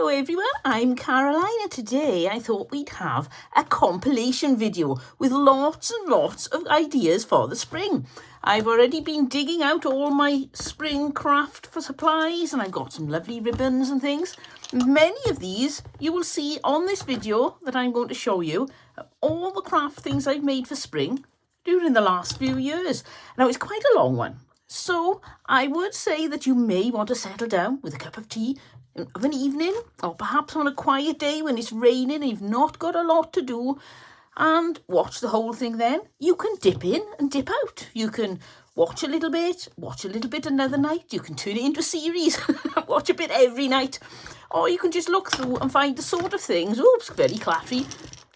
Hello everyone, I'm Caroline, and today I thought we'd have a compilation video with lots and lots of ideas for the spring. I've already been digging out all my spring craft for supplies, and I've got some lovely ribbons and things. Many of these you will see on this video that I'm going to show you, all the craft things I've made for spring during the last few years. Now it's quite a long one, so I would say that you may want to settle down with a cup of tea of an evening, or perhaps on a quiet day when it's raining and you've not got a lot to do, and watch the whole thing. Then you can dip in and dip out. You can watch a little bit another night. You can turn it into a series watch a bit every night, or you can just look through and find the sort of things, oops, very clattery,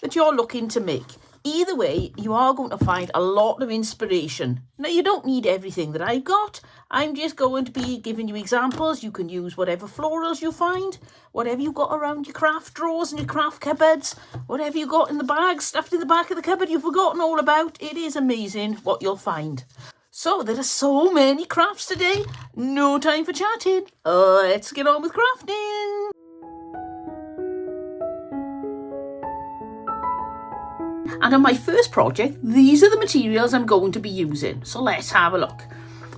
that you're looking to make. Either way, you are going to find a lot of inspiration. Now, you don't need everything that I've got. I'm just going to be giving you examples. You can use whatever florals you find, whatever you got around your craft drawers and your craft cupboards, whatever you got in the bag, stuffed in the back of the cupboard you've forgotten all about. It is amazing what you'll find. So, there are so many crafts today. No time for chatting. Let's get on with crafting. And on my first project, these are the materials I'm going to be using. So let's have a look.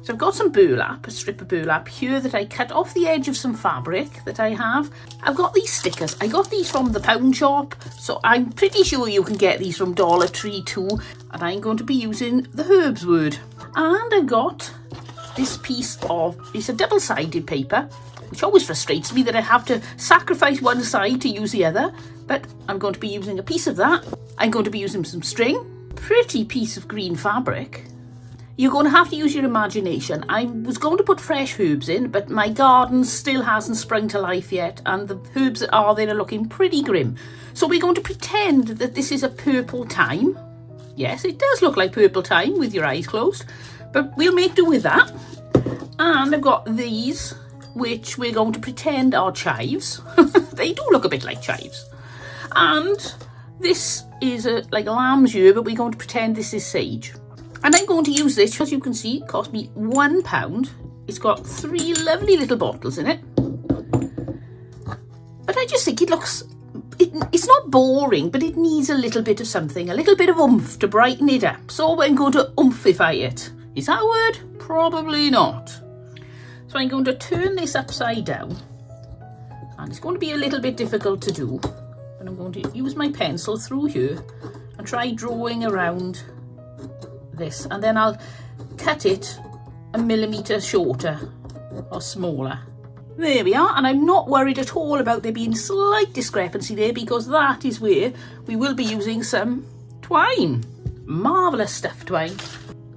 So I've got some burlap, a strip of burlap here that I cut off the edge of some fabric that I have. I've got these stickers. I got these from the pound shop, so I'm pretty sure you can get these from Dollar Tree too. And I'm going to be using the herbs word. And I've got this piece of, it's a double-sided paper, which always frustrates me that I have to sacrifice one side to use the other. But I'm going to be using a piece of that. I'm going to be using some string, pretty piece of green fabric. You're going to have to use your imagination. I was going to put fresh herbs in, but my garden still hasn't sprung to life yet, and the herbs that are there are looking pretty grim. So we're going to pretend that this is a purple thyme. Yes, it does look like purple thyme with your eyes closed, but we'll make do with that. And I've got these, which we're going to pretend are chives. They do look a bit like chives. And this is like a lamb's ear, but we're going to pretend this is sage. And I'm going to use this, as you can see, it cost me £1. It's got 3 lovely little bottles in it. But I just think it looks, it's not boring, but it needs a little bit of something, a little bit of oomph to brighten it up. So I'm going to oompify it. Is that a word? Probably not. So I'm going to turn this upside down. And it's going to be a little bit difficult to do. And I'm going to use my pencil through here and try drawing around this, and then I'll cut it a millimetre shorter or smaller. There we are, and I'm not worried at all about there being slight discrepancy there, because that is where we will be using some twine. Marvellous stuff, twine.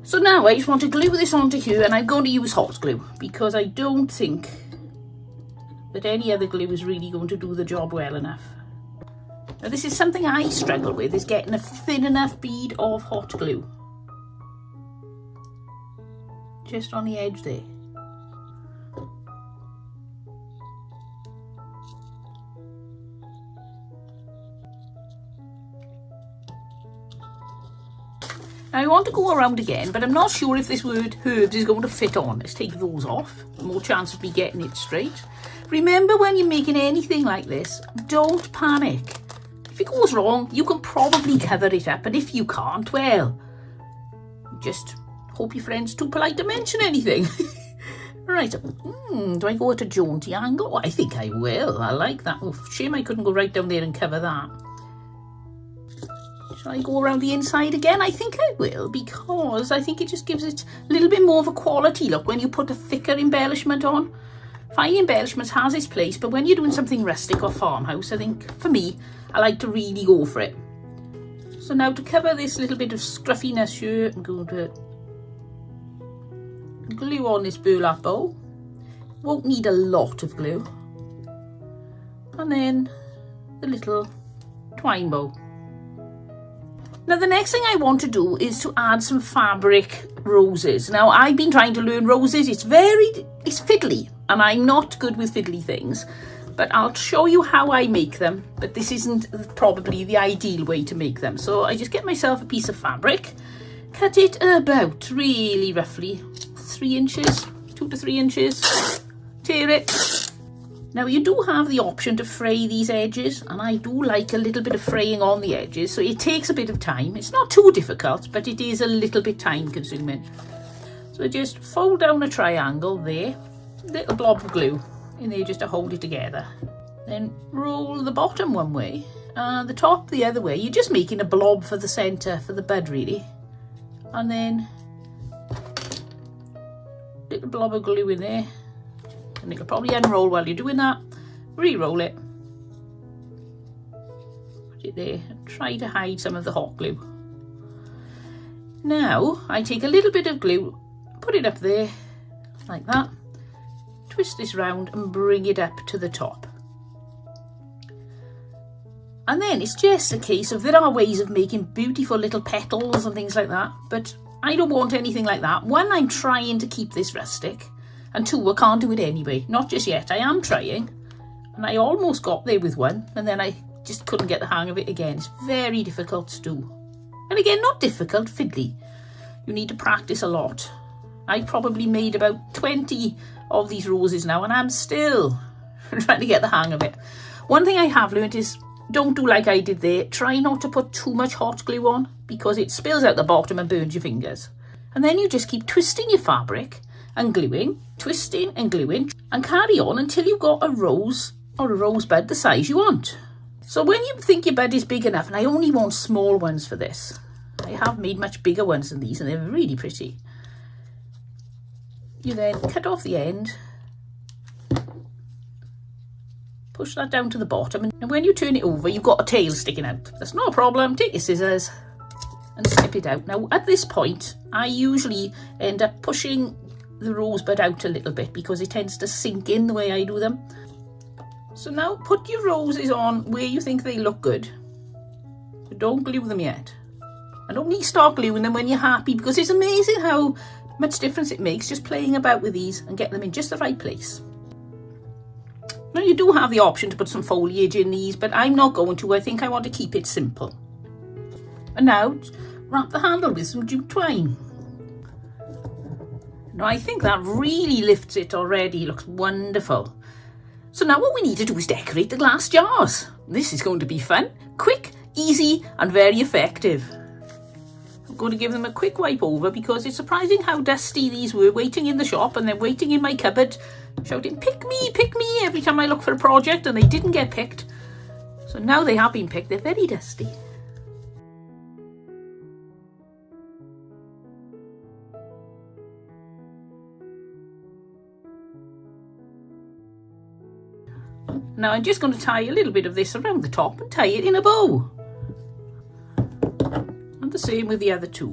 So now I just want to glue this onto here, and I'm going to use hot glue because I don't think that any other glue is really going to do the job well enough. Now this is something I struggle with, is getting a thin enough bead of hot glue. Just on the edge there. Now I want to go around again, but I'm not sure if this word herbs is going to fit on. Let's take those off. More chance of me getting it straight. Remember, when you're making anything like this, don't panic. If it goes wrong, you can probably cover it up, and if you can't, well, just hope your friend's too polite to mention anything. Right, do I go at a jaunty angle? Oh, I think I will. I like that. Oh, shame I couldn't go right down there and cover that. Shall I go around the inside again? I think I will, because I think it just gives it a little bit more of a quality look when you put a thicker embellishment on. Fine embellishments has its place, but when you're doing something rustic or farmhouse, I think, for me, I like to really go for it. So now, to cover this little bit of scruffiness here, I'm going to glue on this burlap bow. Won't need a lot of glue. And then the little twine bow. Now the next thing I want to do is to add some fabric roses. Now I've been trying to learn roses. It's fiddly, and I'm not good with fiddly things. But I'll show you how I make them. But this isn't probably the ideal way to make them. So I just get myself a piece of fabric, cut it about really roughly 3 inches, 2 to 3 inches, tear it, Now you do have the option to fray these edges, and I do like a little bit of fraying on the edges, so it takes a bit of time. It's not too difficult, but it is a little bit time consuming. So just fold down a triangle there, little blob of glue in there just to hold it together. Then roll the bottom one way and the top the other way. You're just making a blob for the centre, for the bud really. And then little blob of glue in there. And you can probably unroll while you're doing that. Re-roll it. Put it there and try to hide some of the hot glue. Now I take a little bit of glue, put it up there like that. Twist this round and bring it up to the top. And then it's just a case of, there are ways of making beautiful little petals and things like that, but I don't want anything like that. One, I'm trying to keep this rustic, and two, I can't do it anyway. Not just yet. I am trying, and I almost got there with one, and then I just couldn't get the hang of it again. It's very difficult to do. And again, not difficult, fiddly. You need to practice a lot. I probably made about 20 of these roses now, and I'm still trying to get the hang of it. One thing I have learned is, don't do like I did there. Try not to put too much hot glue on, because it spills out the bottom and burns your fingers. And then you just keep twisting your fabric and gluing, twisting and gluing, and carry on until you've got a rose or a rosebud the size you want. So when you think your bud is big enough, and I only want small ones for this, I have made much bigger ones than these and they're really pretty. You then cut off the end, push that down to the bottom, and when you turn it over, you've got a tail sticking out. That's no problem. Take your scissors and snip it out. Now at this point, I usually end up pushing the rosebud out a little bit because it tends to sink in the way I do them. So now put your roses on where you think they look good, but don't glue them yet. And only start gluing them when you're happy, because it's amazing how much difference it makes just playing about with these and get them in just the right place. Now you do have the option to put some foliage in these, but I'm not going to. I think I want to keep it simple. And now wrap the handle with some jute twine. Now I think that really lifts it already. It looks wonderful. So now what we need to do is decorate the glass jars. This is going to be fun, quick, easy and very effective. I'm going to give them a quick wipe over because it's surprising how dusty these were, waiting in the shop and then waiting in my cupboard, shouting pick me every time I look for a project, and they didn't get picked. So now they have been picked, they're very dusty. Now I'm just going to tie a little bit of this around the top and tie it in a bow. And the same with the other two.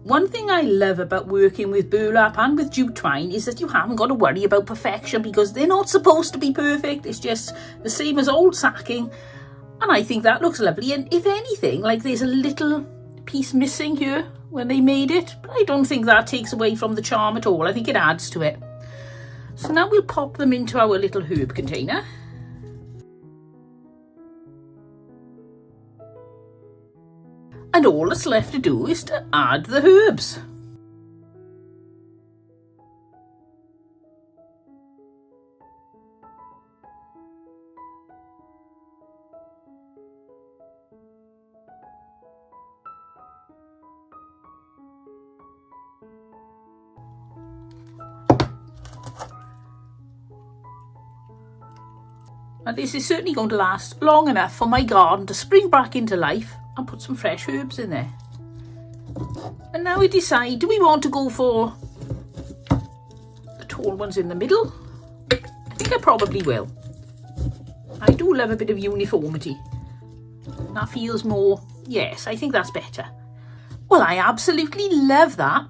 One thing I love about working with burlap and with jute twine is that you haven't got to worry about perfection, because they're not supposed to be perfect. It's just the same as old sacking. And I think that looks lovely. And if anything, like there's a little piece missing here when they made it, but I don't think that takes away from the charm at all. I think it adds to it. So now we'll pop them into our little herb container. And all that's left to do is to add the herbs. And this is certainly going to last long enough for my garden to spring back into life and put some fresh herbs in there. And now we decide, do we want to go for the tall ones in the middle? I think I probably will. I do love a bit of uniformity. That feels more, yes, I think that's better. Well, I absolutely love that.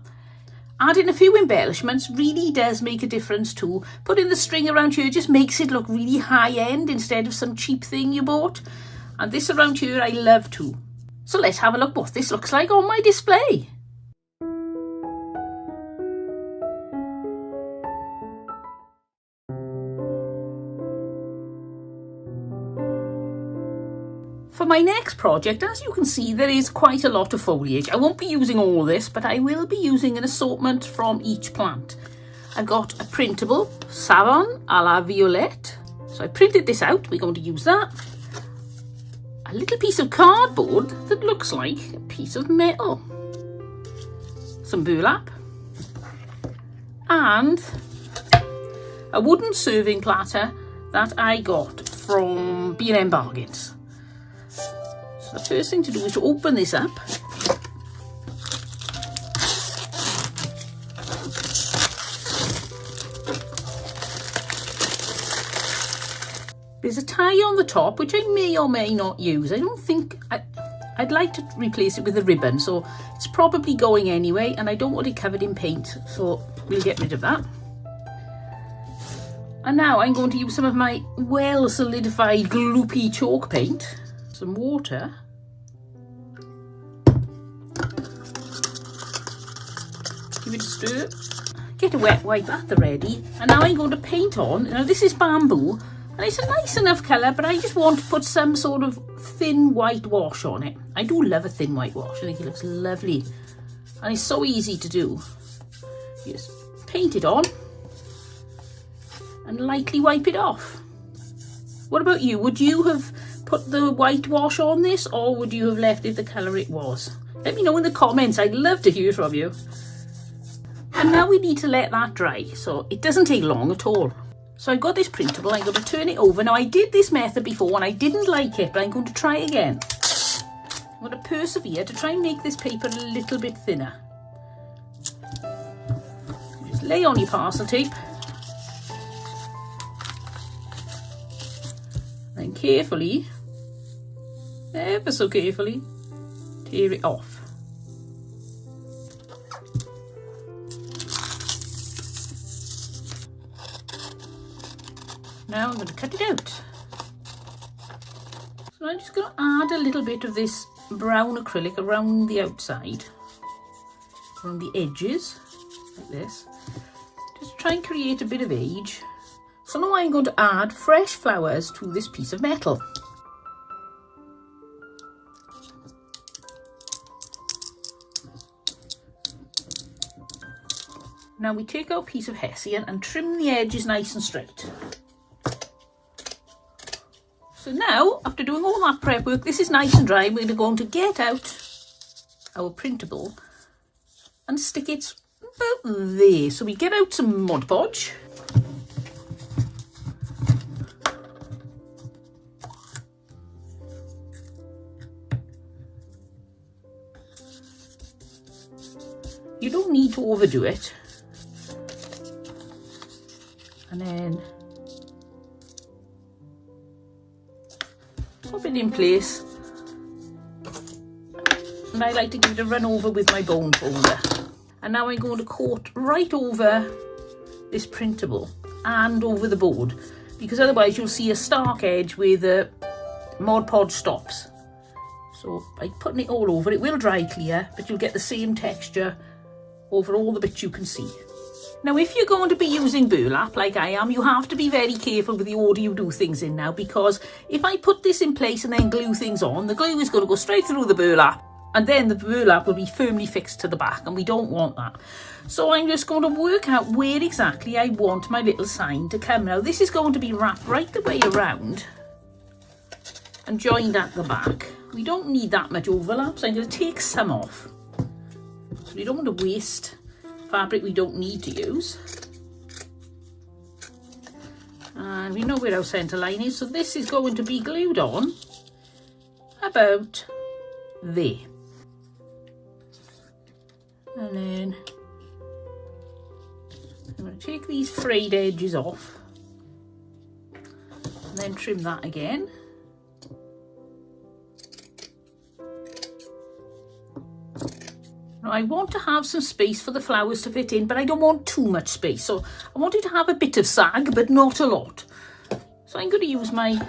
Adding a few embellishments really does make a difference too. Putting the string around here just makes it look really high-end instead of some cheap thing you bought. And this around here I love too. So let's have a look what this looks like on my display. For my next project, as you can see, there is quite a lot of foliage. I won't be using all this, but I will be using an assortment from each plant. I've got a printable Savon à la Violette, So I printed this out. We're going to use that. A little piece of cardboard that looks like a piece of metal. Some burlap. And a wooden serving platter that I got from B&M Bargains. So the first thing to do is to open this up. There's a tie on the top, which I may or may not use. I don't think, I'd like to replace it with a ribbon, so it's probably going anyway, and I don't want it covered in paint, so we'll get rid of that. And now I'm going to use some of my well solidified gloopy chalk paint, some water, give it a stir, get a wet wipe at the ready, and now I'm going to paint on. Now this is bamboo, and it's a nice enough colour, but I just want to put some sort of thin white wash on it. I do love a thin white wash. I think it looks lovely. And it's so easy to do. You just paint it on and lightly wipe it off. What about you? Would you have put the white wash on this, or would you have left it the colour it was? Let me know in the comments. I'd love to hear from you. And now we need to let that dry. So it doesn't take long at all. So I've got this printable, I'm going to turn it over. Now I did this method before and I didn't like it, but I'm going to try again. I'm going to persevere to try and make this paper a little bit thinner. Just lay on your parcel tape. Then carefully, ever so carefully, tear it off. Now I'm going to cut it out. So I'm just going to add a little bit of this brown acrylic around the outside, around the edges, like this. Just try and create a bit of age. So now I'm going to add fresh flowers to this piece of metal. Now we take our piece of hessian and trim the edges nice and straight. So now, after doing all that prep work, this is nice and dry. We're going to get out our printable and stick it about there. So we get out some Mod Podge. You don't need to overdo it. And then pop it in place, and I like to give it a run over with my bone folder. And now I'm going to coat right over this printable and over the board, because otherwise you'll see a stark edge where the Mod Podge stops. So by putting it all over, it will dry clear, but you'll get the same texture over all the bits you can see. Now, if you're going to be using burlap like I am, you have to be very careful with the order you do things in now, because if I put this in place and then glue things on, the glue is going to go straight through the burlap, and then the burlap will be firmly fixed to the back, and we don't want that. So I'm just going to work out where exactly I want my little sign to come. Now, this is going to be wrapped right the way around and joined at the back. We don't need that much overlap, so I'm going to take some off. So we don't want to waste fabric we don't need to use. And we know where our centre line is, so this is going to be glued on about there. And then I'm going to take these frayed edges off and then trim that again. Now, I want to have some space for the flowers to fit in, but I don't want too much space. So I want it to have a bit of sag, but not a lot. So I'm going to use my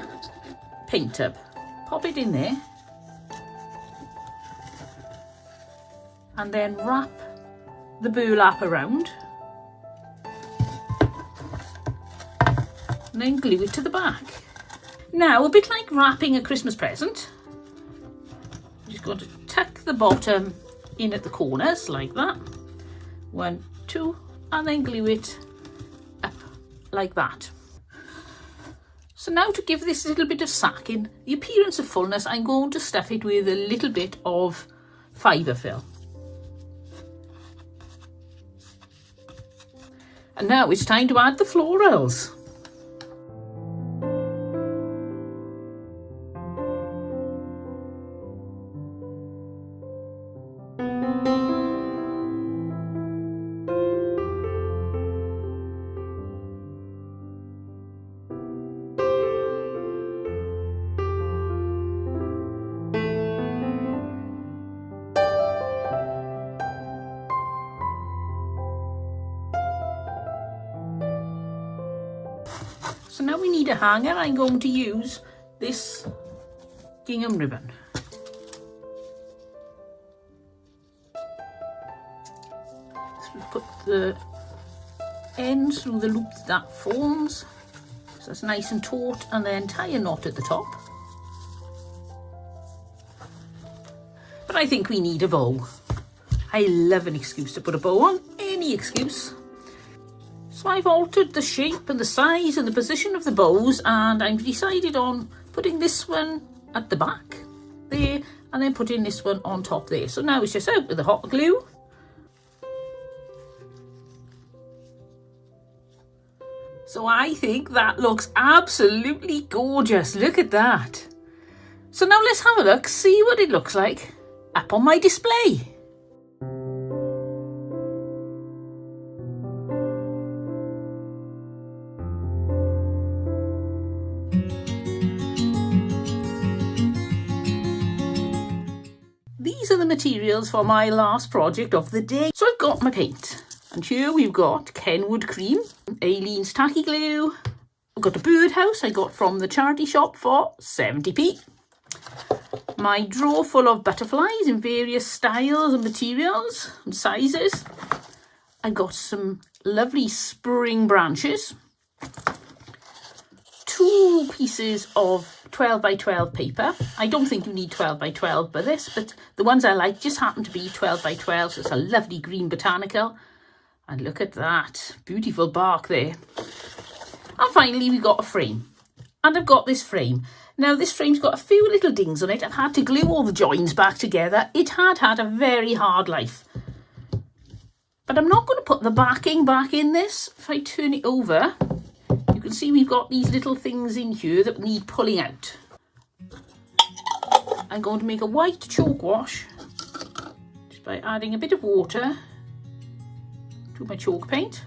paint tub. Pop it in there. And then wrap the burlap around. And then glue it to the back. Now, a bit like wrapping a Christmas present, I'm just going to tuck the bottom in at the corners like that. 1, 2, and then glue it up like that. So now to give this a little bit of sacking, the appearance of fullness, I'm going to stuff it with a little bit of fibre fill. And now it's time to add the florals. So now we need a hanger. I'm going to use this gingham ribbon. So we put the ends through the loop that forms, so it's nice and taut, and then tie a knot at the top. But I think we need a bow. I love an excuse to put a bow on, any excuse. So I've altered the shape and the size and the position of the bows, and I've decided on putting this one at the back there and then putting this one on top there. So now it's just out with the hot glue. So I think that looks absolutely gorgeous. Look at that. So now let's have a look, see what it looks like up on my display. These are the materials for my last project of the day. So I've got my paint, and here we've got Kenwood cream, Aileen's tacky glue. I've got a Birdhouse I got from the charity shop for 70p. My drawer full of butterflies in various styles and materials and sizes. I got some lovely spring branches. 2 pieces of 12 by 12 paper. I don't think you need 12 by 12 for this, but the ones I like just happen to be 12 by 12, so it's a lovely green botanical. And look at that, beautiful bark there. And finally we got a frame, and I've got this frame. Now this frame's got a few little dings on it. I've had to glue all the joins back together. It had a very hard life. But I'm not going to put the backing back in this. If I turn it over, you can see we've got these little things in here that need pulling out. I'm going to make a white chalk wash just by adding a bit of water to my chalk paint.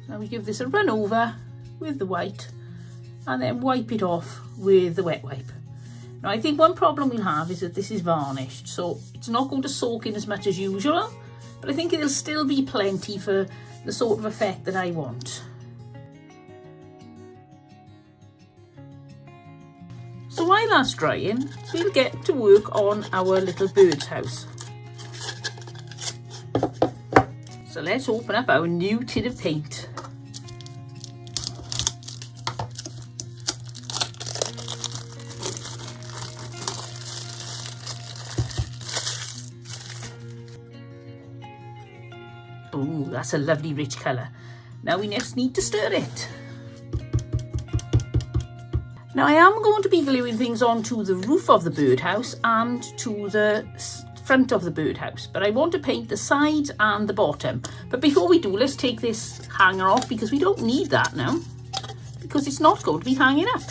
Now we give this a run over with the white and then wipe it off with the wet wipe. Now I think one problem we'll have is that this is varnished, so it's not going to soak in as much as usual, but I think it'll still be plenty for the sort of effect that I want. So while that's drying, we'll get to work on our little bird's house. So let's open up our new tin of paint. Oh, that's a lovely rich colour. Now we just need to stir it. Now I am going to be gluing things onto the roof of the birdhouse and to the front of the birdhouse, but I want to paint the sides and the bottom. But before we do, let's take this hanger off because we don't need that now, because it's not going to be hanging up.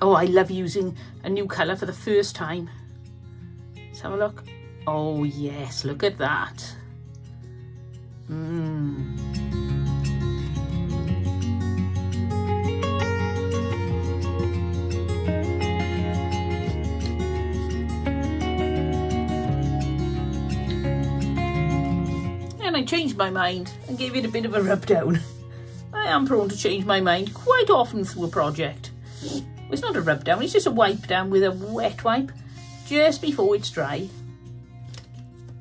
Oh, I love using a new colour for the first time. Let's have a look. Oh yes, look at that. And I changed my mind and gave it a bit of a rub down. I am prone to change my mind quite often through a project. Well, it's not a rub down, it's just a wipe down with a wet wipe just before it's dry.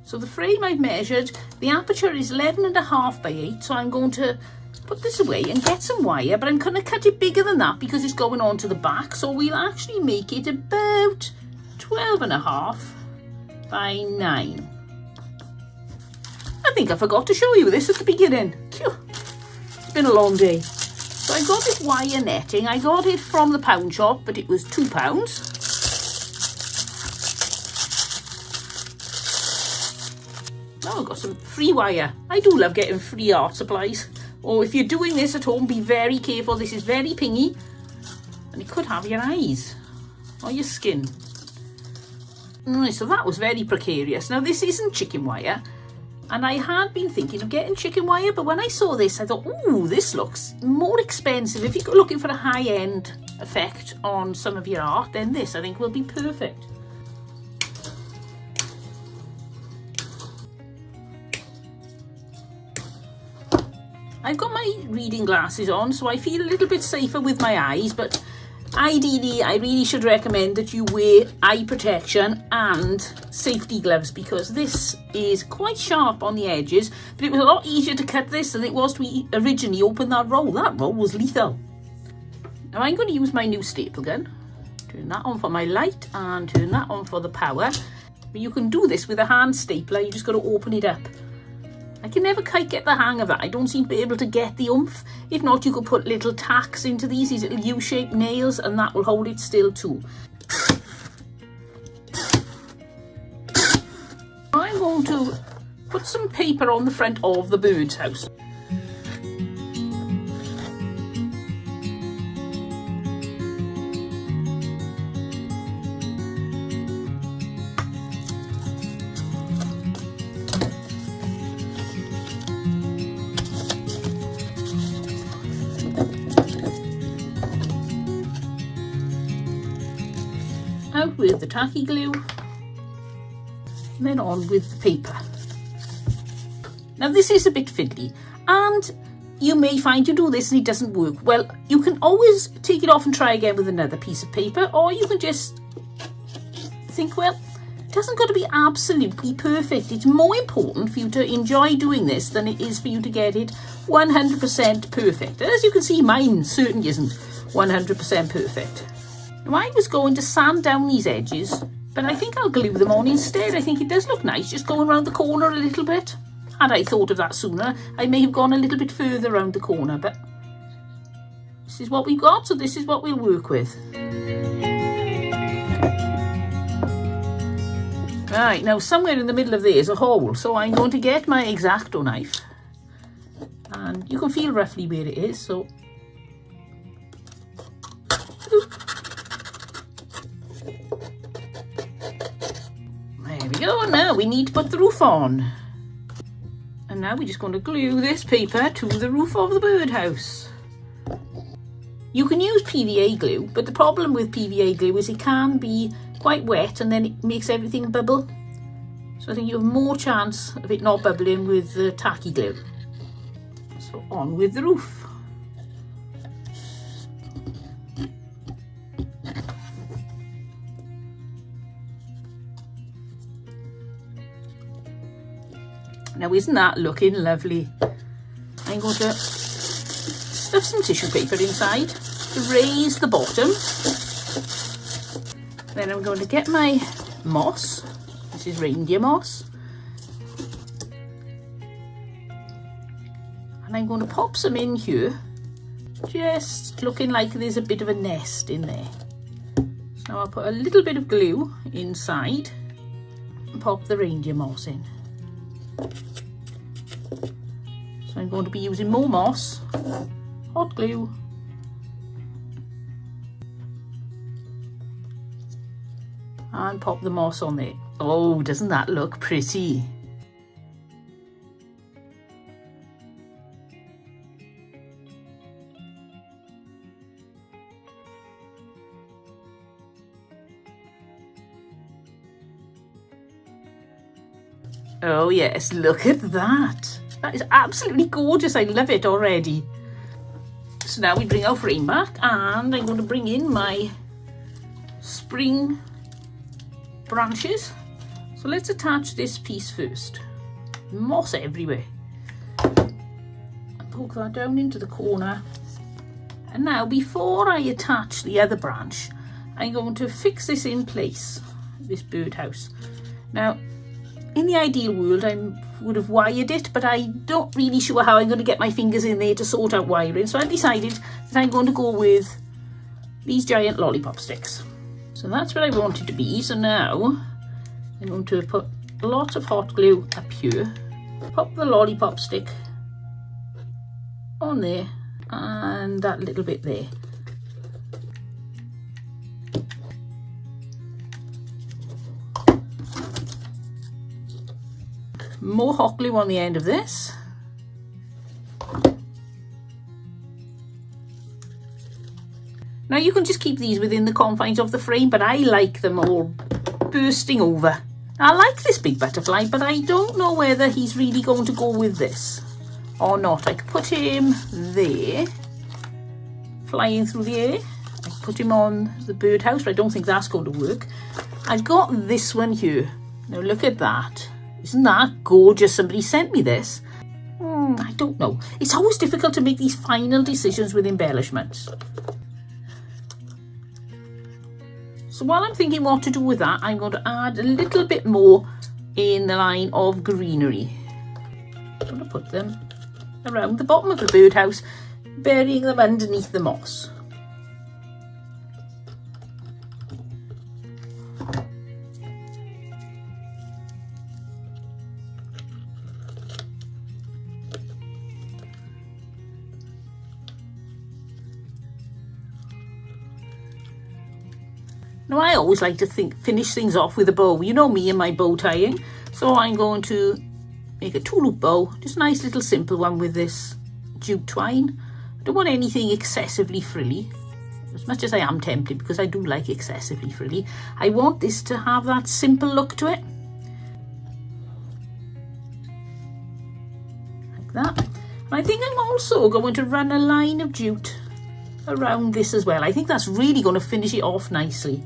So the frame I've measured, the aperture is 11.5 by 8, so I'm going to put this away and get some wire, but I'm going to cut it bigger than that because it's going on to the back, so we'll actually make it about 12.5 by 9. I think I forgot to show you this at the beginning. been a long day. So I got this wire netting. I got it from the pound shop, but it was £2. Oh, I got some free wire. I do love getting free art supplies. Or if you're doing this at home, be very careful. This is very pingy. And it could have your eyes or your skin. So that was very precarious. Now this isn't chicken wire. And I had been thinking of getting chicken wire, but when I saw this, I thought, ooh, this looks more expensive. If you're looking for a high-end effect on some of your art, then this, I think, will be perfect. I've got my reading glasses on, so I feel a little bit safer with my eyes, but ideally, I really should recommend that you wear eye protection and safety gloves, because this is quite sharp on the edges, but it was a lot easier to cut this than it was to originally open that roll. That roll was lethal. Now I'm going to use my new staple gun. Turn that on for my light and turn that on for the power. But you can do this with a hand stapler, you just got to open it up. I can never quite get the hang of it. I don't seem to be able to get the oomph. If not, you could put little tacks into these little U-shaped nails, and that will hold it still too. I'm going to put some paper on the front of the bird's house. Out with the tacky glue, and then on with the paper. Now this is a bit fiddly, and you may find you do this and it doesn't work. Well, you can always take it off and try again with another piece of paper, or you can just think, well, it doesn't got to be absolutely perfect. It's more important for you to enjoy doing this than it is for you to get it 100% perfect. And as you can see, mine certainly isn't 100% perfect. Now I was going to sand down these edges, but I think I'll glue them on instead. I think it does look nice, just going around the corner a little bit. Had I thought of that sooner, I may have gone a little bit further around the corner, but this is what we've got, so this is what we'll work with. Right, now somewhere in the middle of there is a hole, so I'm going to get my X-Acto knife, and you can feel roughly where it is, so there we go. Now we need to put the roof on. And now we're just going to glue this paper to the roof of the birdhouse. You can use PVA glue, but the problem with PVA glue is it can be quite wet and then it makes everything bubble. So I think you have more chance of it not bubbling with the tacky glue. So on with the roof. Now isn't that looking lovely? I'm going to stuff some tissue paper inside to raise the bottom. Then I'm going to get my moss. This is reindeer moss. And I'm going to pop some in here, just looking like there's a bit of a nest in there. So now I'll put a little bit of glue inside and pop the reindeer moss in. So I'm going to be using more moss, hot glue, and pop the moss on there. Oh, doesn't that look pretty? Oh yes, look at that. That is absolutely gorgeous. I love it already. So now we bring our frame back, and I'm going to bring in my spring branches. So let's attach this piece first. Moss everywhere. And poke that down into the corner. And now before I attach the other branch, I'm going to fix this in place, this birdhouse. Now, in the ideal world, I would have wired it, but I'm not really sure how I'm going to get my fingers in there to sort out wiring. So I decided that I'm going to go with these giant lollipop sticks. So that's what I want it to be. So now I'm going to put a lot of hot glue up here, pop the lollipop stick on there, and that little bit there. More hot glue on the end of this. Now you can just keep these within the confines of the frame, but I like them all bursting over. I like this big butterfly, but I don't know whether he's really going to go with this or not. I could put him there, flying through the air. I could put him on the birdhouse, but I don't think that's going to work. I've got this one here. Now look at that. Isn't that gorgeous? Somebody sent me this. I don't know. It's always difficult to make these final decisions with embellishments. So while I'm thinking what to do with that, I'm going to add a little bit more in the line of greenery. I'm going to put them around the bottom of the birdhouse, burying them underneath the moss. Now I always like to finish things off with a bow. You know me and my bow tying. So I'm going to make a 2-loop bow. Just a nice little simple one with this jute twine. I don't want anything excessively frilly. As much as I am tempted, because I do like excessively frilly. I want this to have that simple look to it. Like that. And I think I'm also going to run a line of jute around this as well. I think that's really going to finish it off nicely.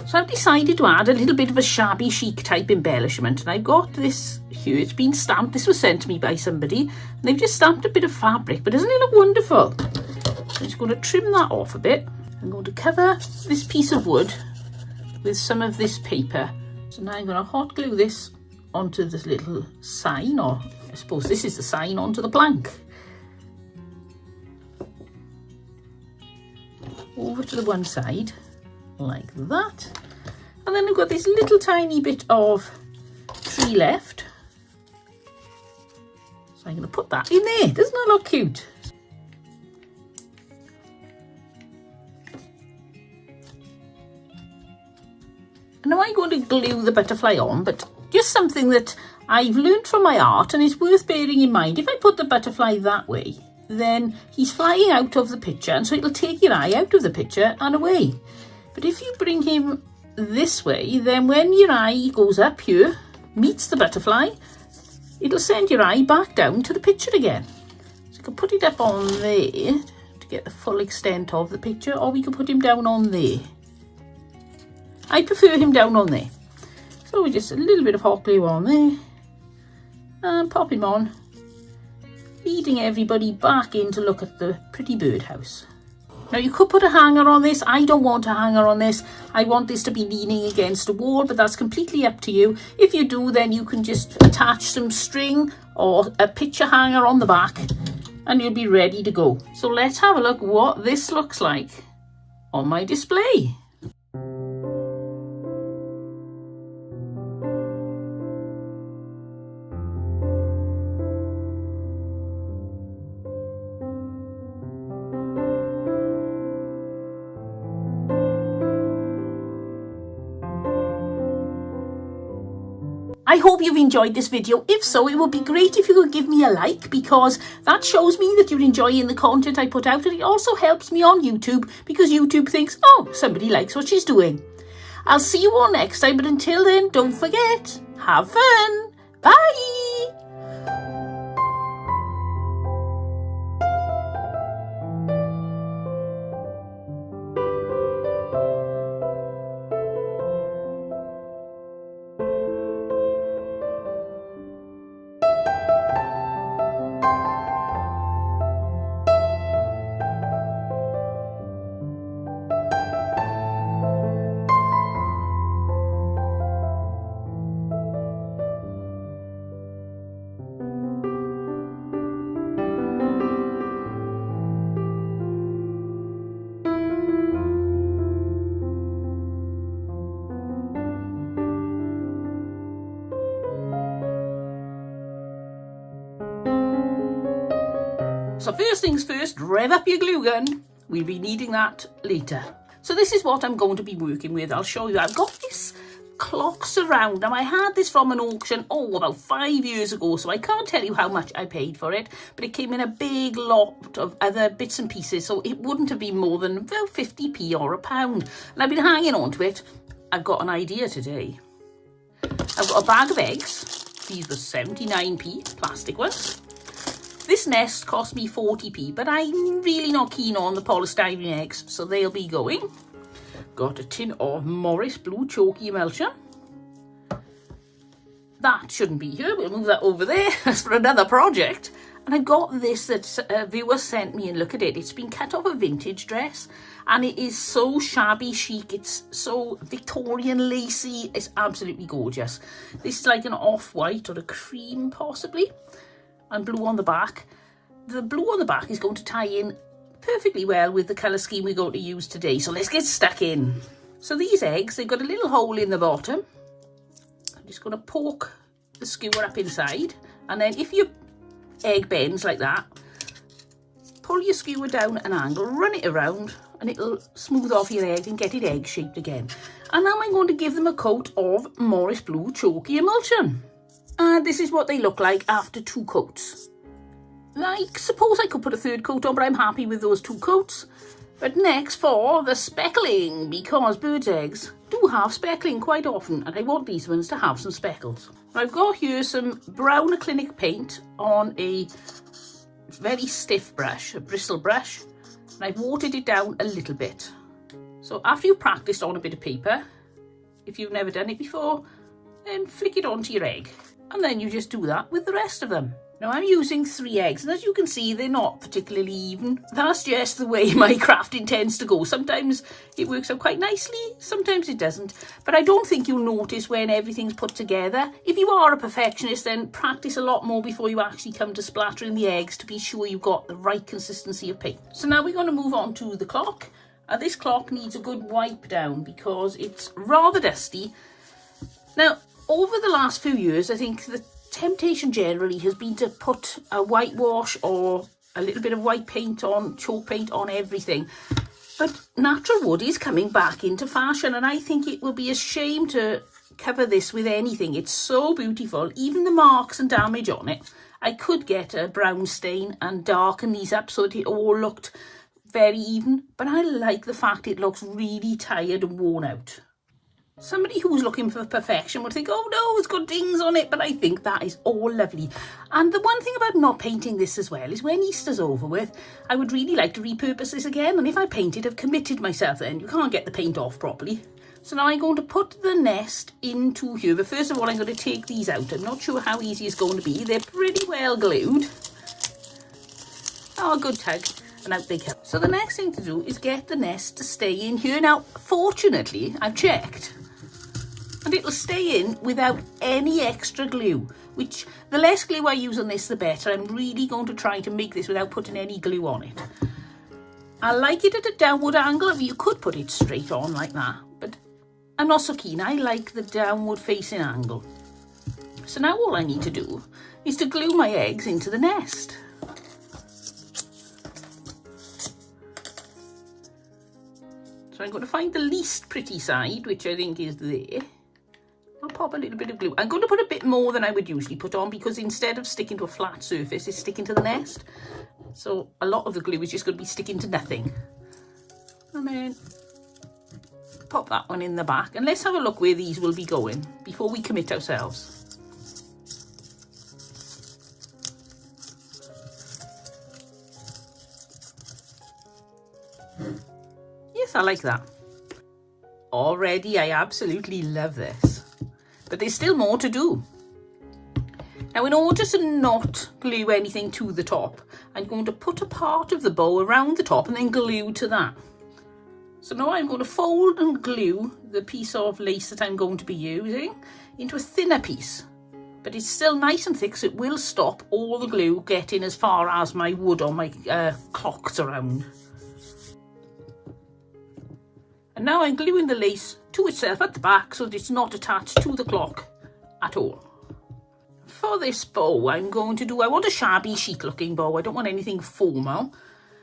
So I've decided to add a little bit of a shabby chic type embellishment, and I've got this here. It's been stamped. This was sent to me by somebody, and they've just stamped a bit of fabric, but doesn't it look wonderful? So I'm just going to trim that off a bit. I'm going to cover this piece of wood with some of this paper. So now I'm going to hot glue this onto this little sign, or I suppose this is the sign, onto the plank. Over to the one side, like that. And then I've got this little tiny bit of tree left. So I'm going to put that in there. Doesn't that look cute? Now I'm going to glue the butterfly on, but just something that I've learned from my art, and it's worth bearing in mind. If I put the butterfly that way, then he's flying out of the picture, and so it'll take your eye out of the picture and away. But if you bring him this way, then when your eye goes up here, meets the butterfly, it'll send your eye back down to the picture again. So you can put it up on there to get the full extent of the picture, or we can put him down on there. I prefer him down on there. So we just a little bit of hot glue on there and pop him on, leading everybody back in to look at the pretty birdhouse. Now you could put a hanger on this. I don't want a hanger on this. I want this to be leaning against a wall, but that's completely up to you. If you do, then you can just attach some string or a picture hanger on the back and you'll be ready to go. So let's have a look what this looks like on my display. I hope you've enjoyed this video. If so, it would be great if you could give me a like, because that shows me that you're enjoying the content I put out, and it also helps me on YouTube because YouTube thinks, oh, somebody likes what she's doing. I'll see you all next time, but until then, don't forget, have fun. Bye! So first things first, rev up your glue gun. We'll be needing that later. So this is what I'm going to be working with. I'll show you. I've got this clock surround. Now I had this from an auction, about 5 years ago, so I can't tell you how much I paid for it, but it came in a big lot of other bits and pieces, so it wouldn't have been more than about 50p or £1. And I've been hanging on to it. I've got an idea today. I've got a bag of eggs. These were 79p, plastic ones. This nest cost me 40p, but I'm really not keen on the polystyrene eggs, so they'll be going. Got a tin of Morris Blue Chalky Emulsion. That shouldn't be here. We'll move that over there. That's for another project. And I've got this that a viewer sent me, and look at it. It's been cut off a vintage dress, and it is so shabby chic. It's so Victorian lacy. It's absolutely gorgeous. This is like an off-white or a cream possibly, and blue on the back. The blue on the back is going to tie in perfectly well with the colour scheme we're going to use today. So let's get stuck in. So these eggs, they've got a little hole in the bottom. I'm just going to poke the skewer up inside, and then if your egg bends like that, pull your skewer down at an angle, run it around, and it'll smooth off your egg and get it egg shaped again. And now I'm going to give them a coat of Morris Blue Chalky Emulsion. And this is what they look like after 2 coats. I suppose I could put a 3rd coat on, but I'm happy with those 2 coats. But next for the speckling, because birds' eggs do have speckling quite often, and I want these ones to have some speckles. I've got here some brown acrylic paint on a very stiff brush, a bristle brush, and I've watered it down a little bit. So after you've practiced on a bit of paper, if you've never done it before, then flick it onto your egg. And then you just do that with the rest of them. Now I'm using 3 eggs, and as you can see, they're not particularly even. That's just the way my crafting tends to go. Sometimes it works out quite nicely, sometimes it doesn't. But I don't think you'll notice when everything's put together. If you are a perfectionist, then practice a lot more before you actually come to splattering the eggs to be sure you've got the right consistency of paint. So now we're going to move on to the clock. This clock needs a good wipe down because it's rather dusty. Now, over the last few years, I think the temptation generally has been to put a whitewash or a little bit of white paint on, chalk paint on everything. But natural wood is coming back into fashion, and I think it will be a shame to cover this with anything. It's so beautiful, even the marks and damage on it. I could get a brown stain and darken these up so that it all looked very even, but I like the fact it looks really tired and worn out. Somebody who's looking for perfection would think, oh no, it's got dings on it, but I think that is all lovely. And the one thing about not painting this as well is when Easter's over with, I would really like to repurpose this again, and if I paint it, I've committed myself then. You can't get the paint off properly. So now I'm going to put the nest into here, but first of all I'm going to take these out. I'm not sure how easy it's going to be. They're pretty well glued. Oh, good tug. And out they come. So the next thing to do is get the nest to stay in here. Now, fortunately, I've checked, and it'll stay in without any extra glue, which the less glue I use on this, the better. I'm really going to try to make this without putting any glue on it. I like it at a downward angle. I mean, you could put it straight on like that, but I'm not so keen. I like the downward facing angle. So now all I need to do is to glue my eggs into the nest. So I'm going to find the least pretty side, which I think is there. I'll pop a little bit of glue. I'm going to put a bit more than I would usually put on because instead of sticking to a flat surface, it's sticking to the nest. So a lot of the glue is just going to be sticking to nothing. And then pop that one in the back. And let's have a look where these will be going before we commit ourselves. Yes, I like that. Already, I absolutely love this. But there's still more to do. Now, in order to not glue anything to the top, I'm going to put a part of the bow around the top and then glue to that. So now I'm going to fold and glue the piece of lace that I'm going to be using into a thinner piece. But it's still nice and thick, so it will stop all the glue getting as far as my wood or my clocks around. And now I'm gluing the lace to itself at the back so that it's not attached to the clock at all. For this bow, I want a shabby chic looking bow. I don't want anything formal.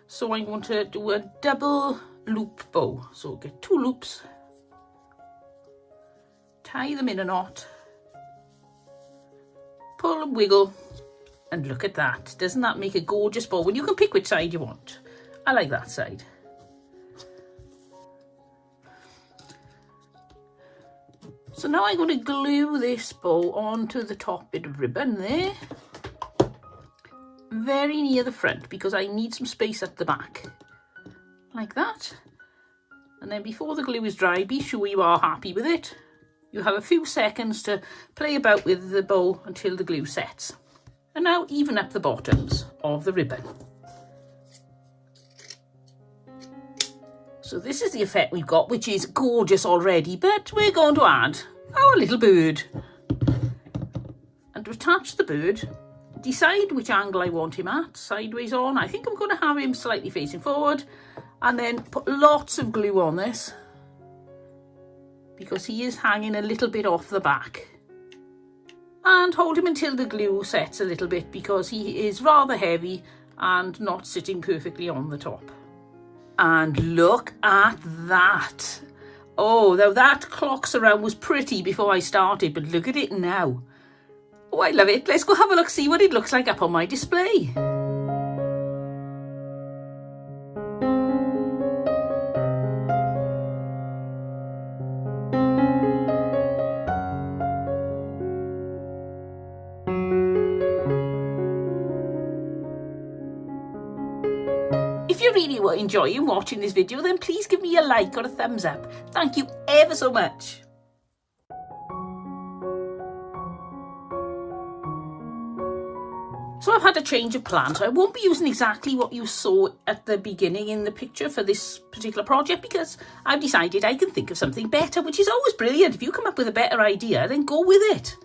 So I'm going to do a double loop bow. So get 2 loops, tie them in a knot, pull and wiggle, and look at that. Doesn't that make a gorgeous bow? And you can pick which side you want. I like that side. So now I'm going to glue this bow onto the top bit of ribbon there, very near the front, because I need some space at the back, like that. And then before the glue is dry, be sure you are happy with it. You have a few seconds to play about with the bow until the glue sets. And now even up the bottoms of the ribbon. So this is the effect we've got, which is gorgeous already, but we're going to add our little bird. And to attach the bird, decide which angle I want him at, sideways on. I think I'm going to have him slightly facing forward, and then put lots of glue on this, because he is hanging a little bit off the back. And hold him until the glue sets a little bit, because he is rather heavy and not sitting perfectly on the top. And look at that. Oh, now that clocks around was pretty before I started, but look at it now. Oh, I love it. Let's go have a look, see what it looks like up on my display. If you really were enjoying watching this video, then please give me a like or a thumbs up. Thank you ever so much. So I've had a change of plans. I won't be using exactly what you saw at the beginning in the picture for this particular project, because I've decided I can think of something better, which is always brilliant. If you come up with a better idea, then go with it.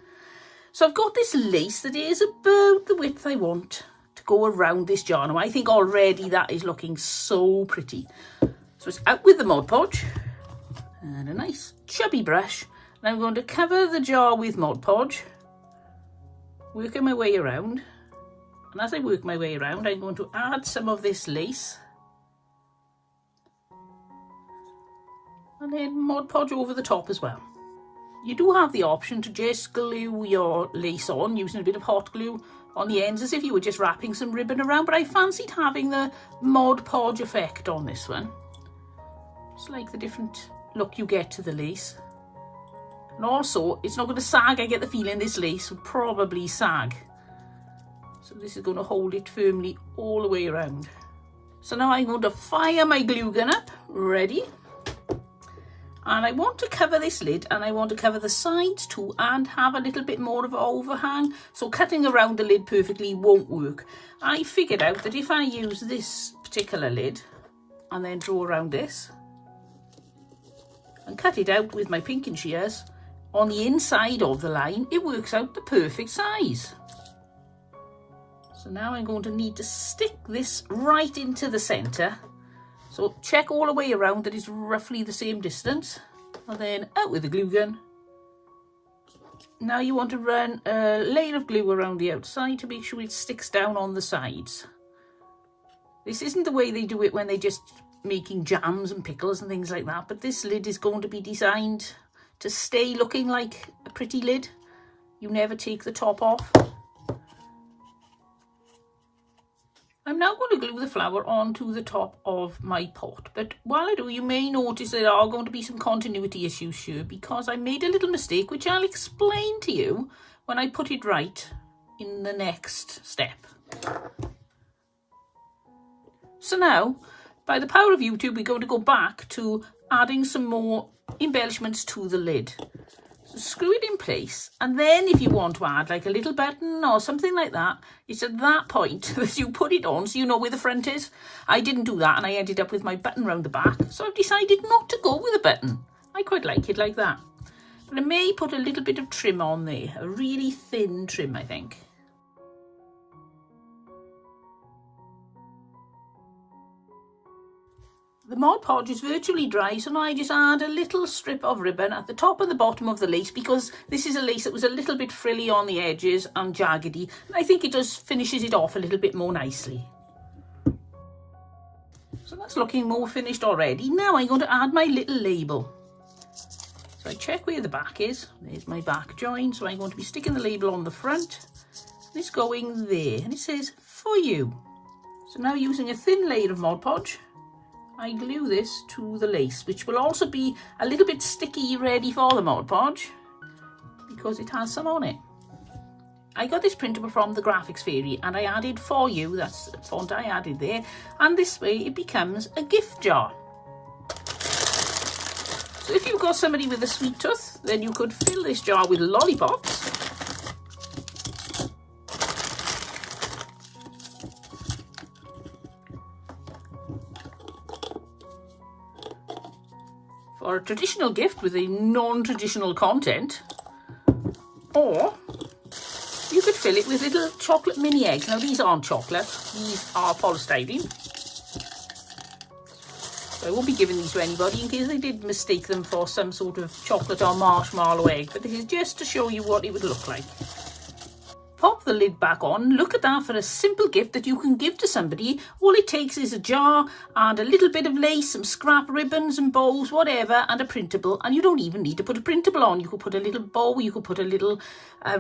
So I've got this lace that is about the width I want to go around this jar. Now I think already that is looking so pretty. So it's out with the Mod Podge and a nice chubby brush. And I'm going to cover the jar with Mod Podge, working my way around. And as I work my way around, I'm going to add some of this lace. And then Mod Podge over the top as well. You do have the option to just glue your lace on using a bit of hot glue on the ends, as if you were just wrapping some ribbon around, but I fancied having the Mod Podge effect on this one. Just like the different look you get to the lace. And also, it's not going to sag. I get the feeling this lace will probably sag. So this is going to hold it firmly all the way around. So now I'm going to fire my glue gun up, ready. And I want to cover this lid, and I want to cover the sides too, and have a little bit more of an overhang. So cutting around the lid perfectly won't work. I figured out that if I use this particular lid and then draw around this and cut it out with my pinking shears on the inside of the line, it works out the perfect size. So now I'm going to need to stick this right into the centre. So check all the way around that it's roughly the same distance. And then out with the glue gun. Now you want to run a layer of glue around the outside to make sure it sticks down on the sides. This isn't the way they do it when they're just making jams and pickles and things like that. But this lid is going to be designed to stay looking like a pretty lid. You never take the top off. I'm now going to glue the flower onto the top of my pot, but while I do, you may notice there are going to be some continuity issues here, because I made a little mistake, which I'll explain to you when I put it right in the next step. So now, by the power of YouTube, we're going to go back to adding some more embellishments to the lid. So screw it in place, and then if you want to add like a little button or something like that, it's at that point that you put it on so you know where the front is. I didn't do that, and I ended up with my button round the back, so I've decided not to go with a button. I quite like it like that. But I may put a little bit of trim on there, a really thin trim, I think. The Mod Podge is virtually dry, so now I just add a little strip of ribbon at the top and the bottom of the lace, because this is a lace that was a little bit frilly on the edges and jaggedy, and I think it just finishes it off a little bit more nicely. So that's looking more finished already. Now I'm going to add my little label. So I check where the back is. There's my back join, so I'm going to be sticking the label on the front. And it's going there, and it says, "For you." So now using a thin layer of Mod Podge, I glue this to the lace, which will also be a little bit sticky ready for the Mod Podge because it has some on it. I got this printable from the Graphics Fairy and I added "For You," that's the font I added there, and this way it becomes a gift jar. So if you've got somebody with a sweet tooth, then you could fill this jar with lollipops. For a traditional gift with a non-traditional content, or you could fill it with little chocolate mini eggs. Now these aren't chocolate, these are polystyrene. So I won't be giving these to anybody in case they did mistake them for some sort of chocolate or marshmallow egg, but this is just to show you what it would look like. Pop the lid back on. Look at that for a simple gift that you can give to somebody. All it takes is a jar and a little bit of lace, some scrap ribbons and bows, whatever, and a printable. And you don't even need to put a printable on. You could put a little bow, you could put a little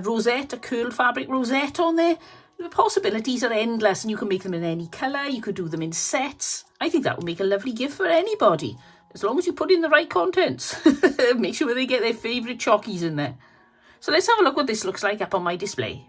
rosette, a curled fabric rosette on there. The possibilities are endless, and you can make them in any colour. You could do them in sets. I think that would make a lovely gift for anybody, as long as you put in the right contents. Make sure they get their favourite chockies in there. So let's have a look what this looks like up on my display.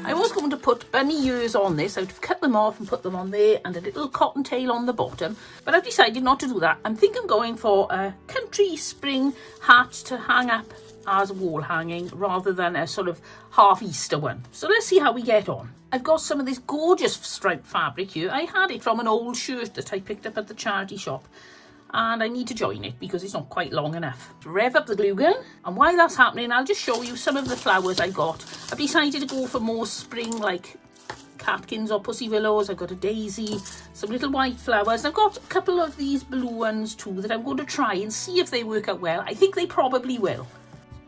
I was going to put bunny ears on this. I'd cut them off and put them on there, and a little cottontail on the bottom, but I've decided not to do that. I think I'm going for a country spring hat to hang up as wall hanging rather than a sort of half Easter one. So let's see how we get on. I've got some of this gorgeous striped fabric here. I had it from an old shirt that I picked up at the charity shop, and I need to join it because it's not quite long enough. Rev up the glue gun, and while that's happening, I'll just show you some of the flowers I got. I've decided to go for more spring, like catkins or pussy willows. I've got a daisy, some little white flowers. I've got a couple of these blue ones too that I'm going to try and see if they work out well. I think they probably will.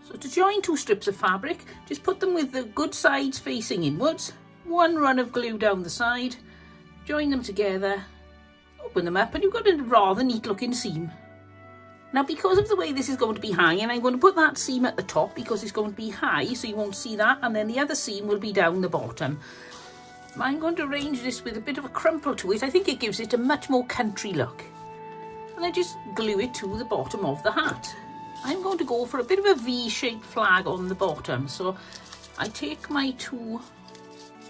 So to join two strips of fabric, just put them with the good sides facing inwards, one run of glue down the side, join them together, open them up, and you've got a rather neat looking seam. Now, because of the way this is going to be hanging, I'm going to put that seam at the top because it's going to be high, so you won't see that, and then the other seam will be down the bottom. I'm going to arrange this with a bit of a crumple to it. I think it gives it a much more country look. And I just glue it to the bottom of the hat. I'm going to go for a bit of a V-shaped flag on the bottom. So I take my two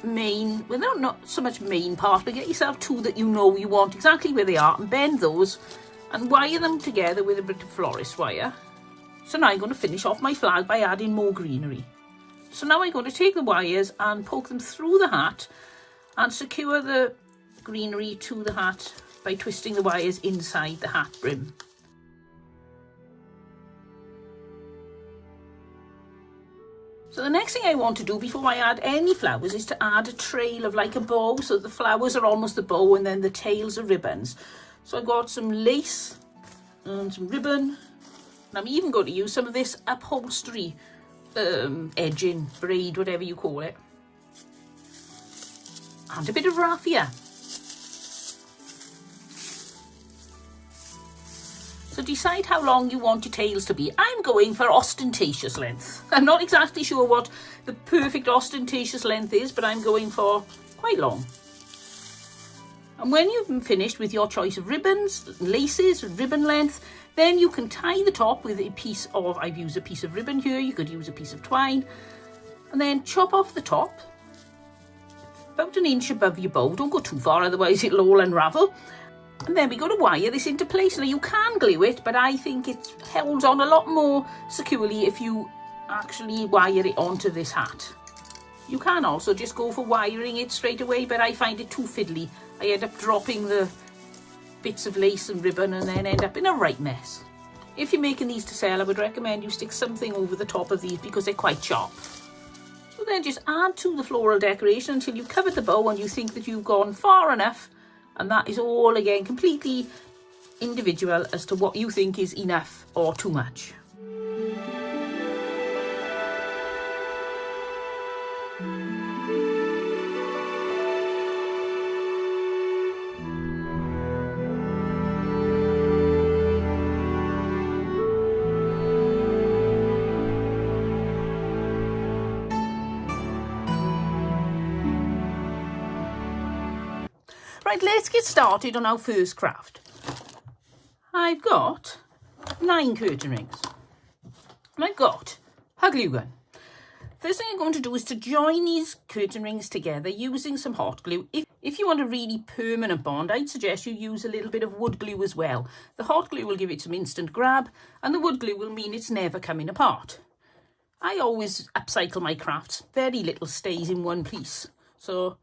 main, well, they're not so much main parts, but get yourself two that you know you want exactly where they are, and bend those and wire them together with a bit of florist wire. So now I'm going to finish off my flag by adding more greenery. So now I'm going to take the wires and poke them through the hat and secure the greenery to the hat by twisting the wires inside the hat brim. So the next thing I want to do before I add any flowers is to add a trail of like a bow, so the flowers are almost the bow and then the tails are ribbons. So I've got some lace and some ribbon, and I'm even going to use some of this upholstery edging, braid, whatever you call it, and a bit of raffia. So decide how long you want your tails to be. I'm going for ostentatious length. I'm not exactly sure what the perfect ostentatious length is, but I'm going for quite long. And when you've finished with your choice of ribbons, laces, ribbon length, then you can tie the top with a piece of, I've used a piece of ribbon here, you could use a piece of twine, and then chop off the top about an inch above your bow. Don't go too far, otherwise it'll all unravel. And then we're going to wire this into place. Now you can glue it, but I think it holds on a lot more securely if you actually wire it onto this hat. You can also just go for wiring it straight away, but I find it too fiddly. I end up dropping the bits of lace and ribbon and then end up in a right mess. If you're making these to sell, I would recommend you stick something over the top of these because they're quite sharp. So then just add to the floral decoration until you've covered the bow and you think that you've gone far enough, and that is all again completely individual as to what you think is enough or too much. Right, let's get started on our first craft. I've got 9 curtain rings. And I've got a glue gun. First thing I'm going to do is to join these curtain rings together using some hot glue. If you want a really permanent bond, I'd suggest you use a little bit of wood glue as well. The hot glue will give it some instant grab, and the wood glue will mean it's never coming apart. I always upcycle my crafts. Very little stays in one piece. So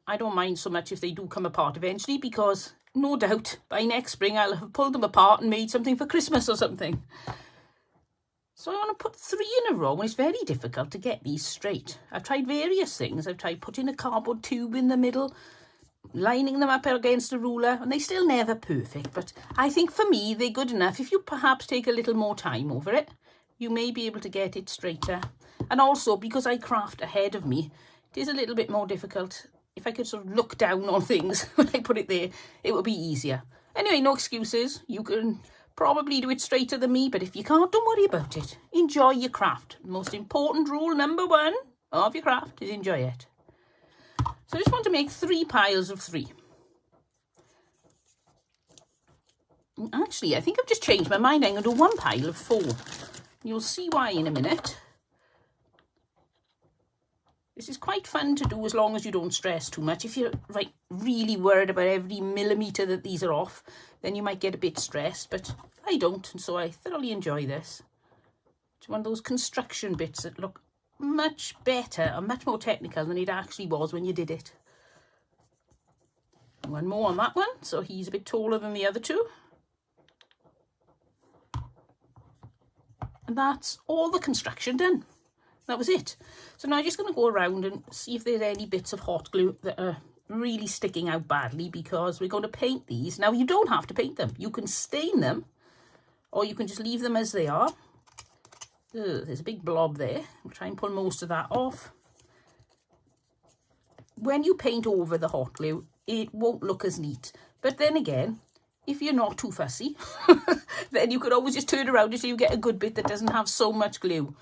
I don't mind so much if they do come apart eventually, because no doubt by next spring I'll have pulled them apart and made something for Christmas or something. So I want to put 3 in a row, and it's very difficult to get these straight. I've tried various things. I've tried putting a cardboard tube in the middle, lining them up against a ruler, and they're still never perfect. But I think for me they're good enough. If you perhaps take a little more time over it, you may be able to get it straighter. And also, because I craft ahead of me, it is a little bit more difficult. If I could sort of look down on things when I put it there, it would be easier. Anyway, no excuses. You can probably do it straighter than me, but if you can't, don't worry about it. Enjoy your craft. The most important rule, number 1 of your craft, is enjoy it. So I just want to make 3 piles of 3. Actually, I think I've just changed my mind. I'm going to do 1 pile of 4. You'll see why in a minute. This is quite fun to do as long as you don't stress too much. If you're really worried about every millimetre that these are off, then you might get a bit stressed, but I don't, and so I thoroughly enjoy this. It's one of those construction bits that look much better and much more technical than it actually was when you did it. 1 more on that one, so he's a bit taller than the other 2. And that's all the construction done. That was it. So now I'm just going to go around and see if there's any bits of hot glue that are really sticking out badly, because we're going to paint these. Now, you don't have to paint them. You can stain them, or you can just leave them as they are. There's a big blob there. I'll try and pull most of that off. When you paint over the hot glue, it won't look as neat. But then again, if you're not too fussy, then you could always just turn around until you get a good bit that doesn't have so much glue.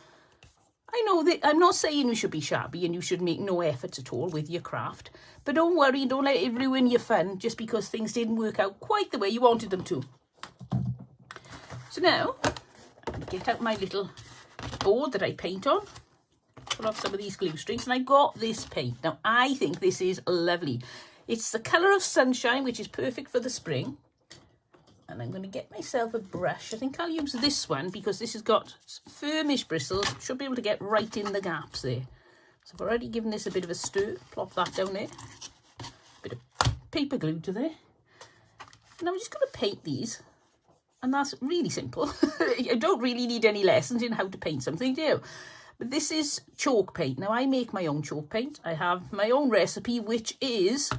I know that I'm not saying you should be shabby and you should make no efforts at all with your craft, but don't worry, don't let it ruin your fun just because things didn't work out quite the way you wanted them to. So now, I'm going to get out my little board that I paint on, pull off some of these glue strings, and I got this paint. Now, I think this is lovely. It's the colour of sunshine, which is perfect for the spring. And I'm going to get myself a brush. I think I'll use this one because this has got firmish bristles. Should be able to get right in the gaps there. So I've already given this a bit of a stir. Plop that down there. Bit of paper glue to there. And I'm just going to paint these. And that's really simple. You don't really need any lessons in how to paint something, do you? But this is chalk paint. Now, I make my own chalk paint. I have my own recipe, which is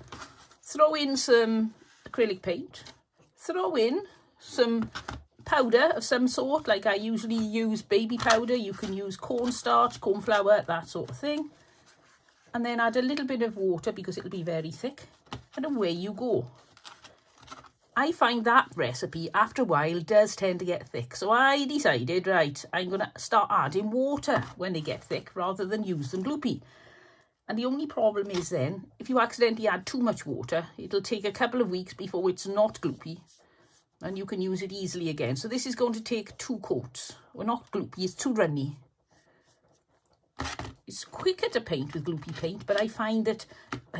throw in some acrylic paint. Throw in some powder of some sort, like I usually use baby powder. You can use cornstarch, corn flour, that sort of thing. And then add a little bit of water because it'll be very thick. And away you go. I find that recipe, after a while, does tend to get thick. So I decided, right, I'm going to start adding water when they get thick rather than use them gloopy. And the only problem is then, if you accidentally add too much water, it'll take a couple of weeks before it's not gloopy. And you can use it easily again. So this is going to take 2 coats. Well, not gloopy, it's too runny. It's quicker to paint with gloopy paint, but I find that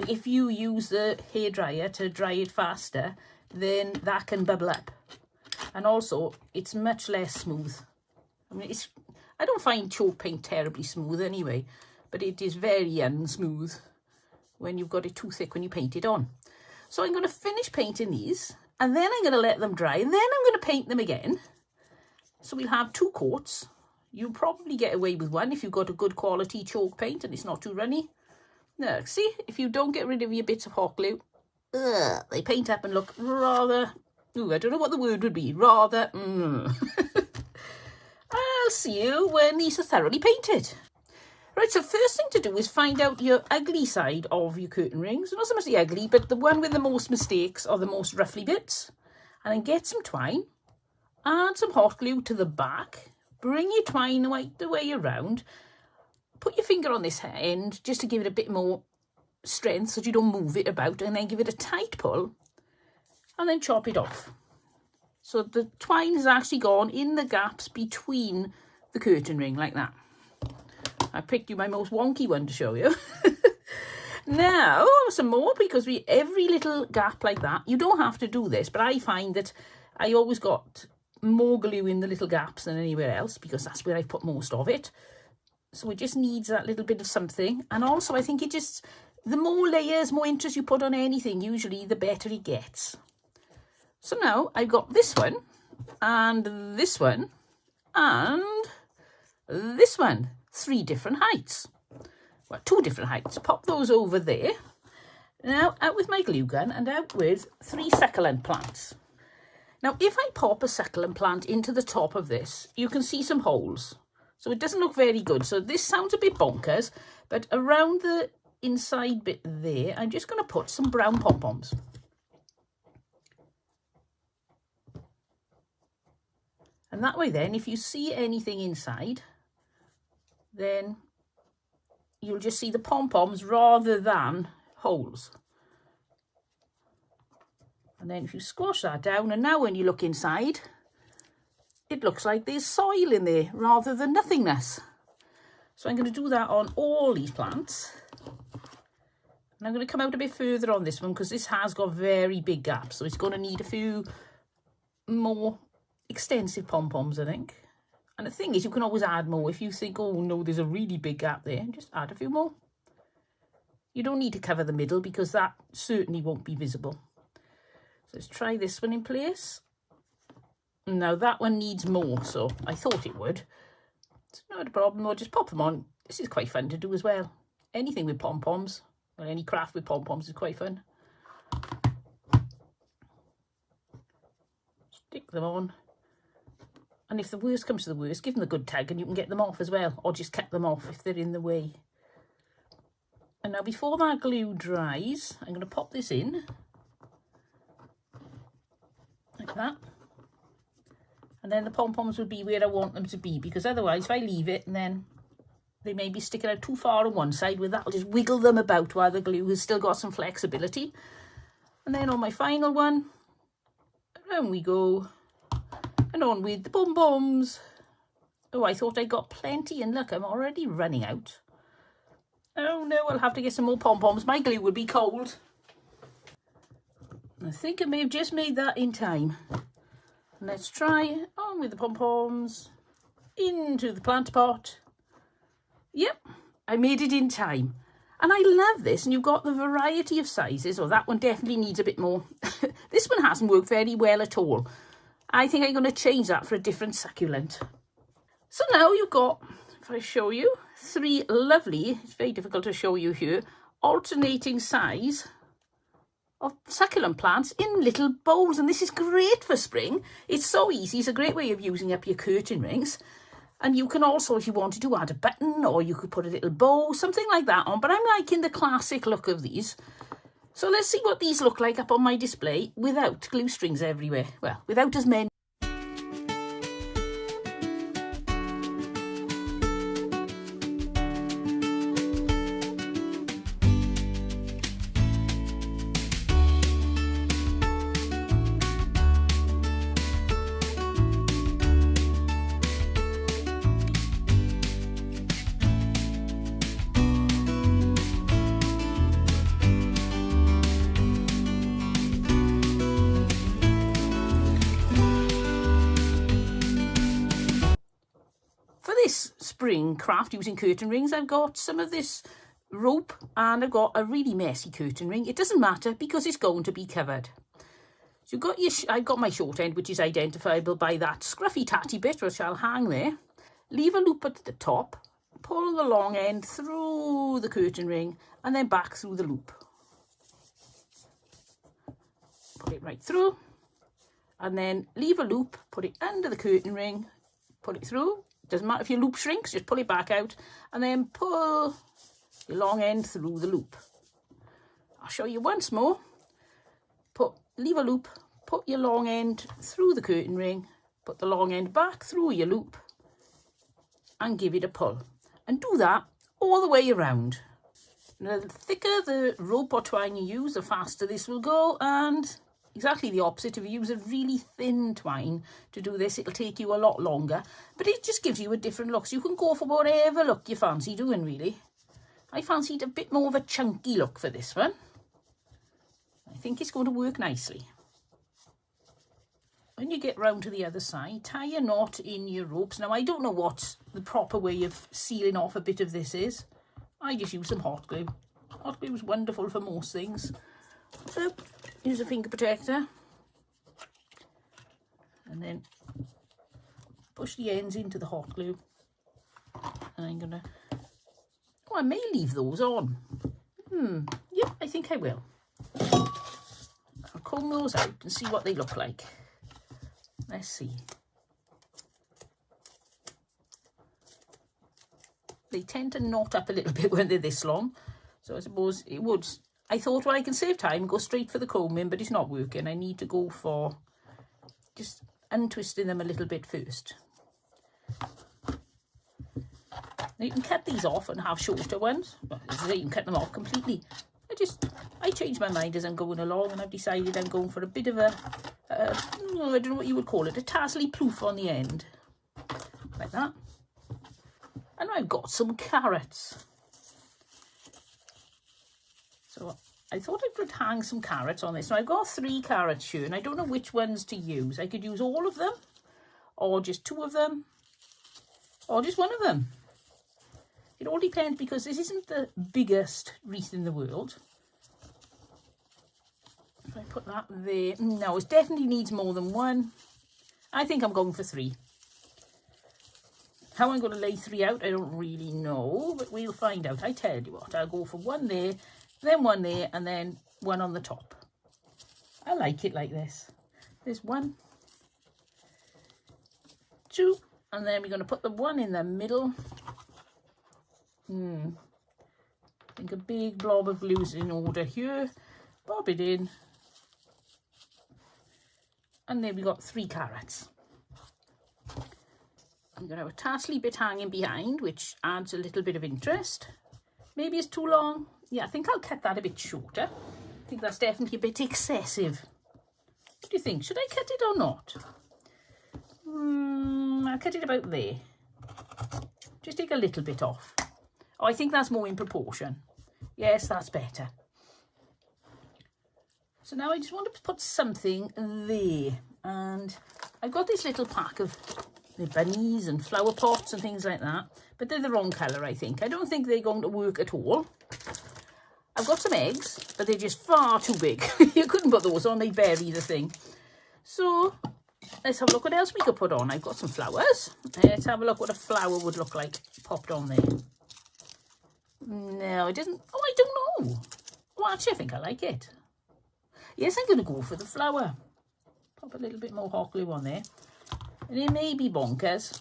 if you use the hairdryer to dry it faster, then that can bubble up. And also, it's much less smooth. I mean, I don't find chalk paint terribly smooth anyway, but it is very unsmooth when you've got it too thick when you paint it on. So I'm going to finish painting these, and then I'm going to let them dry, and then I'm going to paint them again. So we'll have 2 coats. You'll probably get away with one if you've got a good quality chalk paint and it's not too runny. Now, see, if you don't get rid of your bits of hot glue, they paint up and look rather, I don't know what the word would be, rather, I'll see you when these are thoroughly painted. Right, so first thing to do is find out your ugly side of your curtain rings. Not so much the ugly, but the one with the most mistakes or the most ruffly bits. And then get some twine, add some hot glue to the back, bring your twine right the way around, put your finger on this end just to give it a bit more strength so you don't move it about, and then give it a tight pull, and then chop it off. So the twine has actually gone in the gaps between the curtain ring like that. I picked you my most wonky one to show you. Now, some more, because every little gap like that, you don't have to do this, but I find that I always got more glue in the little gaps than anywhere else, because that's where I put most of it. So it just needs that little bit of something. And also I think the more layers, more interest you put on anything, usually the better it gets. So now I've got this one, and this one, and this one. 3 different heights. Well, 2 different heights. Pop those over there. Now out with my glue gun and out with 3 succulent plants. Now if I pop a succulent plant into the top of this, you can see some holes. So it doesn't look very good. So this sounds a bit bonkers, but around the inside bit there, I'm just going to put some brown pom-poms. And that way then, if you see anything inside, then you'll just see the pom-poms rather than holes. And then if you squash that down, and now when you look inside, it looks like there's soil in there rather than nothingness. So I'm going to do that on all these plants. And I'm going to come out a bit further on this one because this has got very big gaps. So it's going to need a few more extensive pom-poms, I think. And the thing is, you can always add more. If you think, oh no, there's a really big gap there, just add a few more. You don't need to cover the middle because that certainly won't be visible. So let's try this one in place. Now that one needs more, so I thought it would. It's not a problem, I'll just pop them on. This is quite fun to do as well. Anything with pom-poms, or any craft with pom-poms is quite fun. Stick them on. And if the worst comes to the worst, give them a good tug and you can get them off as well, or just cut them off if they're in the way. And now before that glue dries, I'm going to pop this in, like that. And then the pom-poms will be where I want them to be, because otherwise if I leave it and then they may be sticking out too far on one side, with that I'll just wiggle them about while the glue has still got some flexibility. And then on my final one, around we go. And on with the pom-poms. Oh, I thought I got plenty, and look, I'm already running out. Oh no, I'll have to get some more pom-poms. My glue will be cold. I think I may have just made that in time. Let's try on with the pom-poms into the plant pot. Yep, I made it in time. And I love this, and you've got the variety of sizes. Oh, that one definitely needs a bit more. This one hasn't worked very well at all. I think I'm going to change that for a different succulent. So now you've got, if I show you, 3 lovely, it's very difficult to show you here, alternating size of succulent plants in little bowls. And this is great for spring. It's so easy. It's a great way of using up your curtain rings. And you can also, if you wanted to, add a button, or you could put a little bow, something like that on. But I'm liking the classic look of these. So let's see what these look like up on my display without glue strings everywhere. Well, without as many. spring craft using curtain rings, I've got some of this rope and I've got a really messy curtain ring. It doesn't matter because it's going to be covered. So you've got I've got my short end, which is identifiable by that scruffy tatty bit, which I'll hang there. Leave a loop at the top, pull the long end through the curtain ring and then back through the loop. Put it right through and then leave a loop, put it under the curtain ring, pull it through. Doesn't matter if your loop shrinks, just pull it back out and then pull your long end through the loop. I'll show you once more. Leave a loop, put your long end through the curtain ring, put the long end back through your loop and give it a pull. And do that all the way around. Now, the thicker the rope or twine you use, the faster this will go, and exactly the opposite. If you use a really thin twine to do this, it'll take you a lot longer, but it just gives you a different look. So you can go for whatever look you fancy doing, really. I fancied a bit more of a chunky look for this one. I think it's going to work nicely. When you get round to the other side, tie a knot in your ropes. Now, I don't know what the proper way of sealing off a bit of this is. I just use some hot glue. Hot glue is wonderful for most things. So, use a finger protector. And then push the ends into the hot glue. And I'm going to... Oh, I may leave those on. Yeah, I think I will. I'll comb those out and see what they look like. Let's see. They tend to knot up a little bit when they're this long. So I suppose it would... I thought, well, I can save time and go straight for the combing, but it's not working. I need to go for just untwisting them a little bit first. Now you can cut these off and have shorter ones. Well, you can cut them off completely. I change my mind as I'm going along, and I've decided I'm going for a bit of a, I don't know what you would call it, a tassely poof on the end. Like that. And I've got some carrots. So I thought I could hang some carrots on this. Now I've got 3 carrots here, and I don't know which ones to use. I could use all of them, or just 2 of them, or just 1 of them. It all depends, because this isn't the biggest wreath in the world. If I put that there, no, it definitely needs more than 1. I think I'm going for 3. How I'm going to lay 3 out, I don't really know, but we'll find out. I tell you what, I'll go for 1 there, then 1 there, and then 1 on the top. I like it like this. There's 1, 2, and then we're going to put the 1 in the middle. I think a big blob of glue is in order here. Bob it in. And then we got 3 carrots. I'm going to have a tassely bit hanging behind, which adds a little bit of interest. Maybe it's too long. Yeah, I think I'll cut that a bit shorter. I think that's definitely a bit excessive. What do you think? Should I cut it or not? I'll cut it about there. Just take a little bit off. Oh, I think that's more in proportion. Yes, that's better. So now I just want to put something there. And I've got this little pack of the bunnies and flower pots and things like that. But they're the wrong colour, I think. I don't think they're going to work at all. I've got some eggs, but they're just far too big. You couldn't put those on, they bury the thing. So let's have a look what else we could put on. I've got some flowers. Let's have a look what a flower would look like popped on there. No, it doesn't. Oh, I don't know. Well, actually, I think I like it. Yes, I'm going to go for the flower. Pop a little bit more hot glue on there. And it may be bonkers,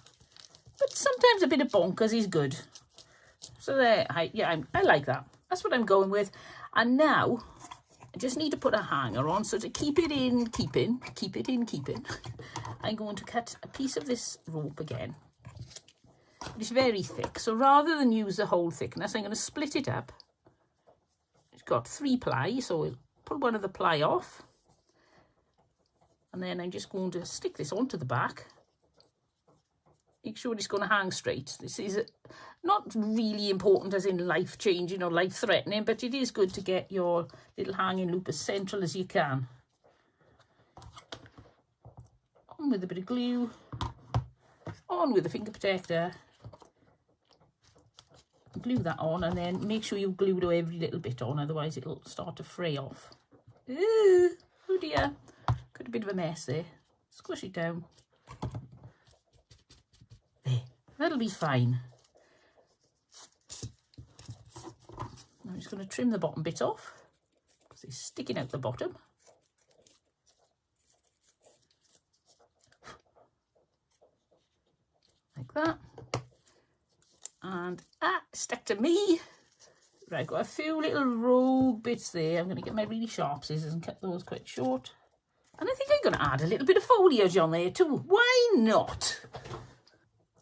but sometimes a bit of bonkers is good. So there, I like that. That's what I'm going with. And now I just need to put a hanger on. So to keep it in keeping, I'm going to cut a piece of this rope again. It's very thick, so rather than use the whole thickness, I'm going to split it up. It's got 3 ply, so we'll pull one of the ply off. And then I'm just going to stick this onto the back. Make sure it's going to hang straight. This is not really important as in life-changing or life-threatening, but it is good to get your little hanging loop as central as you can. On with a bit of glue. On with the finger protector. glue that on, and then make sure you've glued every little bit on, otherwise it'll start to fray off. Ooh, oh dear, got a bit of a mess there. Squish it down. There, that'll be fine. I'm just going to trim the bottom bit off because it's sticking out the bottom. Like that. And stuck to me. Right, got a few little rogue bits there. I'm going to get my really sharp scissors and cut those quite short. And I think I'm going to add a little bit of foliage on there too. Why not?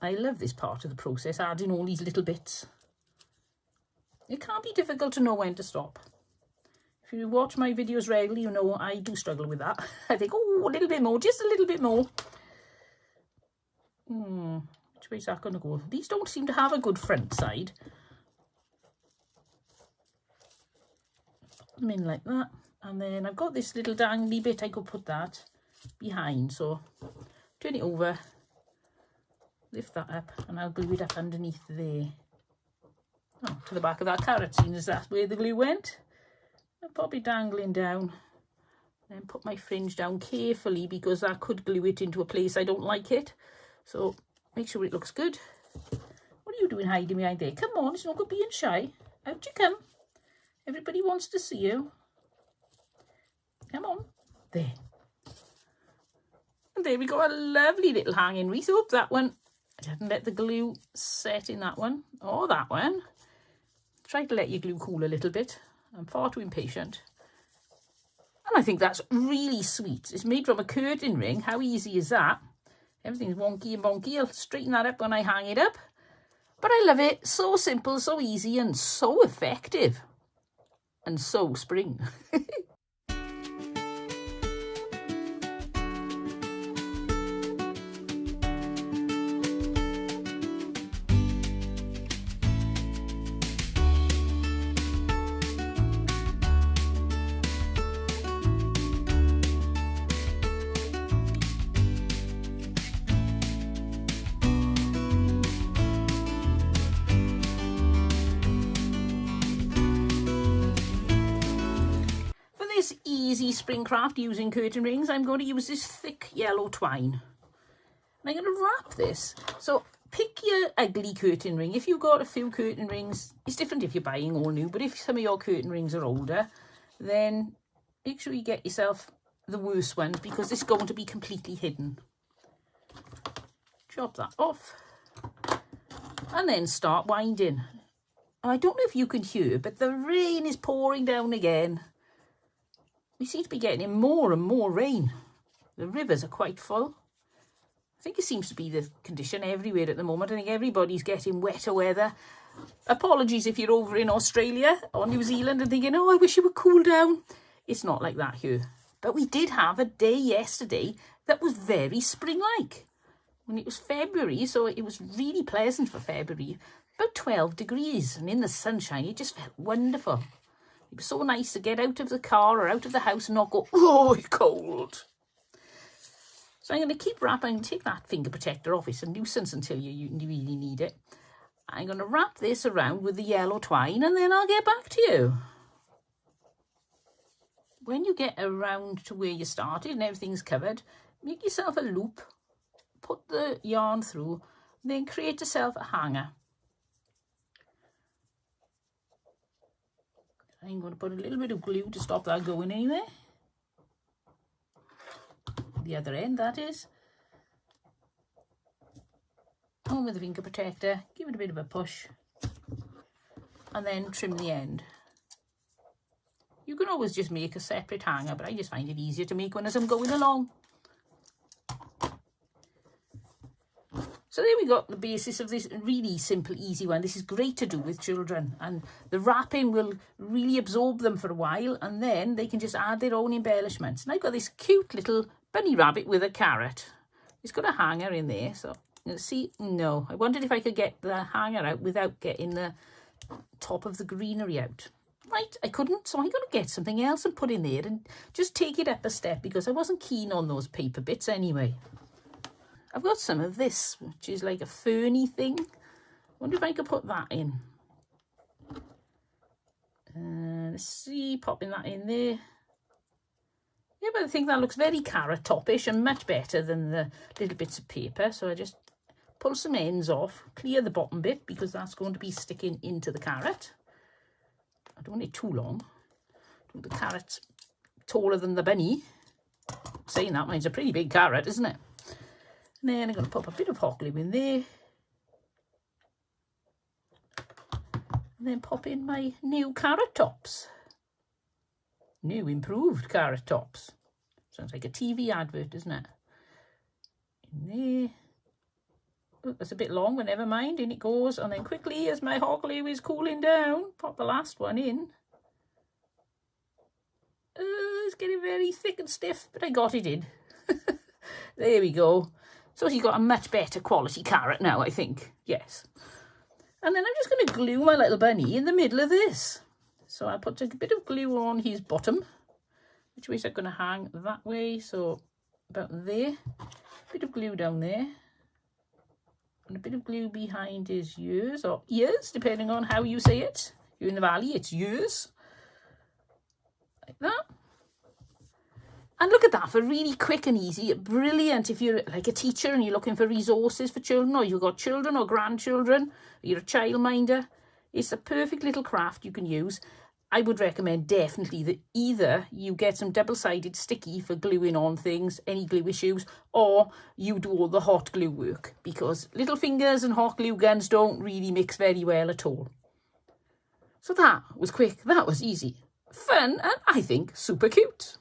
I love this part of the process, adding all these little bits. It can't be difficult to know when to stop. If you watch my videos regularly, you know I do struggle with that. I think, oh, a little bit more, just a little bit more. Which way is that going to go? These don't seem to have a good front side. Put them in like that. And then I've got this little dangly bit, I could put that behind. So turn it over, lift that up, and I'll glue it up underneath there. Oh, to the back of that carrot, seeing as that's where the glue went. I'll pop it dangling down. Then put my fringe down carefully because that could glue it into a place I don't like it. So make sure it looks good. What are you doing hiding behind there? Come on, it's not good being shy. Out you come. Everybody wants to see you. Come on. There. And there we go, a lovely little hanging wreath. Oh, that one. I didn't let the glue set in that one. Or that one. Try to let your glue cool a little bit. I'm far too impatient. And I think that's really sweet. It's made from a curtain ring. How easy is that? Everything's wonky and bonky. I'll straighten that up when I hang it up. But I love it. So simple, so easy, and so effective. And so spring. Easy spring craft using curtain rings, I'm going to use this thick yellow twine. And I'm going to wrap this. So pick your ugly curtain ring. If you've got a few curtain rings, it's different if you're buying all new, but if some of your curtain rings are older, then make sure you get yourself the worst ones because it's going to be completely hidden. Chop that off and then start winding. I don't know if you can hear, but the rain is pouring down again. We seem to be getting more and more rain. The rivers are quite full. I think it seems to be the condition everywhere at the moment. I think everybody's getting wetter weather. Apologies if you're over in Australia or New Zealand and thinking, oh, I wish it would cool down. It's not like that here. But we did have a day yesterday that was very spring-like. When it was February, so it was really pleasant for February. About 12 degrees, and in the sunshine, it just felt wonderful. It was so nice to get out of the car or out of the house and not go, oh, it's cold. So I'm going to keep wrapping, take that finger protector off. It's a nuisance until you really need it. I'm going to wrap this around with the yellow twine and then I'll get back to you. When you get around to where you started and everything's covered, make yourself a loop, put the yarn through, then create yourself a hanger. I'm going to put a little bit of glue to stop that going anywhere. The other end, that is. On with the finger protector, give it a bit of a push, and then trim the end. You can always just make a separate hanger, but I just find it easier to make one as I'm going along. So there we got the basis of this really simple, easy one. This is great to do with children, and the wrapping will really absorb them for a while, and then they can just add their own embellishments. And I've got this cute little bunny rabbit with a carrot. It's got a hanger in there, so you'll see. No, I wondered if I could get the hanger out without getting the top of the greenery out. Right, I couldn't, so I'm going to get something else and put in there and just take it up a step because I wasn't keen on those paper bits anyway. I've got some of this, which is like a ferny thing. Wonder if I could put that in. And see, popping that in there. Yeah, but I think that looks very carrot topish and much better than the little bits of paper. So I just pull some ends off, clear the bottom bit because that's going to be sticking into the carrot. I don't want it too long. The carrot's taller than the bunny. Saying that, mine's a pretty big carrot, isn't it? And then I'm going to pop a bit of hot glue in there. And then pop in my new carrot tops. New improved carrot tops. Sounds like a TV advert, doesn't it? In there. Oh, that's a bit long, but never mind. In it goes. And then quickly, as my hot glue is cooling down, pop the last one in. It's getting very thick and stiff, but I got it in. There we go. So you've got a much better quality carrot now, I think. Yes. And then I'm just going to glue my little bunny in the middle of this. So I put a bit of glue on his bottom, which way is I'm going to hang that way. So about there. A bit of glue down there. And a bit of glue behind his ears, or ears, depending on how you say it. You're in the valley, it's ears. Like that. And look at that, for really quick and easy, brilliant if you're like a teacher and you're looking for resources for children, or you've got children or grandchildren, or you're a childminder. It's a perfect little craft you can use. I would recommend definitely that either you get some double-sided sticky for gluing on things, any glue issues, or you do all the hot glue work, because little fingers and hot glue guns don't really mix very well at all. So that was quick, that was easy, fun, and I think super cute.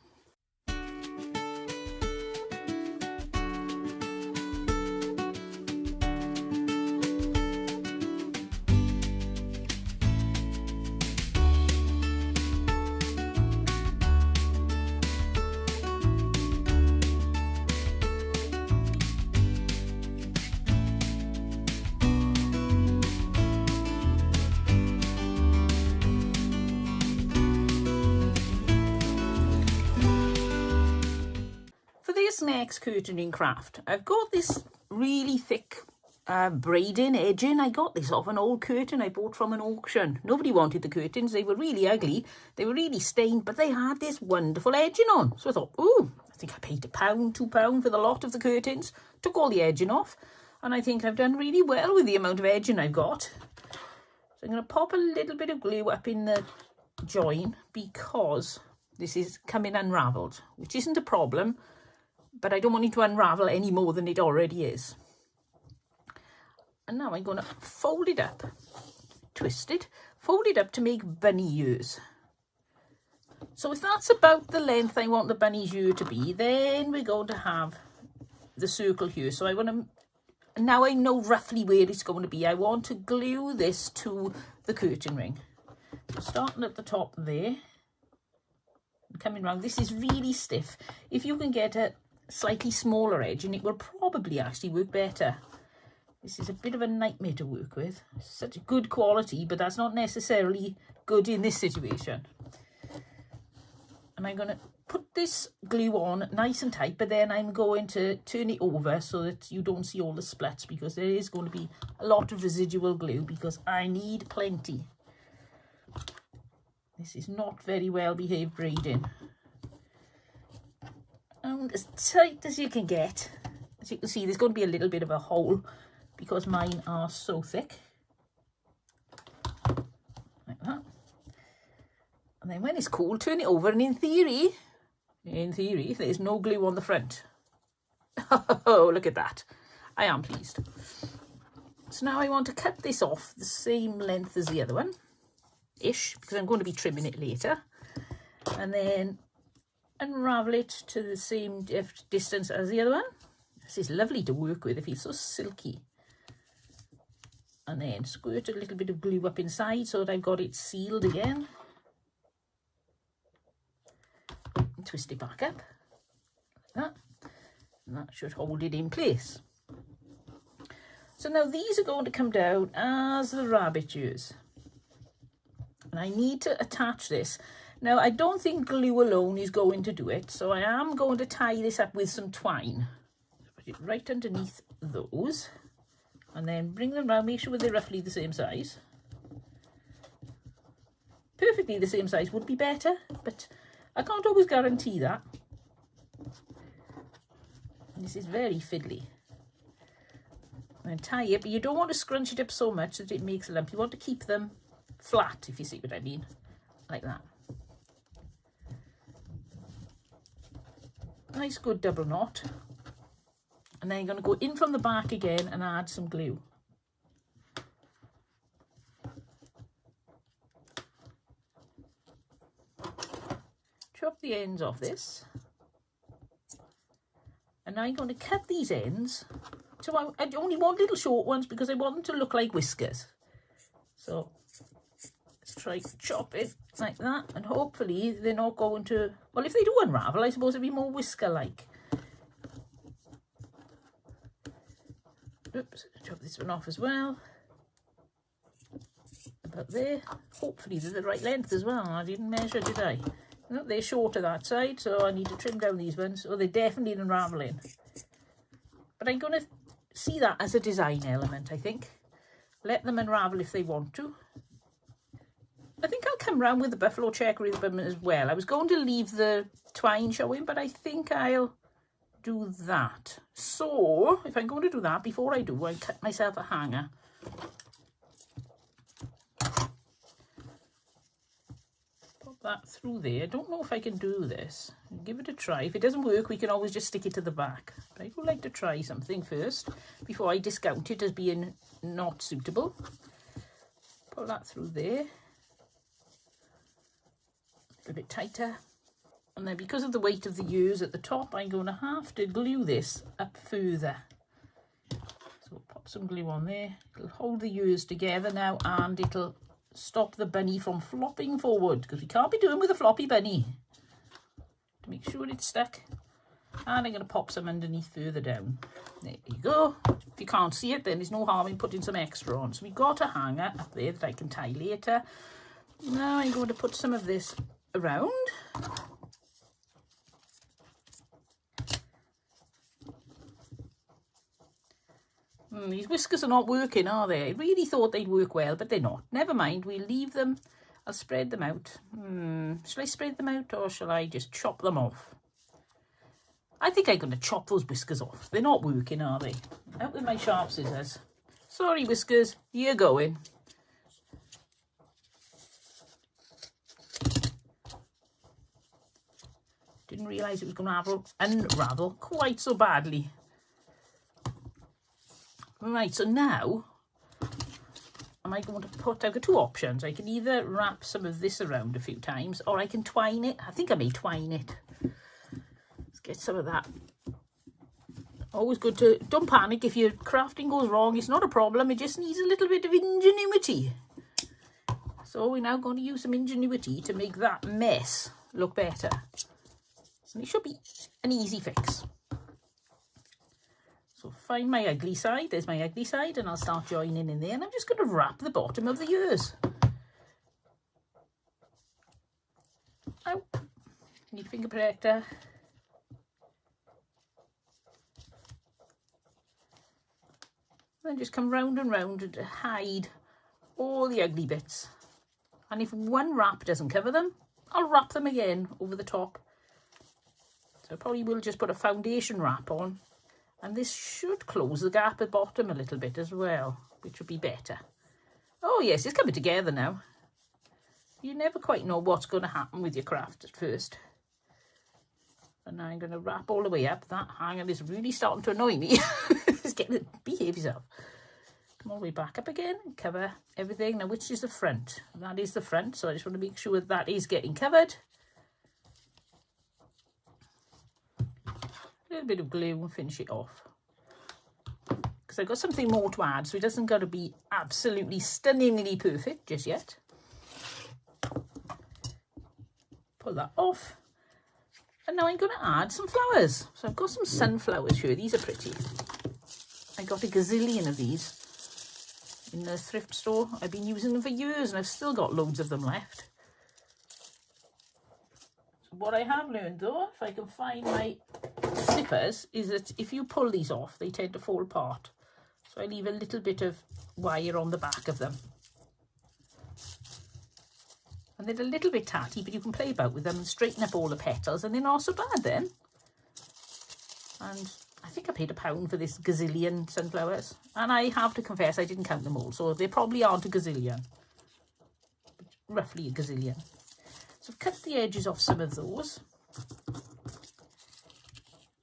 Next curtaining craft, I've got this really thick braiding edging. I got this off an old curtain I bought from an auction. Nobody wanted the curtains, they were really ugly, they were really stained, but they had this wonderful edging on. So I thought, oh, I think I paid £1, £2 for the lot of the curtains, took all the edging off, and I think I've done really well with the amount of edging I've got. So I'm going to pop a little bit of glue up in the join because this is coming unravelled, which isn't a problem, but I don't want it to unravel any more than it already is. And now I'm going to fold it up, twist it, fold it up to make bunny ears. So if that's about the length I want the bunny's ear to be, then we're going to have the circle here. So I want to, now I know roughly where it's going to be, I want to glue this to the curtain ring. So starting at the top there, and coming round, this is really stiff. If you can get a slightly smaller edge, and it will probably actually work better. This is a bit of a nightmare to work with. Such a good quality, but that's not necessarily good in this situation. And I'm going to put this glue on nice and tight, but then I'm going to turn it over so that you don't see all the splats, because there is going to be a lot of residual glue because I need plenty. This is not very well behaved braiding. And as tight as you can get. As you can see, there's going to be a little bit of a hole because mine are so thick. Like that. And then when it's cool, turn it over, and in theory, there's no glue on the front. Oh, look at that. I am pleased. So now I want to cut this off the same length as the other one, ish, because I'm going to be trimming it later. And then unravel it to the same distance as the other one. This is lovely to work with, it feels so silky. And then squirt a little bit of glue up inside so that I've got it sealed again. And twist it back up, like that. And that should hold it in place. So now these are going to come down as the rabbit ears. And I need to attach this. Now, I don't think glue alone is going to do it, so I am going to tie this up with some twine. Put it right underneath those, and then bring them round, make sure they're roughly the same size. perfectly the same size would be better, but I can't always guarantee that. This is very fiddly. I'm going to tie it, but you don't want to scrunch it up so much that it makes a lump. You want to keep them flat, if you see what I mean, like that. Nice good double knot. And then you're going to go in from the back again and add some glue. Chop the ends off this. And now I'm going to cut these ends. So I only want little short ones because I want them to look like whiskers. So let's try to chop it like that, and hopefully they're not going to, well, if they do unravel, I suppose it'll be more whisker-like. Oops, chop this one off as well. About there. Hopefully they're the right length as well. I didn't measure, did I? No, they're shorter that side, so I need to trim down these ones. Oh, they're definitely unraveling. But I'm going to see that as a design element, I think. Let them unravel if they want to. I think I'll come round with the buffalo check ribbon as well. I was going to leave the twine showing, but I think I'll do that. So, if I'm going to do that, before I do, I'll cut myself a hanger. Pop that through there. I don't know if I can do this. Give it a try. If it doesn't work, we can always just stick it to the back. But I would like to try something first, before I discount it as being not suitable. Put that through there. A little bit tighter. And then because of the weight of the ears at the top, I'm going to have to glue this up further. So pop some glue on there. It'll hold the ears together now, and it'll stop the bunny from flopping forward, because we can't be doing with a floppy bunny. To make sure it's stuck. And I'm going to pop some underneath further down. There you go. If you can't see it, then there's no harm in putting some extra on. So we've got a hanger up there that I can tie later. Now I'm going to put some of this around. These whiskers are not working, are they? I really thought they'd work well, but they're not. Never mind, we'll leave them. I'll spread them out. Shall I spread them out, or shall I just chop them off? I think I'm going to chop those whiskers off. They're not working, are they? Out with my sharp scissors. Sorry, whiskers, you're going. Didn't realise it was going to unravel quite so badly. Right, so now, am I going to put, I've got two options. I can either wrap some of this around a few times, or I can twine it. I think I may twine it. Let's get some of that. Always good to, don't panic if your crafting goes wrong. It's not a problem. It just needs a little bit of ingenuity. So we're now going to use some ingenuity to make that mess look better. And it should be an easy fix. So find my ugly side, there's my ugly side, and I'll start joining in there, and I'm just going to wrap the bottom of the ears. Ow, need finger protector. Then just come round and round to hide all the ugly bits. And if one wrap doesn't cover them, I'll wrap them again over the top. So I probably will just put a foundation wrap on. And this should close the gap at the bottom a little bit as well, which would be better. Oh yes, it's coming together now. You never quite know what's going to happen with your craft at first. And now I'm going to wrap all the way up. That hanger is really starting to annoy me. It's getting, behave yourself. Come all the way back up again and cover everything. Now, which is the front? That is the front, so I just want to make sure that is getting covered. A little bit of glue and finish it off, because I've got something more to add, so it doesn't got to be absolutely stunningly perfect just yet. Pull that off, and now I'm going to add some flowers. So I've got some sunflowers here. These are pretty. I got a gazillion of these in the thrift store. I've been using them for years, and I've still got loads of them left. So what I have learned though, if I can find my snippers, is that if you pull these off, they tend to fall apart. So I leave a little bit of wire on the back of them. And they're a little bit tatty, but you can play about with them and straighten up all the petals, and they're not so bad then. And I think I paid £1 for this gazillion sunflowers. And I have to confess, I didn't count them all, so they probably aren't a gazillion. But roughly a gazillion. So I've cut the edges off some of those.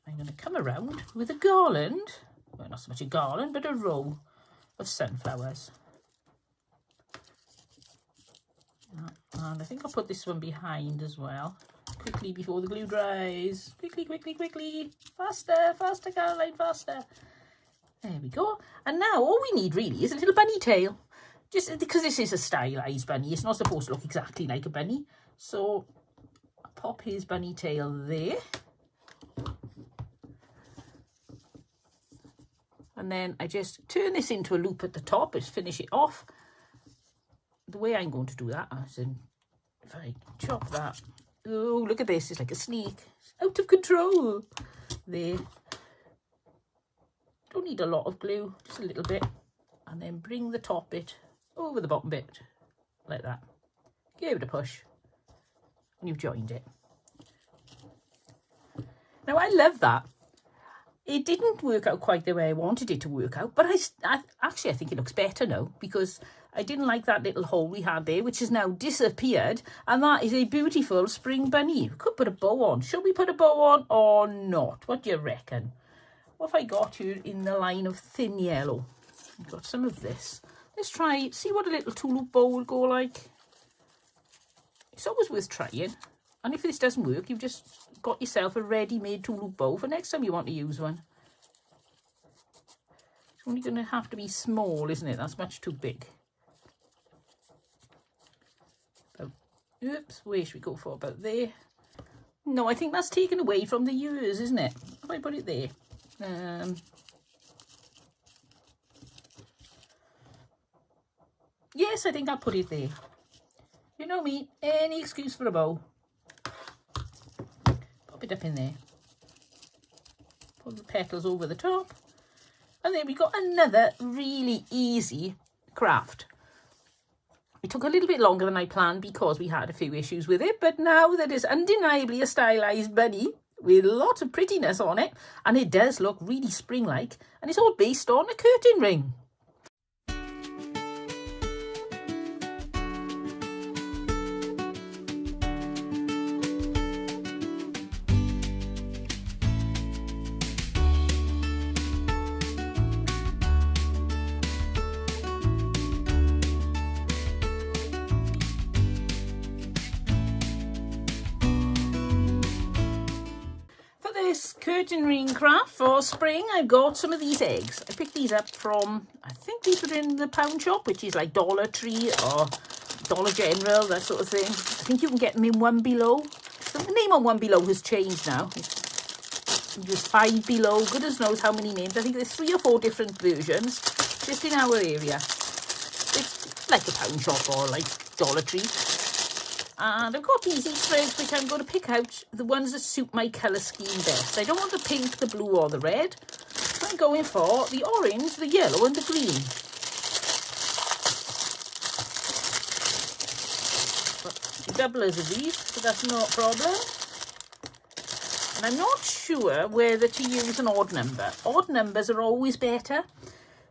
I'm going to come around with a garland. Well, not so much a garland, but a row of sunflowers. And I think I'll put this one behind as well. Quickly before the glue dries. Quickly, quickly, quickly. Faster, faster, Caroline, faster. There we go. And now all we need really is a little bunny tail. Just because this is a stylised bunny, it's not supposed to look exactly like a bunny. So I'll pop his bunny tail there. And then I just turn this into a loop at the top, just finish it off. The way I'm going to do that is if I chop that. Oh, look at this, it's like a snake. It's out of control. There. Don't need a lot of glue, just a little bit. And then bring the top bit over the bottom bit, like that. Give it a push. And you've joined it. Now, I love that. It didn't work out quite the way I wanted it to work out, but I actually think it looks better now, because I didn't like that little hole we had there, which has now disappeared, and that is a beautiful spring bunny. We could put a bow on. Should we put a bow on or not? What do you reckon? What have I got here in the line of thin yellow? I've got some of this. Let's try, see what a little tulip bow will go like. It's always worth trying. And if this doesn't work, you've just got yourself a ready-made tulip bow for next time you want to use one. It's only going to have to be small, isn't it? That's much too big. Oops, where should we go for? About there? No, I think that's taken away from the ears, isn't it? If I put it there. Yes, I think I'll put it there. You know me, any excuse for a bow. Pop it up in there. Put the petals over the top. And then we got another really easy craft. It took a little bit longer than I planned because we had a few issues with it, but now that is undeniably a stylised bunny with lots of prettiness on it, and it does look really spring-like, and it's all based on a curtain ring. Curtain ring craft for spring, I've got some of these eggs. I picked these up from, I think these were in the pound shop, which is like Dollar Tree or Dollar General, that sort of thing. I think you can get them in One Below. So the name on One Below has changed now. Just Five Below, goodness knows how many names. I think there's 3 or 4 different versions just in our area. It's like a pound shop or like Dollar Tree. And I've got these Easter eggs, which I'm going to pick out the ones that suit my colour scheme best. I don't want the pink, the blue or the red. So I'm going for the orange, the yellow and the green. But doublers of these, so that's no problem. And I'm not sure whether to use an odd number. Odd numbers are always better.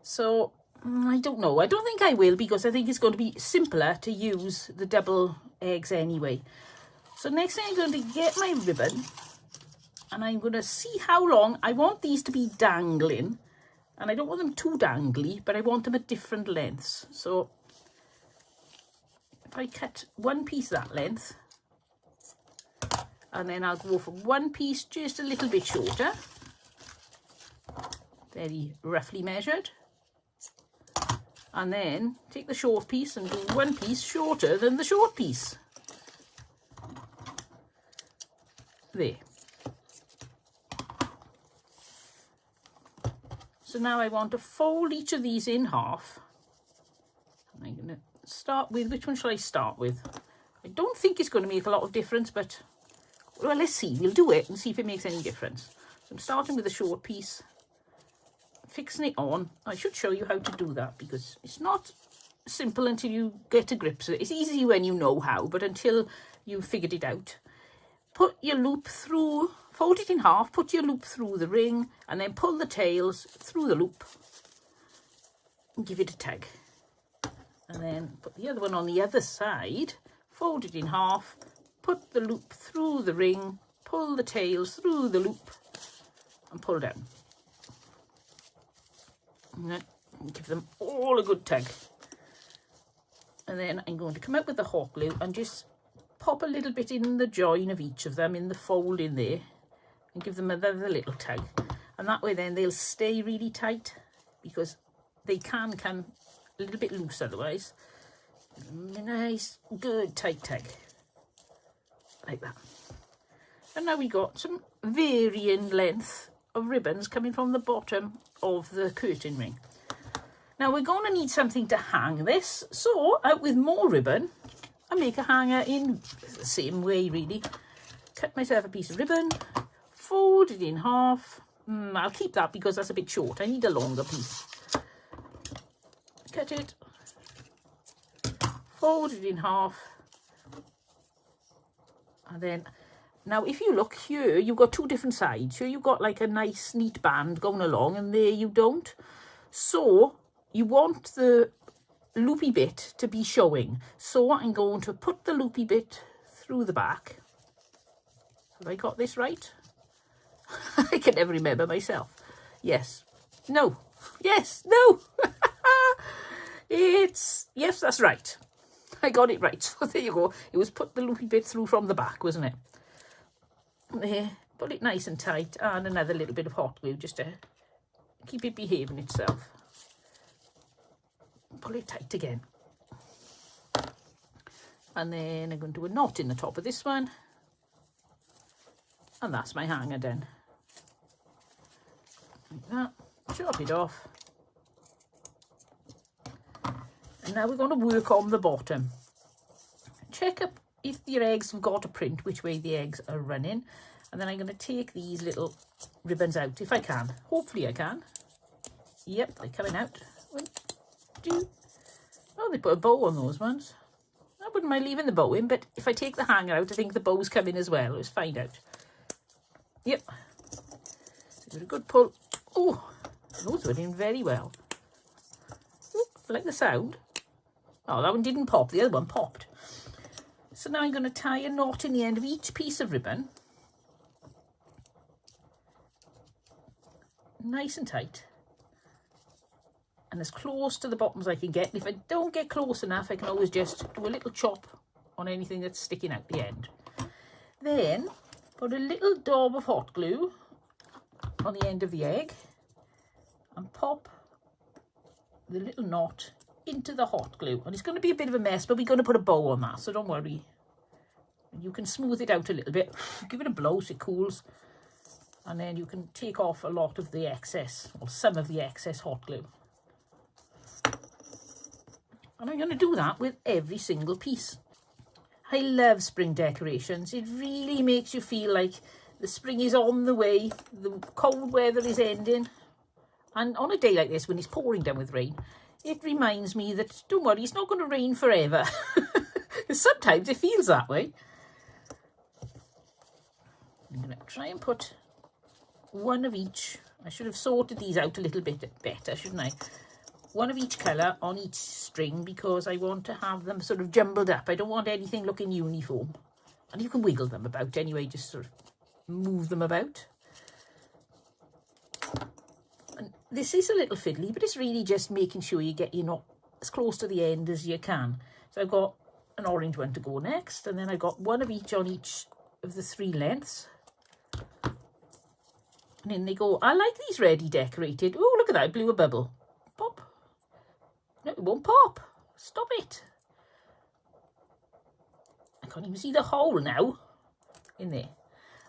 So I don't know. I don't think I will, because I think it's going to be simpler to use the double eggs anyway. So next thing, I'm going to get my ribbon and I'm going to see how long. I want these to be dangling, and I don't want them too dangly, but I want them at different lengths. So if I cut one piece that length, and then I'll go for one piece just a little bit shorter, very roughly measured, and then take the short piece and do one piece shorter than the short piece. There. So now I want to fold each of these in half. And I'm going to start with, which one shall I start with? I don't think it's going to make a lot of difference, but well, let's see. We'll do it and see if it makes any difference. So I'm starting with a short piece, fixing it on. I should show you how to do that, because it's not simple until you get to grips with it. It's easy when you know how, but until you've figured it out. Put your loop through, fold it in half, put your loop through the ring, and then pull the tails through the loop and give it a tug. And then put the other one on the other side, fold it in half, put the loop through the ring, pull the tails through the loop and pull down. And then give them all a good tug. And then I'm going to come out with the hot glue and just pop a little bit in the join of each of them, in the fold in there, and give them another little tug. And that way then they'll stay really tight, because they can come a little bit loose otherwise. A nice, good tight tug. Like that. And now we got some varying length of ribbons coming from the bottom of the curtain ring. Now we're going to need something to hang this, so out with more ribbon, I make a hanger in the same way really. Cut myself a piece of ribbon, fold it in half. I'll keep that because that's a bit short. I need a longer piece. Cut it, fold it in half, and then, now if you look here, you've got two different sides. Here you've got like a nice neat band going along, and there you don't. So you want the loopy bit to be showing. So I'm going to put the loopy bit through the back. Have I got this right? I can never remember myself. Yes. No. Yes. No. Yes, that's right. I got it right. So there you go. It was put the loopy bit through from the back, wasn't it? There. Put it nice and tight, and another little bit of hot glue just to keep it behaving itself. Pull it tight again. And then I'm going to do a knot in the top of this one. And that's my hanger done. Like that. Chop it off. And now we're going to work on the bottom. Check up if your eggs have got a print, which way the eggs are running. And then I'm going to take these little ribbons out, if I can. Hopefully I can. Yep, they're coming out. 1, 2. Oh, they put a bow on those ones. I wouldn't mind leaving the bow in, but if I take the hanger out, I think the bow's coming as well. Let's find out. Yep. Give it a good pull. Oh, those went in very well. Ooh, I like the sound. Oh, that one didn't pop. The other one popped. So now I'm going to tie a knot in the end of each piece of ribbon. Nice and tight. And as close to the bottom as I can get. And if I don't get close enough, I can always just do a little chop on anything that's sticking out the end. Then put a little daub of hot glue on the end of the egg and pop the little knot into the hot glue. And it's going to be a bit of a mess, but we're going to put a bow on that, so don't worry. You can smooth it out a little bit. Give it a blow so it cools. And then you can take off a lot of the excess, or some of the excess hot glue. And I'm going to do that with every single piece. I love spring decorations. It really makes you feel like the spring is on the way, the cold weather is ending. And on a day like this, when it's pouring down with rain, it reminds me that, don't worry, it's not going to rain forever. Sometimes it feels that way. I'm going to try and put one of each. I should have sorted these out a little bit better, shouldn't I? One of each colour on each string, because I want to have them sort of jumbled up. I don't want anything looking uniform. And you can wiggle them about anyway, just sort of move them about. And this is a little fiddly, but it's really just making sure you get your knot as close to the end as you can. So I've got an orange one to go next, and then I've got one of each on each of the 3 lengths. And in they go. I like these ready decorated. Oh, look at that, I blew a bubble. Pop. No, it won't pop. Stop it. I can't even see the hole now in there.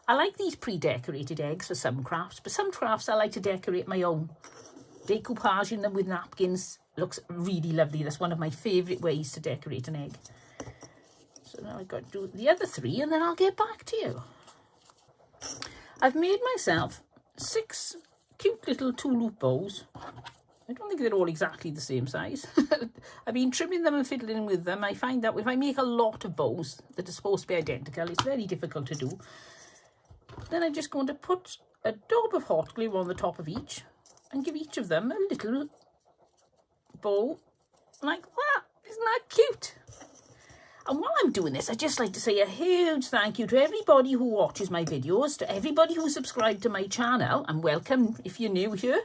I like these pre-decorated eggs for some crafts, but some crafts I like to decorate my own. Decoupaging them with napkins looks really lovely. That's one of my favourite ways to decorate an egg. So now I've got to do the other 3 and then I'll get back to you. I've made myself 6 cute little 2-loop bows I don't think they're all exactly the same size. I've been trimming them and fiddling with them. I find that if I make a lot of bows that are supposed to be identical, it's very difficult to do. Then I'm just going to put a dab of hot glue on the top of each and give each of them a little bow like that. Isn't that cute? And while I'm doing this, I'd just like to say a huge thank you to everybody who watches my videos, to everybody who subscribed to my channel, and welcome if you're new here.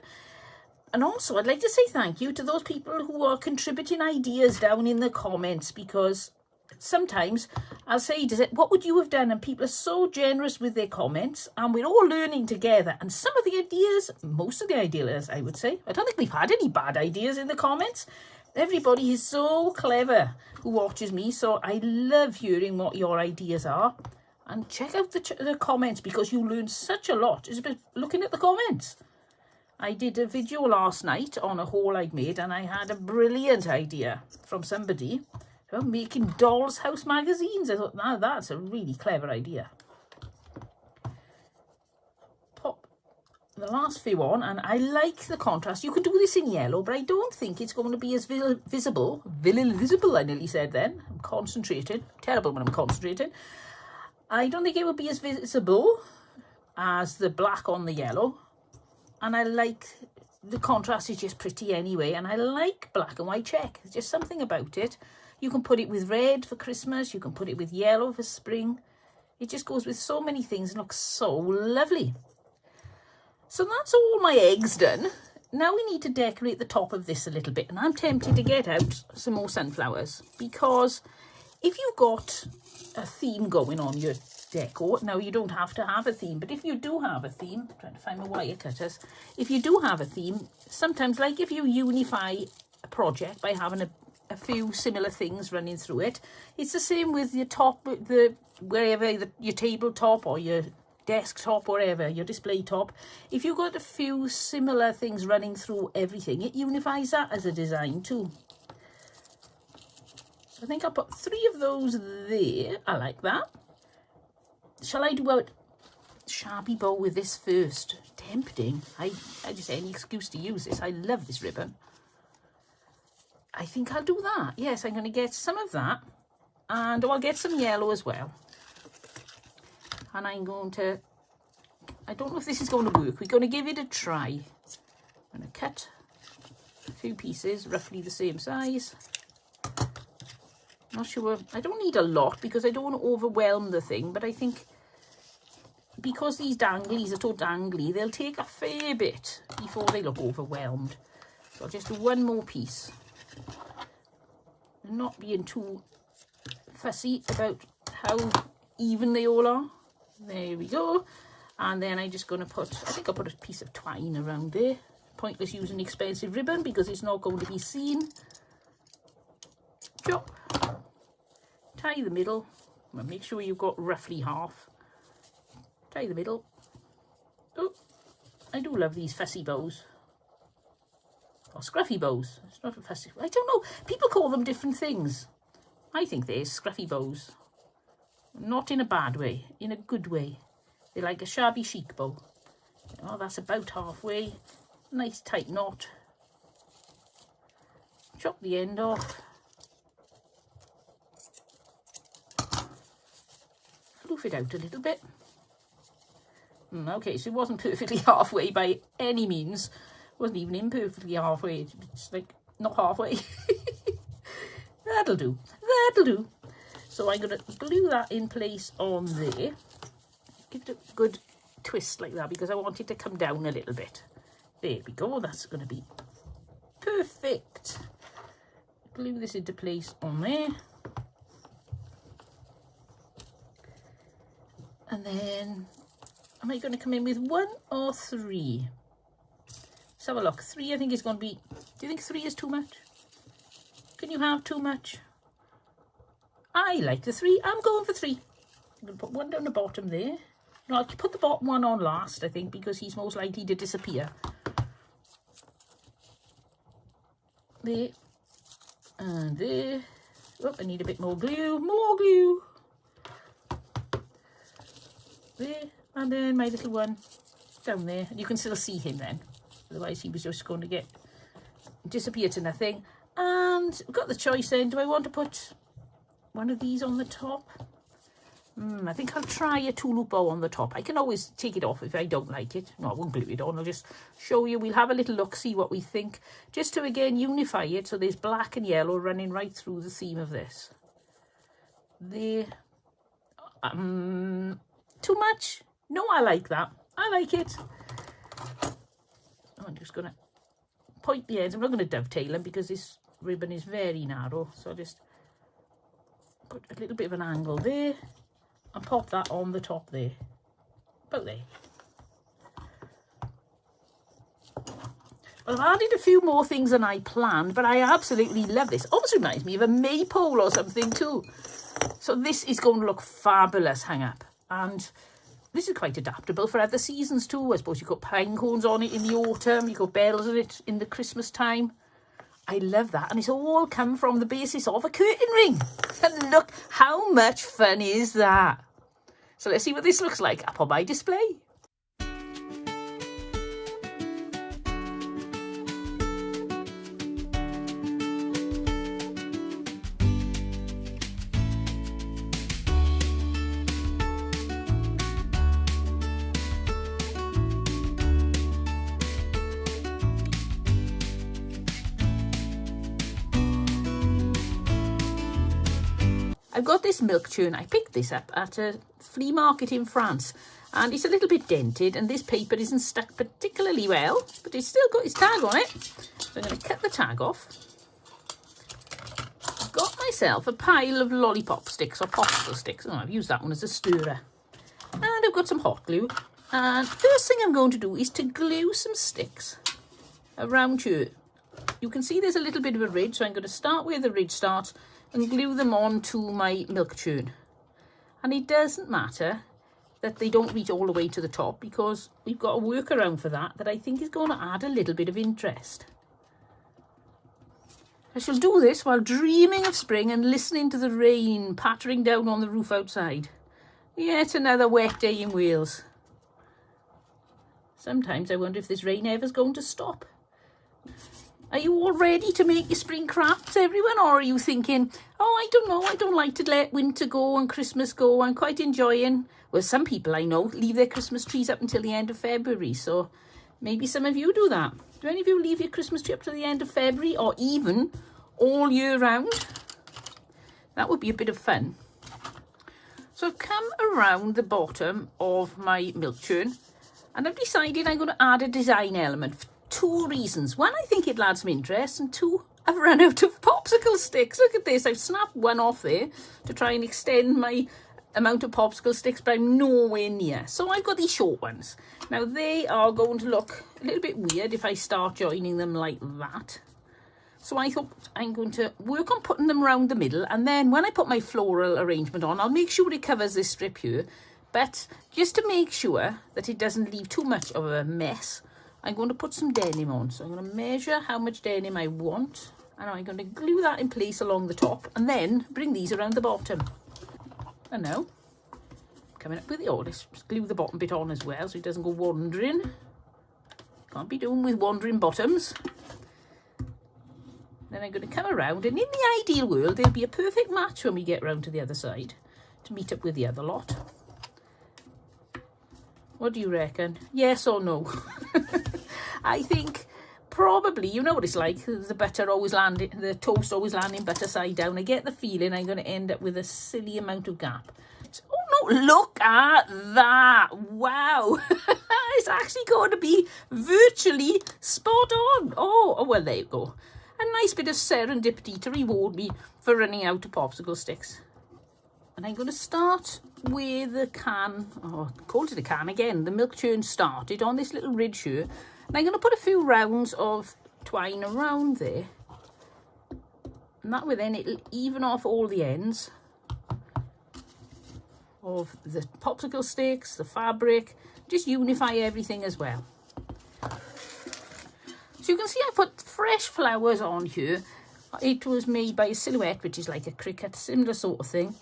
And also, I'd like to say thank you to those people who are contributing ideas down in the comments, because sometimes I'll say, what would you have done? And people are so generous with their comments, and we're all learning together. And some of the ideas, most of the ideas, I would say, I don't think we've had any bad ideas in the comments. Everybody is so clever who watches me, so I love hearing what your ideas are. And check out the comments, because you learn such a lot just by looking at the comments. I did a video last night on a haul I'd made, and I had a brilliant idea from somebody about making dolls' house magazines. I thought, now that's a really clever idea. Pop the last few on, and I like the contrast. You could do this in yellow, but I don't think it's going to be as visible. I nearly said then. I'm concentrated. Terrible when I'm concentrated. I don't think it would be as visible as the black on the yellow. And I like the contrast is just pretty anyway. And I like black and white check. There's just something about it. You can put it with red for Christmas. You can put it with yellow for spring. It just goes with so many things and looks so lovely. So that's all my eggs done. Now we need to decorate the top of this a little bit. And I'm tempted to get out some more sunflowers, because if you've got a theme going on your decor, now you don't have to have a theme, but if you do have a theme, I'm trying to find my wire cutters, if you do have a theme, sometimes, like if you unify a project by having a few similar things running through it, it's the same with your top, your tabletop or your desktop, wherever, your display top. If you've got a few similar things running through everything, it unifies that as a design too. So I think I'll put 3 of those there. I like that. Shall I do a shabby bow with this first? Tempting. I just any excuse to use this. I love this ribbon. I think I'll do that. Yes, I'm going to get some of that. And I'll get some yellow as well. And I'm going to... I don't know if this is going to work. We're going to give it a try. I'm going to cut a few pieces, roughly the same size. Not sure. I don't need a lot because I don't want to overwhelm the thing, but I think because these danglies are so dangly, they'll take a fair bit before they look overwhelmed. So I'll just do one more piece. And not being too fussy about how even they all are. There we go. And then I'm just going to put, I think I'll put a piece of twine around there. Pointless using expensive ribbon because it's not going to be seen. Chop. Tie the middle. Well, make sure you've got roughly half. Tie the middle. Oh, I do love these fussy bows. Or scruffy bows. It's not a fussy. I don't know. People call them different things. I think they're scruffy bows. Not in a bad way. In a good way. They're like a shabby chic bow. Oh, that's about halfway. Nice tight knot. Chop the end off. Floof it out a little bit. Okay, so it wasn't perfectly halfway by any means. It wasn't even imperfectly halfway. It's like not halfway. That'll do. That'll do. So I'm going to glue that in place on there. Give it a good twist like that because I want it to come down a little bit. There we go. That's going to be perfect. Glue this into place on there. And then, am I going to come in with 1 or 3? Let's have a look. 3 I think is going to be, do you think 3 is too much? Can you have too much? I like the 3. I'm going for 3. I'm going to put 1 down the bottom there. No, I'll put the bottom one on last, I think, because he's most likely to disappear. There. And there. Oh, I need a bit more glue. More glue. There. And then my little one down there. And you can still see him then. Otherwise he was just going to get disappear to nothing. And I've got the choice then. Do I want to put one of these on the top? I think I'll try a 2-loop bow on the top. I can always take it off if I don't like it. No, I won't glue it on. I'll just show you. We'll have a little look, see what we think. Just to, again, unify it. So there's black and yellow running right through the theme of this. There. Too much? No, I like that. I like it. I'm just going to point the ends. I'm not going to dovetail them because this ribbon is very narrow. So I'll just put a little bit of an angle there. And pop that on the top there, about there. Well, I've added a few more things than I planned, but I absolutely love this. Almost reminds me of a maypole or something too. So this is going to look fabulous hang up. And this is quite adaptable for other seasons too. I suppose you've got pine cones on it in the autumn, you've got bells on it in the Christmas time. I love that, and it's all come from the basis of a curtain ring. And look, how much fun is that? So let's see what this looks like up on my display. I've got this milk churn. I picked this up at a flea market in France, and it's a little bit dented, and this paper isn't stuck particularly well, but it's still got its tag on it. So I'm going to cut the tag off. I've got myself a pile of lollipop sticks or popsicle sticks. Oh, I've used that one as a stirrer. And I've got some hot glue. And first thing I'm going to do is to glue some sticks around here. You can see there's a little bit of a ridge, so I'm going to start where the ridge starts and glue them onto my milk churn. And it doesn't matter that they don't reach all the way to the top, because we've got a workaround for that I think is going to add a little bit of interest. I shall do this while dreaming of spring and listening to the rain pattering down on the roof outside. Yet another wet day in Wales. Sometimes I wonder if this rain ever's going to stop. Are you all ready to make your spring crafts, everyone? Or are you thinking, oh, I don't know, I don't like to let winter go and Christmas go. I'm quite enjoying... Well, some people I know leave their Christmas trees up until the end of February. So maybe some of you do that. Do any of you leave your Christmas tree up to the end of February, or even all year round? That would be a bit of fun. So I've come around the bottom of my milk churn, and I've decided I'm going to add a design element for 2 reasons. One, I think it'll add some interest, and 2, I've run out of popsicle sticks. Look at this. I've snapped one off there to try and extend my amount of popsicle sticks, but I'm nowhere near. So I've got these short ones. Now they are going to look a little bit weird if I start joining them like that. So I thought I'm going to work on putting them around the middle, and then when I put my floral arrangement on, I'll make sure it covers this strip here. But just to make sure that it doesn't leave too much of a mess, I'm going to put some denim on. So I'm going to measure how much denim I want, and I'm going to glue that in place along the top, and then bring these around the bottom. And now, coming up with the let's glue the bottom bit on as well so it doesn't go wandering. Can't be doing with wandering bottoms. Then I'm going to come around, and in the ideal world, there'll be a perfect match when we get round to the other side to meet up with the other lot. What do you reckon? Yes or no? I think probably, you know what it's like, the butter always landing, the toast always landing butter side down. I get the feeling I'm going to end up with a silly amount of gap. Oh no, look at that. Wow. It's actually going to be virtually spot on. Oh, well, there you go. A nice bit of serendipity to reward me for running out of popsicle sticks. And I'm going to start with the can, called it a can again. The milk churn started on this little ridge here. And I'm going to put a few rounds of twine around there. And that way then it'll even off all the ends of the popsicle sticks, the fabric. Just unify everything as well. So you can see I put fresh flowers on here. It was made by a Silhouette, which is like a cricket, similar sort of thing.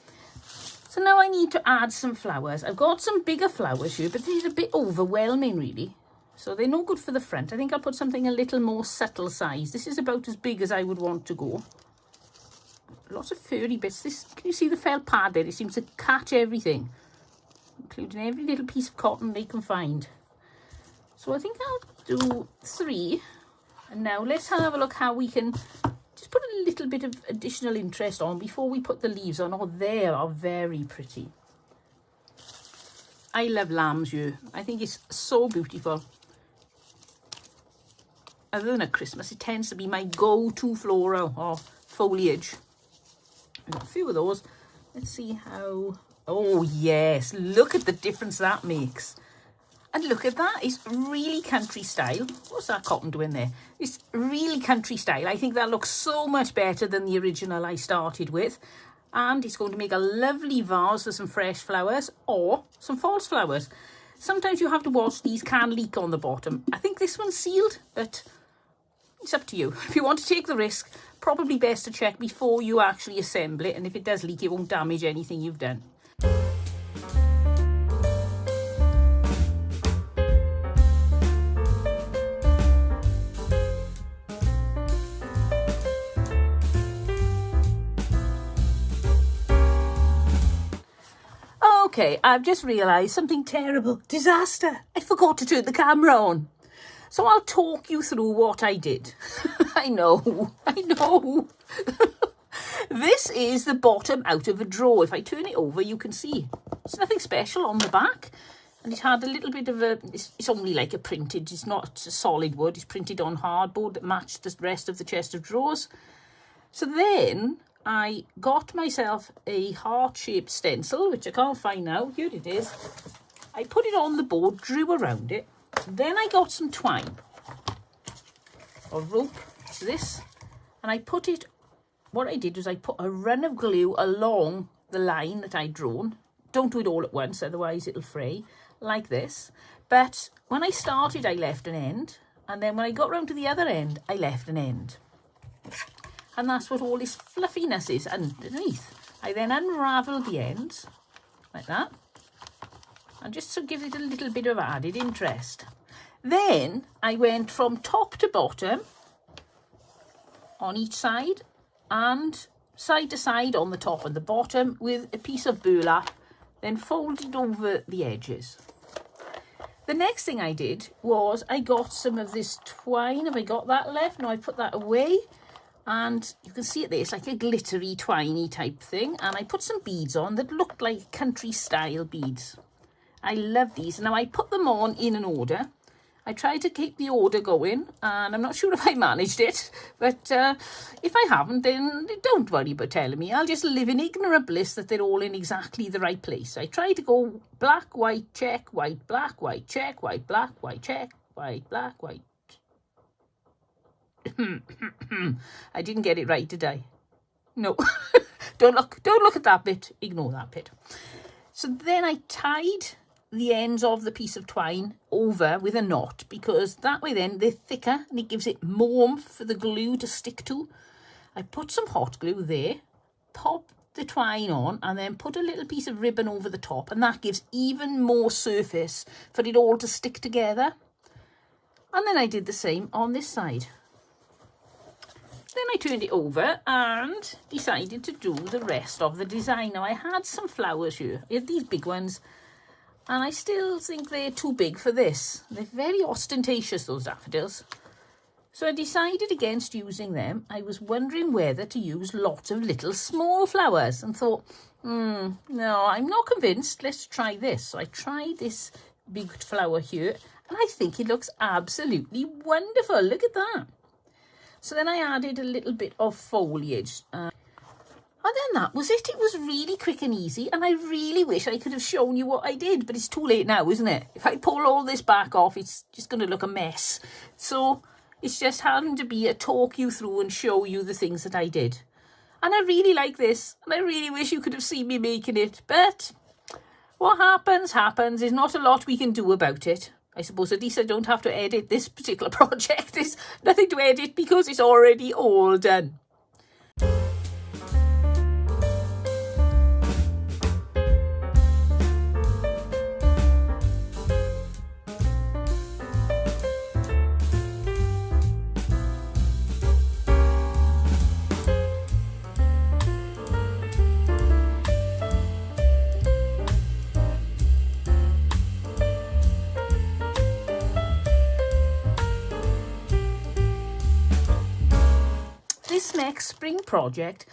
So now I need to add some flowers. I've got some bigger flowers here, but these are a bit overwhelming really. So they're no good for the front. I think I'll put something a little more subtle size. This is about as big as I would want to go. Lots of furry bits. This, can you see the felt pad there? It seems to catch everything, including every little piece of cotton they can find. So I think I'll do 3. And now let's have a look how we can just put a little bit of additional interest on before we put the leaves on. Oh, they are very pretty. I love lamb's ear. I think it's so beautiful. Other than at Christmas, it tends to be my go-to floral or foliage. I've got a few of those. Let's see how... Oh, yes. Look at the difference that makes. And look at that. It's really country style. What's that cotton doing there? It's really country style. I think that looks so much better than the original I started with. And it's going to make a lovely vase for some fresh flowers or some false flowers. Sometimes you have to watch, these can leak on the bottom. I think this one's sealed, but it's up to you. If you want to take the risk, probably best to check before you actually assemble it. And if it does leak, it won't damage anything you've done. Okay, I've just realised something terrible. Disaster. I forgot to turn the camera on. So I'll talk you through what I did. I know. This is the bottom out of a drawer. If I turn it over, you can see. There's nothing special on the back. And it had a little bit of a... It's only like a printed. It's not solid wood. It's printed on hardboard that matched the rest of the chest of drawers. So then I got myself a heart-shaped stencil, which I can't find now. Here it is. I put it on the board, drew around it. Then I got some twine or rope, this, and I put it, what I did was I put a run of glue along the line that I'd drawn. Don't do it all at once, otherwise it'll fray, like this. But when I started, I left an end, and then when I got round to the other end, I left an end. And that's what all this fluffiness is underneath. I then unravelled the ends, like that, and just to give it a little bit of added interest. Then I went from top to bottom on each side and side to side on the top and the bottom with a piece of burlap, then folded over the edges. The next thing I did was I got some of this twine. Have I got that left? No, I put that away. And you can see it there, it's like a glittery, twiny type thing. And I put some beads on that looked like country style beads. I love these. Now I put them on in an order. I tried to keep the order going, and I'm not sure if I managed it, but if I haven't, then don't worry about telling me. I'll just live in ignorant bliss that they're all in exactly the right place. I tried to go black, white, check, white, black, white, check, white, black, white, check, white, black, white. I didn't get it right, did I? No. Don't look at that bit. Ignore that bit. So then I tied the ends of the piece of twine over with a knot, because that way then they're thicker and it gives it more oomph for the glue to stick to. I put some hot glue there, pop the twine on, and then put a little piece of ribbon over the top, and that gives even more surface for it all to stick together. And then I did the same on this side. Then I turned it over and decided to do the rest of the design. Now I had some flowers here. I had these big ones, and I still think they're too big for this. They're very ostentatious, those daffodils. So I decided against using them. I was wondering whether to use lots of little small flowers and thought, no, I'm not convinced. Let's try this. So I tried this big flower here, and I think it looks absolutely wonderful. Look at that. So then I added a little bit of foliage. And then that was it. It was really quick and easy. And I really wish I could have shown you what I did. But it's too late now, isn't it? If I pull all this back off, it's just going to look a mess. So it's just having to be a talk you through and show you the things that I did. And I really like this. And I really wish you could have seen me making it. But what happens, happens. There's not a lot we can do about it. I suppose at least I don't have to edit this particular project. There's nothing to edit because it's already all done. this next spring project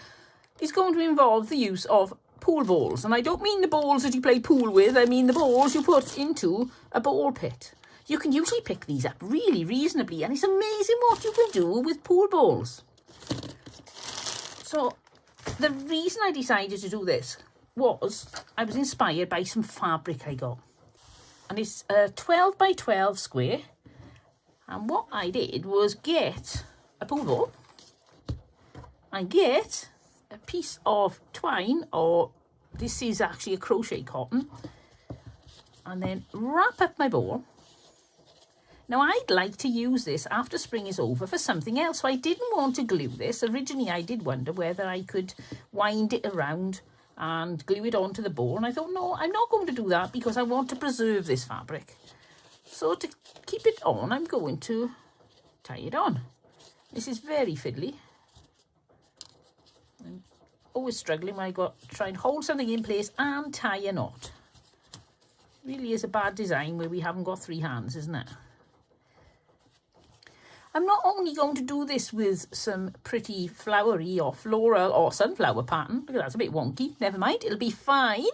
is going to involve the use of pool balls. And I don't mean the balls that you play pool with, I mean the balls you put into a ball pit. You can usually pick these up really reasonably, and it's amazing what you can do with pool balls. So the reason I decided to do this was I was inspired by some fabric I got. And it's a 12 by 12 square. And what I did was get a pool ball and get a piece of twine, or this is actually a crochet cotton, and then wrap up my ball. Now I'd like to use this after spring is over for something else, so I didn't want to glue this. Originally I did wonder whether I could wind it around and glue it onto the ball, and I thought, no, I'm not going to do that because I want to preserve this fabric. So to keep it on, I'm going to tie it on. This is very fiddly. I'm always struggling when I got to try and hold something in place and tie a knot. Really is a bad design where we haven't got 3 hands, isn't it? I'm not only going to do this with some pretty flowery or floral or sunflower pattern, because that's a bit wonky. Never mind, it'll be fine.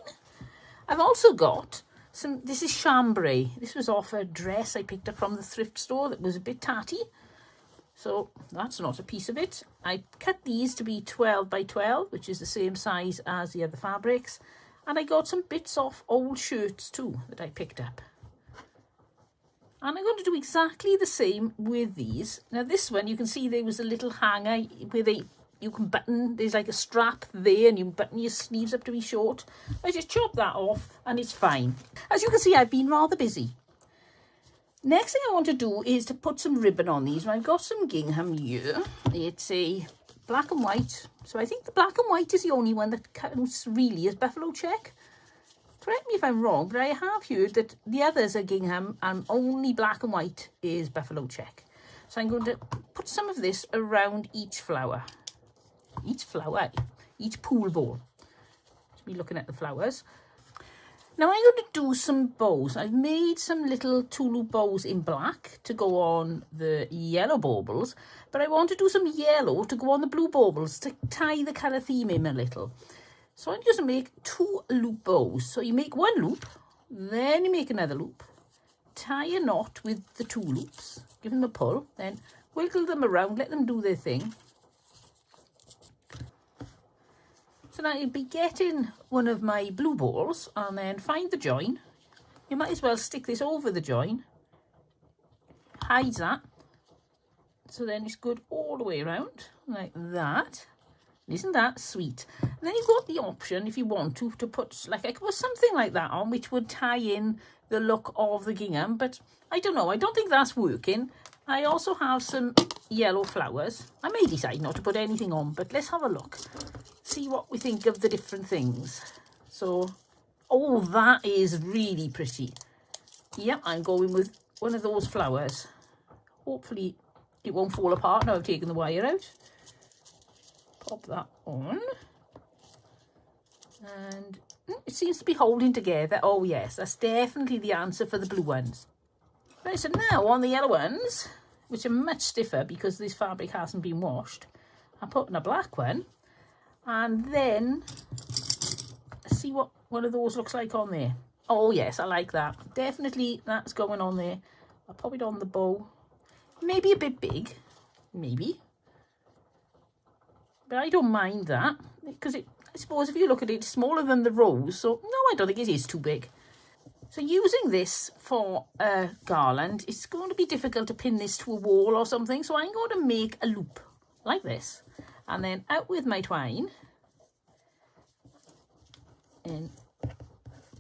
I've also got some, this is chambray. This was off a dress I picked up from the thrift store that was a bit tatty. So that's not a piece of it. I cut these to be 12 by 12, which is the same size as the other fabrics. And I got some bits off old shirts too that I picked up. And I'm going to do exactly the same with these. Now this one, you can see there was a little hanger where you can button, there's like a strap there, and you button your sleeves up to be short. I just chop that off and it's fine. As you can see, I've been rather busy. Next thing I want to do is to put some ribbon on these. I've got some gingham here. It's a black and white. So I think the black and white is the only one that counts really as buffalo check. Correct me if I'm wrong, but I have heard that the others are gingham and only black and white is buffalo check. So I'm going to put some of this around each flower. Each pool ball. Just be looking at the flowers. Now I'm going to do some bows. I've made some little tulip bows in black to go on the yellow baubles, but I want to do some yellow to go on the blue baubles to tie the colour theme in a little. So I'm just going to make 2 loop bows. So you make 1 loop, then you make another loop, tie a knot with the 2 loops, give them a pull, then wiggle them around, let them do their thing. So now you'll be getting one of my blue balls and then find the join. You might as well stick this over the join, hides that. So then it's good all the way around like that. Isn't that sweet? And then you've got the option, if you want to put, like I could put something like that on, which would tie in the look of the gingham, but I don't know. I don't think that's working. I also have some yellow flowers. I may decide not to put anything on, but let's have a look. See what we think of the different things. So, oh, that is really pretty. Yep, I'm going with one of those flowers. Hopefully it won't fall apart now I've taken the wire out. Pop that on. And it seems to be holding together. Oh yes, that's definitely the answer for the blue ones. Right, so now on the yellow ones, which are much stiffer because this fabric hasn't been washed, I'm putting a black one. And then see what one of those looks like on there. Oh yes, I like that. Definitely that's going on there. I'll pop it on the bow. Maybe a bit big, maybe. But I don't mind that because I suppose if you look at it, it's smaller than the rose. So no, I don't think it is too big. So using this for a garland, it's going to be difficult to pin this to a wall or something. So I'm going to make a loop like this. And then out with my twine. And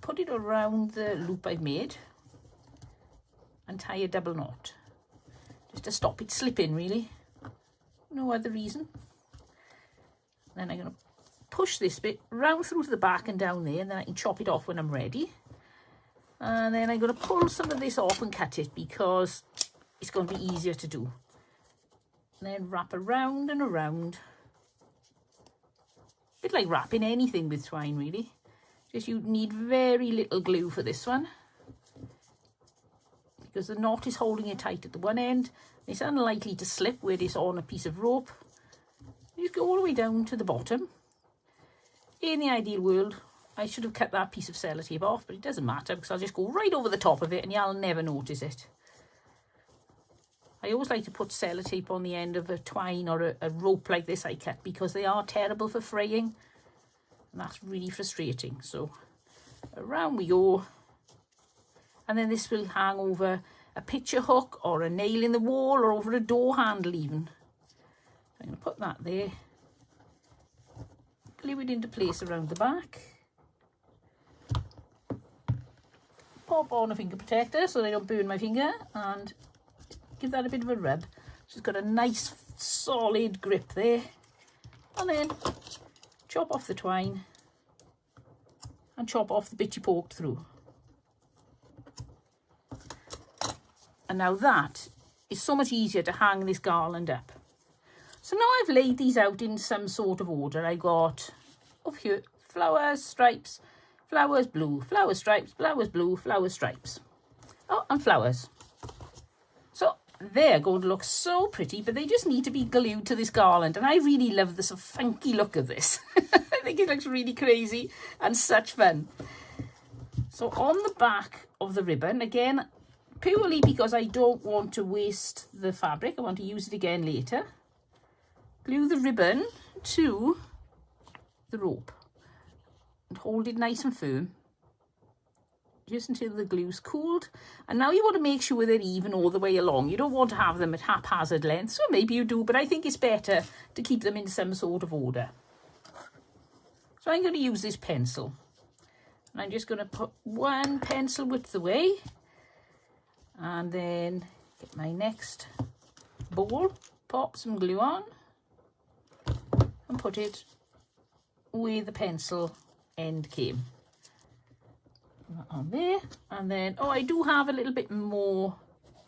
put it around the loop I've made. And tie a double knot. Just to stop it slipping, really. No other reason. Then I'm going to push this bit round through to the back and down there, and then I can chop it off when I'm ready. And then I'm going to pull some of this off and cut it because it's going to be easier to do. And then wrap around and around. A bit like wrapping anything with twine, really. Just you need very little glue for this one, because the knot is holding it tight at the one end. It's unlikely to slip where it's on a piece of rope. You go all the way down to the bottom. In the ideal world, I should have cut that piece of sellotape off, but it doesn't matter because I'll just go right over the top of it and you'll never notice it. I always like to put sellotape on the end of a twine or a rope like this I cut because they are terrible for fraying. And that's really frustrating. So around we go. And then this will hang over a picture hook or a nail in the wall or over a door handle even. I'm going to put that there. Glue it into place around the back. Pop on a finger protector so they don't burn my finger and give that a bit of a rub. She's got a nice solid grip there. And then chop off the twine and chop off the bit you poked through. And now that is so much easier to hang this garland up. So now I've laid these out in some sort of order. I got over here flowers, stripes, flowers, blue, flowers, stripes, flowers, blue, flowers, stripes. Oh, and flowers. So they're going to look so pretty, but they just need to be glued to this garland. And I really love the sort of funky look of this. I think it looks really crazy and such fun. So on the back of the ribbon, again, purely because I don't want to waste the fabric, I want to use it again later. Glue the ribbon to the rope and hold it nice and firm just until the glue's cooled. And now you want to make sure they're even all the way along. You don't want to have them at haphazard lengths, or maybe you do, but I think it's better to keep them in some sort of order. So I'm going to use this pencil. And I'm just going to put one pencil width away and then get my next ball, pop some glue on and put it where the pencil end came. That on there, and then, oh, I do have a little bit more.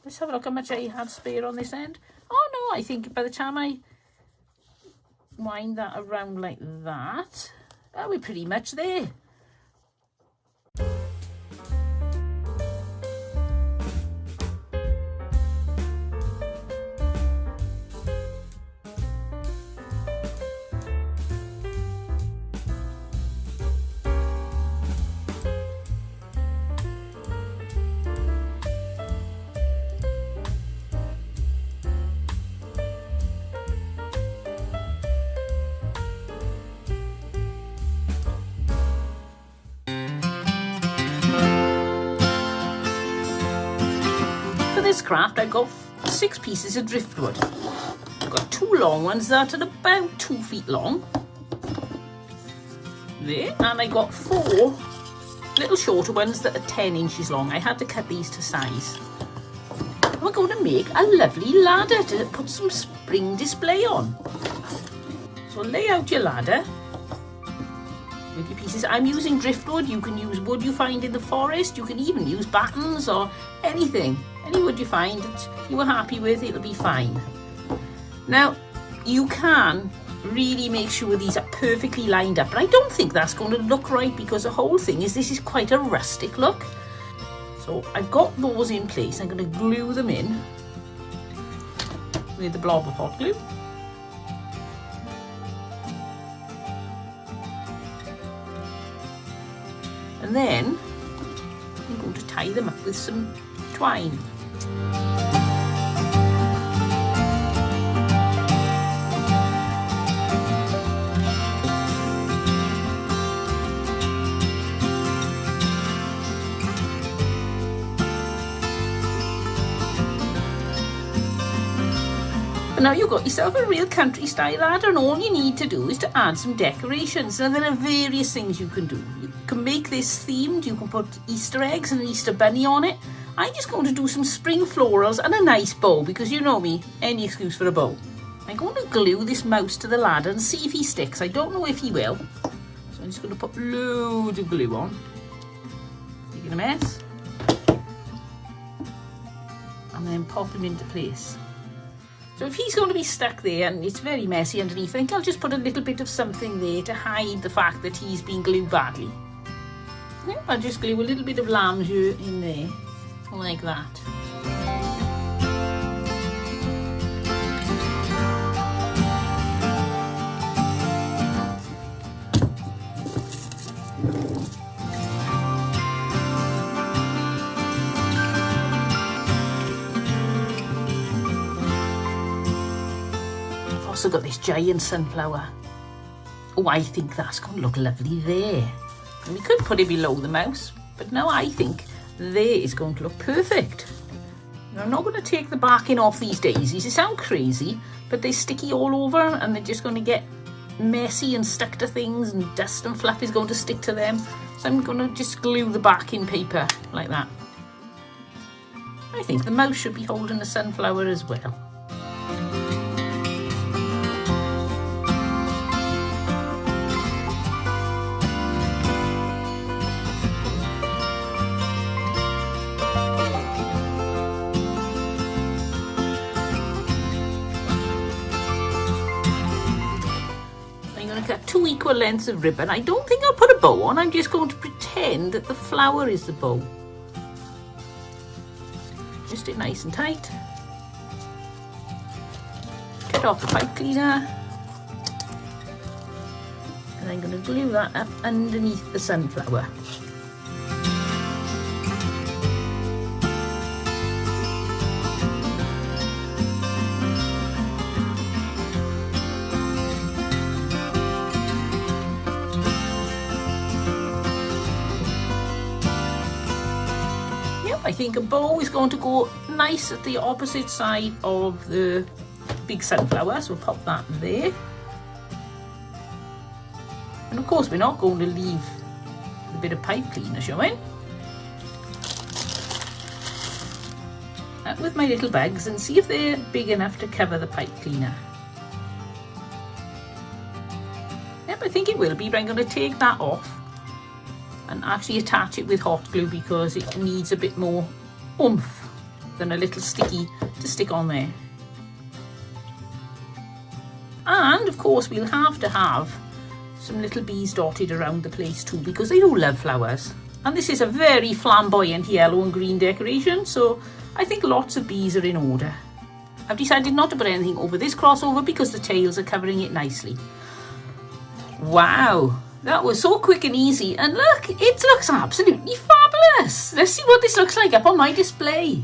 Let's have a look how much I had spare on this end. Oh no, I think by the time I wind that around like that, we're pretty much there. This craft I've got 6 pieces of driftwood. I've got 2 long ones that are about 2 feet long there, and I got 4 little shorter ones that are 10 inches long. I had to cut these to size. We're going to make a lovely ladder to put some spring display on. So lay out your ladder with your pieces. I'm using driftwood. You can use wood you find in the forest. You can even use battens or anything. Any wood you find that you are happy with, it'll be fine. Now, you can really make sure these are perfectly lined up, but I don't think that's going to look right because the whole thing is this is quite a rustic look. So I've got those in place. I'm going to glue them in with the blob of hot glue. And then I'm going to tie them up with some twine. And now you've got yourself a real country style ladder, and all you need to do is to add some decorations. Now there are various things you can do. You can make this themed. You can put Easter eggs and an Easter bunny on it. I'm just going to do some spring florals and a nice bow because you know me, any excuse for a bow. I'm going to glue this mouse to the ladder and see if he sticks. I don't know if he will. So I'm just going to put loads of glue on. Making a mess. And then pop him into place. So if he's going to be stuck there and it's very messy underneath, I think I'll just put a little bit of something there to hide the fact that he's been glued badly. Yeah, I'll just glue a little bit of lamb's jus in there, like that. also got this giant sunflower. Oh, I think that's going to look lovely there. And we could put it below the mouse, but now I think there is going to look perfect. Now, I'm not going to take the backing off these daisies. They sound crazy, but they're sticky all over and they're just going to get messy and stuck to things, and dust and fluff is going to stick to them. So I'm going to just glue the backing paper like that. I think the mouse should be holding the sunflower as well. Cut 2 equal lengths of ribbon. I don't think I'll put a bow on. I'm just going to pretend that the flower is the bow. Just it nice and tight. Cut off the pipe cleaner. And I'm going to glue that up underneath the sunflower. I think a bow is going to go nice at the opposite side of the big sunflower, so we'll pop that there. And of course we're not going to leave the bit of pipe cleaner showing. Out with my little bags and see if they're big enough to cover the pipe cleaner. Yep, I think it will be, but I'm going to take that off and actually attach it with hot glue because it needs a bit more oomph than a little sticky to stick on there. And of course we'll have to have some little bees dotted around the place too, because they do love flowers. And this is a very flamboyant yellow and green decoration, so I think lots of bees are in order. I've decided not to put anything over this crossover because the tails are covering it nicely. Wow! That was so quick and easy, and look, it looks absolutely fabulous. Let's see what this looks like up on my display.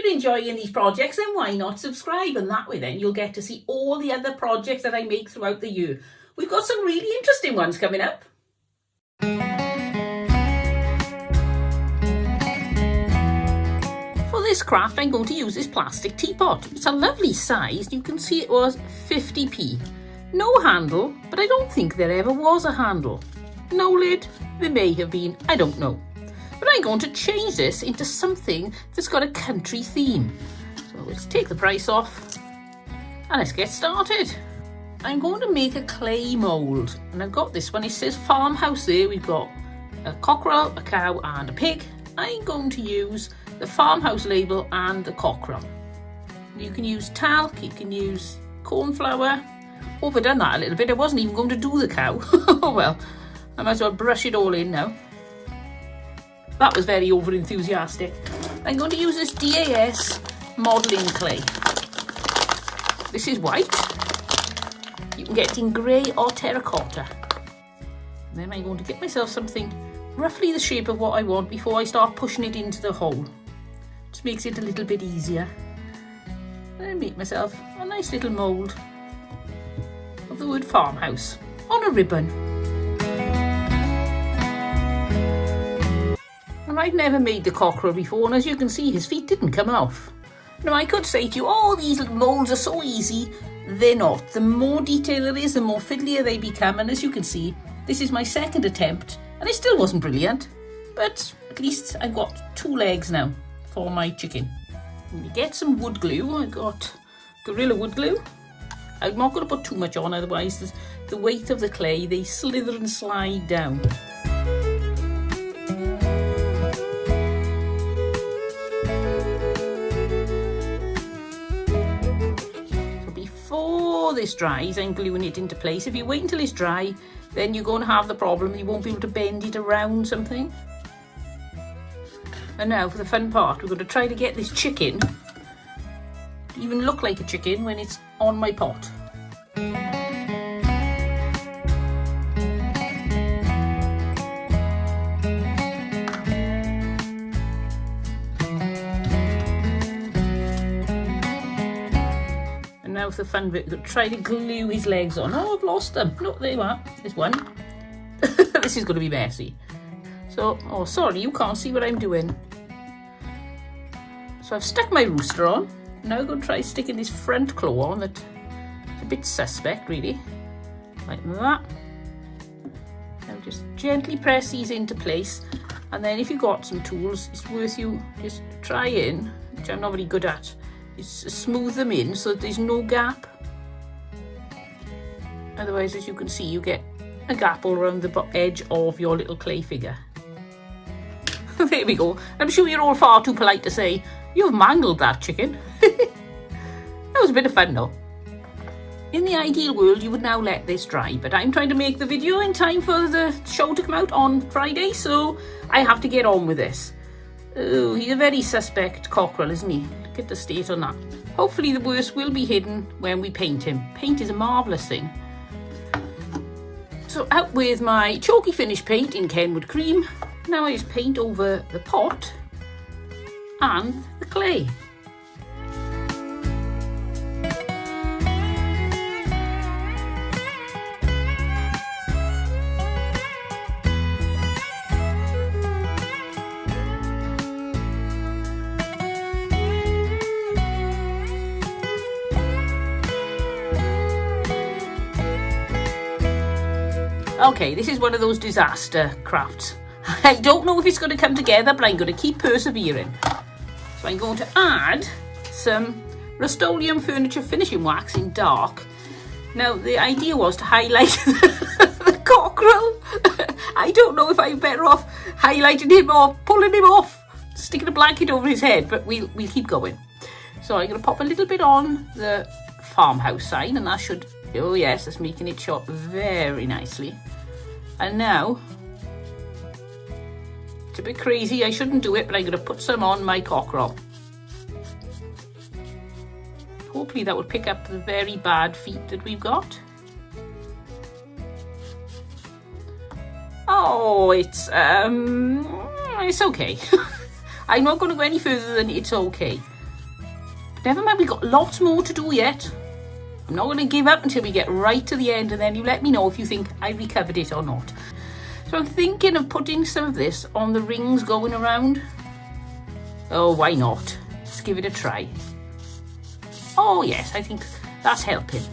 Enjoying these projects, then why not subscribe, and that way then you'll get to see all the other projects that I make throughout the year. We've got some really interesting ones coming up. For this craft I'm going to use this plastic teapot. It's a lovely size. You can see it was 50p. No handle, but I don't think there ever was a handle. No lid, there may have been, I don't know. But I'm going to change this into something that's got a country theme. So let's take the price off and let's get started. I'm going to make a clay mould, and I've got this one. It says Farmhouse there. We've got a cockerel, a cow and a pig. I'm going to use the Farmhouse label and the cockerel. You can use talc, you can use corn flour. Overdone that a little bit. I wasn't even going to do the cow. Oh well, I might as well brush it all in now. That was very over enthusiastic. I'm going to use this DAS modelling clay. This is white. You can get it in grey or terracotta. And then I'm going to get myself something roughly the shape of what I want before I start pushing it into the hole. Just makes it a little bit easier. And I make myself a nice little mould of the word farmhouse on a ribbon. And I've never made the cockerel before, and as you can see, his feet didn't come off. Now I could say to you, oh, these little moulds are so easy. They're not. The more detail there is, the more fiddlier they become, and as you can see, this is my second attempt, and it still wasn't brilliant. But at least I've got 2 legs now for my chicken. Let me get some wood glue. I got Gorilla wood glue. I'm not going to put too much on, otherwise the weight of the clay, they slither and slide down. before this dries, I'm gluing it into place. If you wait until it's dry, then you're going to have the problem. You won't be able to bend it around something. And now for the fun part, we're going to try to get this chicken to even look like a chicken when it's on my pot. Now for the fun bit, we're going to try to glue his legs on. Oh, I've lost them. Look, there you are. There's one. This is going to be messy. So, oh, sorry, you can't see what I'm doing. So I've stuck my rooster on. Now I'm going to try sticking this front claw on that. It's a bit suspect, really. Like that. Now just gently press these into place. And then if you've got some tools, it's worth you just trying, which I'm not very good at, is smooth them in so that there's no gap. Otherwise, as you can see, you get a gap all around the edge of your little clay figure. There we go. I'm sure you're all far too polite to say, you've mangled that chicken. That was a bit of fun though. In the ideal world, you would now let this dry, but I'm trying to make the video in time for the show to come out on Friday, so I have to get on with this. Oh, he's a very suspect cockerel, isn't he? Look at the state on that. Hopefully the worst will be hidden when we paint him. Paint is a marvellous thing. So out with my chalky finish paint in Kenwood Cream. Now I just paint over the pot and the clay. Okay, this is one of those disaster crafts. I don't know if it's going to come together, but I'm going to keep persevering. So I'm going to add some Rust-Oleum furniture finishing wax in dark. Now, the idea was to highlight the cockerel. I don't know if I'm better off highlighting him or pulling him off, sticking a blanket over his head, but we'll keep going. So I'm going to pop a little bit on the Farmhouse sign, and that should, oh yes, that's making it show up very nicely. And now, it's a bit crazy, I shouldn't do it, but I'm going to put some on my cockerel. Hopefully that will pick up the very bad feet that we've got. Oh, it's okay. I'm not going to go any further than it's okay. But never mind, we've got lots more to do yet. I'm not going to give up until we get right to the end, and then you let me know if you think I recovered it or not. So I'm thinking of putting some of this on the rings going around. Oh, why not? Let's give it a try. Oh yes, I think that's helping.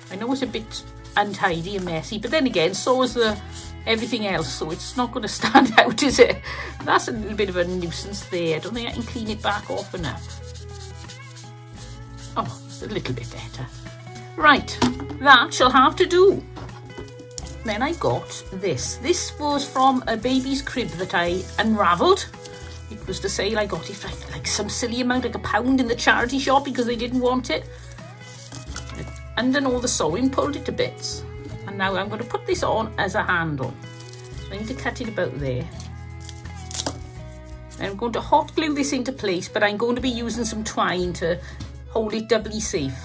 I know it's a bit untidy and messy, but then again, so is everything else, so it's not going to stand out, is it? That's a little bit of a nuisance there. I don't think I can clean it back off enough. Oh, it's a little bit better. Right, that shall have to do. Then I got this. This was from a baby's crib that I unravelled. It was to sale. I got it for like some silly amount, like £1 in the charity shop because they didn't want it. And then all the sewing pulled it to bits. And now I'm going to put this on as a handle. So I need to cut it about there. I'm going to hot glue this into place, but I'm going to be using some twine to hold it doubly safe.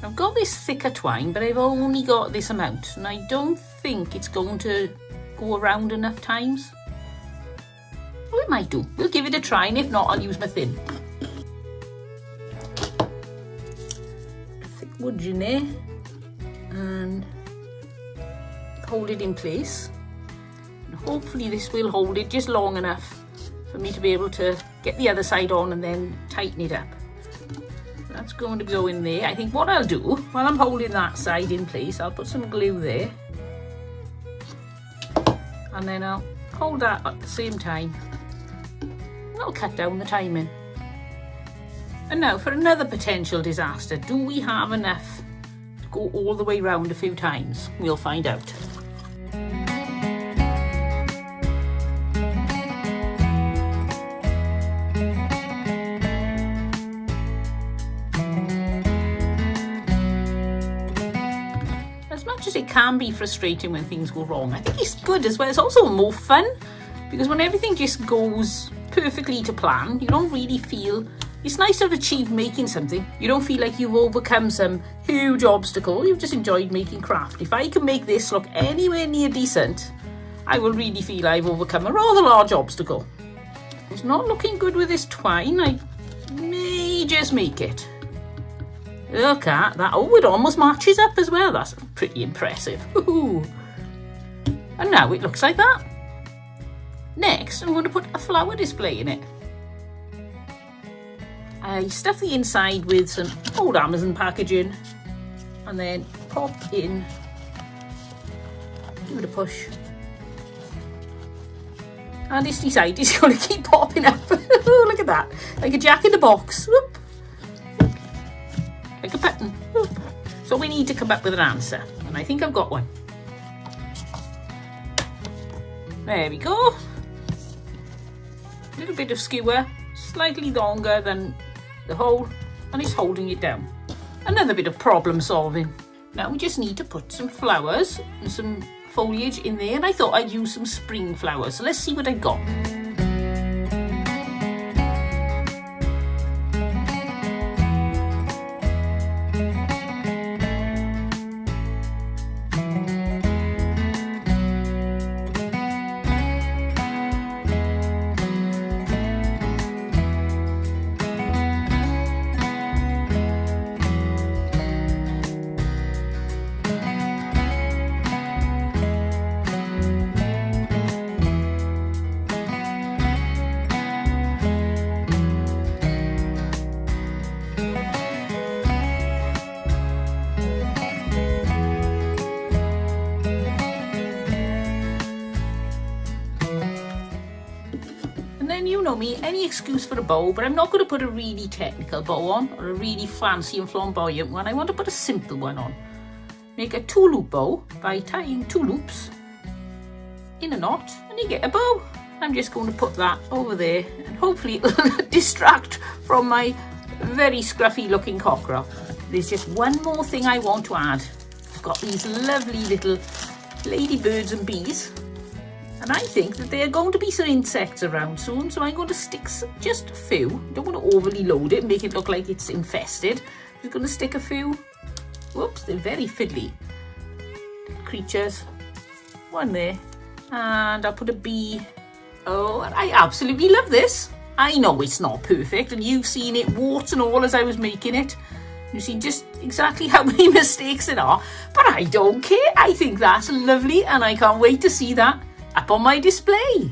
I've got this thicker twine, but I've only got this amount, and I don't think it's going to go around enough times. Well, it might do. We'll give it a try, and if not, I'll use my thin. Thick wood in there, and hold it in place. And hopefully this will hold it just long enough for me to be able to get the other side on and then tighten it up. That's going to go in there. I think what I'll do, while I'm holding that side in place, I'll put some glue there. And then I'll hold that at the same time. And I'll cut down the timing. And now for another potential disaster. Do we have enough to go all the way round a few times? We'll find out. as it can be frustrating when things go wrong, I think it's good as well. It's also more fun because when everything just goes perfectly to plan, you don't really feel, it's nice to have achieved making something. You don't feel like you've overcome some huge obstacle. You've just enjoyed making craft. If I can make this look anywhere near decent, I will really feel I've overcome a rather large obstacle. It's not looking good with this twine. I may just make it. Look at that. Oh, it almost matches up as well. That's pretty impressive. Woohoo. And now it looks like that. Next, I'm going to put a flower display in it. I stuff the inside with some old Amazon packaging and then pop in, give it a push. And this side is going to keep popping up. Oh, look at that. Like a jack in the box. Whoop. Like a button. Whoop. So we need to come up with an answer. And I think I've got one. There we go. A little bit of skewer. Slightly longer than the hole. And it's holding it down. Another bit of problem solving. Now we just need to put some flowers and some foliage in there, and I thought I'd use some spring flowers, so let's see what I got. You know me, any excuse for a bow, but I'm not going to put a really technical bow on or a really fancy and flamboyant one. I want to put a simple one on. Make a 2-loop bow by tying 2 loops in a knot and you get a bow. I'm just going to put that over there and hopefully it'll distract from my very scruffy looking cockerel. There's just one more thing I want to add. I've got these lovely little ladybirds and bees. And I think that there are going to be some insects around soon, so I'm going to stick just a few. Don't want to overly load it and make it look like it's infested. Just going to stick a few. Whoops, they're very fiddly creatures. One there. And I'll put a bee. Oh, and I absolutely love this. I know it's not perfect, and you've seen it warts and all as I was making it. You've seen just exactly how many mistakes there are. But I don't care. I think that's lovely, and I can't wait to see that up on my display.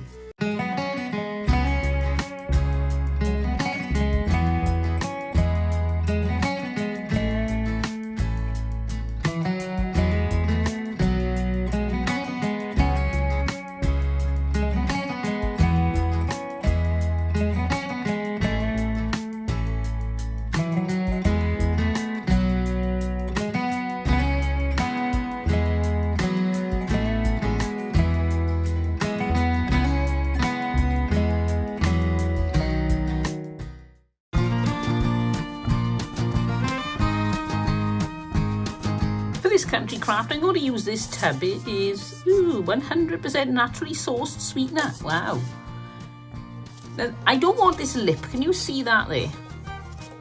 This country craft, I'm going to use this tub. It is 100% naturally sourced sweetener. Wow. Now, I don't want this lip. Can you see that there?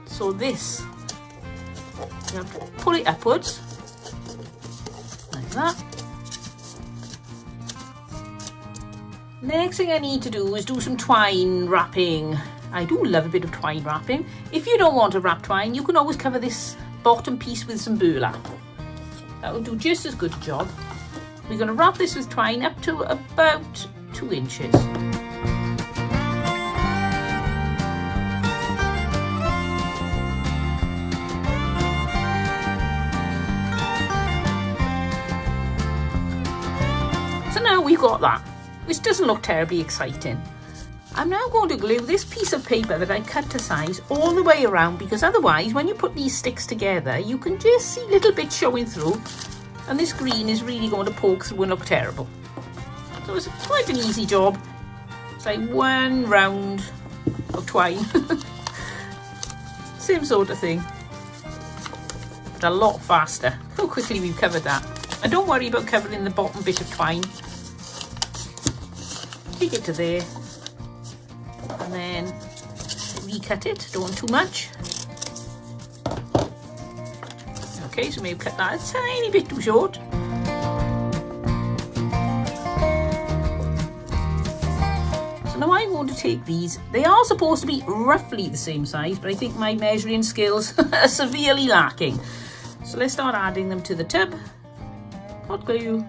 So this, you have to pull it upwards like that. Next thing I need to do is do some twine wrapping. I do love a bit of twine wrapping. If you don't want to wrap twine, you can always cover this bottom piece with some burlap. That will do just as good a job. We're going to wrap this with twine up to about 2 inches. So now we've got that. This doesn't look terribly exciting. I'm now going to glue this piece of paper that I cut to size all the way around, because otherwise when you put these sticks together you can just see little bits showing through, and this green is really going to poke through and look terrible. So it's quite an easy job. It's like 1 round of twine. Same sort of thing, but a lot faster. How quickly we've covered that. And don't worry about covering the bottom bit of twine. Take it to there. And then recut it, don't want too much. Okay, so maybe cut that a tiny bit too short. So now I'm going to take these. They are supposed to be roughly the same size, but I think my measuring skills are severely lacking. So let's start adding them to the tub. Hot glue.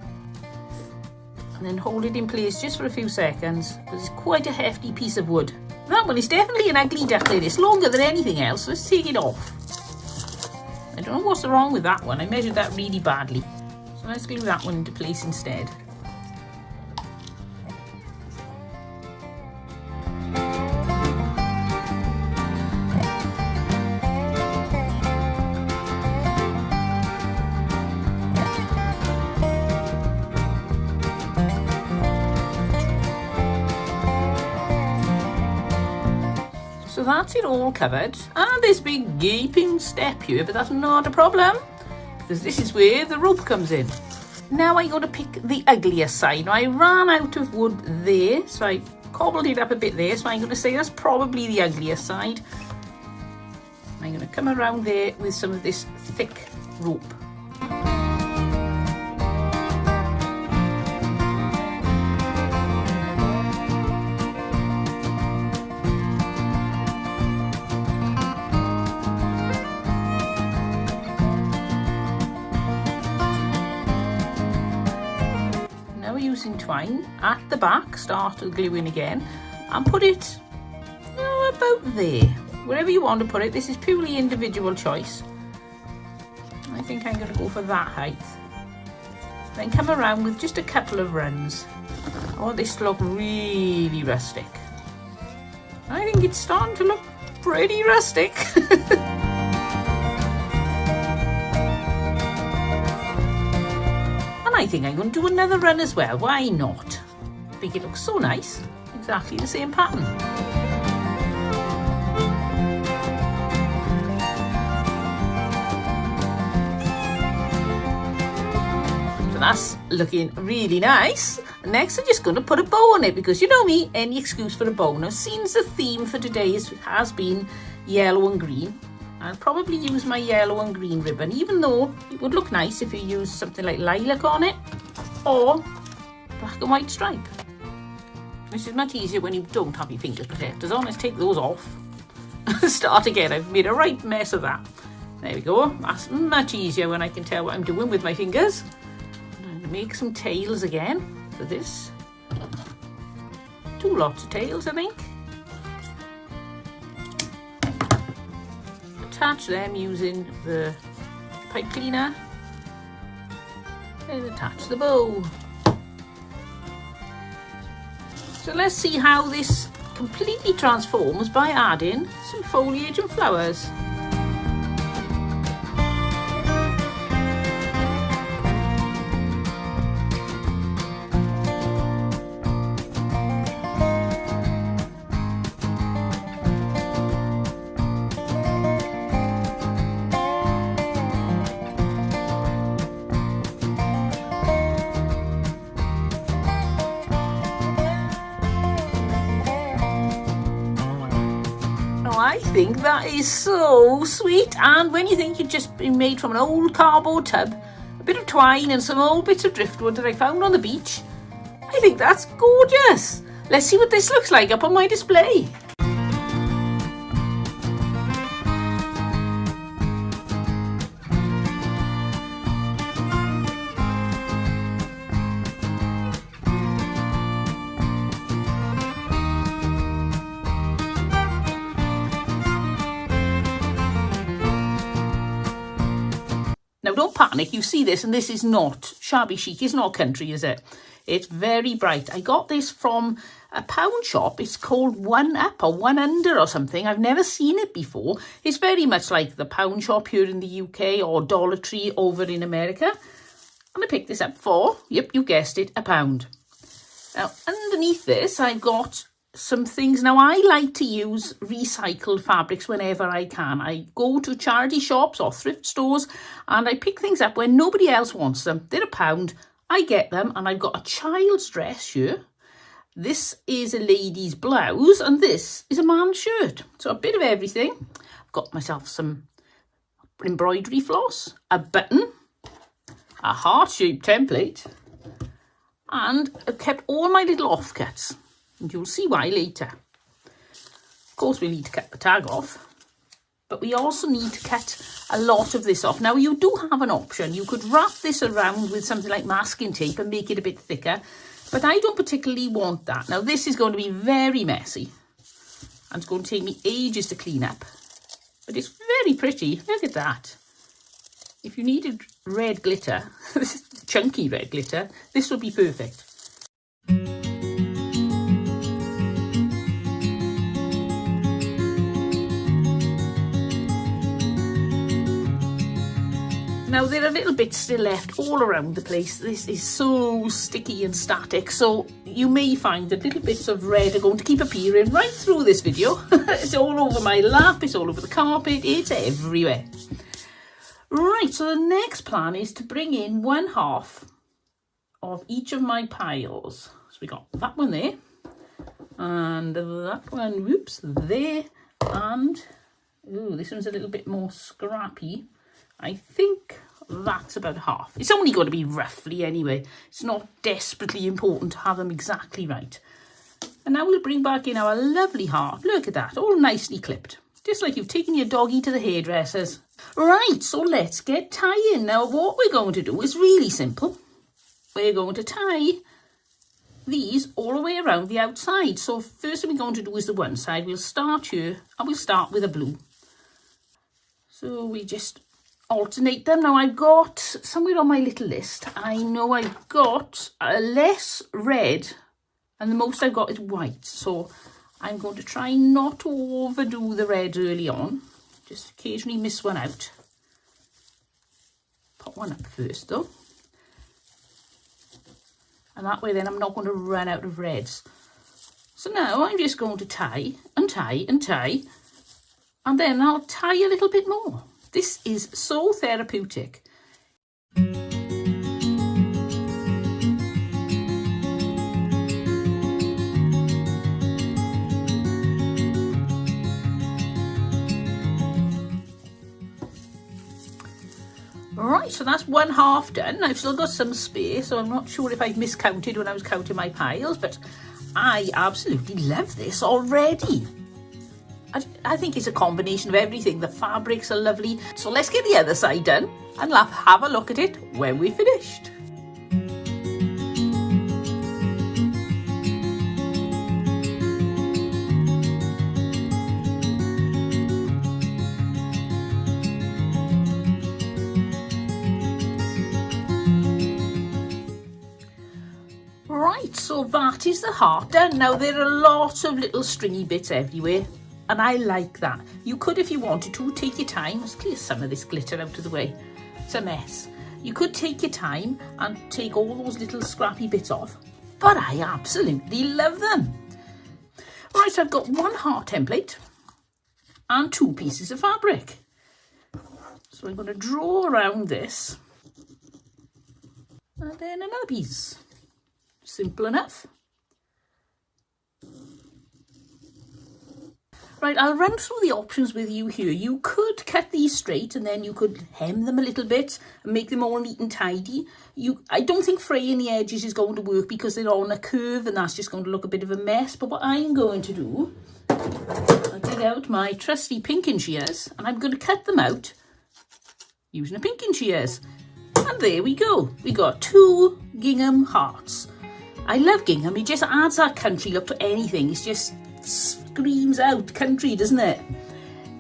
And then hold it in place just for a few seconds, because it's quite a hefty piece of wood. That one is definitely an ugly duckling. It's longer than anything else. Let's take it off. I don't know what's wrong with that one. I measured that really badly. So let's glue that one into place instead. So that's it all covered, and this big gaping step here, but that's not a problem because this is where the rope comes in. Now I got to pick the uglier side. Now I ran out of wood there, so I cobbled it up a bit there, so I'm going to say that's probably the uglier side. I'm going to come around there with some of this thick rope. Using twine at the back, start gluing again, and put it about there, wherever you want to put it. This is purely individual choice. I think I'm going to go for that height. Then come around with just a couple of runs. I want this to look really rustic. I think it's starting to look pretty rustic. I think I'm going to do another run as well. Why not? I think it looks so nice. Exactly the same pattern. So that's looking really nice. Next, I'm just going to put a bow on it because you know me, any excuse for a bow. Now, since the theme for today has been yellow and green, I'll probably use my yellow and green ribbon, even though it would look nice if you use something like lilac on it or black and white stripe. This is much easier when you don't have your fingers protectors on. Let's take those off. Start again. I've made a right mess of that. There we go. That's much easier when I can tell what I'm doing with my fingers. I'm going to make some tails again for this. 2 lots of tails, I think. Attach them using the pipe cleaner and attach the bow. So let's see how this completely transforms by adding some foliage and flowers. I think that is so sweet, and when you think you've just been made from an old cardboard tub, a bit of twine and some old bits of driftwood that I found on the beach, I think that's gorgeous. Let's see what this looks like up on my display. Now don't panic, you see this, and this is not shabby chic, it's not country, is it? It's very bright. I got this from a pound shop. It's called One Up or One Under or something. I've never seen it before. It's very much like the pound shop here in the UK or Dollar Tree over in America. I'm going to pick this up for, yep, you guessed it, £1. Now underneath this I've got some things. Now, I like to use recycled fabrics whenever I can. I go to charity shops or thrift stores and I pick things up when nobody else wants them. They're £1. I get them, and I've got a child's dress here. This is a lady's blouse, and this is a man's shirt. So a bit of everything. I've got myself some embroidery floss, a button, a heart-shaped template, and I've kept all my little offcuts. And you'll see why later. Of course, we need to cut the tag off, but we also need to cut a lot of this off. Now, you do have an option. You could wrap this around with something like masking tape and make it a bit thicker, but I don't particularly want that. Now, this is going to be very messy, and it's going to take me ages to clean up, but it's very pretty. Look at that. If you needed red glitter, chunky red glitter, this would be perfect. Now, there are little bits still left all around the place. This is so sticky and static, so you may find that little bits of red are going to keep appearing right through this video. It's all over my lap, it's all over the carpet, it's everywhere. Right, so the next plan is to bring in 1/2 of each of my piles. So we got that one there, and that one, whoops, there, and ooh, this one's a little bit more scrappy. I think that's about half. It's only going to be roughly anyway. It's not desperately important to have them exactly right. And now we'll bring back in our lovely heart. Look at that, all nicely clipped. Just like you've taken your doggy to the hairdressers. Right, so let's get tying. Now, what we're going to do is really simple. We're going to tie these all the way around the outside. So first thing we're going to do is the one side. We'll start here, and we'll start with a blue. So we just alternate them. Now, I've got somewhere on my little list, I know I've got a less red, and the most I've got is white. So I'm going to try not to overdo the red early on, just occasionally miss one out. Pop one up first though, and that way then I'm not going to run out of reds. So now I'm just going to tie and tie and tie, and then I'll tie a little bit more. This is so therapeutic. Right, so that's 1/2 done. I've still got some spare, so I'm not sure if I've miscounted when I was counting my piles, but I absolutely love this already. I think it's a combination of everything. The fabrics are lovely. So let's get the other side done and have a look at it when we're finished. Right, so that is the heart done. Now, there are lots of little stringy bits everywhere, and I like that. You could, if you wanted to, take your time. Let's clear some of this glitter out of the way. It's a mess. You could take your time and take all those little scrappy bits off, but I absolutely love them. Right, so I've got one heart template and 2 pieces of fabric. So I'm going to draw around this, and then another piece. Simple enough. Right, I'll run through the options with you here. You could cut these straight and then you could hem them a little bit and make them all neat and tidy. I don't think fraying the edges is going to work because they're on a curve and that's just going to look a bit of a mess. But what I'm going to do, I'll dig out my trusty pinking shears and I'm going to cut them out using a pinking shears. And there we go. We got 2 gingham hearts. I love gingham. It just adds that country look to anything. It's just screams out country, doesn't it?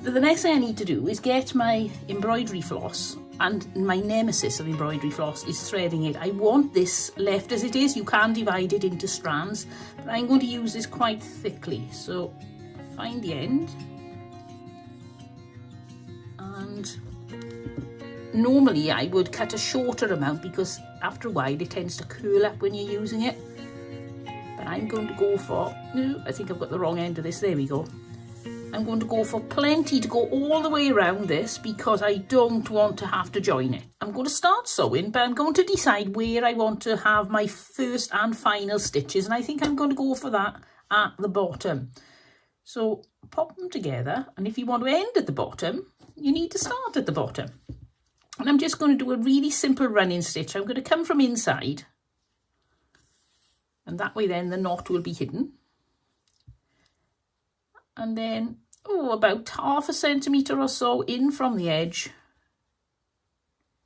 The next thing I need to do is get my embroidery floss, and my nemesis of embroidery floss is threading it. I want this left as it is. You can divide it into strands, but I'm going to use this quite thickly. So find the end, and normally I would cut a shorter amount because after a while it tends to curl up when you're using it. But I'm going to go for, no, I think I've got the wrong end of this, there we go. I'm going to go for plenty to go all the way around this because I don't want to have to join it. I'm going to start sewing, but I'm going to decide where I want to have my first and final stitches, and I think I'm going to go for that at the bottom. So pop them together, and if you want to end at the bottom, you need to start at the bottom. And I'm just going to do a really simple running stitch. I'm going to come from inside, and that way then the knot will be hidden. And then, about 1/2 centimetre or so in from the edge,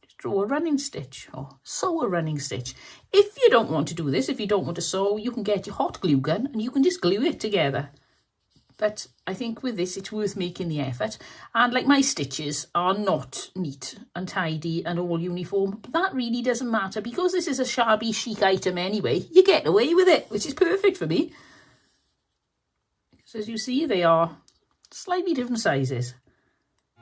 just draw a running stitch or sew a running stitch. If you don't want to do this, if you don't want to sew, you can get your hot glue gun and you can just glue it together. But I think with this, it's worth making the effort. And like, my stitches are not neat and tidy and all uniform, but that really doesn't matter because this is a shabby chic item anyway. You get away with it, which is perfect for me. So as you see, they are slightly different sizes.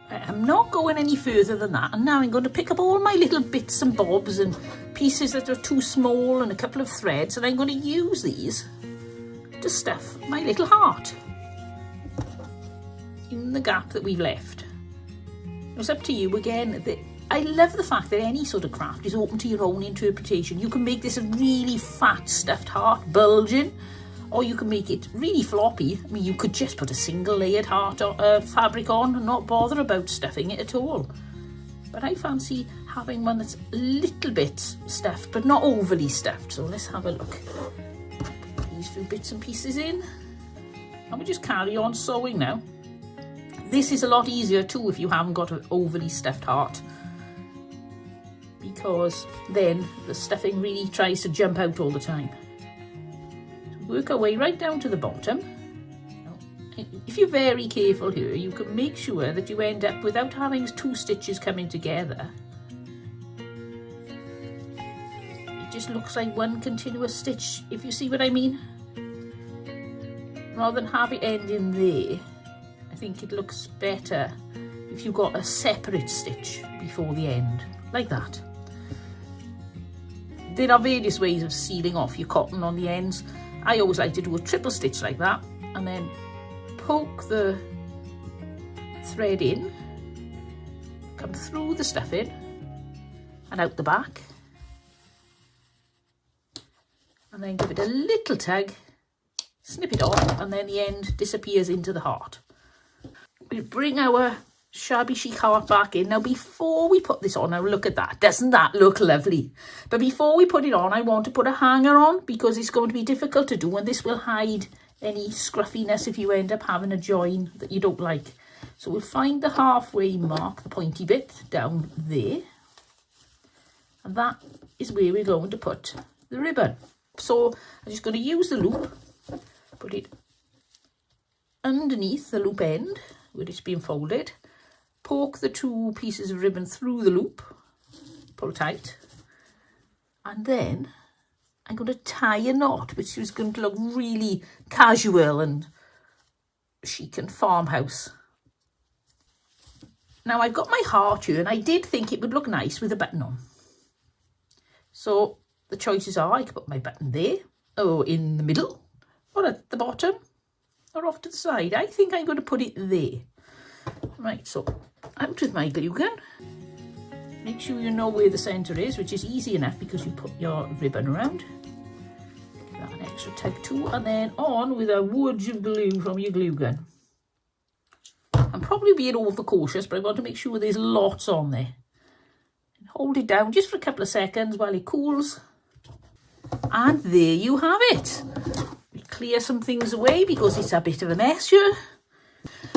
I'm not going any further than that. And now I'm going to pick up all my little bits and bobs and pieces that are too small and a couple of threads. And I'm going to use these to stuff my little heart in the gap that we've left. It's up to you again. I love the fact that any sort of craft is open to your own interpretation. You can make this a really fat stuffed heart, bulging, or you can make it really floppy. I mean, you could just put a single layered heart fabric on and not bother about stuffing it at all. But I fancy having one that's a little bit stuffed, but not overly stuffed. So let's have a look. Put these few bits and pieces in. And we just carry on sewing now. This is a lot easier too if you haven't got an overly stuffed heart, because then the stuffing really tries to jump out all the time. Work our way right down to the bottom. If you're very careful here, you can make sure that you end up without having 2 stitches coming together. It just looks like one continuous stitch, if you see what I mean. Rather than have it end in there, I think it looks better if you've got a separate stitch before the end, like that. There are various ways of sealing off your cotton on the ends. I always like to do a triple stitch like that and then poke the thread in, come through the stuffing and out the back, and then give it a little tug, snip it off, and then the end disappears into the heart. We bring our shabby chic heart back in. Now before we put this on, now look at that, doesn't that look lovely? But before we put it on, I want to put a hanger on because it's going to be difficult to do, and this will hide any scruffiness if you end up having a join that you don't like. So we'll find the halfway mark, the pointy bit down there, and that is where we're going to put the ribbon. So I'm just going to use the loop, put it underneath the loop end where it's been folded, poke the 2 pieces of ribbon through the loop, pull tight, and then I'm going to tie a knot, which is going to look really casual and chic and farmhouse. Now I've got my heart here, and I did think it would look nice with a button on. So the choices are, I could put my button there, or in the middle, or at the bottom, or off to the side. I think I'm going to put it there. Right, so out with my glue gun. Make sure you know where the centre is, which is easy enough because you put your ribbon around. Give that an extra tug too, and then on with a woods of glue from your glue gun. I'm probably being overcautious, but I want to make sure there's lots on there. And hold it down just for a couple of seconds while it cools. And there you have it. We'll clear some things away because it's a bit of a mess here.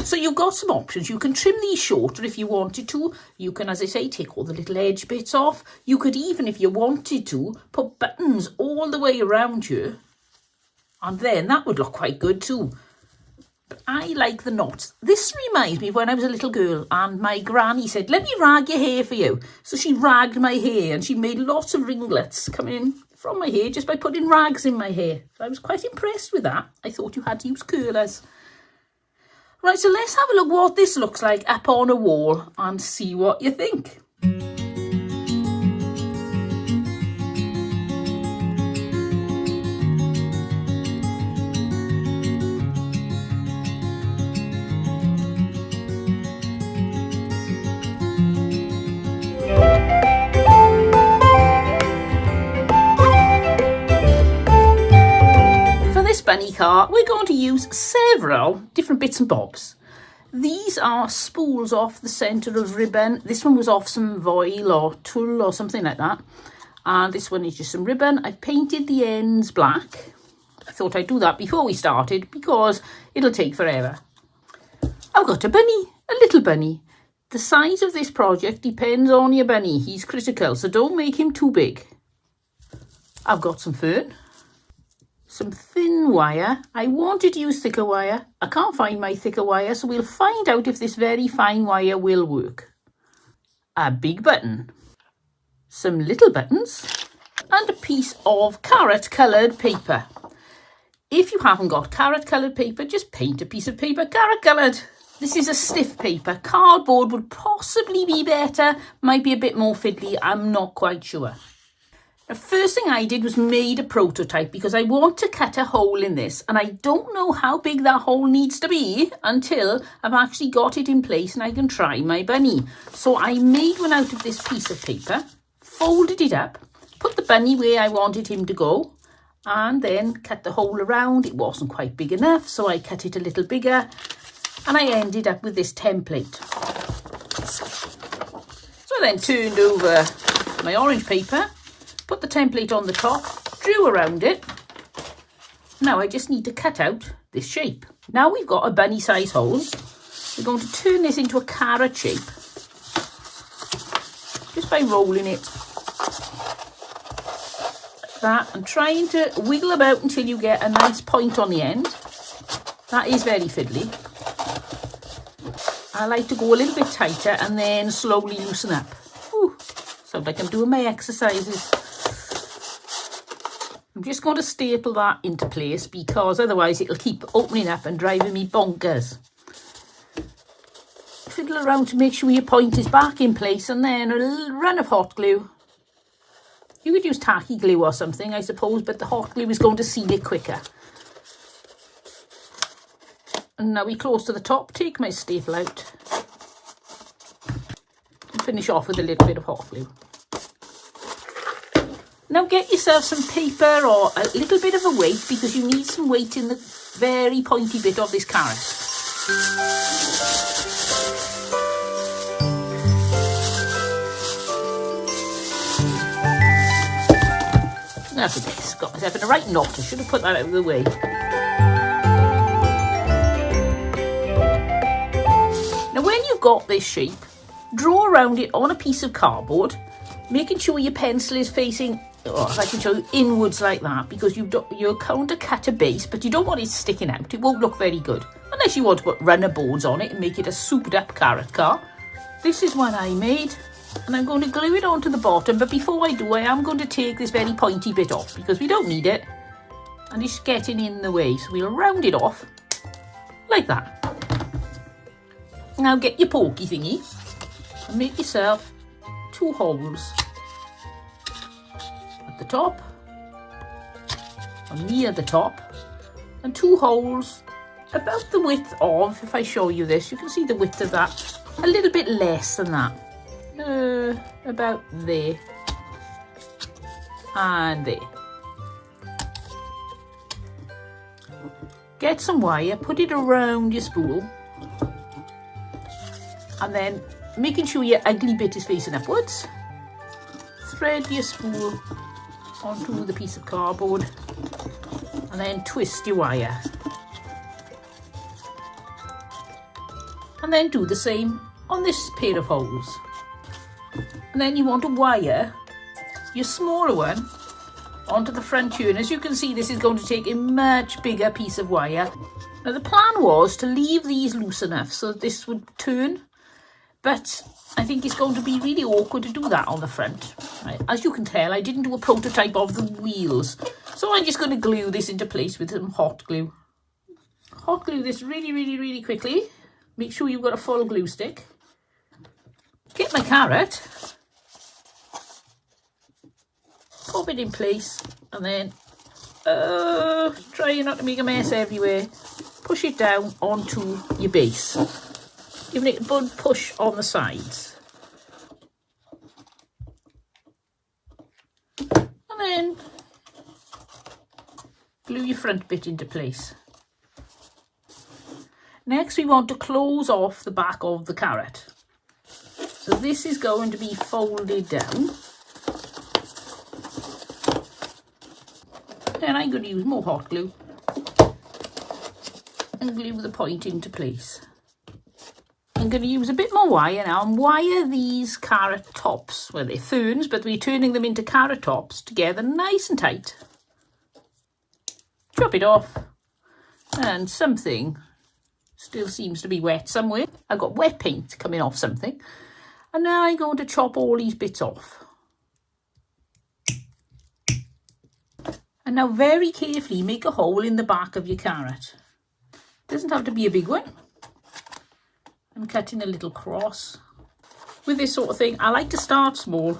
So you've got some options. You can trim these shorter if you wanted to. You can, as I say, take all the little edge bits off. You could even, if you wanted to, put buttons all the way around you. And then that would look quite good too. But I like the knots. This reminds me of when I was a little girl and my granny said, let me rag your hair for you. So she ragged my hair and she made lots of ringlets coming from my hair just by putting rags in my hair. So I was quite impressed with that. I thought you had to use curlers. Right, so let's have a look what this looks like up on a wall and see what you think. car, we're going to use several different bits and bobs. These are spools off the centre of ribbon. This one was off some voile or tulle or something like that. And this one is just some ribbon. I've painted the ends black. I thought I'd do that before we started because it'll take forever. I've got a bunny, a little bunny. The size of this project depends on your bunny. He's critical, so don't make him too big. I've got some fern, some thin wire. I wanted to use thicker wire. I can't find my thicker wire, so we'll find out if this very fine wire will work. A big button, some little buttons, and a piece of carrot coloured paper. If you haven't got carrot coloured paper, just paint a piece of paper carrot coloured. This is a stiff paper. Cardboard would possibly be better, might be a bit more fiddly, I'm not quite sure. The first thing I did was made a prototype because I want to cut a hole in this and I don't know how big that hole needs to be until I've actually got it in place and I can try my bunny. So I made one out of this piece of paper, folded it up, put the bunny where I wanted him to go and then cut the hole around. It wasn't quite big enough, so I cut it a little bigger and I ended up with this template. So I then turned over my orange paper, put the template on the top, drew around it. Now I just need to cut out this shape. Now we've got a bunny size hole. We're going to turn this into a carrot shape just by rolling it like that and trying to wiggle about until you get a nice point on the end. That is very fiddly. I like to go a little bit tighter and then slowly loosen up. Whew, sounds like I'm doing my exercises. I'm just going to staple that into place because otherwise it'll keep opening up and driving me bonkers. Fiddle around to make sure your point is back in place and then a little run of hot glue. You could use tacky glue or something, I suppose, but the hot glue is going to seal it quicker. And now we're close to the top, take my staple out and finish off with a little bit of hot glue. Now get yourself some paper or a little bit of a weight because you need some weight in the very pointy bit of this carrot. That's a bit. Got myself in the right knot. I should have put that out of the way. Now when you've got this shape, draw around it on a piece of cardboard, making sure your pencil is facing, if I can show you, inwards like that, because you're going to cut a base, but you don't want it sticking out. It won't look very good, unless you want to put runner boards on it and make it a souped up carrot car. This is one I made, and I'm going to glue it onto the bottom, but before I do, I am going to take this very pointy bit off, because we don't need it, and it's getting in the way, so we'll round it off, like that. Now get your pokey thingy, and make yourself 2 holes. At the top, or near the top, and 2 holes about the width of, if I show you this, you can see the width of that, a little bit less than that. About there and there. Get some wire, put it around your spool, and then making sure your ugly bit is facing upwards, thread your spool onto the piece of cardboard and then twist your wire, and then do the same on this pair of holes. And then you want to wire your smaller one onto the front churn. As you can see, this is going to take a much bigger piece of wire. Now the plan was to leave these loose enough so this would turn, but I think it's going to be really awkward to do that on the front. As you can tell, I didn't do a prototype of the wheels, so I'm just going to glue this into place with some hot glue. Hot glue this really quickly. Make sure you've got a full glue stick. Get my carrot, pop it in place, and then try not to make a mess everywhere. Push it down onto your base, giving it a good push on the sides, and then glue your front bit into place. Next, we want to close off the back of the carrot. So this is going to be folded down. Then I'm going to use more hot glue and glue the point into place. I'm going to use a bit more wire now and wire these carrot tops. Well, they're ferns, but we're turning them into carrot tops together nice and tight. Chop it off. And something still seems to be wet somewhere. I've got wet paint coming off something. And now I'm going to chop all these bits off. And now very carefully make a hole in the back of your carrot. Doesn't have to be a big one. I'm cutting a little cross. With this sort of thing, I like to start small and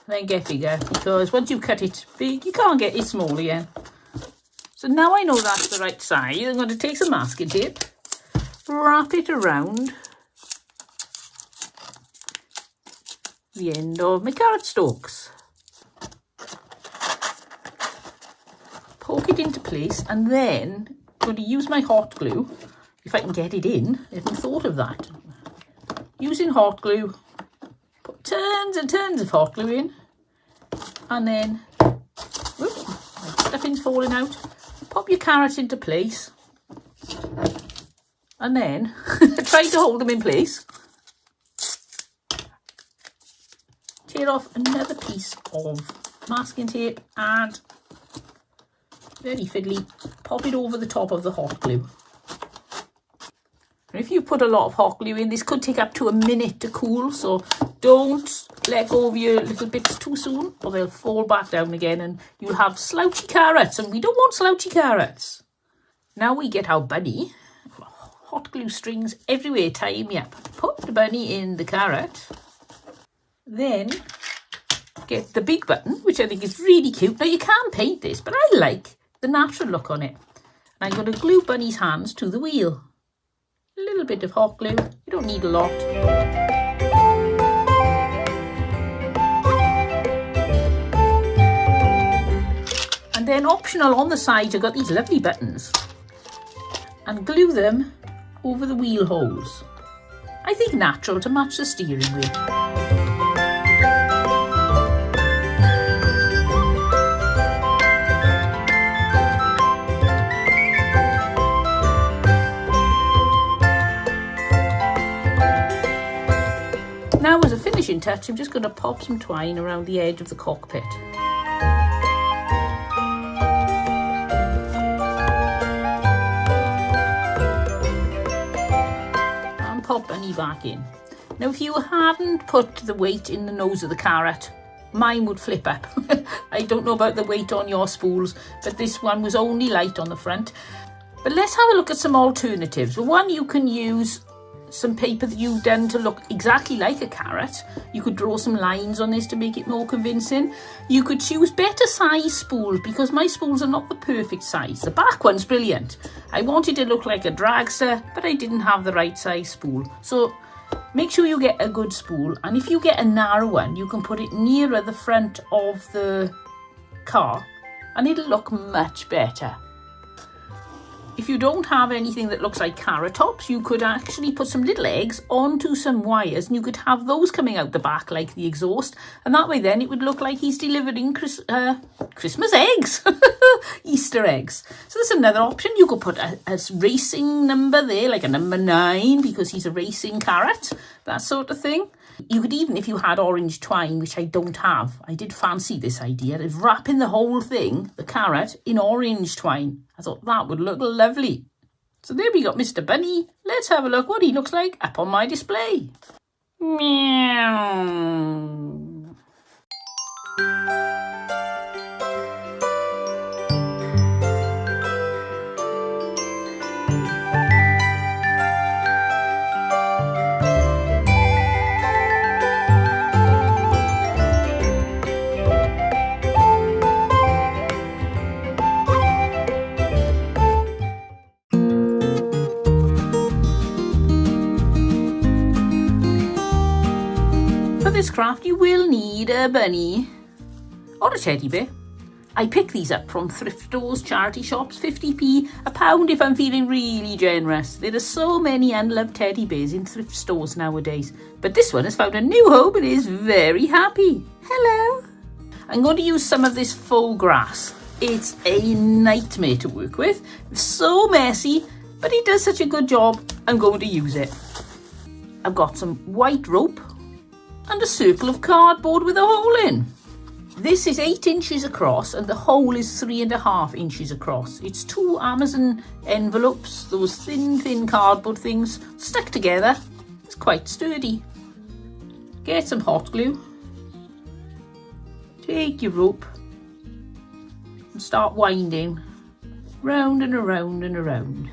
then get bigger, because once you cut it big, you can't get it small again. So now I know that's the right size, I'm going to take some masking tape, wrap it around the end of my carrot stalks. Poke it into place, and then I'm going to use my hot glue, if I can get it in. I hadn't thought of that. Using hot glue, put tons and tons of hot glue in, and then, whoops, my stuffing's falling out. Pop your carrots into place, and then try to hold them in place. Tear off another piece of masking tape and very fiddly, pop it over the top of the hot glue. And if you put a lot of hot glue in, this could take up to a minute to cool, so don't let go of your little bits too soon or they'll fall back down again and you'll have slouchy carrots, and we don't want slouchy carrots. Now we get our bunny. Hot glue strings everywhere, tie me up. Put the bunny in the carrot. Then get the big button, which I think is really cute. Now you can paint this, but I like the natural look on it. And I'm going to glue Bunny's hands to the wheel. A little bit of hot glue, you don't need a lot. And then optional on the sides, I've got these lovely buttons. And glue them over the wheel holes. I think natural to match the steering wheel. Now, as a finishing touch, I'm just going to pop some twine around the edge of the cockpit. And pop Bunny back in. Now, if you hadn't put the weight in the nose of the carrot, mine would flip up. I don't know about the weight on your spools, but this one was only light on the front. But let's have a look at some alternatives. One, you can use some paper that you've done to look exactly like a carrot. You could draw some lines on this to make it more convincing. You could choose better size spools, because my spools are not the perfect size. The back one's brilliant. I wanted to look like a dragster, but I didn't have the right size spool. So make sure you get a good spool, and if you get a narrow one, you can put it nearer the front of the car and it'll look much better. If you don't have anything that looks like carrot tops, you could actually put some little eggs onto some wires and you could have those coming out the back like the exhaust, and that way then it would look like he's delivering Christmas eggs, Easter eggs. So that's another option. You could put a racing number there, like a number 9, because he's a racing carrot, that sort of thing. You could even, if you had orange twine, which I don't have, I did fancy this idea of wrapping the whole thing, the carrot, in orange twine. I thought that would look lovely. So there we got Mr. Bunny. Let's have a look what he looks like up on my display. Meow. For this craft you will need a bunny or a teddy bear, I pick these up from thrift stores, charity shops, 50p, £1 if I'm feeling really generous. There are so many unloved teddy bears in thrift stores nowadays. But this one has found a new home and is very happy. Hello. I'm going to use some of this faux grass. It's a nightmare to work with. It's so messy, but it does such a good job. I'm going to use it. I've got some white rope and a circle of cardboard with a hole in. This is 8 inches across and the hole is 3.5 inches across. It's 2 Amazon envelopes, those thin cardboard things stuck together. It's quite sturdy. Get some hot glue. Take your rope and start winding round and around and around.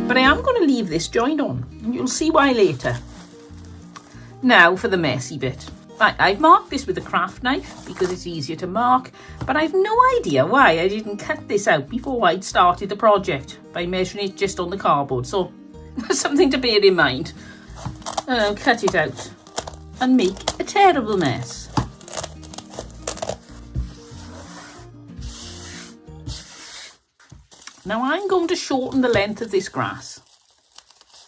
But I am going to leave this joint on, and you'll see why later. Now for the messy bit. Right, I've marked this with a craft knife because it's easier to mark, but I've no idea why I didn't cut this out before I'd started the project by measuring it just on the cardboard, so something to bear in mind. I'll cut it out and make a terrible mess. Now I'm going to shorten the length of this grass.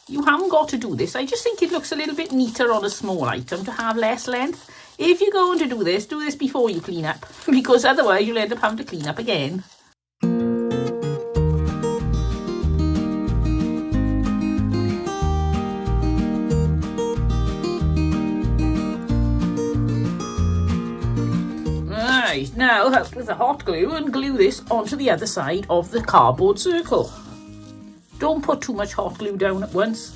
You haven't got to do this. I just think it looks a little bit neater on a small item to have less length. If you're going to do this before you clean up, because otherwise you'll end up having to clean up again. Right, now help with the hot glue and glue this onto the other side of the cardboard circle. Don't put too much hot glue down at once.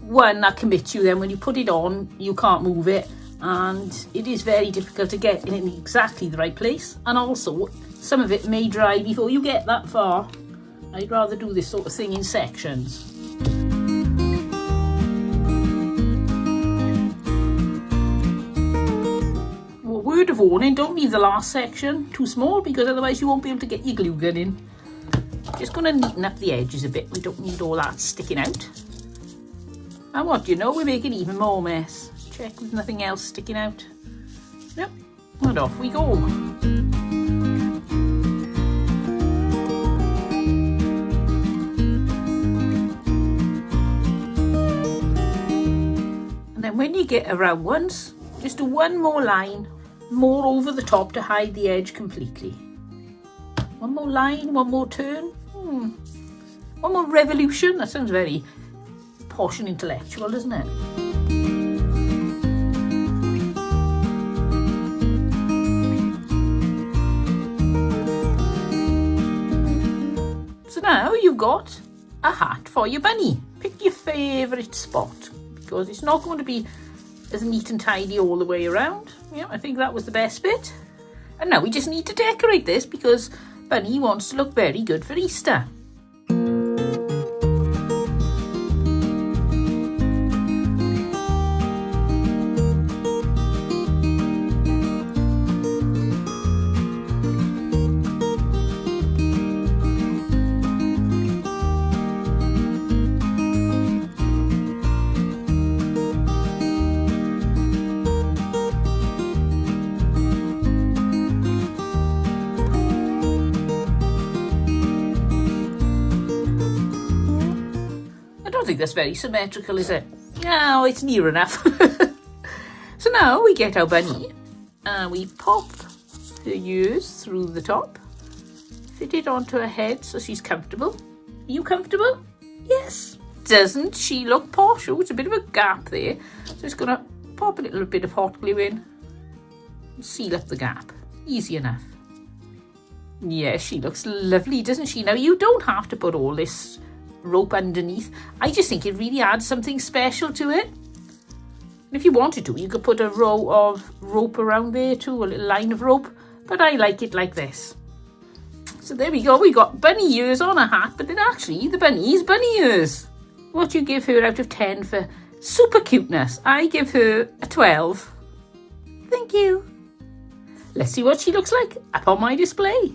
One, that commits you, then when you put it on you can't move it, and it is very difficult to get in exactly the right place, and also some of it may dry before you get that far. I'd rather do this sort of thing in sections. Word of warning, don't leave the last section too small because otherwise you won't be able to get your glue gun in. Just going to neaten up the edges a bit. We don't need all that sticking out. And what do you know, we're making even more mess. Check with nothing else sticking out. Yep, and off we go. And then when you get around once, just do one more line, more over the top to hide the edge completely. One more line, one more turn. One more revolution. That sounds very posh and intellectual, doesn't it? So now you've got a hat for your bunny. Pick your favourite spot because it's not going to be as neat and tidy all the way around. Yeah, I think that was the best bit. And now we just need to decorate this because Bunny wants to look very good for Easter. I don't think that's very symmetrical, is it? No, it's near enough. So now we get our bunny and we pop her ears through the top, fit it onto her head so she's comfortable. Are you comfortable? Yes. Doesn't she look posh? Oh, it's a bit of a gap there. So just going to pop a little bit of hot glue in and seal up the gap. Easy enough. Yeah, she looks lovely, doesn't she? Now, you don't have to put all this rope underneath. I just think it really adds something special to it. And if you wanted to, you could put a row of rope around there too, a little line of rope, but I like it like this. So there we go, we got bunny ears on a hat, but then actually the bunny is bunny ears. What do you give her out of 10 for super cuteness? I give her a 12. Thank you. let's see what she looks like up on my display.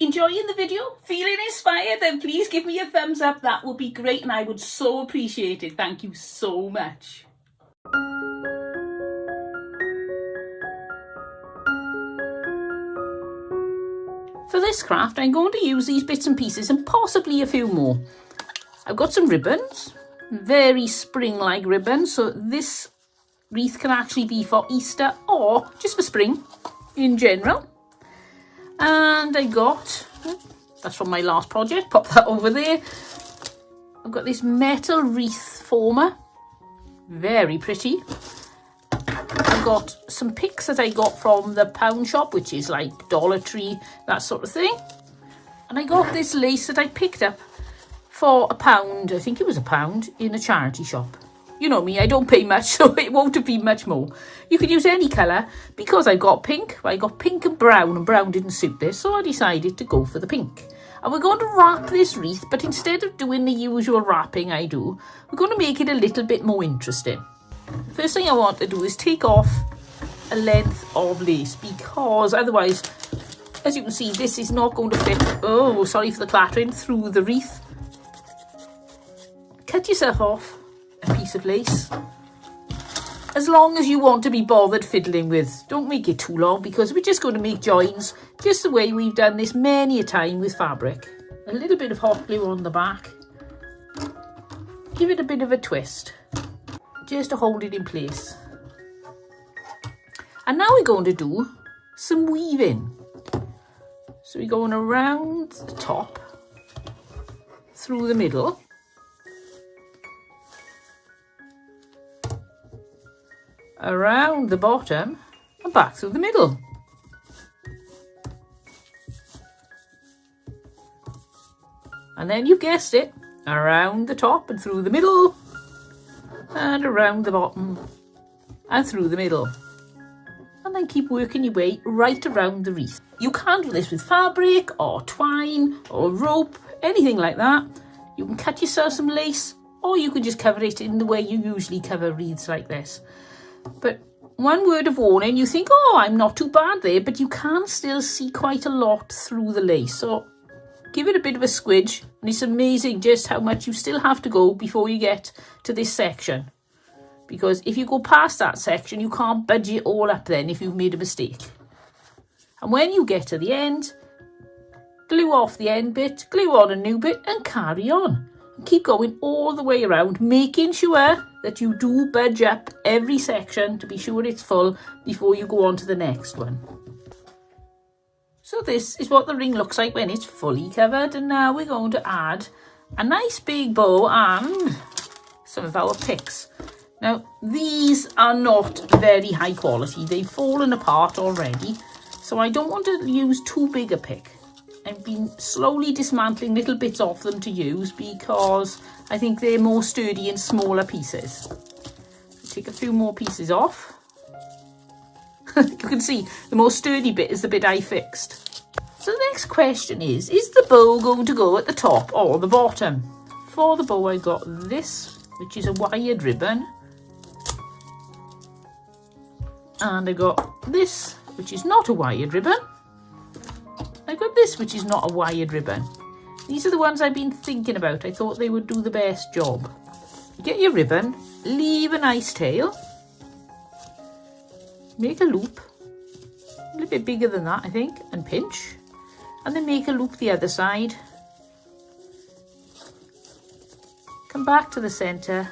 Enjoying the video? Feeling inspired? Then please give me a thumbs up. That would be great and I would so appreciate it. Thank you so much. For this craft, I'm going to use these bits and pieces and possibly a few more. I've got some ribbons, very spring-like ribbons, so this wreath can actually be for Easter or just for spring in general. And I got, that's from my last project, pop that over there. I've got this metal wreath former, very pretty. I've got some picks that I got from the pound shop, which is like Dollar Tree, that sort of thing. And I got this lace that I picked up for £1, I think it was £1, in a charity shop. You know me, I don't pay much, so it won't have been much more. You could use any colour. Because I got pink and brown didn't suit this, so I decided to go for the pink. And we're going to wrap this wreath, but instead of doing the usual wrapping I do, we're going to make it a little bit more interesting. First thing I want to do is take off a length of lace, because otherwise, as you can see, this is not going to fit, oh, sorry for the clattering, through the wreath. Cut yourself off a piece of lace, as long as you want to be bothered fiddling with. Don't make it too long, because we're just going to make joins just the way we've done this many a time with fabric. A little bit of hot glue on the back, give it a bit of a twist just to hold it in place. And now we're going to do some weaving. So we're going around the top, through the middle, around the bottom and back through the middle. And then you guessed it, around the top and through the middle and around the bottom and through the middle. And then keep working your way right around the wreath. You can do this with fabric or twine or rope, anything like that. You can cut yourself some lace, or you can just cover it in the way you usually cover wreaths like this. But one word of warning, you think, oh, I'm not too bad there, but you can still see quite a lot through the lace. So give it a bit of a squidge, and it's amazing just how much you still have to go before you get to this section. Because if you go past that section, you can't budge it all up then if you've made a mistake. And when you get to the end, glue off the end bit, glue on a new bit, and carry on. And keep going all the way around, making sure that you do budge up every section to be sure it's full before you go on to the next one. So this is what the ring looks like when it's fully covered, and now we're going to add a nice big bow and some of our picks. Now these are not very high quality, they've fallen apart already, so I don't want to use too big a pick. I've been slowly dismantling little bits off them to use because I think they're more sturdy in smaller pieces. Take a few more pieces off. You can see the more sturdy bit is the bit I fixed. So the next question is the bow going to go at the top or the bottom? For the bow I got this, which is a wired ribbon. And I got this, which is not a wired ribbon. I've got this, which is not a wired ribbon. These are the ones I've been thinking about. I thought they would do the best job. Get your ribbon, leave a nice tail, make a loop, a little bit bigger than that I think, and pinch, and then make a loop the other side. Come back to the centre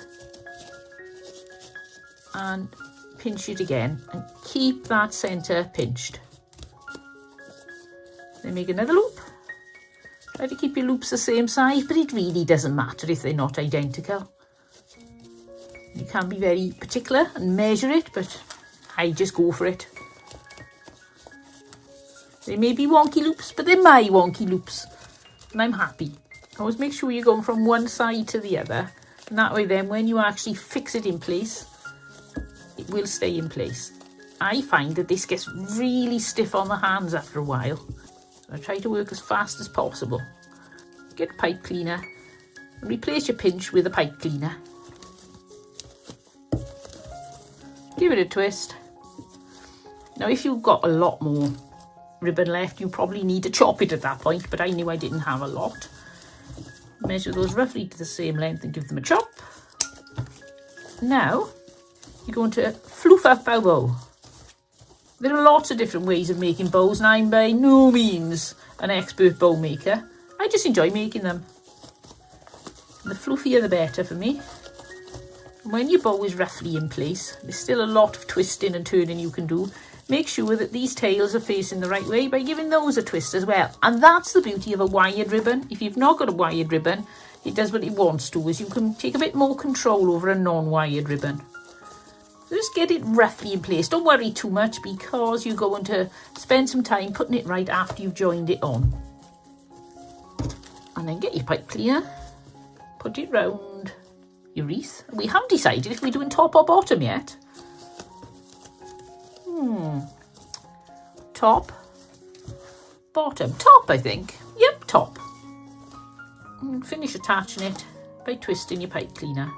and pinch it again, and keep that centre pinched. Then make another loop. Try to keep your loops the same size, but it really doesn't matter if they're not identical. You can be very particular and measure it, but I just go for it. They may be wonky loops, but they're my wonky loops, and I'm happy. Always make sure you're going from one side to the other. And that way then when you actually fix it in place, it will stay in place. I find that this gets really stiff on the hands after a while. So I try to work as fast as possible. Get a pipe cleaner and replace your pinch with a pipe cleaner. Give it a twist. Now if you've got a lot more ribbon left, you probably need to chop it at that point, but I knew I didn't have a lot. Measure those roughly to the same length and give them a chop. Now you're going to floof up our bow. There are lots of different ways of making bows and I'm by no means an expert bow maker. I just enjoy making them. The floofier the better for me. And when your bow is roughly in place, there's still a lot of twisting and turning you can do. Make sure that these tails are facing the right way by giving those a twist as well. And that's the beauty of a wired ribbon. If you've not got a wired ribbon, it does what it wants to, is you can take a bit more control over a non-wired ribbon. So just get it roughly in place. Don't worry too much because you're going to spend some time putting it right after you've joined it on. And then get your pipe cleaner, put it round your wreath. We haven't decided if we're doing top or bottom yet. Top, bottom, top I think. Yep, top. And finish attaching it by twisting your pipe cleaner.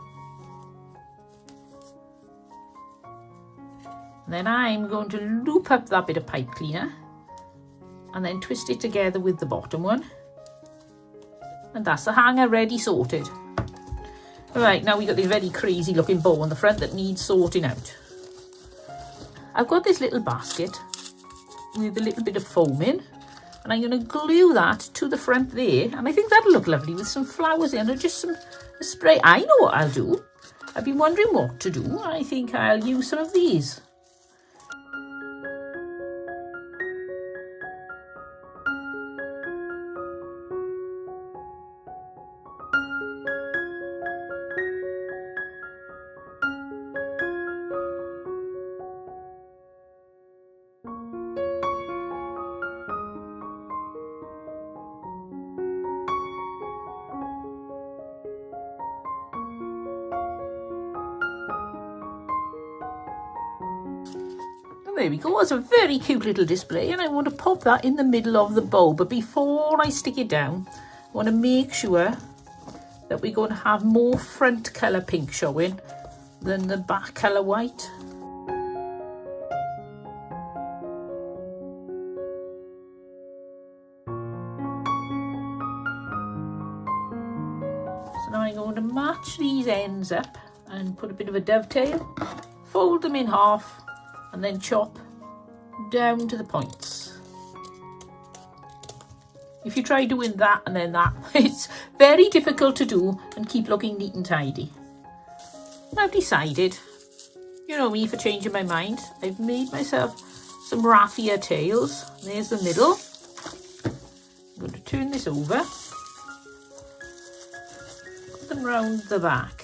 Then I'm going to loop up that bit of pipe cleaner and then twist it together with the bottom one. And that's the hanger ready sorted. Right, now we've got this very crazy looking bow on the front that needs sorting out. I've got this little basket with a little bit of foam in, and I'm going to glue that to the front there, and I think that'll look lovely with some flowers in or just some spray. I know what I'll do. I've been wondering what to do. I think I'll use some of these. There we go, that's a very cute little display and I want to pop that in the middle of the bow. But before I stick it down, I want to make sure that we're going to have more front colour pink showing than the back colour white. So now I'm going to match these ends up and put a bit of a dovetail, fold them in half, and then chop down to the points. If you try doing that and then that, it's very difficult to do and keep looking neat and tidy. I've decided, you know me for changing my mind, I've made myself some raffia tails. There's the middle. I'm going to turn this over, put them round the back.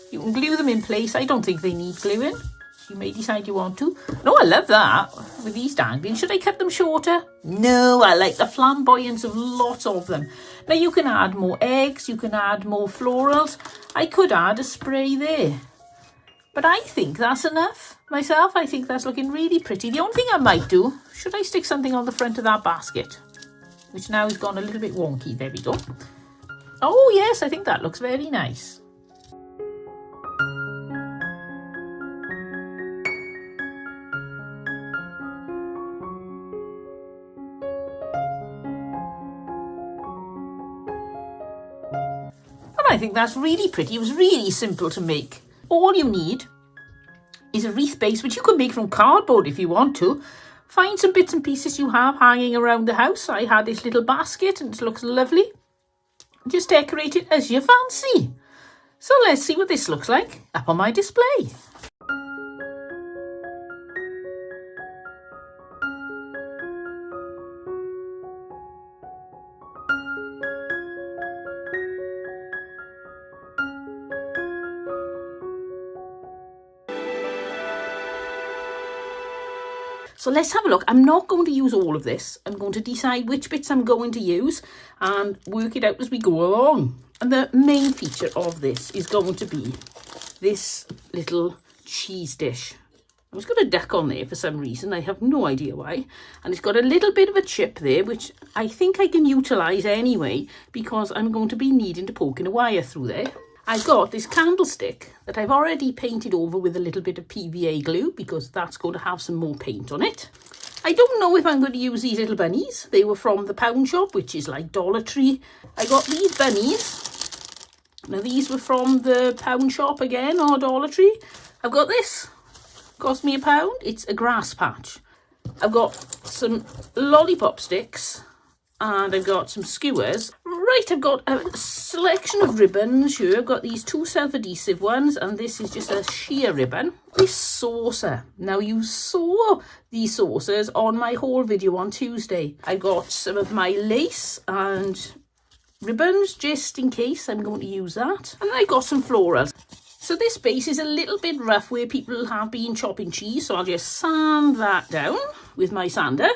You can glue them in place. I don't think they need gluing. You may decide you want to. No, I love that with these dangling. Should I cut them shorter? No, I like the flamboyance of lots of them. Now you can add more eggs, you can add more florals. I could add a spray there. But I think that's enough. Myself, I think that's looking really pretty. The only thing I might do, should I stick something on the front of that basket? Which now has gone a little bit wonky. There we go. Oh yes, I think that looks very nice. I think that's really pretty. It was really simple to make. All you need is a wreath base, which you can make from cardboard if you want to. Find some bits and pieces you have hanging around the house. I had this little basket and it looks lovely. Just decorate it as you fancy. So let's see what this looks like up on my display. So let's have a look. I'm not going to use all of this. I'm going to decide which bits I'm going to use and work it out as we go along. And the main feature of this is going to be this little cheese dish. It's got a duck on there for some reason. I have no idea why. And it's got a little bit of a chip there, which I think I can utilise anyway, because I'm going to be needing to poke in a wire through there. I've got this candlestick that I've already painted over with a little bit of PVA glue, because that's going to have some more paint on it. I don't know if I'm going to use these little bunnies. They were from the pound shop, which is like Dollar Tree. I got these bunnies. Now these were from the pound shop again, or Dollar Tree. I've got this. Cost me £1. It's a grass patch. I've got some lollipop sticks and I've got some skewers. Right, I've got a selection of ribbons here. I've got these 2 self-adhesive ones and this is just a sheer ribbon. This saucer. Now you saw these saucers on my haul video on Tuesday. I got some of my lace and ribbons just in case I'm going to use that. And I got some florals. So this base is a little bit rough where people have been chopping cheese, so I'll just sand that down with my sander.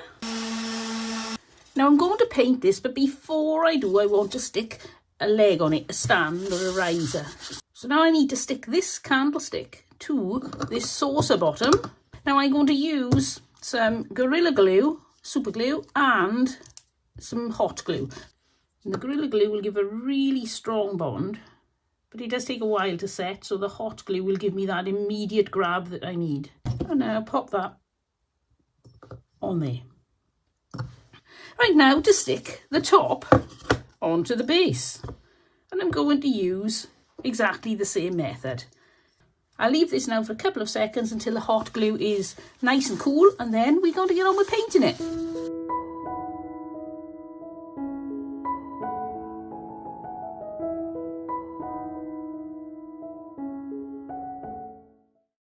Now I'm going to paint this, but before I do, I want to stick a leg on it, a stand or a riser. So now I need to stick this candlestick to this saucer bottom. Now I'm going to use some Gorilla Glue, super glue, and some hot glue. And the Gorilla Glue will give a really strong bond. But it does take a while to set, so the hot glue will give me that immediate grab that I need. And now I'll pop that on there. Right, now to stick the top onto the base. And I'm going to use exactly the same method. I'll leave this now for a couple of seconds until the hot glue is nice and cool, and then we're going to get on with painting it.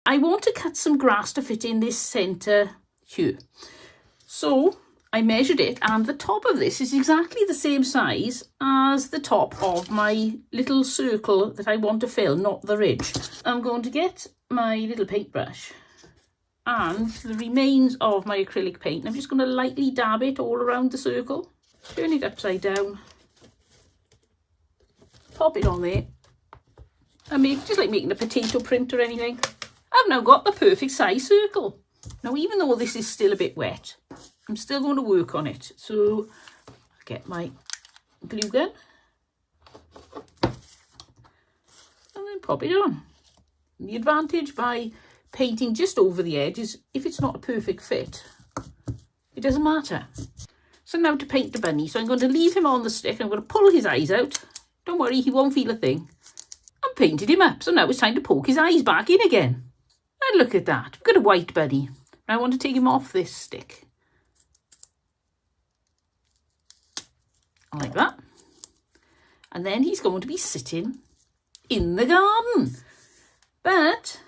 I want to cut some grass to fit in this centre here. So I measured it, and the top of this is exactly the same size as the top of my little circle that I want to fill, not the ridge. I'm going to get my little paintbrush and the remains of my acrylic paint. I'm just going to lightly dab it all around the circle, turn it upside down, pop it on there, and just like making a potato print or anything. I've now got the perfect size circle. Now, even though this is still a bit wet, I'm still going to work on it. So I'll get my glue gun and then pop it on. And the advantage by painting just over the edge is if it's not a perfect fit, it doesn't matter. So now to paint the bunny. So I'm going to leave him on the stick. I'm going to pull his eyes out. Don't worry, he won't feel a thing. And painted him up. So now it's time to poke his eyes back in again. And look at that. We've got a white bunny. I want to take him off this stick. Like that. And then he's going to be sitting in the garden. But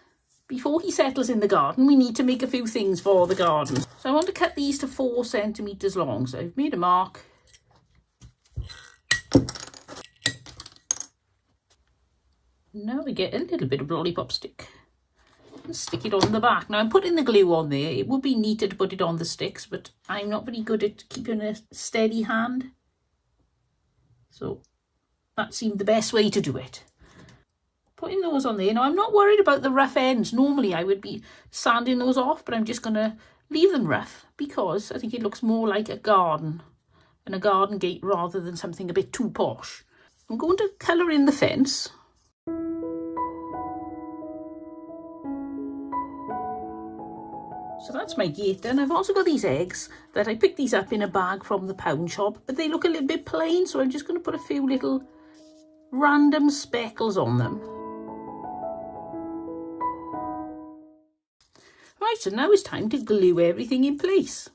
before he settles in the garden, we need to make a few things for the garden. So I want to cut these to 4 centimetres long. So I've made a mark. Now we get a little bit of lollipop stick. Stick it on the back. Now I'm putting the glue on there. It would be neater to put it on the sticks, but I'm not very good at keeping a steady hand. So that seemed the best way to do it. Putting those on there. Now I'm not worried about the rough ends. Normally I would be sanding those off, but I'm just going to leave them rough because I think it looks more like a garden and a garden gate rather than something a bit too posh. I'm going to colour in the fence. So that's my gate done. I've also got these eggs that I picked these up in a bag from the pound shop, but they look a little bit plain, so I'm just going to put a few little random speckles on them. Right, so now it's time to glue everything in place.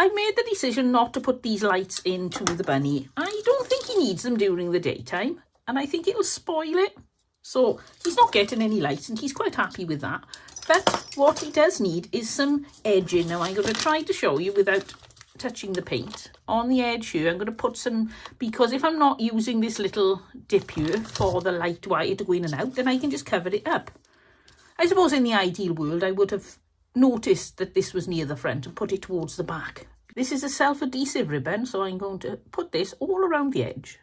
I made the decision not to put these lights into the bunny. I don't think he needs them during the daytime, and I think it'll spoil it. So he's not getting any lights, and he's quite happy with that. But what he does need is some edging. Now I'm going to try to show you without touching the paint. On the edge here, I'm going to put some, because if I'm not using this little dip here for the light wire to go in and out, then I can just cover it up. I suppose in the ideal world, I would have noticed that this was near the front and put it towards the back. This is a self-adhesive ribbon, so I'm going to put this all around the edge.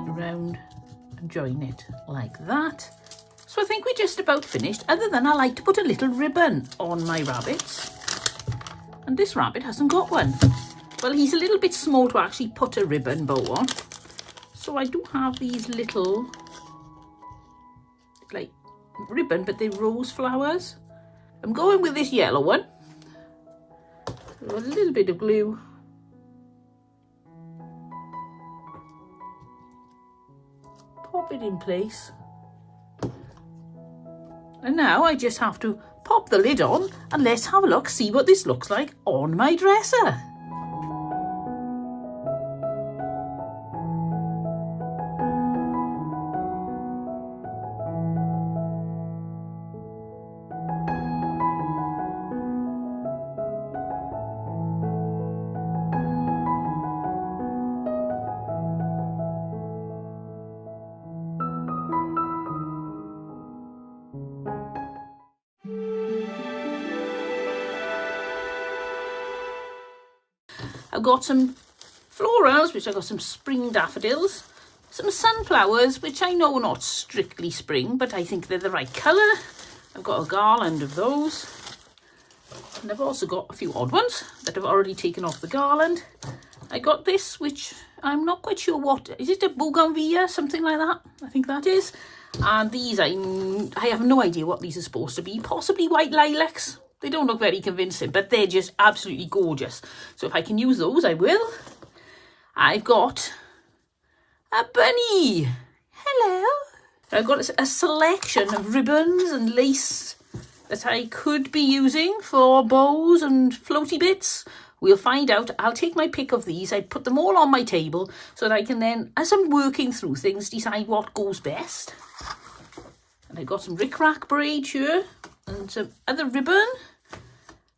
Around and join it like that. So I think we're just about finished, other than I like to put a little ribbon on my rabbits, and this rabbit hasn't got one. Well, he's a little bit small to actually put a ribbon bow on, so I do have these little like ribbon, but they're rose flowers. I'm going with this yellow one. A little bit of glue. Pop it in place. And now I just have to pop the lid on and let's have a look, see what this looks like on my dresser. I've got some florals, which I've got some spring daffodils, some sunflowers, which I know are not strictly spring, but I think they're the right colour. I've got a garland of those. And I've also got a few odd ones that I've already taken off the garland. I got this, which I'm not quite sure what, is it a bougainvillea, something like that? I think that is. And these, I have no idea what these are supposed to be. Possibly white lilacs. They don't look very convincing, but they're just absolutely gorgeous. So if I can use those, I will. I've got a bunny. Hello. I've got a selection of ribbons and lace that I could be using for bows and floaty bits. We'll find out. I'll take my pick of these. I put them all on my table so that I can then, as I'm working through things, decide what goes best. And I've got some rickrack braid here and some other ribbon.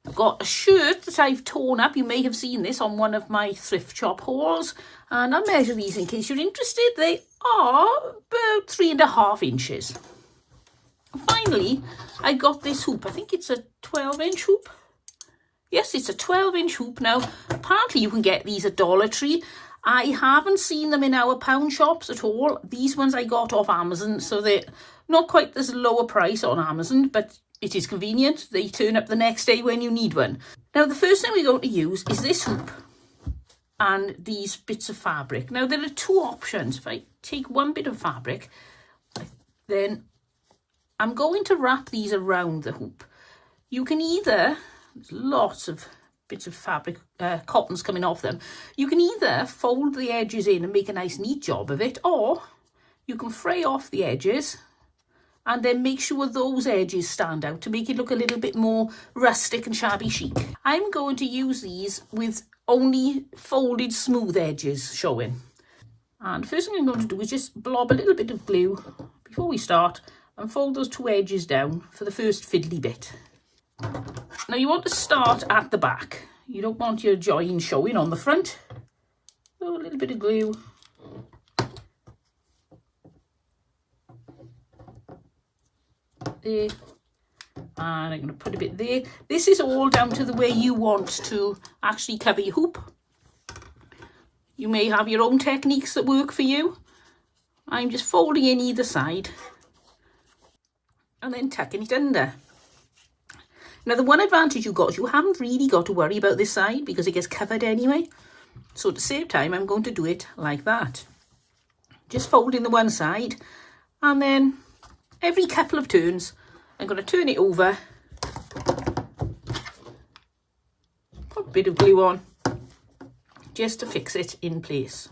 I've got a shirt that I've torn up. You may have seen this on one of my thrift shop hauls. And I'll measure these in case you're interested. They are about 3.5 inches. Finally, I got this hoop. I think it's a 12-inch hoop. Yes, it's a 12-inch hoop. Now, apparently you can get these at Dollar Tree. I haven't seen them in our pound shops at all. These ones I got off Amazon, so they're not quite as lower price on Amazon, but it is convenient. They turn up the next day when you need one. Now, the first thing we're going to use is this hoop and these bits of fabric. Now, there are two options. If I take one bit of fabric, then I'm going to wrap these around the hoop. You can either, there's lots of bits of fabric, cottons coming off them. You can either fold the edges in and make a nice neat job of it, or you can fray off the edges and then make sure those edges stand out to make it look a little bit more rustic and shabby chic. I'm going to use these with only folded smooth edges showing. And first thing I'm going to do is just blob a little bit of glue before we start and fold those two edges down for the first fiddly bit. Now you want to start at the back. You don't want your join showing on the front. So a little bit of glue. There. And I'm going to put a bit there. This is all down to the way you want to actually cover your hoop. You may have your own techniques that work for you. I'm just folding in either side and then tucking it under. Now, the one advantage you got is you haven't really got to worry about this side because it gets covered anyway. So to save time, I'm going to do it like that. Just folding the one side, and then every couple of turns, I'm going to turn it over, put a bit of glue on, just to fix it in place.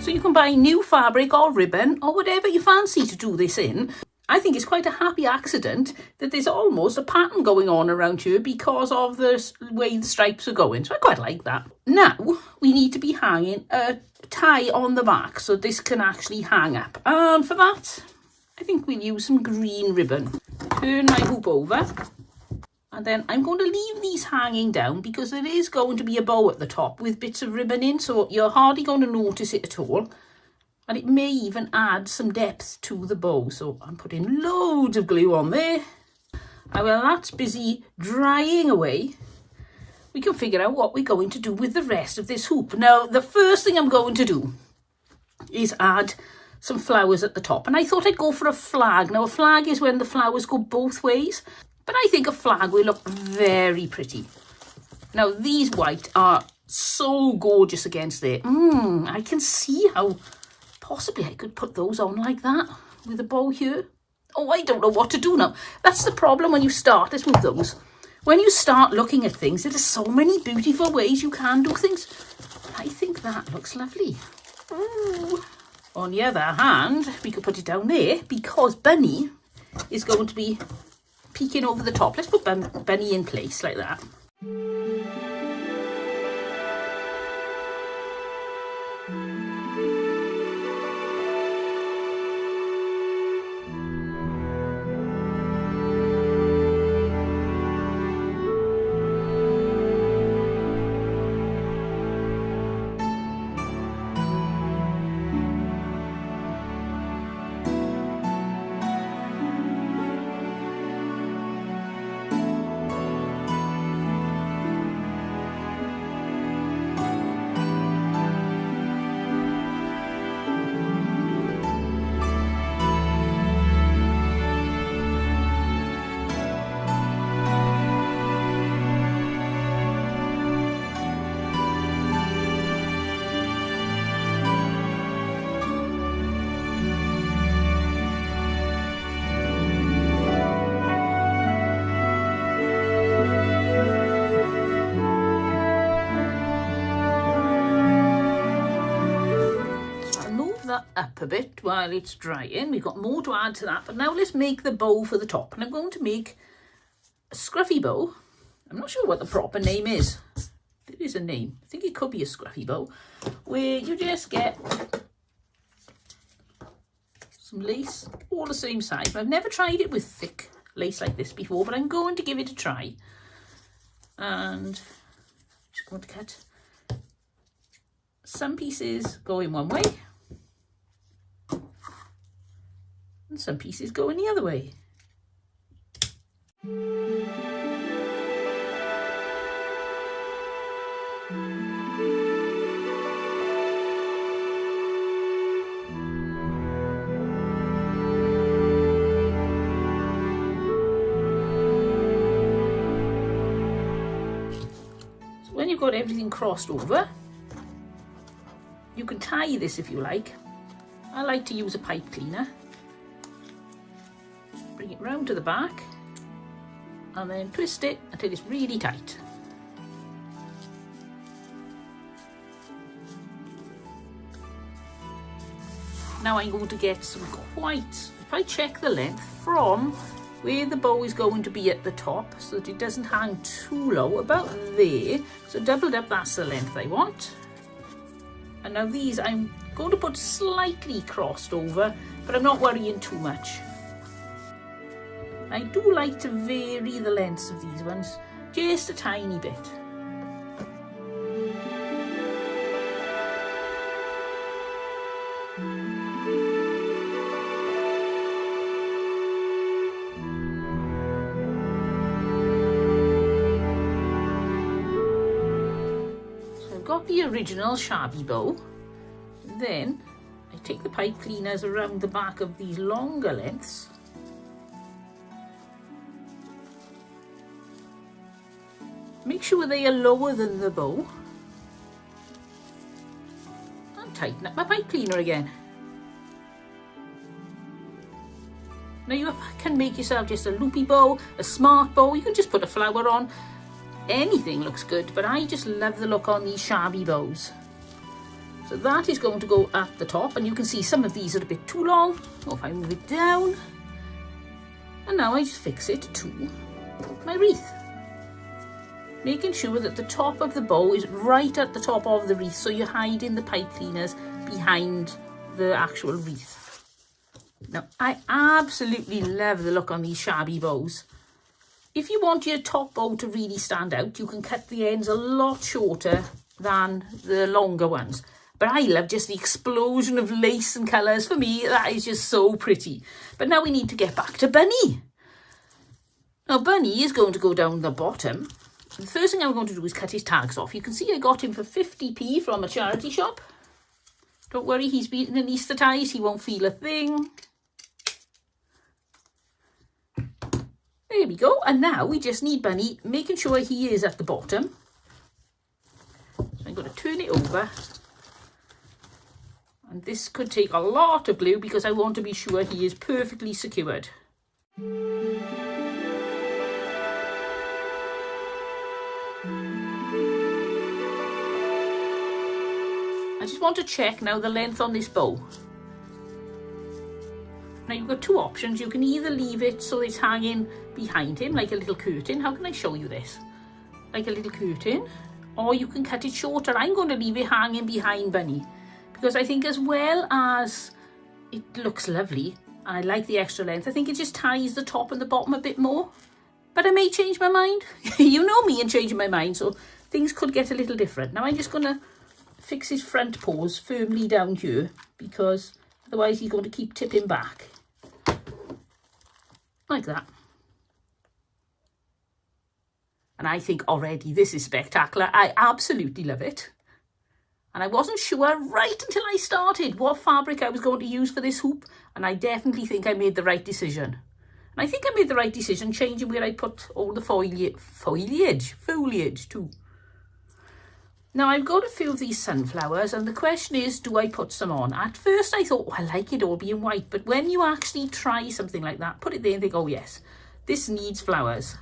So you can buy new fabric or ribbon or whatever you fancy to do this in. I think it's quite a happy accident that there's almost a pattern going on around here because of the way the stripes are going. So I quite like that. Now we need to be hanging a tie on the back so this can actually hang up. And for that, I think we'll use some green ribbon. Turn my hoop over. And then I'm going to leave these hanging down because there is going to be a bow at the top with bits of ribbon in, so you're hardly going to notice it at all. And it may even add some depth to the bow. So I'm putting loads of glue on there. And while that's busy drying away, we can figure out what we're going to do with the rest of this hoop. Now, the first thing I'm going to do is add some flowers at the top. And I thought I'd go for a flag. Now, a flag is when the flowers go both ways. But I think a flag will look very pretty. Now, these white are so gorgeous against there. I can see how possibly I could put those on like that with a bow here. Oh, I don't know what to do now. That's the problem when you start this with those. When you start looking at things, there are so many beautiful ways you can do things. I think that looks lovely. Ooh. On the other hand, we could put it down there because Bunny is going to be peeking over the top. Let's put Bunny in place like that. Up a bit while it's drying. We've got more to add to that, but now let's make the bow for the top. And I'm going to make a scruffy bow. I'm not sure what the proper name is. There is a name. I think it could be a scruffy bow, where you just get some lace all the same size. I've never tried it with thick lace like this before, but I'm going to give it a try. And I'm just going to cut some pieces going one way and some pieces going the other way. So when you've got everything crossed over, you can tie this if you like. I like to use a pipe cleaner. Bring it round to the back and then twist it until it's really tight. Now I'm going to get some quite, if I check the length from where the bow is going to be at the top so that it doesn't hang too low, about there. So doubled up, that's the length I want. And now these I'm going to put slightly crossed over, but I'm not worrying too much. I do like to vary the lengths of these ones just a tiny bit. Got the original Shabby bow. Then I take the pipe cleaners around the back of these longer lengths. Make sure they are lower than the bow. And tighten up my pipe cleaner again. Now you can make yourself just a loopy bow, a smart bow. You can just put a flower on. Anything looks good, but I just love the look on these Shabby bows. So that is going to go at the top, and you can see some of these are a bit too long. So if I move it down, and now I just fix it to my wreath. Making sure that the top of the bow is right at the top of the wreath, so you're hiding the pipe cleaners behind the actual wreath. Now, I absolutely love the look on these Shabby bows. If you want your top bow to really stand out, you can cut the ends a lot shorter than the longer ones. But I love just the explosion of lace and colours. For me, that is just so pretty. But now we need to get back to Bunny. Now, Bunny is going to go down the bottom. The first thing I'm going to do is cut his tags off. You can see I got him for 50p from a charity shop. Don't worry, he's been anaesthetised. He won't feel a thing. There we go, and now we just need Bunny, making sure he is at the bottom. So I'm going to turn it over. And this could take a lot of glue because I want to be sure he is perfectly secured. I just want to check now the length on this bow. Now you've got two options. You can either leave it so it's hanging behind him like a little curtain. How can I show you this? Like a little curtain. Or you can cut it shorter. I'm going to leave it hanging behind Bunny, because I think as well as it looks lovely, and I like the extra length, I think it just ties the top and the bottom a bit more. But I may change my mind. You know me and changing my mind, so things could get a little different. Now I'm just going to fix his front paws firmly down here, because otherwise he's going to keep tipping back. Like that. And I think already this is spectacular. I absolutely love it. And I wasn't sure right until I started what fabric I was going to use for this hoop. And I definitely think I made the right decision. And I think I made the right decision changing where I put all the foliage too. Now I'm going to fill these sunflowers, and the question is, do I put some on? At first I thought, oh, I like it all being white, but when you actually try something like that, put it there and think, oh yes, this needs flowers.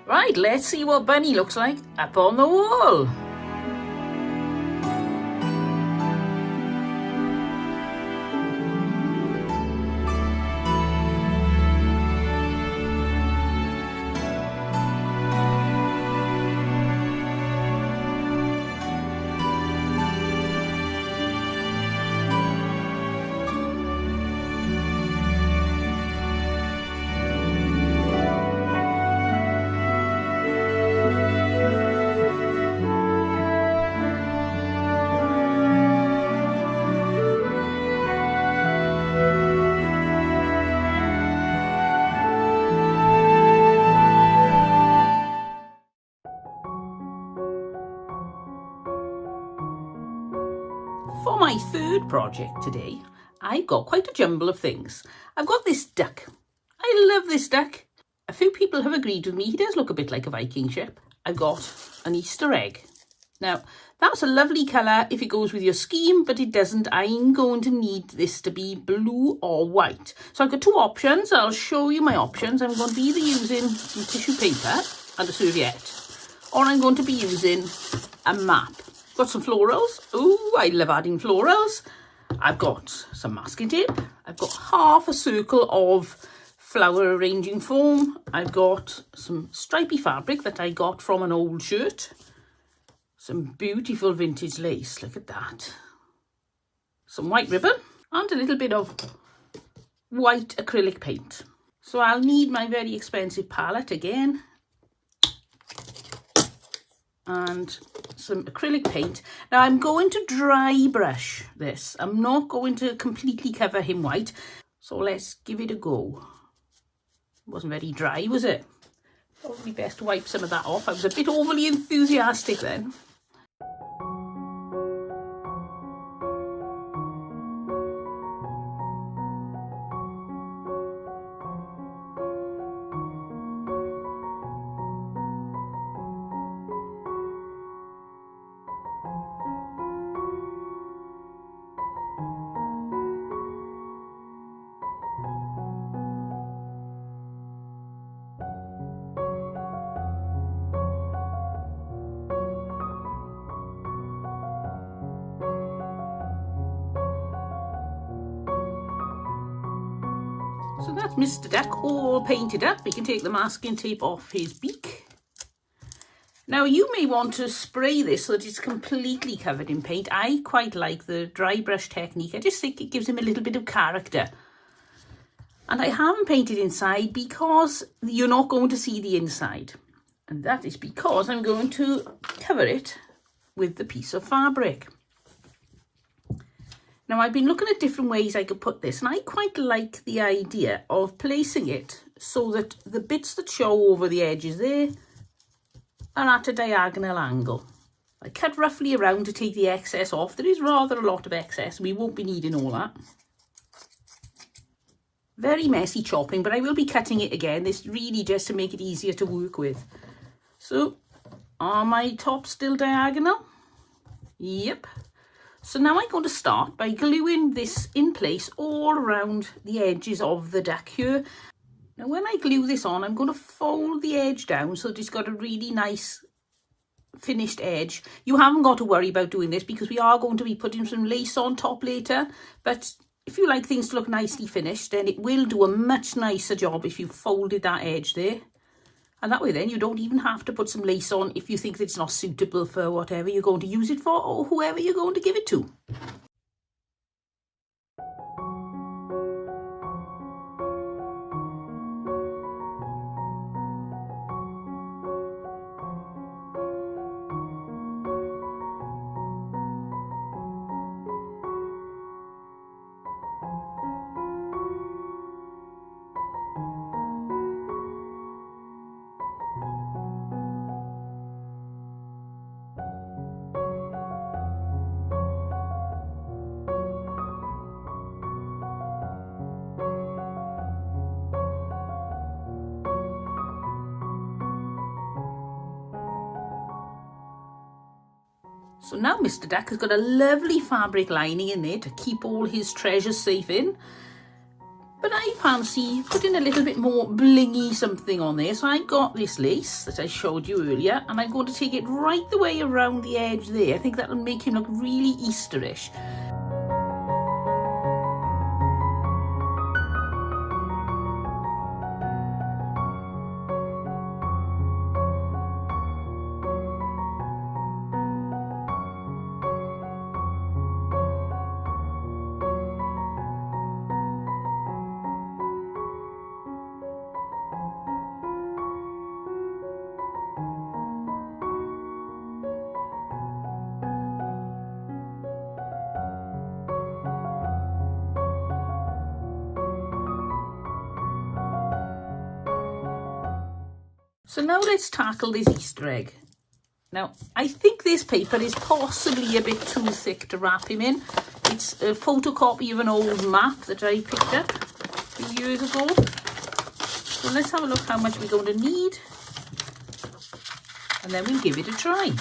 Right, let's see what Bunny looks like up on the wall. For my third project today, I've got quite a jumble of things. I've got this duck. I love this duck. A few people have agreed with me, he does look a bit like a Viking ship. I've got an Easter egg. Now, that's a lovely colour if it goes with your scheme, but it doesn't. I'm going to need this to be blue or white. So I've got two options. I'll show you my options. I'm going to be either using some tissue paper and a serviette, or I'm going to be using a map. Got some florals. Oh, I love adding florals. I've got some masking tape. I've got half a circle of flower arranging foam. I've got some stripy fabric that I got from an old shirt. Some beautiful vintage lace, look at that. Some white ribbon and a little bit of white acrylic paint. So I'll need my very expensive palette again. And some acrylic paint. Now I'm going to dry brush this. I'm not going to completely cover him white. So let's give it a go. It wasn't very dry, was it? Probably best to wipe some of that off. I was a bit overly enthusiastic then. So that's Mr. Duck all painted up. We can take the masking tape off his beak. Now you may want to spray this so that it's completely covered in paint. I quite like the dry brush technique. I just think it gives him a little bit of character. And I haven't painted inside because you're not going to see the inside. And that is because I'm going to cover it with the piece of fabric. Now, I've been looking at different ways I could put this, and I quite like the idea of placing it so that the bits that show over the edges there are at a diagonal angle. I cut roughly around to take the excess off. There is rather a lot of excess. We won't be needing all that. Very messy chopping, but I will be cutting it again. This really just to make it easier to work with. So, are my tops still diagonal? Yep. So now I'm going to start by gluing this in place all around the edges of the duck here. Now when I glue this on, I'm going to fold the edge down so that it's got a really nice finished edge. You haven't got to worry about doing this because we are going to be putting some lace on top later. But if you like things to look nicely finished, then it will do a much nicer job if you folded that edge there. And that way then you don't even have to put some lace on if you think that it's not suitable for whatever you're going to use it for or whoever you're going to give it to. So now Mr. Duck has got a lovely fabric lining in there to keep all his treasures safe in. But I fancy putting a little bit more blingy something on there. So I got this lace that I showed you earlier, and I'm going to take it right the way around the edge there. I think that'll make him look really Easterish. So now let's tackle this Easter egg. Now, I think this paper is possibly a bit too thick to wrap him in. It's a photocopy of an old map that I picked up a few years ago. So let's have a look how much we're going to need, and then we'll give it a try.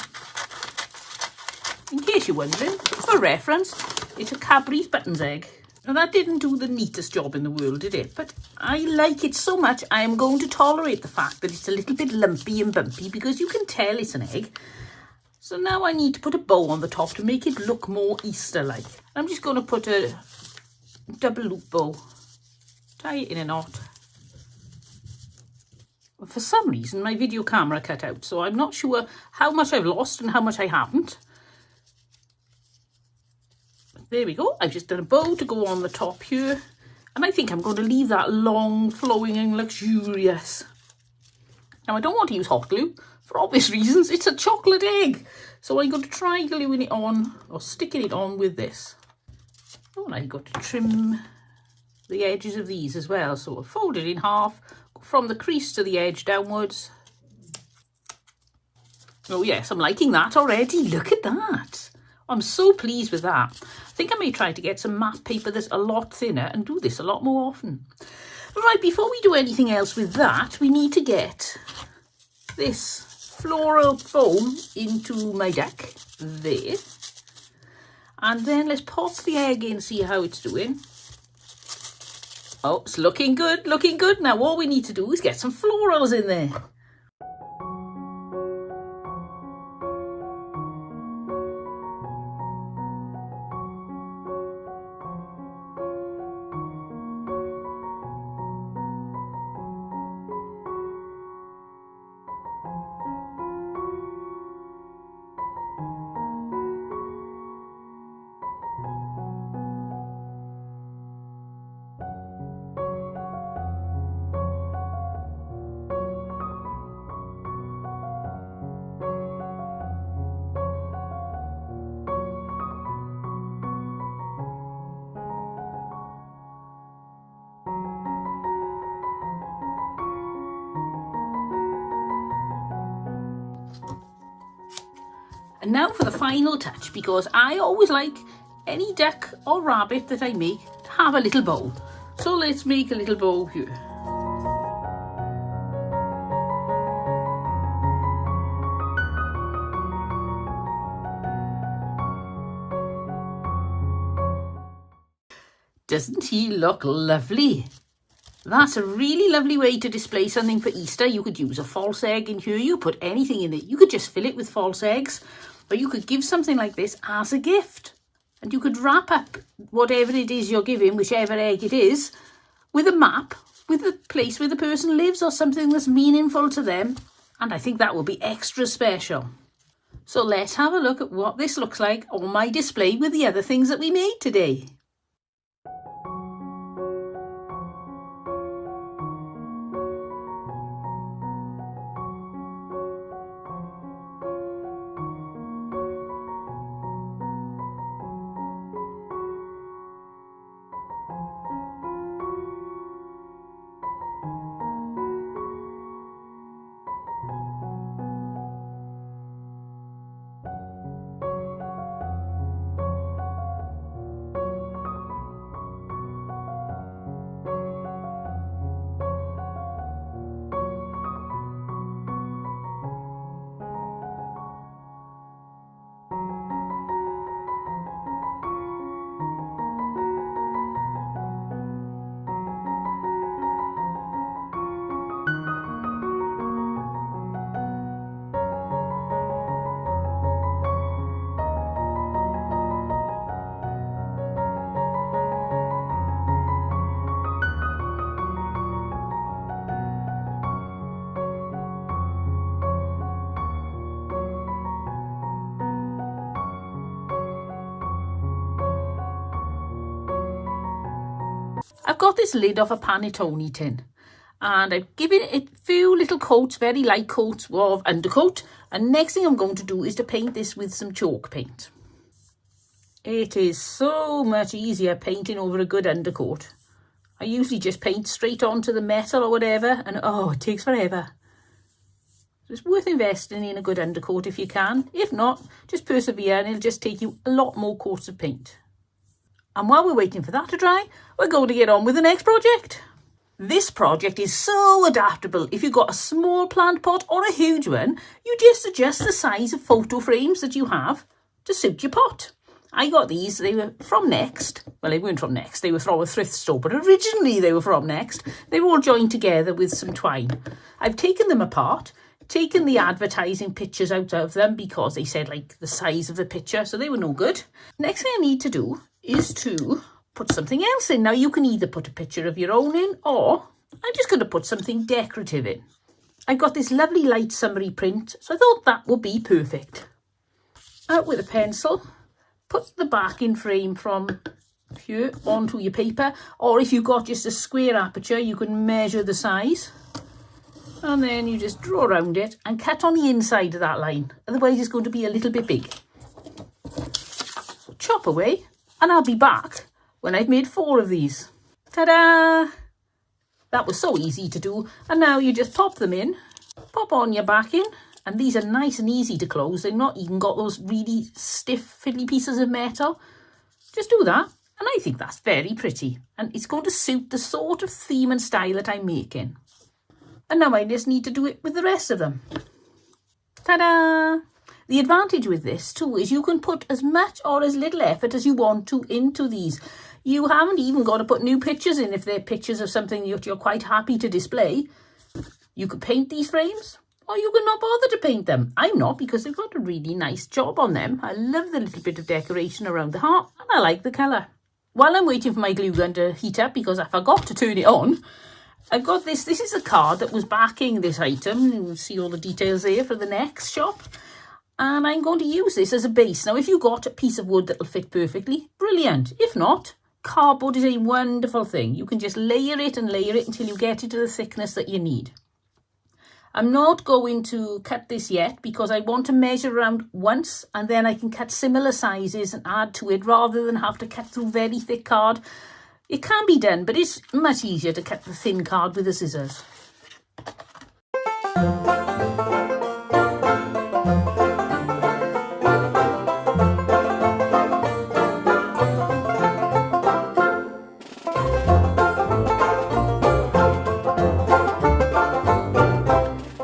In case you're wondering, for reference, it's a Cadbury's Buttons egg. Now that didn't do the neatest job in the world, did it? But I like it so much, I am going to tolerate the fact that it's a little bit lumpy and bumpy, because you can tell it's an egg. So now I need to put a bow on the top to make it look more Easter-like. I'm just going to put a double loop bow, tie it in a knot. For some reason, my video camera cut out, so I'm not sure how much I've lost and how much I haven't. There we go. I've just done a bow to go on the top here. And I think I'm going to leave that long, flowing and luxurious. Now, I don't want to use hot glue. For obvious reasons, it's a chocolate egg. So I'm going to try gluing it on, or sticking it on with this. Oh, and I've got to trim the edges of these as well. So I'll fold it in half, from the crease to the edge downwards. Oh yes, I'm liking that already. Look at that. I'm so pleased with that. I think I may try to get some matte paper that's a lot thinner and do this a lot more often. Right, before we do anything else with that, we need to get this floral foam into my deck. There. And then let's pop the egg in, see how it's doing. Oh, it's looking good, looking good. Now all we need to do is get some florals in there. And now for the final touch, because I always like any duck or rabbit that I make to have a little bow. So let's make a little bow here. Doesn't he look lovely? That's a really lovely way to display something for Easter. You could use a false egg in here. You put anything in it. You could just fill it with false eggs. Or you could give something like this as a gift. And you could wrap up whatever it is you're giving, whichever egg it is, with a map, with the place where the person lives or something that's meaningful to them. And I think that will be extra special. So let's have a look at what this looks like on my display with the other things that we made today. I've got this lid of a panettone tin and I've given it a few little coats, very light coats of undercoat, and next thing I'm going to do is to paint this with some chalk paint. It is so much easier painting over a good undercoat. I usually just paint straight onto the metal or whatever, and oh, it takes forever. So it's worth investing in a good undercoat if you can. If not, just persevere and it'll just take you a lot more coats of paint. And while we're waiting for that to dry, we're going to get on with the next project. This project is so adaptable. If you've got a small plant pot or a huge one, you just adjust the size of photo frames that you have to suit your pot. I got these, they were from Next. Well, they weren't from Next, they were from a thrift store, but originally they were from Next. They were all joined together with some twine. I've taken them apart, taken the advertising pictures out of them because they said like the size of the picture, so they were no good. Next thing I need to do is to put something else in. Now you can either put a picture of your own in, or I'm just going to put something decorative in. I've got this lovely light summery print, so I thought that would be perfect. Out with a pencil, put the backing frame from here onto your paper, or if you've got just a square aperture, you can measure the size. And then you just draw around it and cut on the inside of that line. Otherwise it's going to be a little bit big. So chop away, and I'll be back when I've made 4 of these. Ta-da! That was so easy to do. And now you just pop them in, pop on your backing, and these are nice and easy to close. They've not even got those really stiff fiddly pieces of metal. Just do that, and I think that's very pretty. And it's going to suit the sort of theme and style that I'm making. And now I just need to do it with the rest of them. Ta-da! The advantage with this too is you can put as much or as little effort as you want to into these. You haven't even got to put new pictures in if they're pictures of something that you're quite happy to display. You could paint these frames, or you can not bother to paint them. I'm not, because they've got a really nice job on them. I love the little bit of decoration around the heart, and I like the colour. While I'm waiting for my glue gun to heat up, because I forgot to turn it on, I've got this. This is a card that was backing this item. You'll see all the details there for the next shop. And I'm going to use this as a base. Now, if you've got a piece of wood that'll fit perfectly, brilliant. If not, cardboard is a wonderful thing. You can just layer it until you get it to the thickness that you need. I'm not going to cut this yet because I want to measure around once, and then I can cut similar sizes and add to it rather than have to cut through very thick card. It can be done, but it's much easier to cut the thin card with the scissors.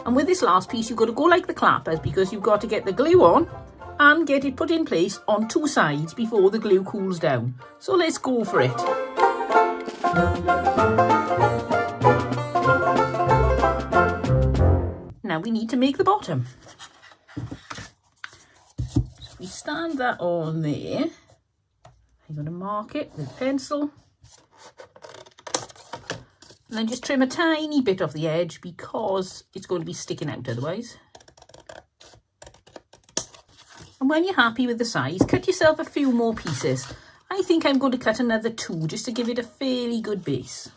And with this last piece, you've got to go like the clappers, because you've got to get the glue on and get it put in place on 2 sides before the glue cools down. So let's go for it. Now we need to make the bottom. So we stand that on there. I'm going to mark it with a pencil. And then just trim a tiny bit off the edge because it's going to be sticking out otherwise. And when you're happy with the size, cut yourself a few more pieces. I think I'm going to cut another 2 just to give it a fairly good base.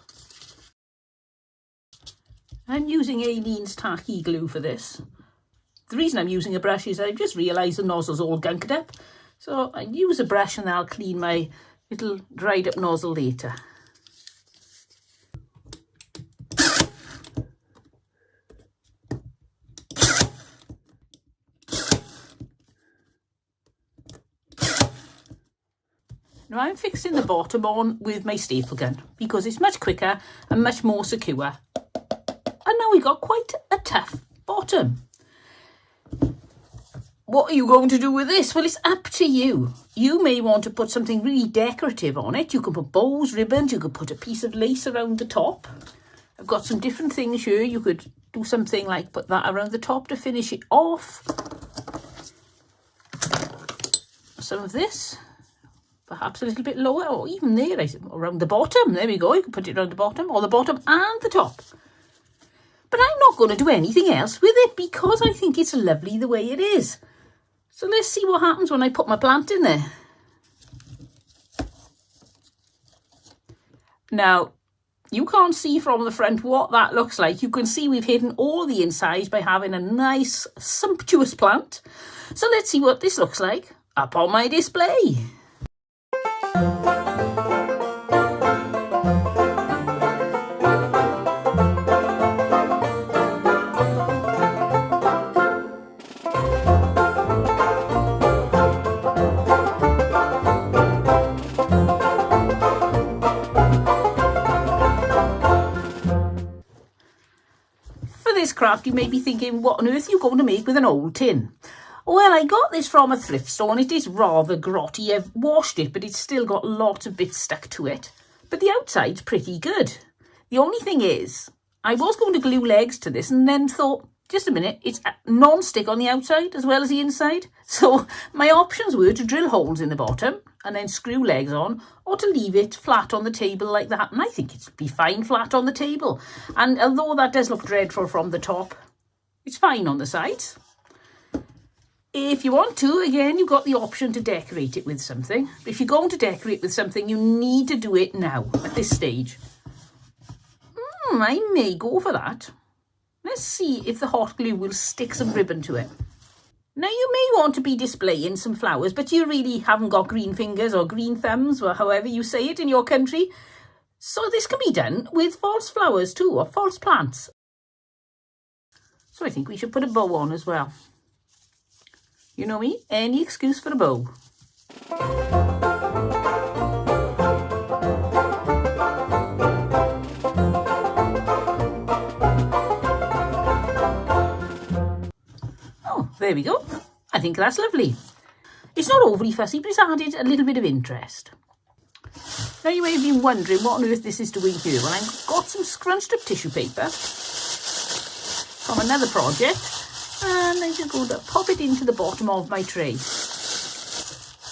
I'm using Aileen's tacky glue for this. The reason I'm using a brush is I've just realised the nozzle's all gunked up. So I use a brush and I'll clean my little dried up nozzle later. Now I'm fixing the bottom on with my staple gun because it's much quicker and much more secure. And now we've got quite a tough bottom. What are you going to do with this? Well, it's up to you. You may want to put something really decorative on it. You can put bows, ribbons, you could put a piece of lace around the top. I've got some different things here. You could do something like put that around the top to finish it off. Some of this. Perhaps a little bit lower, or even there, around the bottom. There we go, you can put it around the bottom, or the bottom and the top. But I'm not going to do anything else with it because I think it's lovely the way it is. So let's see what happens when I put my plant in there. Now, you can't see from the front what that looks like. You can see we've hidden all the insides by having a nice, sumptuous plant. So let's see what this looks like up on my display. craft, you may be thinking, what on earth are you going to make with an old tin? Well, I got this from a thrift store and it is rather grotty. I've washed it, but it's still got lots of bits stuck to it. But the outside's pretty good. The only thing is, I was going to glue legs to this and then thought, just a minute, it's non-stick on the outside as well as the inside. So my options were to drill holes in the bottom and then screw legs on, or to leave it flat on the table like that. And I think it'd be fine flat on the table. And although that does look dreadful from the top, it's fine on the sides. If you want to, again, you've got the option to decorate it with something. If you're going to decorate with something, you need to do it now, at this stage. I may go for that. Let's see if the hot glue will stick some ribbon to it. Now, you may want to be displaying some flowers, but you really haven't got green fingers or green thumbs, or however you say it in your country. So this can be done with false flowers too, or false plants. So I think we should put a bow on as well. You know me, any excuse for a bow. There we go. I think that's lovely. It's not overly fussy, but it's added a little bit of interest. Now, you may have been wondering what on earth this is doing here. Well, I've got some scrunched up tissue paper from another project, and I'm just going to pop it into the bottom of my tray.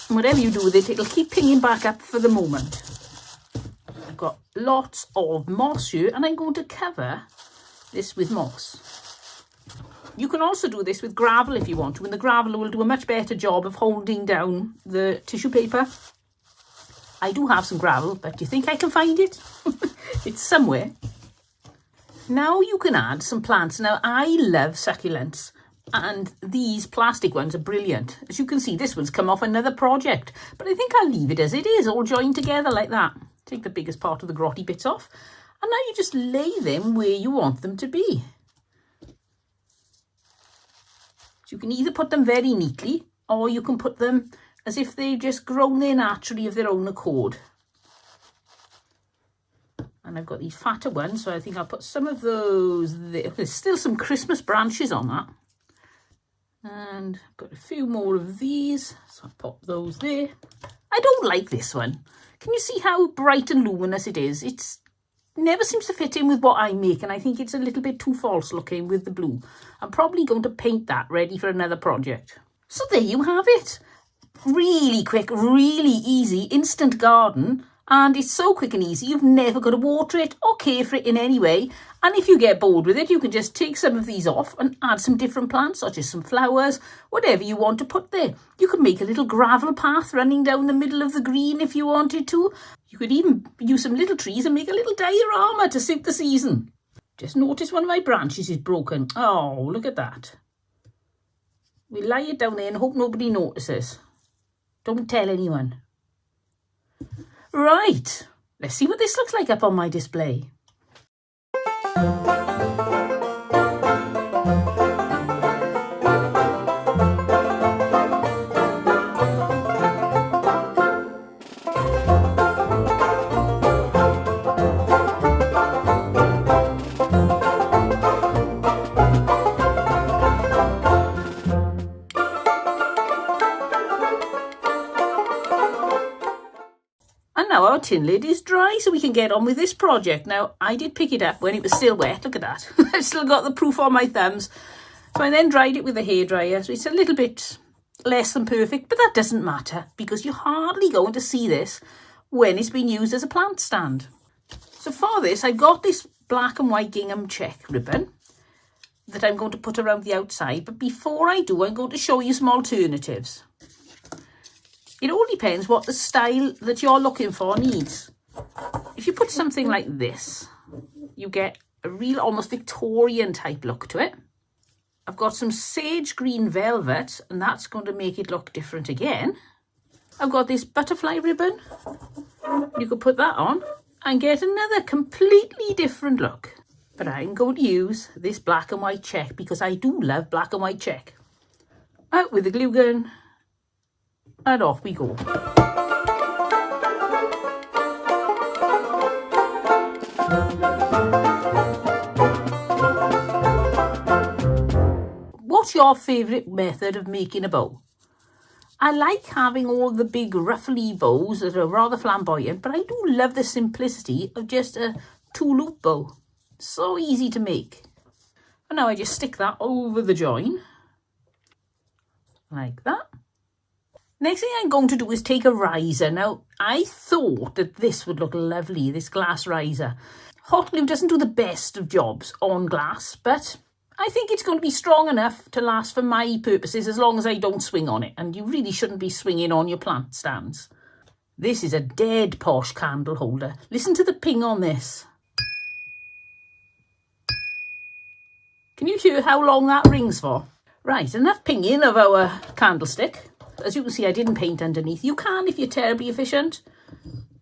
And whatever you do with it, it'll keep pinging back up for the moment. I've got lots of moss here, and I'm going to cover this with moss. You can also do this with gravel if you want to, and the gravel will do a much better job of holding down the tissue paper. I do have some gravel, but do you think I can find it? It's somewhere. Now you can add some plants. Now, I love succulents, and these plastic ones are brilliant. As you can see, this one's come off another project, but I think I'll leave it as it is, all joined together like that. Take the biggest part of the grotty bits off, and now you just lay them where you want them to be. So you can either put them very neatly, or you can put them as if they've just grown there naturally of their own accord. And I've got these fatter ones, so I think I'll put some of those there. There's still some Christmas branches on that. And I've got a few more of these, so I'll pop those there. I don't like this one. Can you see how bright and luminous it is? It's never seems to fit in with what I make, and I think it's a little bit too false looking with the blue. I'm probably going to paint that ready for another project. So there you have it. Really quick, really easy, instant garden. And it's so quick and easy, you've never got to water it or care for it in any way. And if you get bored with it, you can just take some of these off and add some different plants, such as some flowers, whatever you want to put there. You can make a little gravel path running down the middle of the green if you wanted to. You could even use some little trees and make a little diorama to suit the season. Just notice one of my branches is broken. Oh, look at that. We lie it down there and hope nobody notices. Don't tell anyone. Right, let's see what this looks like up on my display. Now our tin lid is dry, so we can get on with this project. Now, I did pick it up when it was still wet. Look at that. I've still got the proof on my thumbs. So I then dried it with a hairdryer. So it's a little bit less than perfect, but that doesn't matter because you're hardly going to see this when it's been used as a plant stand. So for this, I've got this black and white gingham check ribbon that I'm going to put around the outside. But before I do, I'm going to show you some alternatives. It all depends what the style that you're looking for needs. If you put something like this, you get a real almost Victorian type look to it. I've got some sage green velvet, and that's going to make it look different again. I've got this butterfly ribbon. You could put that on and get another completely different look. But I'm going to use this black and white check because I do love black and white check. Out with the glue gun. And off we go. your favourite method of making a bow? I like having all the big ruffly bows that are rather flamboyant, but I do love the simplicity of just a 2-loop bow. So easy to make. And now I just stick that over the join, like that. Next thing I'm going to do is take a riser. Now, I thought that this would look lovely, this glass riser. Hot glue doesn't do the best of jobs on glass, but I think it's going to be strong enough to last for my purposes as long as I don't swing on it. And you really shouldn't be swinging on your plant stands. This is a dead posh candle holder. Listen to the ping on this. Can you hear how long that rings for? Right, enough pinging of our candlestick. As you can see, I didn't paint underneath. You can if you're terribly efficient,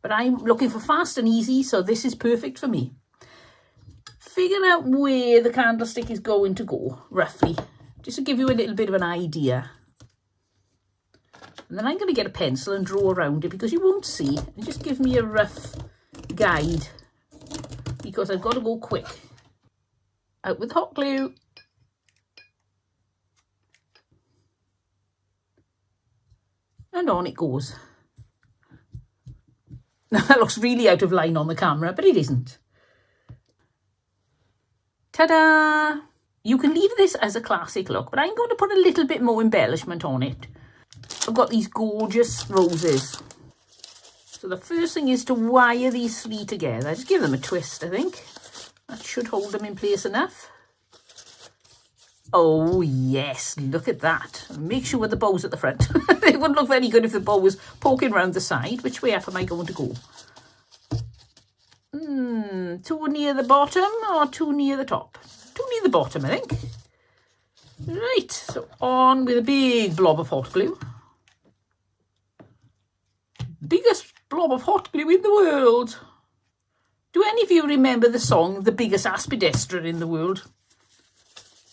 but I'm looking for fast and easy, so this is perfect for me. Figure out where the candlestick is going to go, roughly, just to give you a little bit of an idea. And then I'm going to get a pencil and draw around it because you won't see. And just give me a rough guide because I've got to go quick. Out with hot glue. And on it goes. Now that looks really out of line on the camera, but it isn't. Ta-da! You can leave this as a classic look, but I'm going to put a little bit more embellishment on it. I've got these gorgeous roses. So the first thing is to wire these 3 together. Just give them a twist, I think. That should hold them in place enough. Oh, yes, look at that. Make sure the bow's at the front. It wouldn't look very good if the bow was poking around the side. Which way up am I going to go? Too near the bottom or too near the top? Too near the bottom, I think. Right, so on with a big blob of hot glue. Biggest blob of hot glue in the world. Do any of you remember the song, The Biggest Aspidistra in the World?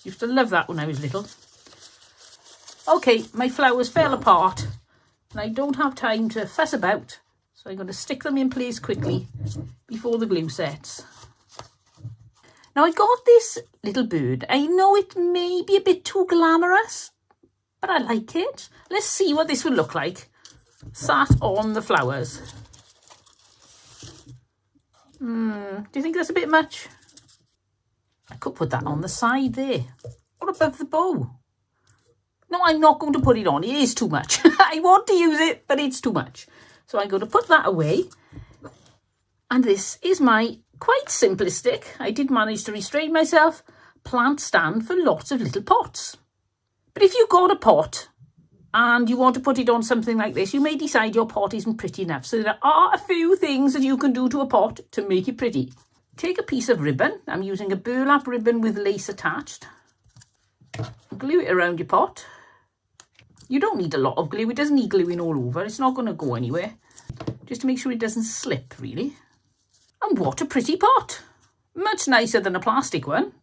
Used to love that when I was little. Okay, my flowers fell apart and I don't have time to fuss about. So I'm going to stick them in place quickly before the glue sets. Now I got this little bird. I know it may be a bit too glamorous, but I like it. Let's see what this would look like sat on the flowers. Do you think that's a bit much? I could put that on the side there. Or above the bow. No, I'm not going to put it on. It is too much. I want to use it, but it's too much. So I'm going to put that away. And this is my quite simplistic, I did manage to restrain myself, plant stand for lots of little pots. But if you've got a pot and you want to put it on something like this, you may decide your pot isn't pretty enough. So there are a few things that you can do to a pot to make it pretty. Take a piece of ribbon. I'm using a burlap ribbon with lace attached. Glue it around your pot. You don't need a lot of glue. It doesn't need gluing all over. It's not going to go anywhere. Just to make sure it doesn't slip, really. And what a pretty pot. Much nicer than a plastic one.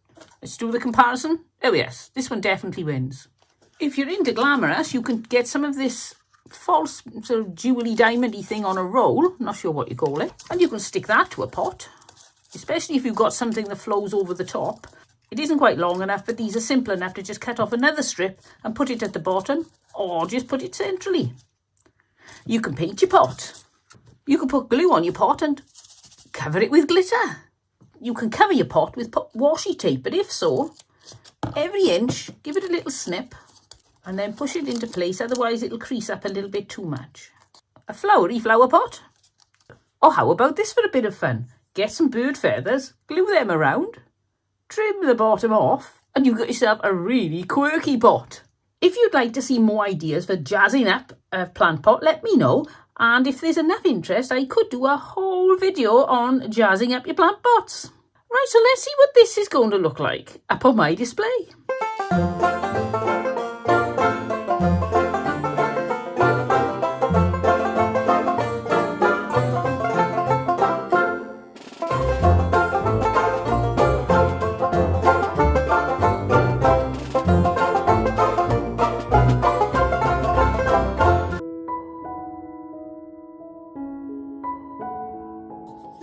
Let's do the comparison. Oh yes, this one definitely wins. If you're into glamorous, you can get some of this false sort of jewelly diamondy thing on a roll. Not sure what you call it. And you can stick that to a pot. Especially if you've got something that flows over the top. It isn't quite long enough, but these are simple enough to just cut off another strip and put it at the bottom. Or just put it centrally. You can paint your pot. You can put glue on your pot and cover it with glitter. You can cover your pot with washi tape, but if so, every inch, give it a little snip and then push it into place, otherwise it'll crease up a little bit too much. A flowery flower pot. Or how about this for a bit of fun? Get some bird feathers, glue them around, trim the bottom off, and you've got yourself a really quirky pot. If you'd like to see more ideas for jazzing up a plant pot, let me know. And if there's enough interest, I could do a whole video on jazzing up your plant pots. Right, so let's see what this is going to look like up on my display.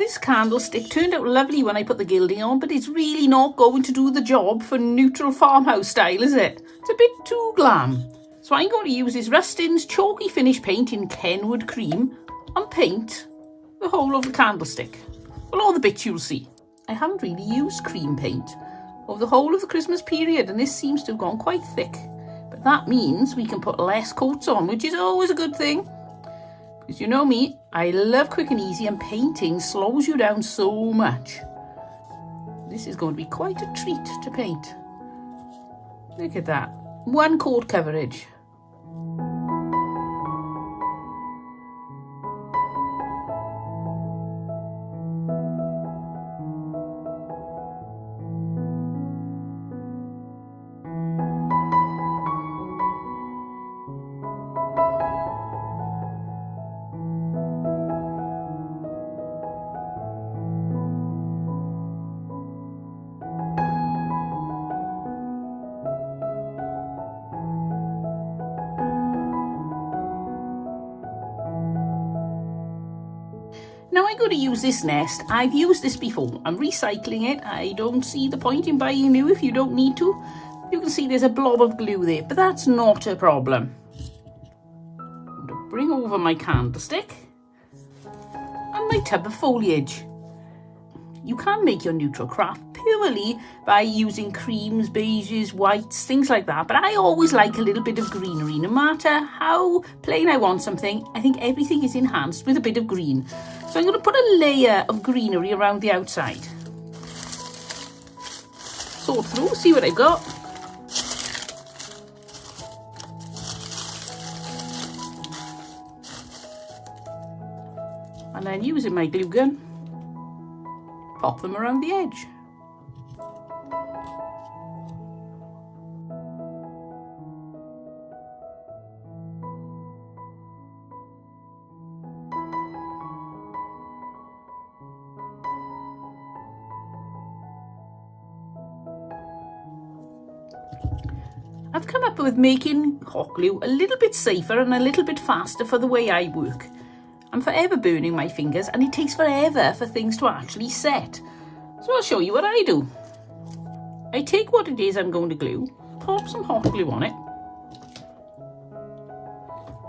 This candlestick turned out lovely when I put the gilding on, but it's really not going to do the job for neutral farmhouse style, is it? It's a bit too glam. So I'm going to use this Rustin's chalky finish paint in Kenwood Cream and paint the whole of the candlestick. Well, all the bits you'll see. I haven't really used cream paint over the whole of the Christmas period, and this seems to have gone quite thick. But that means we can put less coats on, which is always a good thing. Because you know me, I love quick and easy, and painting slows you down so much. This is going to be quite a treat to paint. Look at that. 1 coat coverage. Now I'm going to use this nest. I've used this before. I'm recycling it. I don't see the point in buying new if you don't need to. You can see there's a blob of glue there, but that's not a problem. I'm going to bring over my candlestick and my tub of foliage. You can make your neutral craft purely by using creams, beiges, whites, things like that. But I always like a little bit of greenery. No matter how plain I want something, I think everything is enhanced with a bit of green. So I'm going to put a layer of greenery around the outside. Sort through, see what I got. And then using my glue gun, pop them around the edge. I've come up with making hot glue a little bit safer and a little bit faster for the way I work. I'm forever burning my fingers, and it takes forever for things to actually set. So I'll show you what I do. I take what it is I'm going to glue, pop some hot glue on it,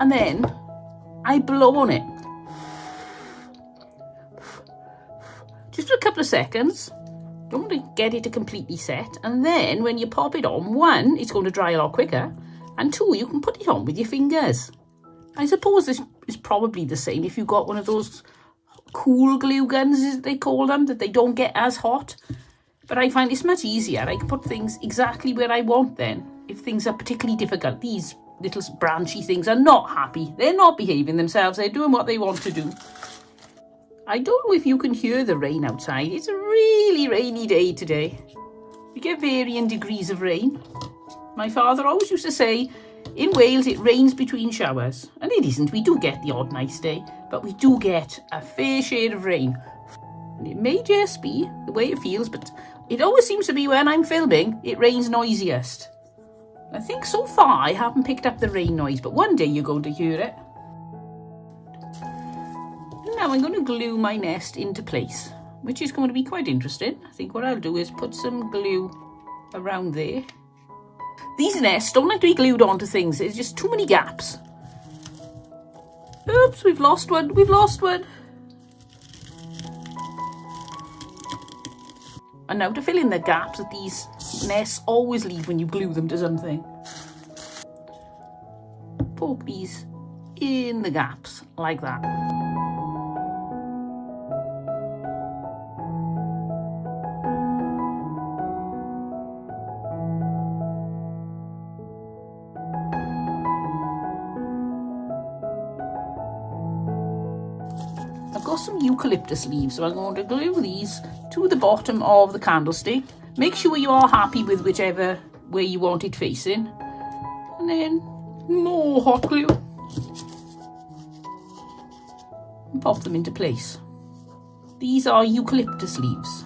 and then I blow on it. Just for a couple of seconds. Don't want to get it to completely set. And then when you pop it on, 1, it's going to dry a lot quicker, and 2, you can put it on with your fingers. I suppose this is probably the same if you've got one of those cool glue guns, as they call them, that they don't get as hot. But I find it's much easier. I can put things exactly where I want then. If things are particularly difficult, these little branchy things are not happy. They're not behaving themselves. They're doing what they want to do. I don't know if you can hear the rain outside. It's a really rainy day today. We get varying degrees of rain. My father always used to say, in Wales, it rains between showers. And it isn't. We do get the odd nice day, but we do get a fair share of rain. And it may just be the way it feels, but it always seems to be when I'm filming, it rains noisiest. I think so far I haven't picked up the rain noise, but one day you're going to hear it. Now I'm going to glue my nest into place, which is going to be quite interesting. I think what I'll do is put some glue around there. These nests don't like to be glued onto things. There's just too many gaps. Oops, we've lost one. We've lost one. And now to fill in the gaps that these nests always leave when you glue them to something. Poke these in the gaps like that. I've got some eucalyptus leaves, so I'm going to glue these to the bottom of the candlestick. Make sure you are happy with whichever way you want it facing. And then more hot glue. And pop them into place. These are eucalyptus leaves.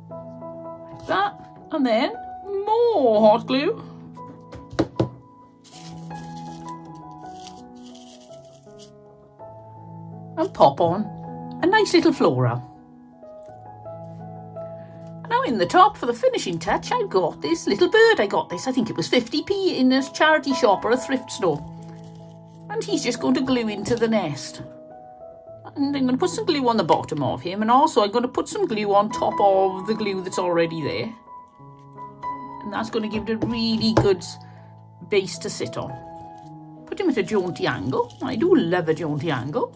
Like that. And then more hot glue. pop on a nice little floral. Now in the top, for the finishing touch, I've got this little bird. I got this, I think it was 50p in a charity shop or a thrift store. And he's just going to glue into the nest. And I'm going to put some glue on the bottom of him, and also I'm going to put some glue on top of the glue that's already there. And that's going to give it a really good base to sit on. Put him at a jaunty angle. I do love a jaunty angle.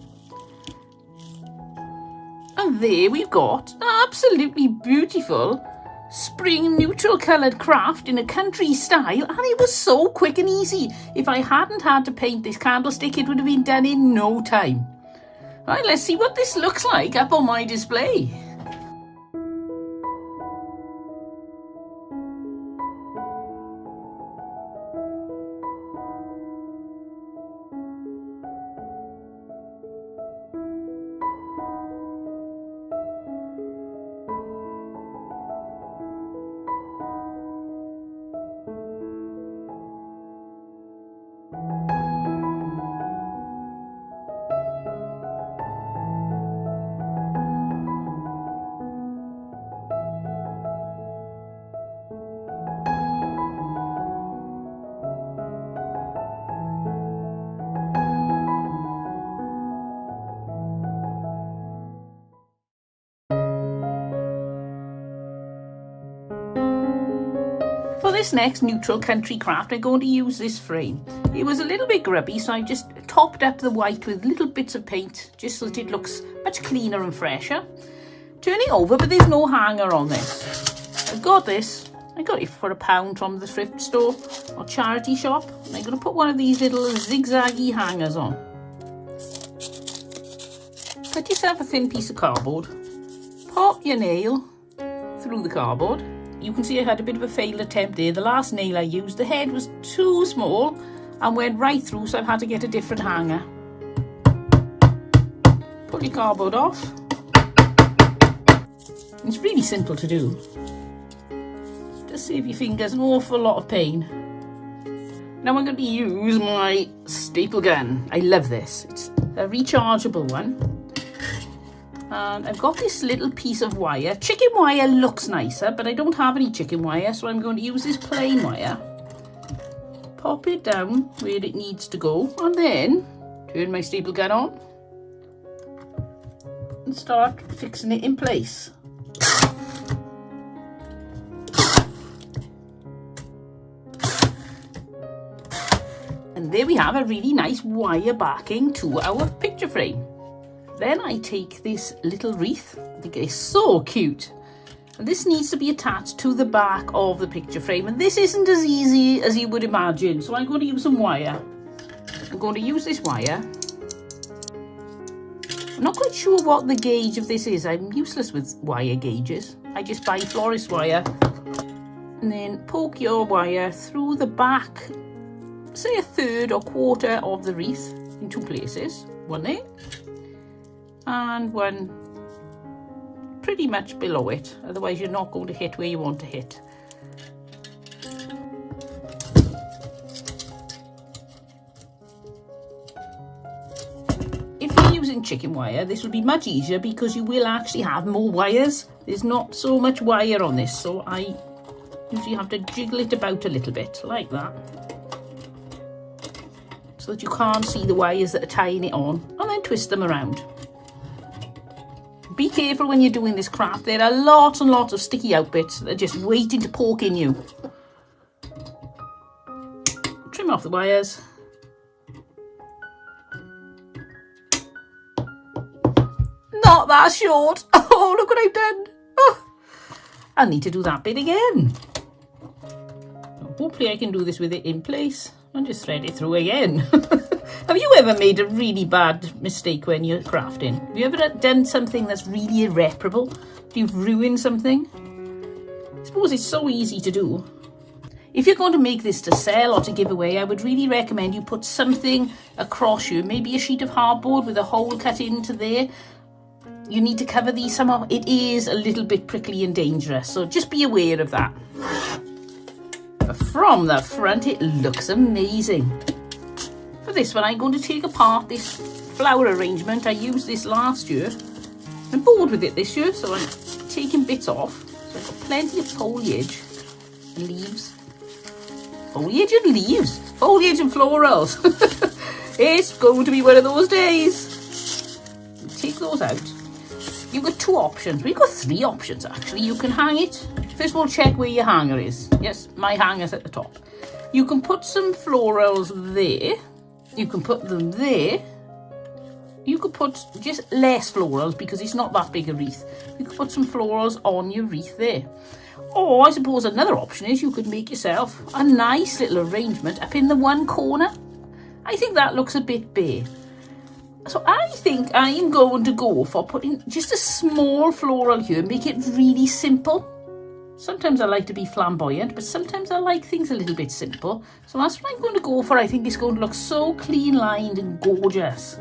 And there we've got an absolutely beautiful spring neutral coloured craft in a country style, and it was so quick and easy. If I hadn't had to paint this candlestick, it would have been done in no time. Right, let's see what this looks like up on my display. For this next neutral country craft, I'm going to use this frame. It was a little bit grubby, so I just topped up the white with little bits of paint, just so that it looks much cleaner and fresher. Turning over, but there's no hanger on this. I've got this. I got it for £1 from the thrift store or charity shop. And I'm going to put one of these little zigzaggy hangers on. Cut yourself a thin piece of cardboard. Pop your nail through the cardboard. You can see I had a bit of a failed attempt there. The last nail I used, the head was too small and went right through, so I've had to get a different hanger. Pull your cardboard off. It's really simple to do. Just save your fingers an awful lot of pain. Now I'm going to use my staple gun. I love this. It's a rechargeable one. And I've got this little piece of wire. Chicken wire looks nicer, but I don't have any chicken wire, so I'm going to use this plain wire. Pop it down where it needs to go, and then turn my staple gun on and start fixing it in place. And there we have a really nice wire backing to our picture frame. Then I take this little wreath. I think it's so cute. And this needs to be attached to the back of the picture frame. And this isn't as easy as you would imagine. So I'm going to use some wire. I'm going to use this wire. I'm not quite sure what the gauge of this is. I'm useless with wire gauges. I just buy florist wire. And then poke your wire through the back, say a third or quarter of the wreath in two places. One there. And one pretty much below it, otherwise you're not going to hit where you want to hit. If you're using chicken wire, this will be much easier because you will actually have more wires. There's not so much wire on this, so I usually have to jiggle it about a little bit, like that, so that you can't see the wires that are tying it on, and then twist them around. Be careful when you're doing this craft. There are lots and lots of sticky out bits that are just waiting to poke in you. Trim off the wires. Not that short. Oh, look what I've done. Oh, I need to do that bit again. Hopefully I can do this with it in place and just thread it through again. Have you ever made a really bad mistake when you're crafting? Have you ever done something that's really irreparable? You've ruined something? I suppose it's so easy to do. If you're going to make this to sell or to give away, I would really recommend you put something across you, maybe a sheet of cardboard with a hole cut into there. You need to cover these somehow. It is a little bit prickly and dangerous, so just be aware of that. But from the front, it looks amazing. For this one, I'm going to take apart this flower arrangement. I used this last year. I'm bored with it this year, so I'm taking bits off. So I've got plenty of foliage and leaves. Foliage and leaves. Foliage and florals. It's going to be one of those days. Take those out. You've got two options. We've got three options actually. You can hang it. First of all, check where your hanger is. Yes, my hanger's at the top. You can put some florals there. You can put them there. You could put just less florals because it's not that big a wreath. You could put some florals on your wreath there. Or I suppose another option is you could make yourself a nice little arrangement up in the one corner. I think that looks a bit bare. So I think I am going to go for putting just a small floral here, make it really simple. Sometimes I like to be flamboyant, but sometimes I like things a little bit simple. So that's what I'm going to go for. I think it's going to look so clean lined and gorgeous.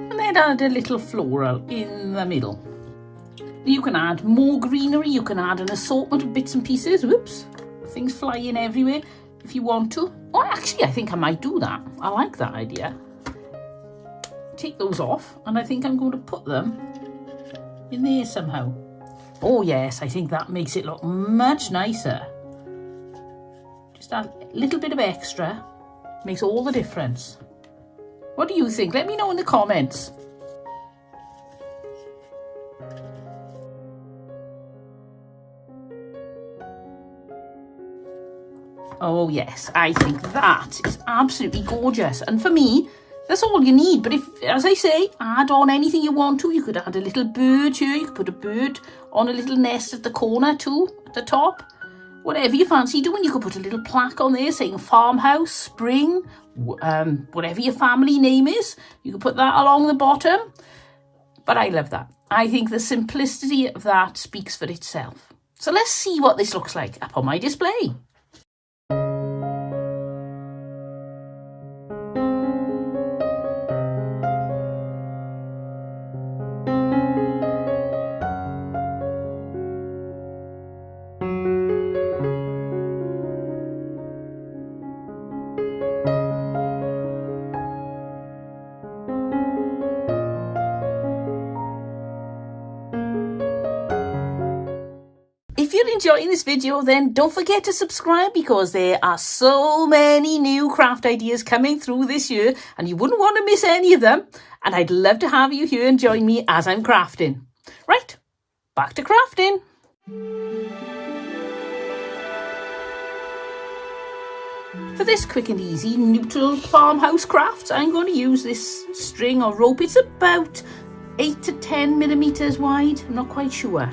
And then add a little floral in the middle. You can add more greenery, you can add an assortment of bits and pieces. Whoops, things flying everywhere if you want to. Oh, actually, I think I might do that. I like that idea. Take those off, and I think I'm going to put them in there somehow. Oh yes, I think that makes it look much nicer. Just add a little bit of extra. Makes all the difference. What do you think? Let me know in the comments. Oh yes, I think that is absolutely gorgeous. And for me, that's all you need. But if, as I say, add on anything you want to. You could add a little bird here. You could put a bird on a little nest at the corner too, at the top. Whatever you fancy doing. You could put a little plaque on there saying Farmhouse, Spring, whatever your family name is. You could put that along the bottom. But I love that. I think the simplicity of that speaks for itself. So let's see what this looks like up on my display. If you're enjoying this video, then don't forget to subscribe because there are so many new craft ideas coming through this year and you wouldn't want to miss any of them. And I'd love to have you here and join me as I'm crafting. Right, back to crafting. For this quick and easy neutral farmhouse craft, I'm going to use this string or rope. It's about 8 to 10 millimeters wide. I'm not quite sure.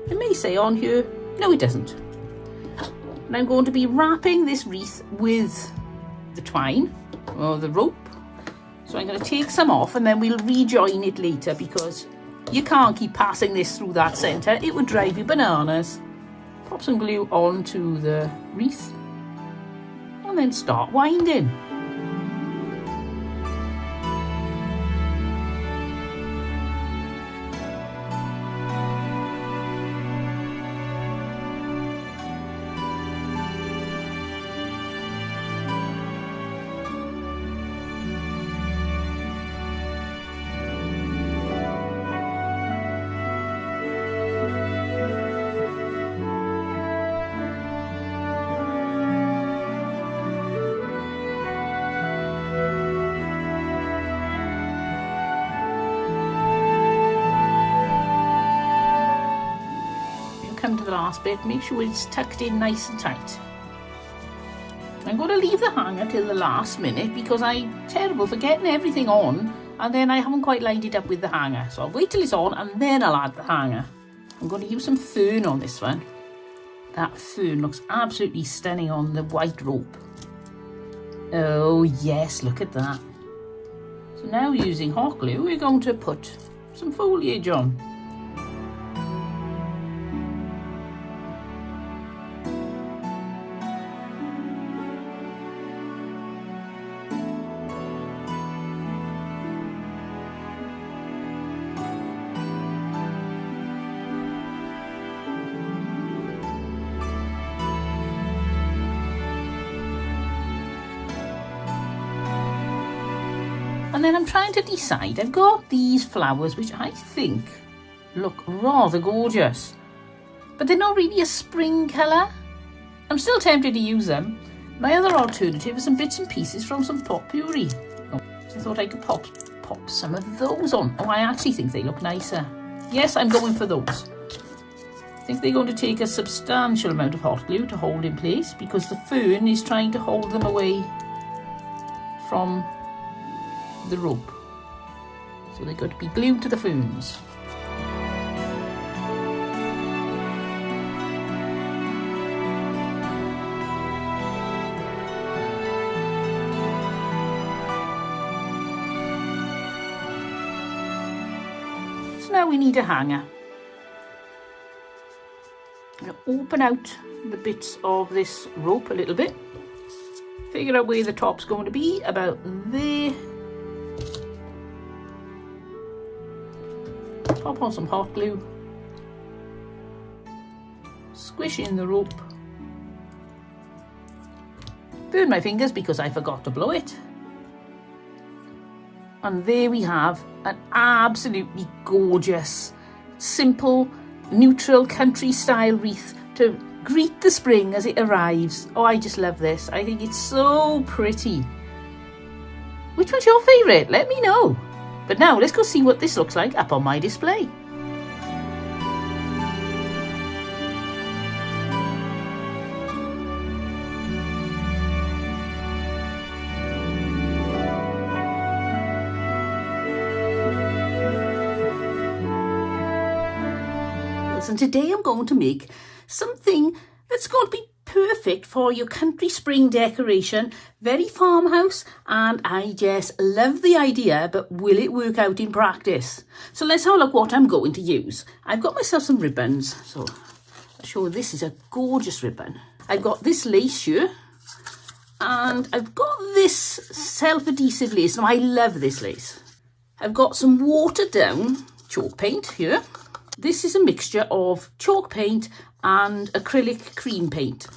It may say on here, no it doesn't. And I'm going to be wrapping this wreath with the twine or the rope. So I'm going to take some off and then we'll rejoin it later because you can't keep passing this through that centre. It would drive you bananas. Pop some glue onto the wreath and then start winding. Come to the last bit, make sure it's tucked in nice and tight. I'm going to leave the hanger till the last minute because I'm terrible for getting everything on and then I haven't quite lined it up with the hanger. So I'll wait till it's on and then I'll add the hanger. I'm going to use some fern on this one. That fern looks absolutely stunning on the white rope. Oh yes, look at that. So now using hot glue, we're going to put some foliage on. And then I'm trying to decide. I've got these flowers, which I think look rather gorgeous, but they're not really a spring colour. I'm still tempted to use them. My other alternative is some bits and pieces from some potpourri. Oh, I thought I could pop some of those on. Oh, I actually think they look nicer. Yes, I'm going for those. I think they're going to take a substantial amount of hot glue to hold in place because the fern is trying to hold them away from the rope. So they've got to be glued to the ferns. So now we need a hanger. I'm going to open out the bits of this rope a little bit. Figure out where the top's going to be, about there. Pop on some hot glue. Squish in the rope. Burn my fingers because I forgot to blow it. And there we have an absolutely gorgeous, simple, neutral country style wreath to greet the spring as it arrives. Oh, I just love this. I think it's so pretty. Which one's your favourite? Let me know. But now let's go see what this looks like up on my display. And today I'm going to make something that's going to be perfect for your country spring decoration. Very farmhouse, and I just love the idea, but will it work out in practice? So let's have a look what I'm going to use. I've got myself some ribbons, so I'll show you. This is a gorgeous ribbon. I've got this lace here, and I've got this self-adhesive lace. Now I love this lace. I've got some watered down chalk paint here. This is a mixture of chalk paint and acrylic cream paint.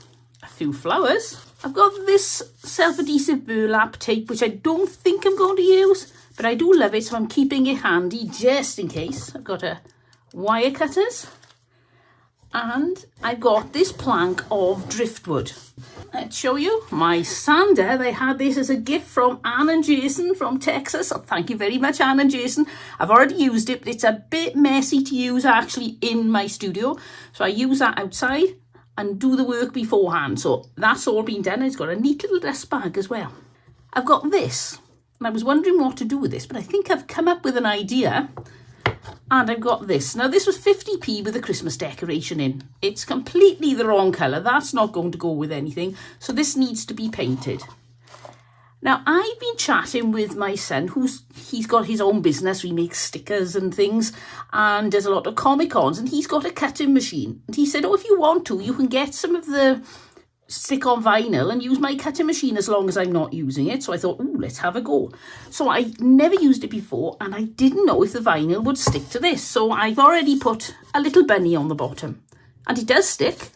A few flowers. I've got this self-adhesive burlap tape, which I don't think I'm going to use, but I do love it, so I'm keeping it handy just in case. I've got a wire cutters, and I've got this plank of driftwood. Let's show you my sander. They had this as a gift from Anne and Jason from Texas. So thank you very much, Anne and Jason. I've already used it, but it's a bit messy to use actually in my studio. So I use that outside and do the work beforehand. So that's all been done. It's got a neat little dust bag as well. I've got this, and I was wondering what to do with this, but I think I've come up with an idea. And I've got this. Now this was 50p with a Christmas decoration in. It's completely the wrong colour. That's not going to go with anything. So this needs to be painted. Now I've been chatting with my son, he's got his own business. He makes stickers and things and does a lot of Comic-Cons, and he's got a cutting machine. And he said, oh, if you want to, you can get some of the stick on vinyl and use my cutting machine as long as I'm not using it. So I thought, oh, let's have a go. So I never used it before, and I didn't know if the vinyl would stick to this. So I've already put a little bunny on the bottom, and it does stick.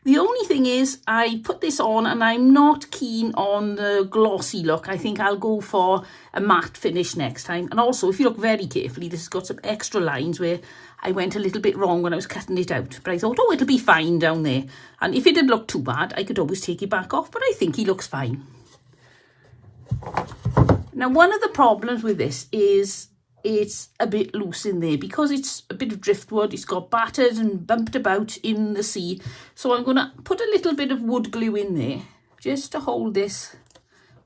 The only thing is I put this on and I'm not keen on the glossy look. I think I'll go for a matte finish next time. And also, if you look very carefully, this has got some extra lines where I went a little bit wrong when I was cutting it out. But I thought, oh, it'll be fine down there. And if it did look too bad, I could always take it back off. But I think he looks fine. Now, one of the problems with this is it's a bit loose in there because it's a bit of driftwood. It's got battered and bumped about in the sea. So I'm going to put a little bit of wood glue in there just to hold this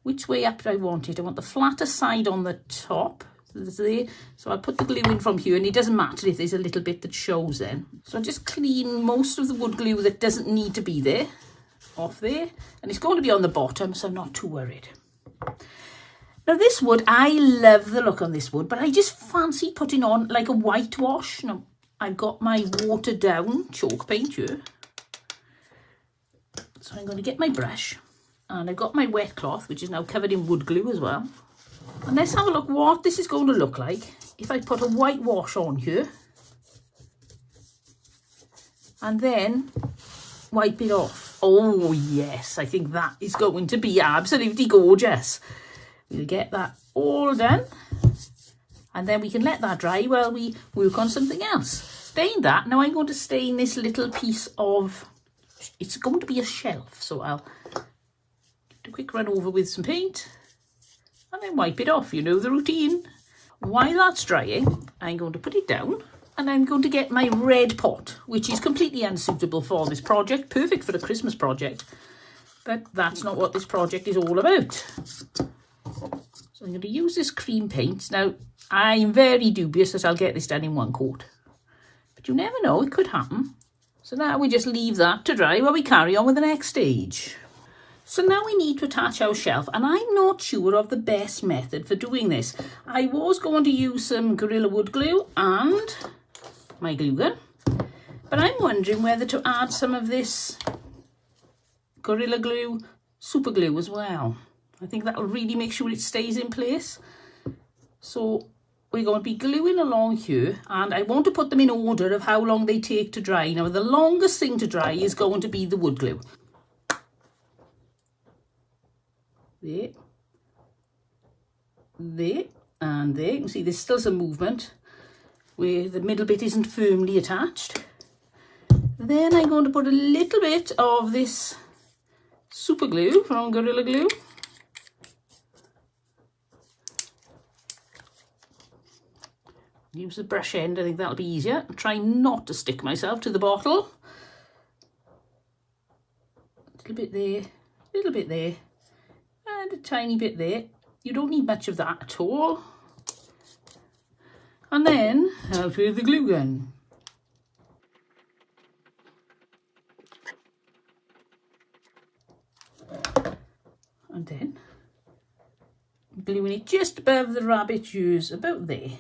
which way up I want it. I want the flatter side on the top. There. So I'll put the glue in from here, and it doesn't matter if there's a little bit that shows then. So I just clean most of the wood glue that doesn't need to be there off there. And it's going to be on the bottom, so I'm not too worried. Now this wood, I love the look on this wood, but I just fancy putting on like a whitewash. Now I've got my watered down chalk paint here. So I'm going to get my brush, and I've got my wet cloth, which is now covered in wood glue as well. And let's have a look what this is going to look like if I put a whitewash on here and then wipe it off. Oh yes, I think that is going to be absolutely gorgeous. We'll get that all done. And then we can let that dry while we work on something else. Stain that. Now I'm going to stain this little piece of, it's going to be a shelf. So I'll do a quick run over with some paint and then wipe it off. You know the routine. While that's drying, I'm going to put it down and I'm going to get my red pot, which is completely unsuitable for this project. Perfect for a Christmas project. But that's not what this project is all about. So I'm going to use this cream paint. Now, I'm very dubious that I'll get this done in one coat. But you never know, it could happen. So now we just leave that to dry while we carry on with the next stage. So now we need to attach our shelf, and I'm not sure of the best method for doing this. I was going to use some Gorilla Wood glue and my glue gun, but I'm wondering whether to add some of this Gorilla Glue super glue as well. I think that'll really make sure it stays in place. So we're going to be gluing along here, and I want to put them in order of how long they take to dry. Now, the longest thing to dry is going to be the wood glue. There, there, and there. You can see there's still some movement where the middle bit isn't firmly attached. Then I'm going to put a little bit of this super glue from Gorilla Glue. Use the brush end, I think that'll be easier. Try not to stick myself to the bottle. A little bit there, a little bit there, and a tiny bit there. You don't need much of that at all. And then out with the glue gun. And then gluing it just above the rabbit ears, about there.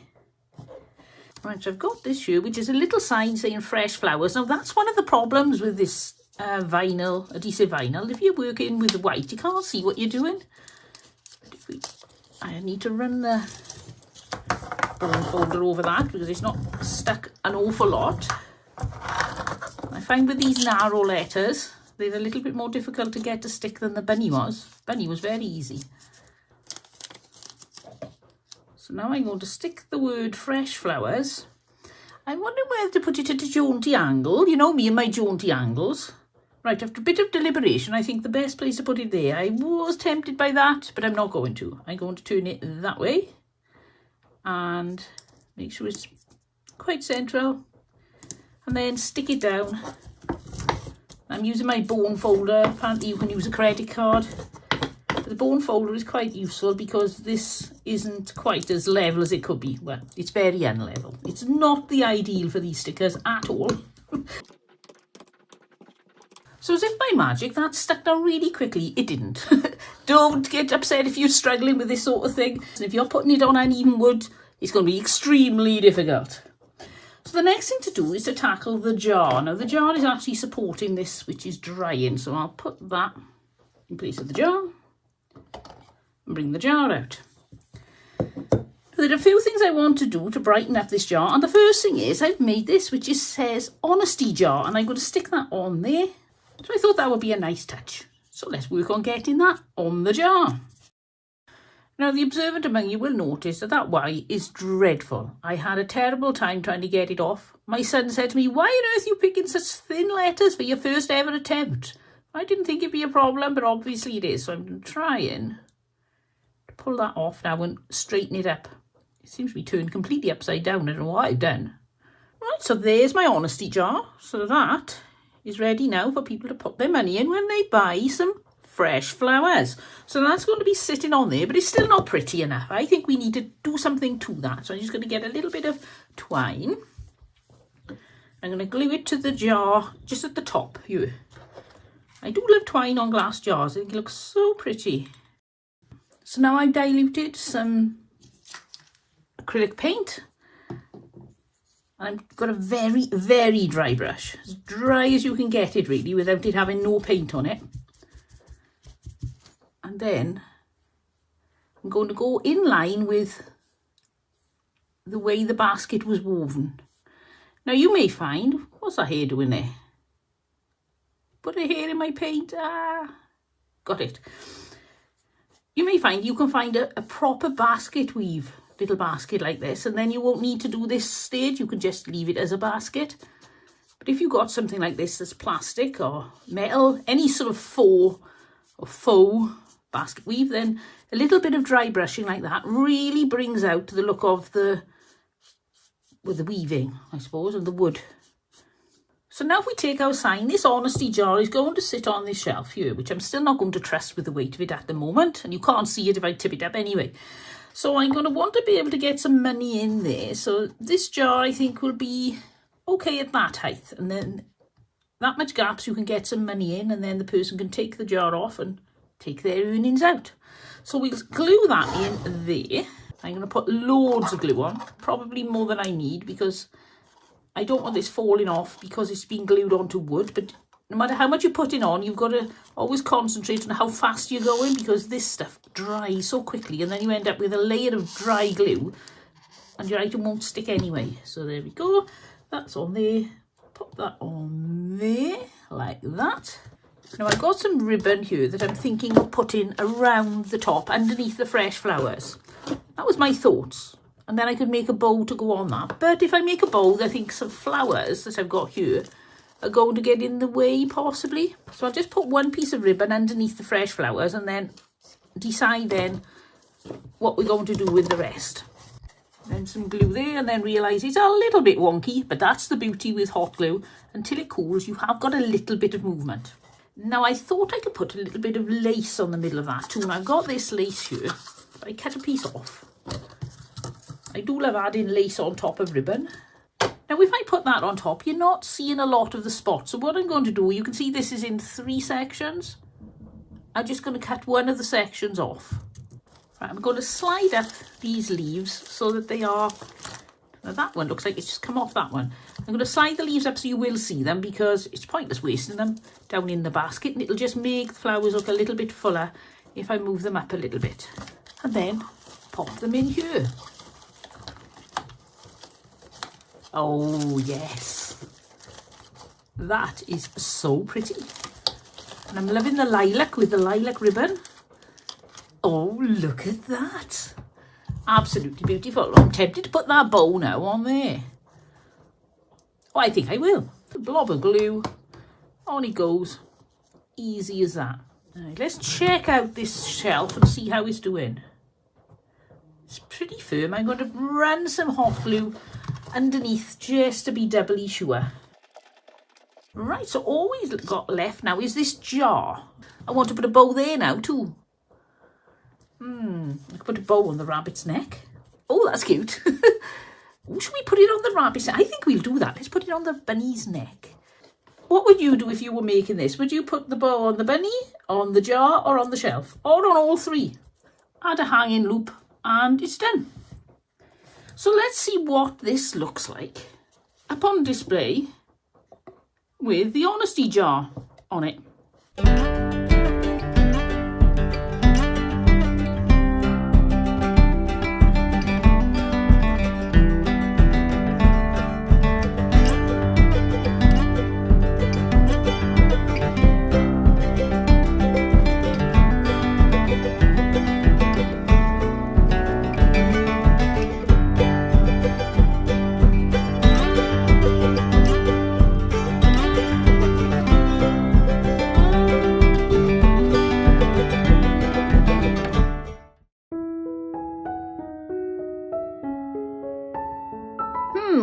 Right, so I've got this here, which is a little sign saying fresh flowers. Now, that's one of the problems with this vinyl, adhesive vinyl. If you're working with the white, you can't see what you're doing. I need to run the bone folder over that because it's not stuck an awful lot. I find with these narrow letters, they're a little bit more difficult to get to stick than the bunny was. Bunny was very easy. So now I'm going to stick the word fresh flowers. I'm wondering whether to put it at a jaunty angle. You know me and my jaunty angles. Right, after a bit of deliberation, I think the best place to put it there. I was tempted by that, but I'm not going to. I'm going to turn it that way and make sure it's quite central. And then stick it down. I'm using my bone folder. Apparently you can use a credit card. The bone folder is quite useful because this isn't quite as level as it could be. Well, it's very unlevel. It's not the ideal for these stickers at all. So as if by magic, that stuck down really quickly. It didn't. Don't get upset if you're struggling with this sort of thing. And if you're putting it on uneven wood, it's going to be extremely difficult. So the next thing to do is to tackle the jar. Now the jar is actually supporting this, which is drying. So I'll put that in place of the jar. And bring the jar out. There are a few things I want to do to brighten up this jar, and the first thing is I've made this, which says honesty jar, and I'm going to stick that on there. So I thought that would be a nice touch. So let's work on getting that on the jar. Now the observant among you will notice that that Y is dreadful. I had a terrible time trying to get it off. My son said to me, "Why on earth are you picking such thin letters for your first ever attempt?" I didn't think it'd be a problem, but obviously it is. So I'm trying to pull that off now and straighten it up. It seems to be turned completely upside down. I don't know what I've done. Right, so there's my honesty jar. So that is ready now for people to put their money in when they buy some fresh flowers. So that's going to be sitting on there, but it's still not pretty enough. I think we need to do something to that. So I'm just going to get a little bit of twine. I'm going to glue it to the jar just at the top here. I do love twine on glass jars. I think it looks so pretty. So now I've diluted some acrylic paint. I've got a very, very dry brush. As dry as you can get it, really, without it having no paint on it. And then I'm going to go in line with the way the basket was woven. Now you may find, what's that hair doing there? Put a hair in my paint. Got it. You may find you can find a proper basket weave, little basket like this, and then you won't need to do this stage. You can just leave it as a basket. But if you've got something like this that's plastic or metal, any sort of faux basket weave, then a little bit of dry brushing like that really brings out the look of the weaving, I suppose, and the wood. So now if we take our sign, this honesty jar is going to sit on this shelf here, which I'm still not going to trust with the weight of it at the moment, and you can't see it if I tip it up anyway. So I'm going to want to be able to get some money in there. So this jar, I think, will be okay at that height, and then that much gap so you can get some money in, and then the person can take the jar off and take their earnings out. So we'll glue that in there. I'm going to put loads of glue on, probably more than I need, because I don't want this falling off because it's been glued onto wood. But no matter how much you're putting on, you've got to always concentrate on how fast you're going, because this stuff dries so quickly, and then you end up with a layer of dry glue and your item won't stick anyway. So there we go. That's on there. Put that on there like that. Now I've got some ribbon here that I'm thinking of putting around the top underneath the fresh flowers. That was my thoughts. And then I could make a bow to go on that. But if I make a bow, I think some flowers that I've got here are going to get in the way possibly. So I'll just put one piece of ribbon underneath the fresh flowers and then decide then what we're going to do with the rest. Then some glue there, and then realise it's a little bit wonky, but that's the beauty with hot glue. Until it cools, you have got a little bit of movement. Now I thought I could put a little bit of lace on the middle of that too, and I've got this lace here, but I cut a piece off. I do love adding lace on top of ribbon. Now if I put that on top, you're not seeing a lot of the spots. So what I'm going to do, you can see this is in 3 sections. I'm just going to cut one of the sections off. Right, I'm going to slide up these leaves so that they are... Now that one looks like it's just come off that one. I'm going to slide the leaves up so you will see them, because it's pointless wasting them down in the basket, and it'll just make the flowers look a little bit fuller if I move them up a little bit. And then pop them in here. Oh yes, that is so pretty. And I'm loving the lilac with the lilac ribbon. Oh, look at that. Absolutely beautiful. I'm tempted to put that bow now on there. Oh, I think I will. A blob of glue. On it goes. Easy as that. Right, let's check out this shelf and see how it's doing. It's pretty firm. I'm going to run some hot glue underneath just to be doubly sure. Right, so all we've got left now is this jar. I want to put a bow there now too. I could put a bow on the rabbit's neck. Oh, that's cute. Should we put it on the rabbit's neck? I think we'll do that. Let's put it on the bunny's neck. What would you do if you were making this? Would you put the bow on the bunny, on the jar, or on the shelf? Or on all 3? Add a hanging loop and it's done. So let's see what this looks like up on display with the honesty jar on it.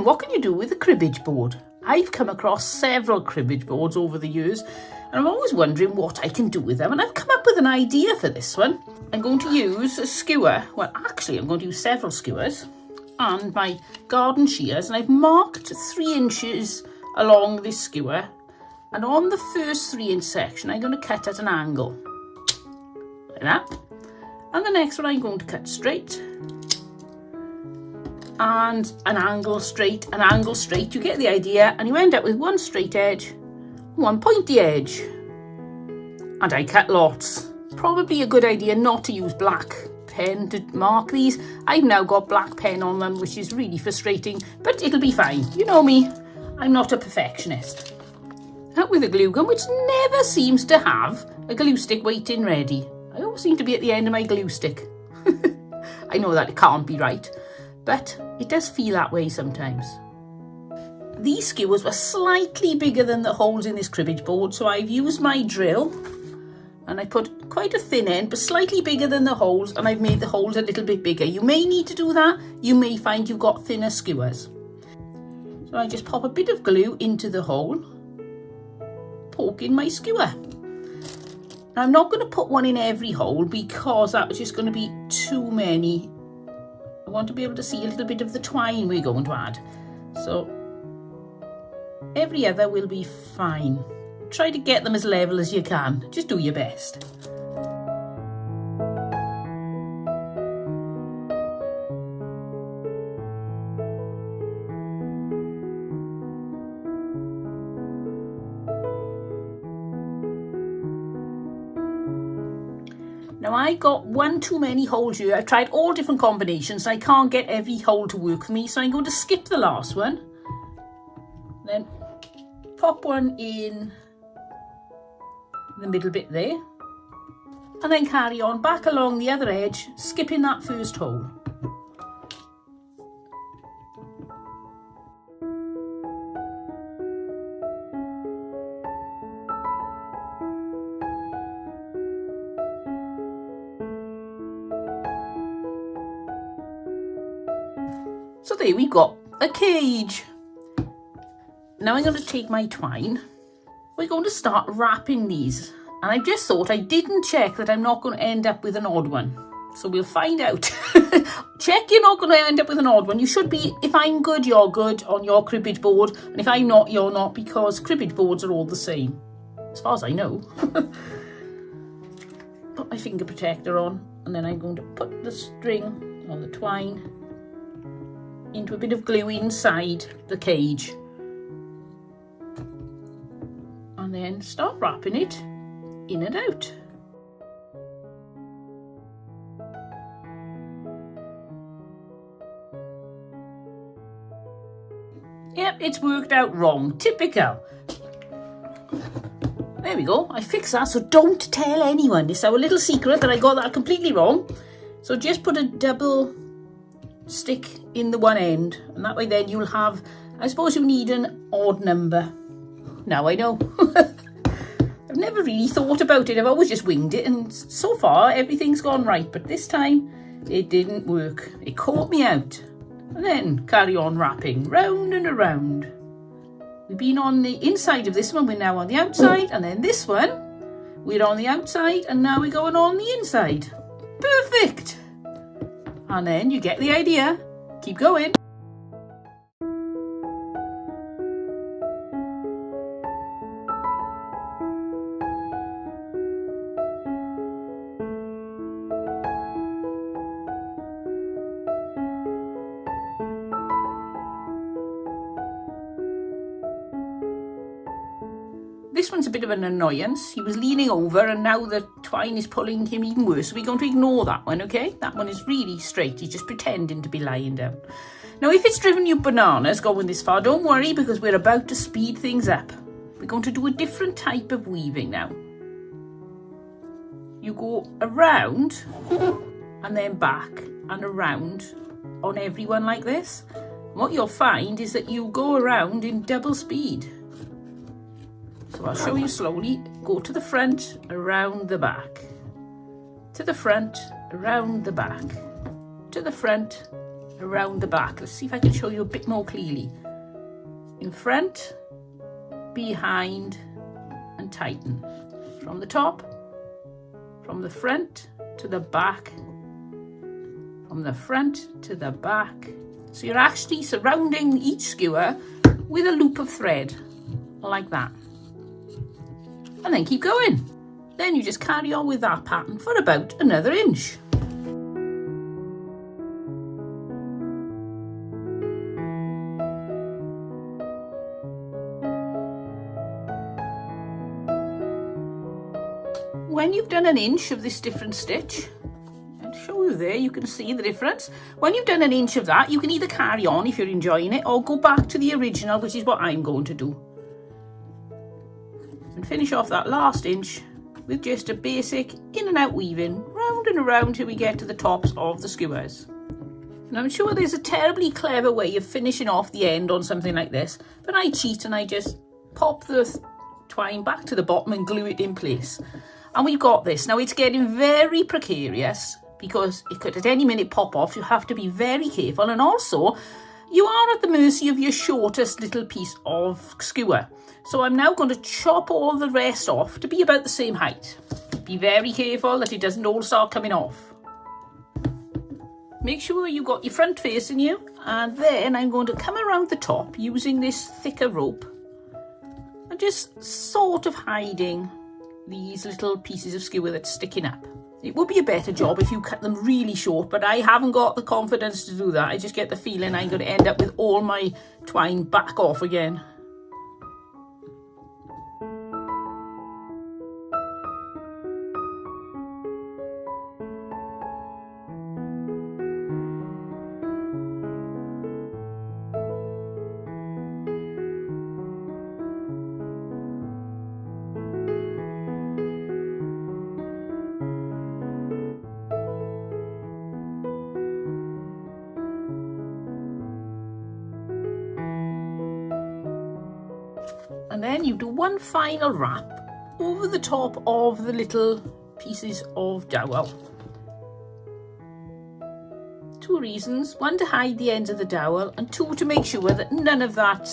What can you do with a cribbage board? I've come across several cribbage boards over the years, and I'm always wondering what I can do with them, and I've come up with an idea for this one. I'm going to use a skewer. Well, actually, I'm going to use several skewers and my garden shears, and I've marked 3 inches along this skewer, and on the first 3-inch section, I'm going to cut at an angle, like that. And the next one I'm going to cut straight, and an angle straight, you get the idea, and you end up with one straight edge, one pointy edge. And I cut lots. Probably a good idea not to use black pen to mark these. I've now got black pen on them, which is really frustrating, but it'll be fine. You know me, I'm not a perfectionist. Out with a glue gun, which never seems to have a glue stick waiting ready. I always seem to be at the end of my glue stick. I know that it can't be right, but it does feel that way sometimes. These skewers were slightly bigger than the holes in this cribbage board, so I've used my drill and I put quite a thin end, but slightly bigger than the holes, and I've made the holes a little bit bigger. You may need to do that. You may find you've got thinner skewers. So I just pop a bit of glue into the hole, poke in my skewer. Now, I'm not going to put one in every hole because that was just going to be too many. I want to be able to see a little bit of the twine we're going to add. So every other will be fine. Try to get them as level as you can. Just do your best. Now I got one too many holes here. I've tried all different combinations. I can't get every hole to work for me, so I'm going to skip the last one. Then pop one in the middle bit there, and then carry on back along the other edge, skipping that first hole. So there we got a cage. Now I'm going to take my twine. We're going to start wrapping these. And I just thought I didn't check that I'm not going to end up with an odd one. So we'll find out. Check you're not going to end up with an odd one. You should be, if I'm good, you're good on your cribbage board. And if I'm not, you're not, because cribbage boards are all the same. As far as I know. Put my finger protector on. And then I'm going to put the string or the twine into a bit of glue inside the cage. And then start wrapping it in and out. Yep, it's worked out wrong. Typical. There we go. I fixed that, so don't tell anyone. It's our little secret that I got that completely wrong. So just put a double stick in the one end, and that way then you'll have, I suppose you need an odd number. Now I know. I've never really thought about it. I've always just winged it, and so far everything's gone right, but this time it didn't work. It caught me out. And then carry on wrapping round and around. We've been on the inside of this one, we're now on the outside, and then this one we're on the outside, and now we're going on the inside. Perfect. And then you get the idea. Keep going. This one's a bit of an annoyance. He was leaning over and now the twine is pulling him even worse. So we're going to ignore that one, okay? That one is really straight. He's just pretending to be lying down. Now, if it's driven you bananas going this far, don't worry, because we're about to speed things up. We're going to do a different type of weaving now. You go around and then back and around on everyone like this. What you'll find is that you go around in double speed. So I'll show you slowly. Go to the front, around the back. To the front, around the back. To the front, around the back. Let's see if I can show you a bit more clearly. In front, behind, and tighten. From the top, from the front to the back, from the front to the back. So you're actually surrounding each skewer with a loop of thread, like that. And then keep going. Then you just carry on with that pattern for about another inch. When you've done an inch of this different stitch, I'll show you there, you can see the difference. When you've done an inch of that, you can either carry on if you're enjoying it, or go back to the original, which is what I'm going to do. And finish off that last inch with just a basic in and out weaving, round and around till we get to the tops of the skewers. And I'm sure there's a terribly clever way of finishing off the end on something like this, but I cheat and I just pop the twine back to the bottom and glue it in place. And we've got this. Now it's getting very precarious because it could at any minute pop off. You have to be very careful, and also you are at the mercy of your shortest little piece of skewer. So I'm now going to chop all the rest off to be about the same height. Be very careful that it doesn't all start coming off. Make sure you got your front facing you, and then I'm going to come around the top using this thicker rope and just sort of hiding these little pieces of skewer that's sticking up. It would be a better job if you cut them really short, but I haven't got the confidence to do that. I just get the feeling I'm going to end up with all my twine back off again. And then you do one final wrap over the top of the little pieces of dowel. Two reasons: one, to hide the ends of the dowel, and two, to make sure that none of that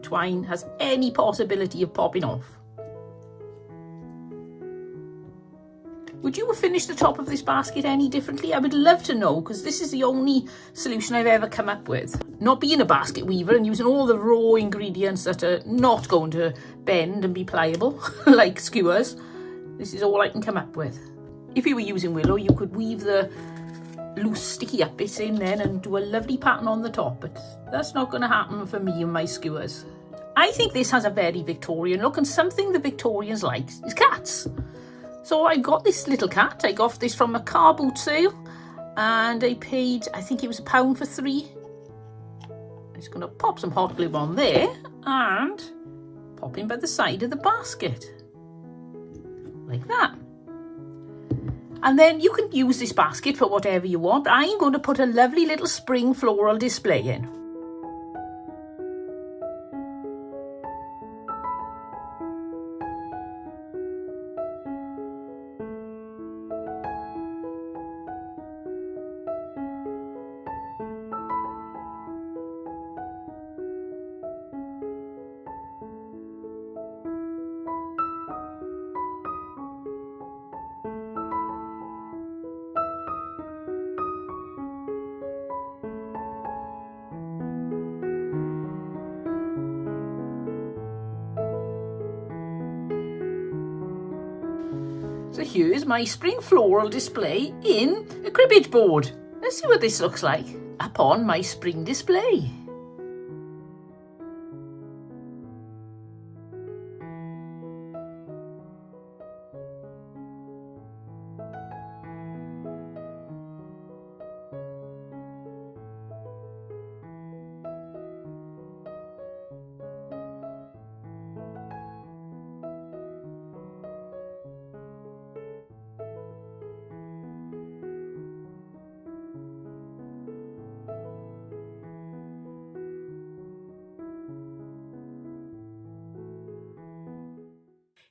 twine has any possibility of popping off. Would you have finished the top of this basket any differently? I would love to know, because this is the only solution I've ever come up with. Not being a basket weaver and using all the raw ingredients that are not going to bend and be pliable, like skewers, this is all I can come up with. If you were using willow, you could weave the loose sticky up bits in then and do a lovely pattern on the top, but that's not going to happen for me and my skewers. I think this has a very Victorian look, and something the Victorians like is cats. So I got this little cat. I got this from a car boot sale, and I paid, I think it was £1 for 3. I'm just going to pop some hot glue on there and pop in by the side of the basket, like that. And then you can use this basket for whatever you want. I'm going to put a lovely little spring floral display in. So here's my spring floral display in a cribbage board. Let's see what this looks like up on my spring display.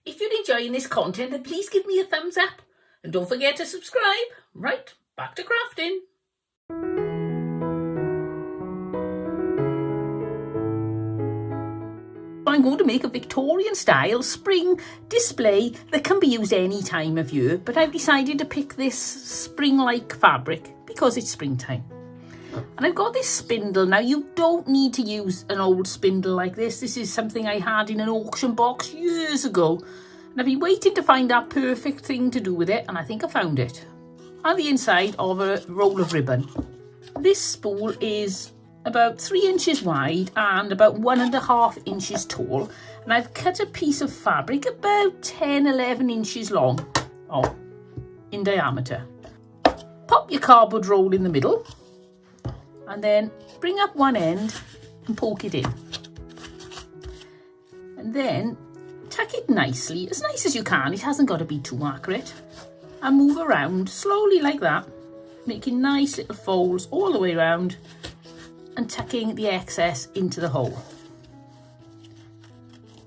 If you're enjoying this content, then please give me a thumbs up. And don't forget to subscribe. Right, back to crafting. I'm going to make a Victorian style spring display that can be used any time of year, but I've decided to pick this spring-like fabric because it's springtime. And I've got this spindle. Now, you don't need to use an old spindle like this. This is something I had in an auction box years ago. And I've been waiting to find that perfect thing to do with it, and I think I found it. On the inside of a roll of ribbon. This spool is about 3 inches wide and about 1.5 inches tall. And I've cut a piece of fabric about 10-11 inches long, in diameter. Pop your cardboard roll in the middle, and then bring up one end and poke it in. And then tuck it nicely, as nice as you can. It hasn't got to be too accurate. And move around slowly like that, making nice little folds all the way around and tucking the excess into the hole.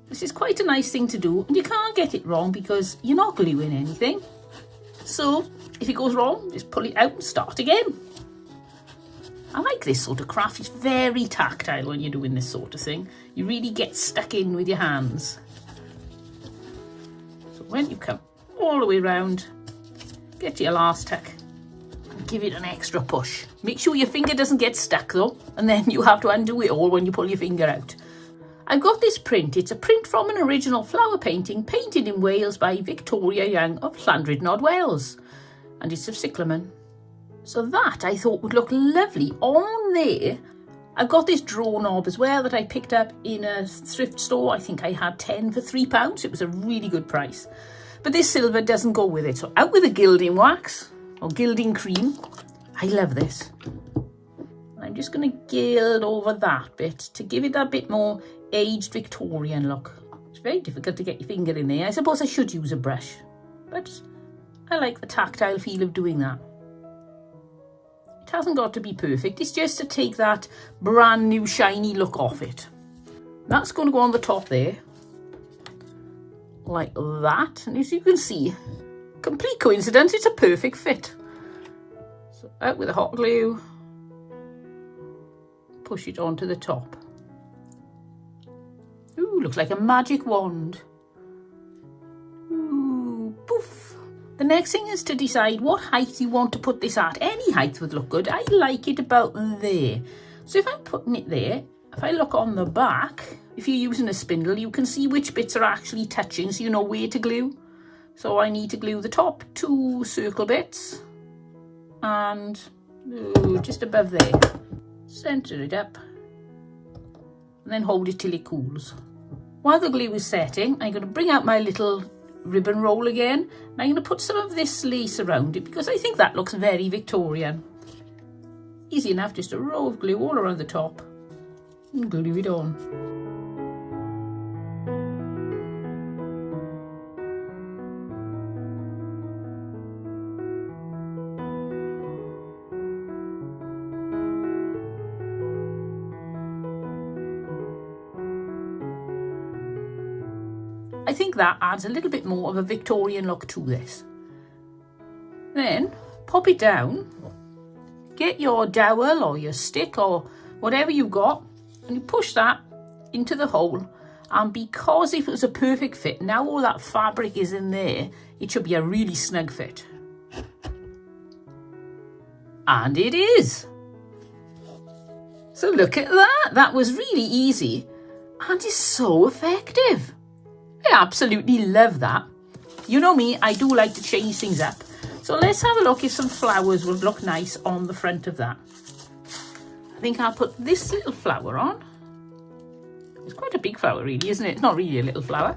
This is quite a nice thing to do, and you can't get it wrong because you're not gluing anything. So if it goes wrong, just pull it out and start again. I like this sort of craft. It's very tactile when you're doing this sort of thing. You really get stuck in with your hands. So when you come all the way around, get to your last tuck and give it an extra push. Make sure your finger doesn't get stuck though, and then you have to undo it all when you pull your finger out. I've got this print. It's a print from an original flower painting painted in Wales by Victoria Young of Llandrindod, Wales. And it's of cyclamen. So that I thought would look lovely on there. I've got this draw knob as well that I picked up in a thrift store. I think I had 10 for £3. It was a really good price. But this silver doesn't go with it. So out with the gilding wax or gilding cream. I love this. I'm just going to gild over that bit to give it that bit more aged Victorian look. It's very difficult to get your finger in there. I suppose I should use a brush, but I like the tactile feel of doing that. It hasn't got to be perfect. It's just to take that brand new shiny look off it. That's going to go on the top there, like that. And as you can see, complete coincidence, it's a perfect fit. So out with the hot glue, push it onto the top. Ooh, looks like a magic wand. Ooh, poof. The next thing is to decide what height you want to put this at. Any height would look good. I like it about there. So if I'm putting it there, if I look on the back, if you're using a spindle, you can see which bits are actually touching, so you know where to glue. So I need to glue the top 2 circle bits and just above there. Centre it up and then hold it till it cools. While the glue is setting, I'm going to bring out my little ribbon roll again, and I'm going to put some of this lace around it because I think that looks very Victorian. Easy enough, just a row of glue all around the top and glue it on. I think that adds a little bit more of a Victorian look to this. Then pop it down, get your dowel or your stick or whatever you've got, and you push that into the hole. And because if it was a perfect fit, now all that fabric is in there, it should be a really snug fit. And it is. So look at that. That was really easy and it's so effective. I absolutely love that. You know me, I do like to change things up. So let's have a look if some flowers would look nice on the front of that. I think I'll put this little flower on. It's quite a big flower really, isn't it? It's not really a little flower.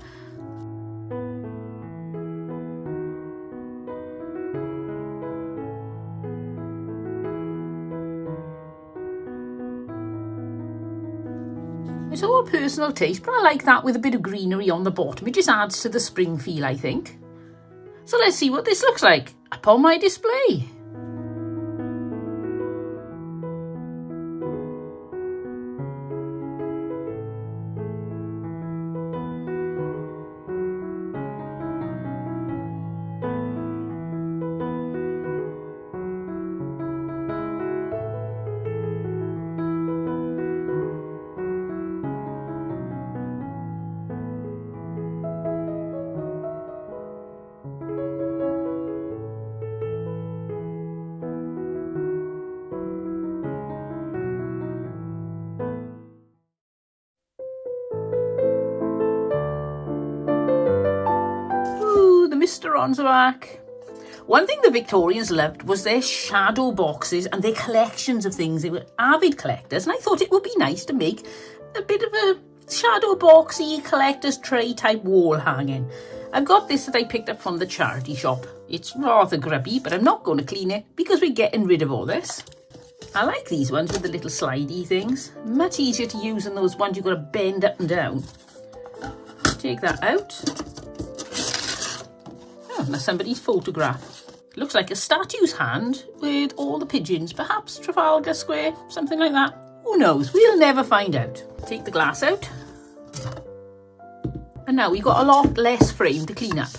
It's all personal taste, but I like that with a bit of greenery on the bottom. It just adds to the spring feel, I think. So let's see what this looks like up on my display. Misterons are back. One thing the Victorians loved was their shadow boxes and their collections of things. They were avid collectors, and I thought it would be nice to make a bit of a shadow boxy collector's tray type wall hanging. I've got this that I picked up from the charity shop. It's rather grubby, but I'm not going to clean it because we're getting rid of all this. I like these ones with the little slidey things. Much easier to use than those ones you've got to bend up and down. Take that out. Oh, that's somebody's photograph. Looks like a statue's hand with all the pigeons. Perhaps Trafalgar Square, something like that. Who knows? We'll never find out. Take the glass out. And now we've got a lot less frame to clean up.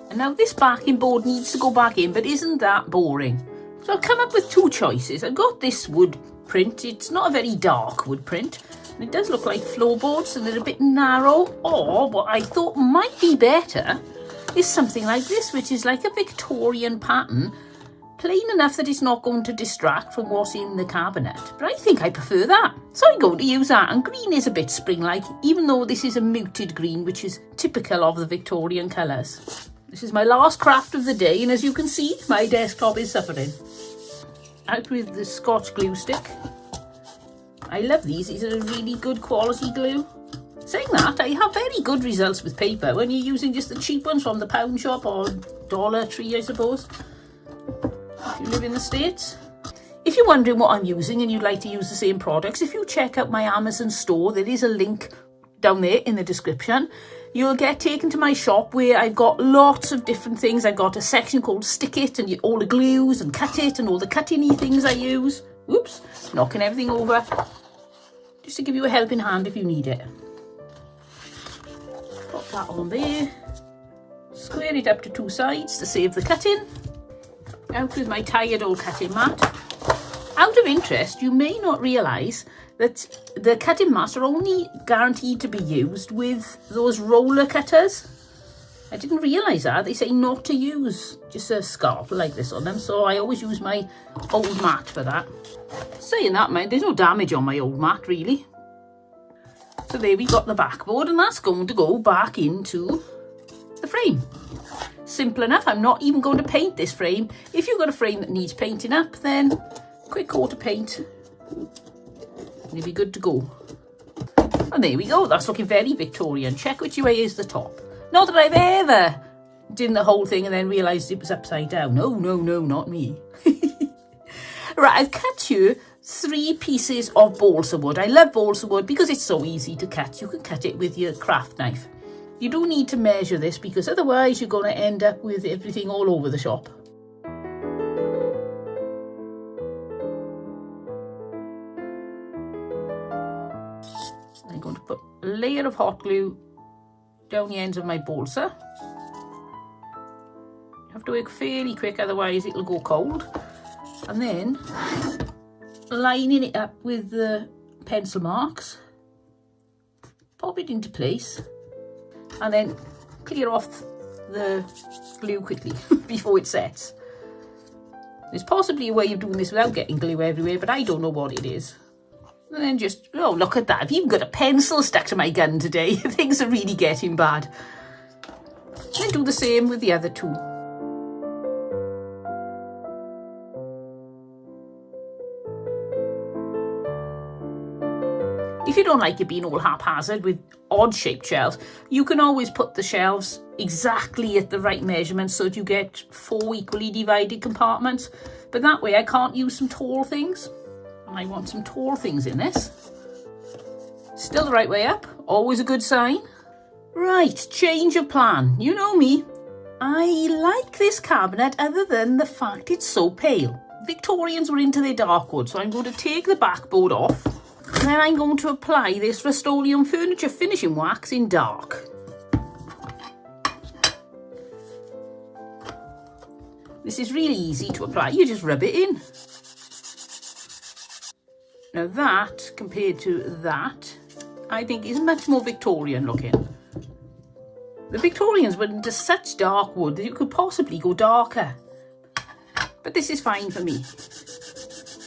And now this backing board needs to go back in, but isn't that boring? So I've come up with two choices. I've got this wood print. It's not a very dark wood print. And it does look like floorboards, and they're a bit narrow. Or what I thought might be better is something like this, which is like a Victorian pattern, plain enough that it's not going to distract from what's in the cabinet. But I think I prefer that. So I'm going to use that. And green is a bit spring-like, even though this is a muted green, which is typical of the Victorian colours. This is my last craft of the day, and as you can see, my desktop is suffering. Out with the Scotch glue stick. I love these. These are a really good quality glue. Saying that, I have very good results with paper when you're using just the cheap ones from the pound shop or Dollar Tree, I suppose. If you live in the States. If you're wondering what I'm using and you'd like to use the same products, if you check out my Amazon store, there is a link down there in the description. You'll get taken to my shop where I've got lots of different things. I've got a section called Stick It and all the glues and Cut It and all the cutting-y things I use. Whoops, knocking everything over. Just to give you a helping hand if you need it. Pop that on there. Square it up to two sides to save the cutting. Out with my tired old cutting mat. Out of interest, you may not realise that the cutting mats are only guaranteed to be used with those roller cutters. I didn't realise that. They say not to use just a scalpel like this on them, so I always use my old mat for that. Saying that, man, there's no damage on my old mat, really. So there we got the backboard, and that's going to go back into the frame. Simple enough. I'm not even going to paint this frame. If you've got a frame that needs painting up, then quick coat of paint. And you'll be good to go. And there we go. That's looking very Victorian. Check which way is the top. Not that I've ever done the whole thing and then realised it was upside down. No, not me. Right, I've cut you 3 pieces of balsa wood. I love balsa wood because it's so easy to cut. You can cut it with your craft knife. You don't need to measure this because otherwise you're going to end up with everything all over the shop. I'm going to put a layer of hot glue down the ends of my balsa. You have to work fairly quick, otherwise it'll go cold. And then lining it up with the pencil marks. Pop it into place. And then clear off the glue quickly before it sets. There's possibly a way of doing this without getting glue everywhere, but I don't know what it is. And then just, oh, look at that. I've even got a pencil stuck to my gun today. Things are really getting bad. And do the same with the other two. If you don't like it being all haphazard with odd-shaped shelves, you can always put the shelves exactly at the right measurement so that you get 4 equally divided compartments. But that way I can't use some tall things. And I want some tall things in this. Still the right way up, always a good sign. Right, change of plan. You know me. I like this cabinet other than the fact it's so pale. Victorians were into their dark wood, so I'm going to take the backboard off. And then I'm going to apply this Rust-Oleum furniture finishing wax in dark. This is really easy to apply. You just rub it in. Now that, compared to that, I think is much more Victorian looking. The Victorians were into such dark wood that you could possibly go darker. But this is fine for me.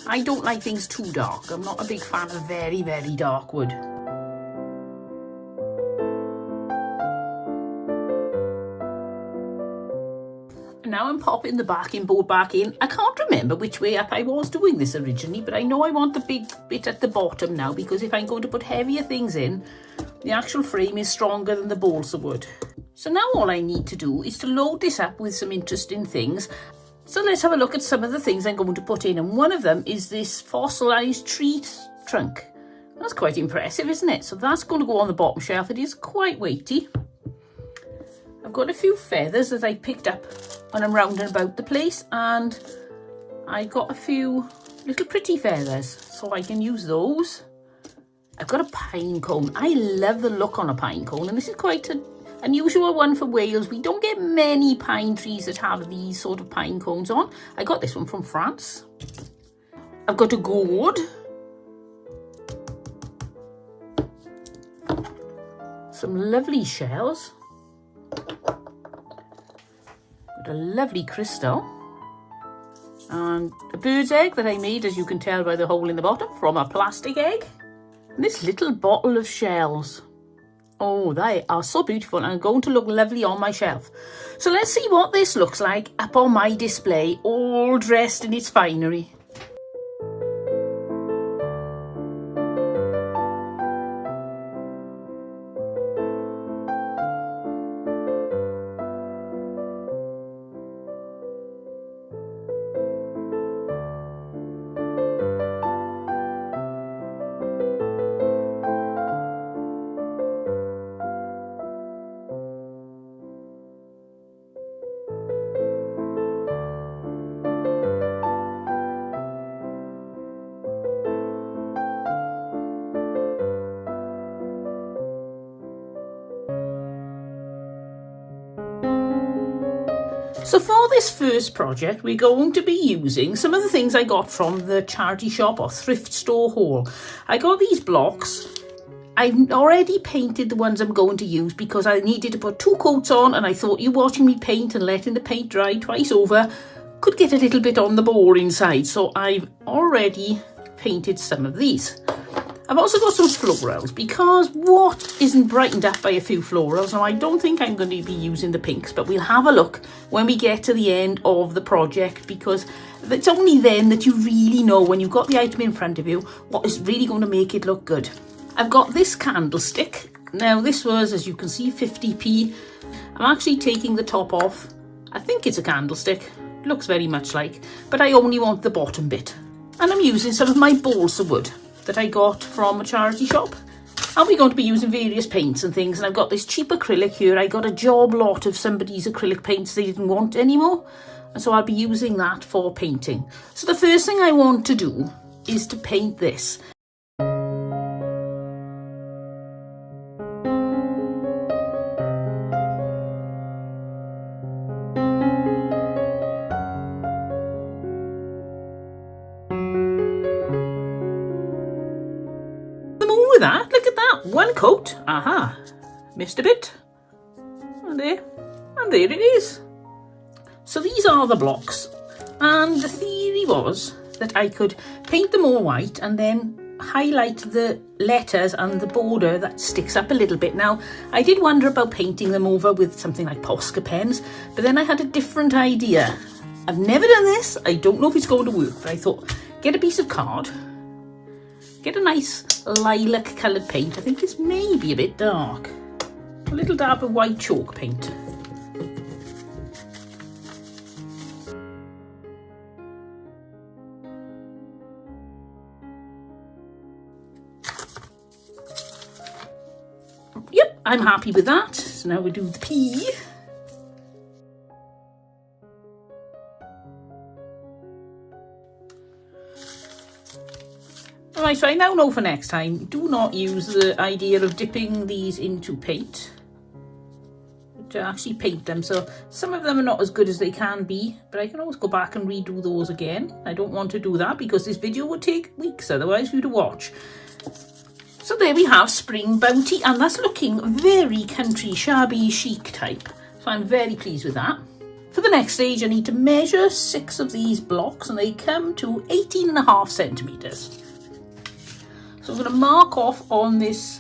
I don't like things too dark. I'm not a big fan of very, very dark wood. Now I'm popping the backing board back in. I can't remember which way up I was doing this originally, but I know I want the big bit at the bottom now because if I'm going to put heavier things in, the actual frame is stronger than the balsa wood. So now all I need to do is to load this up with some interesting things. So let's have a look at some of the things I'm going to put in, and one of them is this fossilised tree trunk. That's quite impressive, isn't it? So that's going to go on the bottom shelf. It is quite weighty. I've got a few feathers that I picked up when I'm rounding about the place, and I got a few little pretty feathers, so I can use those. I've got a pine cone. I love the look on a pine cone, and this is quite an unusual one for Wales. We don't get many pine trees that have these sort of pine cones on. I got this one from France. I've got a gourd. Some lovely shells. Got a lovely crystal. And a bird's egg that I made, as you can tell by the hole in the bottom, from a plastic egg. And this little bottle of shells. Oh, they are so beautiful and going to look lovely on my shelf. So let's see what this looks like up on my display, all dressed in its finery. So for this first project, we're going to be using some of the things I got from the charity shop or thrift store haul. I got these blocks. I've already painted the ones I'm going to use because I needed to put 2 coats on, and I thought you watching me paint and letting the paint dry twice over could get a little bit on the boring side. So I've already painted some of these. I've also got some florals, because what isn't brightened up by a few florals? Now, I don't think I'm going to be using the pinks, but we'll have a look when we get to the end of the project, because it's only then that you really know, when you've got the item in front of you, what is really going to make it look good. I've got this candlestick. Now, this was, as you can see, 50p. I'm actually taking the top off. I think it's a candlestick. It looks very much like, but I only want the bottom bit. And I'm using some of my balsa wood that I got from a charity shop. And we're going to be using various paints and things. And I've got this cheap acrylic here. I got a job lot of somebody's acrylic paints they didn't want anymore. And so I'll be using that for painting. So the first thing I want to do is to paint this. That, look at that, 1 coat. Aha, missed a bit, and there it is. So these are the blocks, and the theory was that I could paint them all white and then highlight the letters and the border that sticks up a little bit. Now, I did wonder about painting them over with something like Posca pens, but then I had a different idea. I've never done this, I don't know if it's going to work, but I thought, get a piece of card, get a nice lilac coloured paint. I think this may be a bit dark. A little dab of white chalk paint. Yep, I'm happy with that. So now we do the P. Right, so I now know for next time, do not use the idea of dipping these into paint to actually paint them. So some of them are not as good as they can be, but I can always go back and redo those again. I don't want to do that because this video would take weeks otherwise for you to watch. So there we have Spring Bounty, and that's looking very country, shabby, chic type. So I'm very pleased with that. For the next stage, I need to measure 6 of these blocks, and they come to 18.5 centimetres. So I'm going to mark off on this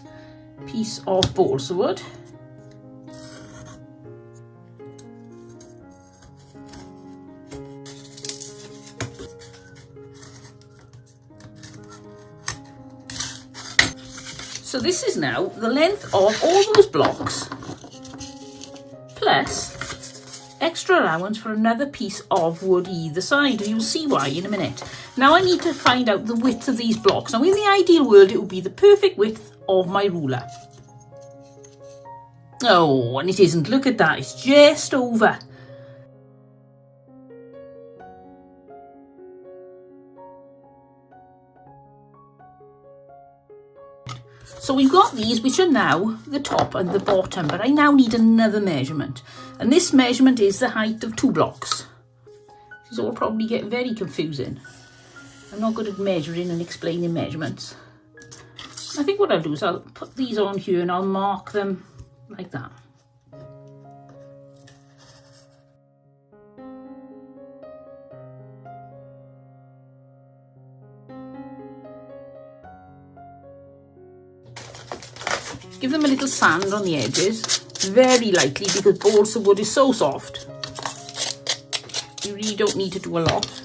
piece of balsa wood. So this is now the length of all those blocks, plus extra allowance for another piece of wood either side. You'll see why in a minute. Now I need to find out the width of these blocks. Now in the ideal world, it would be the perfect width of my ruler. Oh, and it isn't. Look at that. It's just over. So we've got these, which are now the top and the bottom, but I now need another measurement. And this measurement is the height of 2 blocks. This is all probably getting very confusing. I'm not good at measuring and explaining measurements. I think what I'll do is I'll put these on here and I'll mark them like that. Give them a little sand on the edges, very lightly, because balsa wood is so soft. You really don't need to do a lot.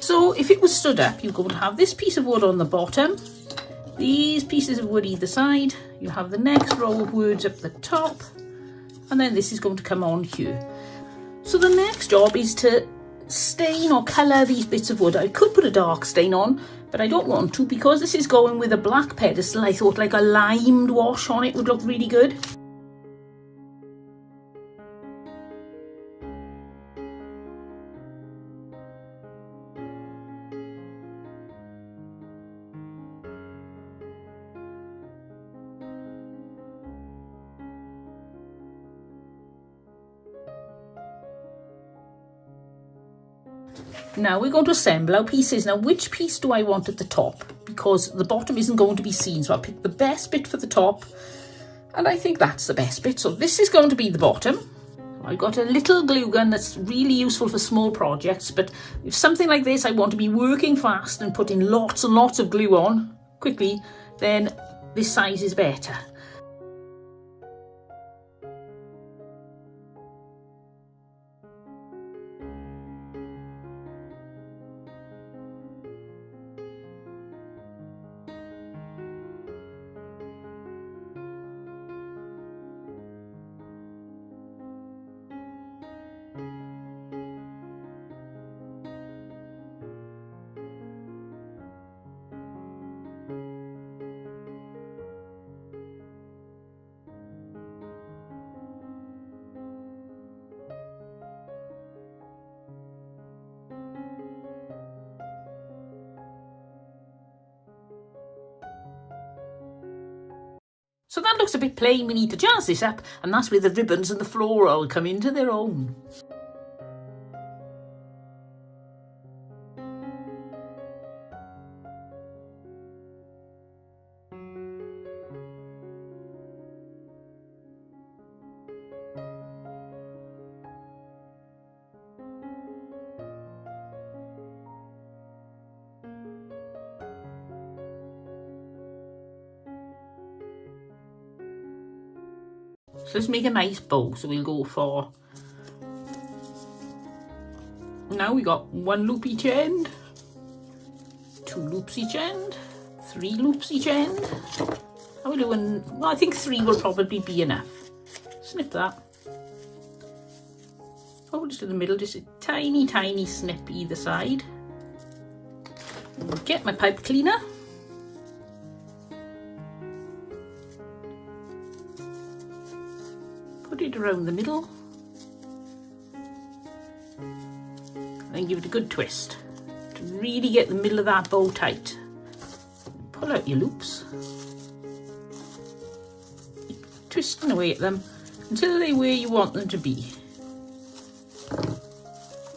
So if it was stood up, you're going to have this piece of wood on the bottom, these pieces of wood either side, you have the next row of woods up the top, and then this is going to come on here. So the next job is to stain or colour these bits of wood. I could put a dark stain on, but I don't want to because this is going with a black pedestal. I thought like a limed wash on it would look really good. Now we're going to assemble our pieces. Now which piece do I want at the top? Because the bottom isn't going to be seen, so I'll pick the best bit for the top, and I think that's the best bit. So this is going to be the bottom. I've got a little glue gun that's really useful for small projects, but if something like this I want to be working fast and putting lots and lots of glue on quickly, then this size is better. So that looks a bit plain. We need to jazz this up, and that's where the ribbons and the floral come into their own. So let's make a nice bow. So we'll go for, now we got 1 loop each end, 2 loops each end, 3 loops each end. How are we doing? Well, I think 3 will probably be enough. Snip that. Oh, just in the middle, just a tiny, tiny snip either side. Get my pipe cleaner. Put it around the middle, and then give it a good twist to really get the middle of that bow tight. Pull out your loops, keep twisting away at them until they're where you want them to be.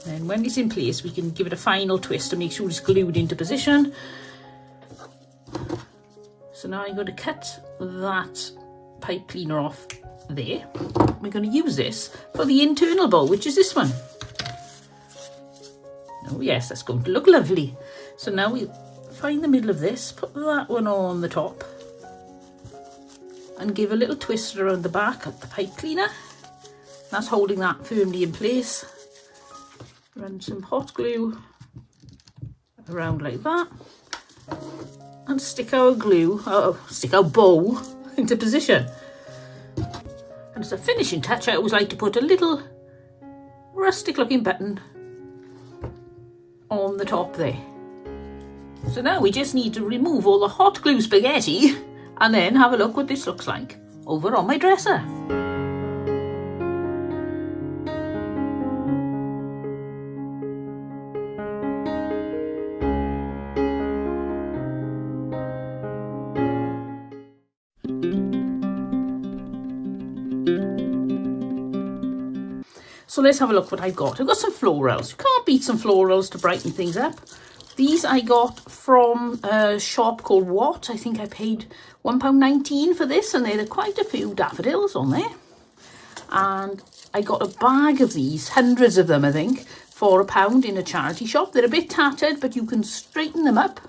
Then when it's in place, we can give it a final twist to make sure it's glued into position. So now I'm going to cut that pipe cleaner off there. We're going to use this for the internal bow, which is this one. Oh yes, that's going to look lovely. So now we find the middle of this, put that one on the top, and give a little twist around the back of the pipe cleaner. That's holding that firmly in place. Run some hot glue around like that, and stick our bow into position. And as a finishing touch, I always like to put a little rustic looking button on the top there. So now we just need to remove all the hot glue spaghetti and then have a look what this looks like over on my dresser. So let's have a look what I've got. I've got some florals. You can't beat some florals to brighten things up. These I got from a shop called What. I think I paid £1.19 for this, and there are quite a few daffodils on there. And I got a bag of these, hundreds of them I think, for £1 in a charity shop. They're a bit tattered, but you can straighten them up.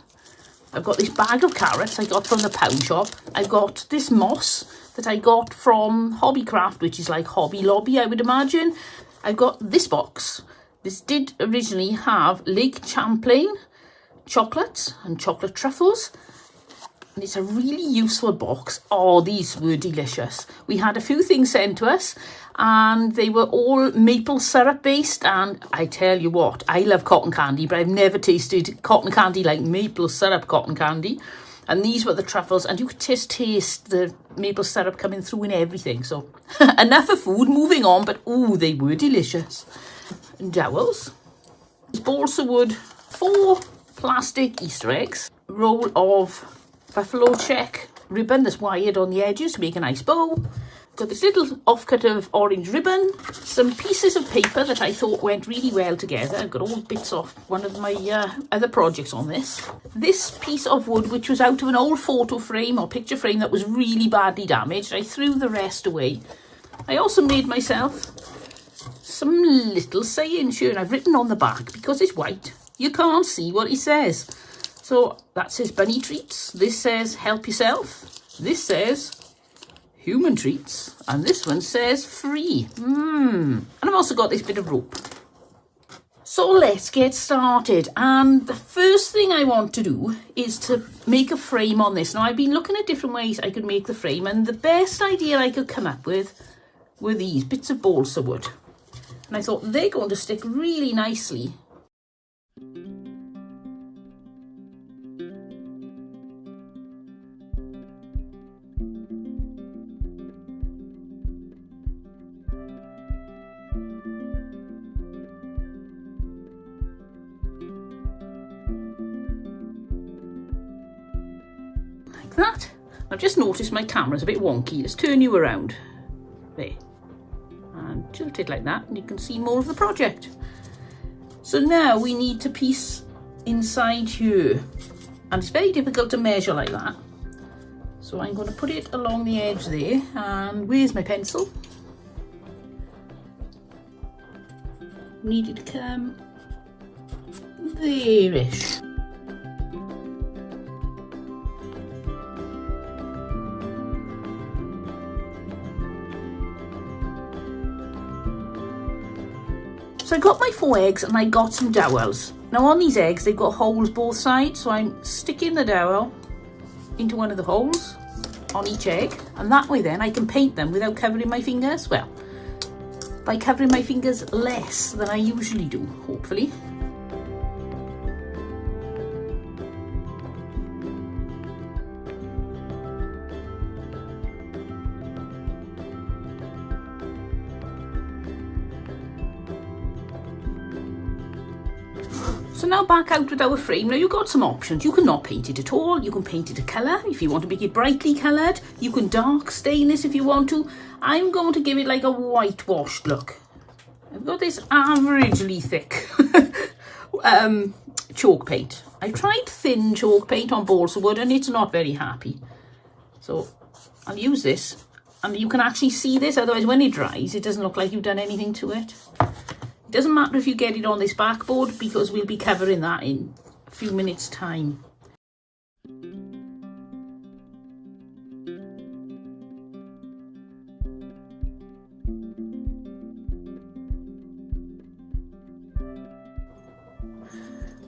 I've got this bag of carrots I got from the pound shop. I've got this moss that I got from Hobbycraft, which is like Hobby Lobby, I would imagine. I've got this box. This did originally have Lake Champlain chocolates and chocolate truffles. And it's a really useful box. Oh, these were delicious. We had a few things sent to us and they were all maple syrup based. And I tell you what, I love cotton candy, but I've never tasted cotton candy like maple syrup cotton candy. And these were the truffles, and you could just taste the maple syrup coming through in everything. So enough of food, moving on, but oh, they were delicious. And dowels. Balsa wood, 4 plastic Easter eggs, a roll of buffalo check ribbon that's wired on the edges to make a nice bow. Got this little offcut of orange ribbon, some pieces of paper that I thought went really well together. I've got all bits off one of my other projects on this. This piece of wood, which was out of an old photo frame or picture frame that was really badly damaged, I threw the rest away. I also made myself some little sayings here, and I've written on the back, because it's white, you can't see what it says. So that says bunny treats, this says help yourself, this says human treats, and this one says free. And I've also got this bit of rope. So let's get started, and the first thing I want to do is to make a frame on this. Now I've been looking at different ways I could make the frame, and the best idea I could come up with were these bits of balsa wood, and I thought they're going to stick really nicely. That. I've just noticed my camera's a bit wonky. Let's turn you around. There. And tilt it like that and you can see more of the project. So now we need to piece inside here. And it's very difficult to measure like that. So I'm going to put it along the edge there. And where's my pencil? Need it to come there-ish. So I got my 4 eggs and I got some dowels. Now on these eggs, they've got holes both sides. So I'm sticking the dowel into one of the holes on each egg. And that way then I can paint them without covering my fingers. Well, by covering my fingers less than I usually do, hopefully. So now back out with our frame. Now you've got some options. You can not paint it at all. You can paint it a colour if you want to make it brightly coloured. You can dark stain this if you want to. I'm going to give it like a whitewashed look. I've got this averagely thick chalk paint. I tried thin chalk paint on balsa wood and it's not very happy. So I'll use this. And you can actually see this, otherwise when it dries it doesn't look like you've done anything to it. It doesn't matter if you get it on this backboard because we'll be covering that in a few minutes' time.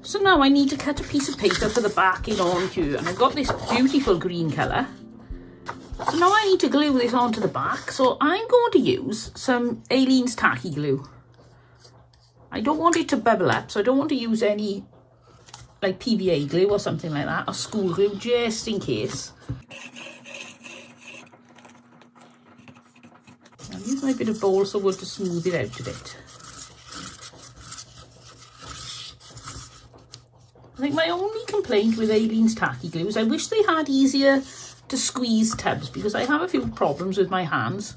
So now I need to cut a piece of paper for the backing on here, and I've got this beautiful green colour. So now I need to glue this onto the back, so I'm going to use some Aleene's tacky glue. I don't want it to bubble up, so I don't want to use any like PVA glue or something like that, or school glue, just in case. I'll use my bit of balsa wood to smooth it out a bit. I think my only complaint with Aileen's tacky glue is I wish they had easier to squeeze tubs, because I have a few problems with my hands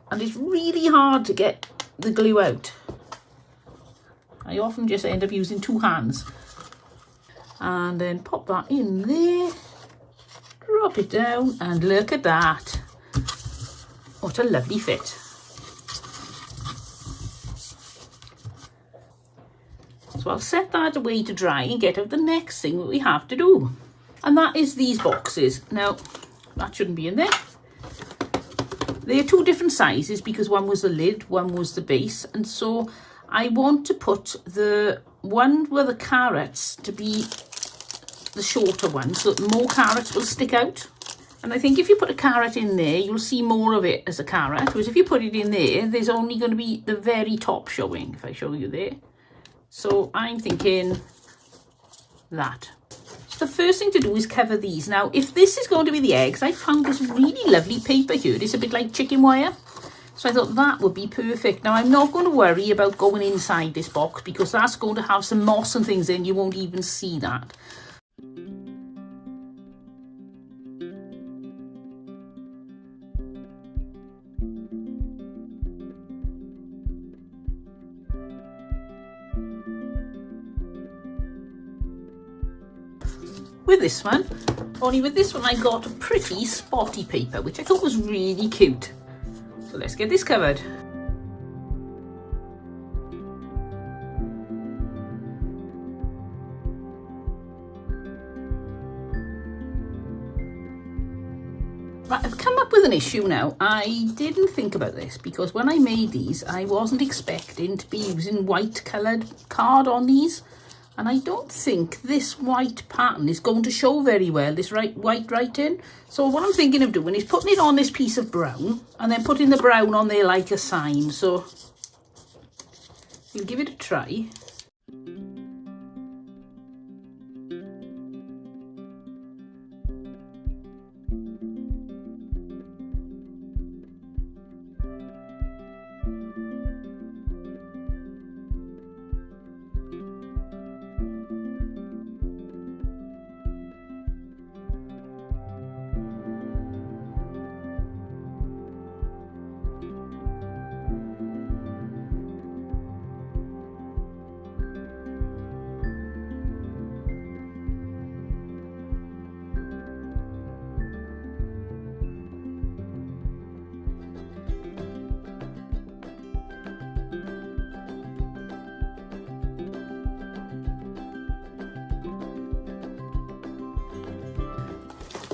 and it's really hard to get the glue out. I often just end up using 2 hands. And then pop that in there, drop it down, and look at that. What a lovely fit. So I'll set that away to dry and get out the next thing that we have to do. And that is these boxes. Now, that shouldn't be in there. They're 2 different sizes because one was the lid, one was the base. And so I want to put the one with the carrots to be the shorter one, so that more carrots will stick out. And I think if you put a carrot in there, you'll see more of it as a carrot. Whereas if you put it in there, there's only going to be the very top showing, if I show you there. So I'm thinking that. So the first thing to do is cover these. Now, if this is going to be the eggs, I found this really lovely paper here. It's a bit like chicken wire. So I thought that would be perfect. Now, I'm not going to worry about going inside this box because that's going to have some moss and things in. You won't even see that. With this one, only with this one I got a pretty spotty paper, which I thought was really cute. So let's get this covered. Right, I've come up with an issue now. I didn't think about this because when I made these, I wasn't expecting to be using white coloured card on these. And I don't think this white pattern is going to show very well, this white writing. So what I'm thinking of doing is putting it on this piece of brown and then putting the brown on there like a sign. So we'll give it a try.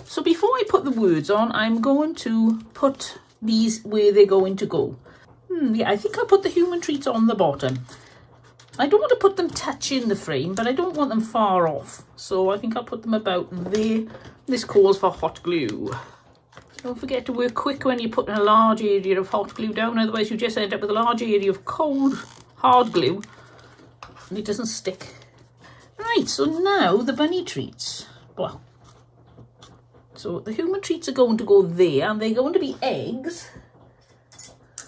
So before I put the words on, I'm going to put these where they're going to go. Yeah, I think I'll put the human treats on the bottom. I don't want to put them touching the frame, but I don't want them far off. So I think I'll put them about there. This calls for hot glue. Don't forget to work quick when you're putting a large area of hot glue down, otherwise you just end up with a large area of cold, hard glue, and it doesn't stick. Right, so now the bunny treats. Well, so the human treats are going to go there, and they're going to be eggs.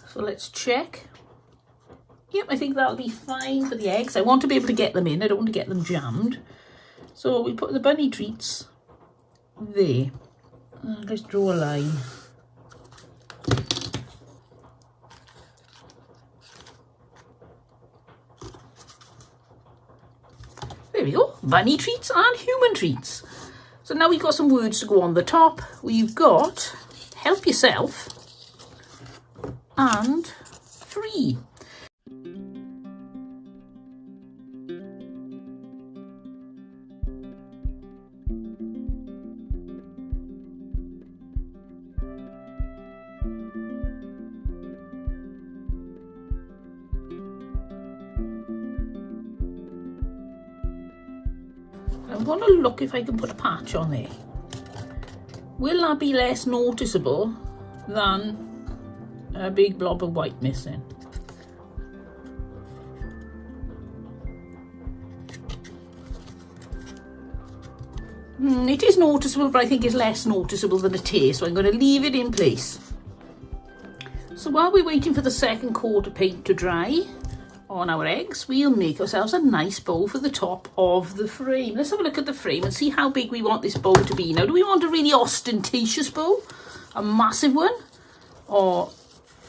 So let's check. Yep, I think that'll be fine for the eggs. I want to be able to get them in. I don't want to get them jammed. So we put the bunny treats there. Let's draw a line. There we go. Bunny treats and human treats. So now we've got some words to go on the top. We've got help yourself and free. I'm going to look if I can put a patch on there. Will that be less noticeable than a big blob of white missing? It is noticeable, but I think it's less noticeable than a tear, so I'm going to leave it in place. So while we're waiting for the second coat of paint to dry on our eggs, we'll make ourselves a nice bow for the top of the frame. Let's have a look at the frame and see how big we want this bow to be. Now, do we want a really ostentatious bow, a massive one, or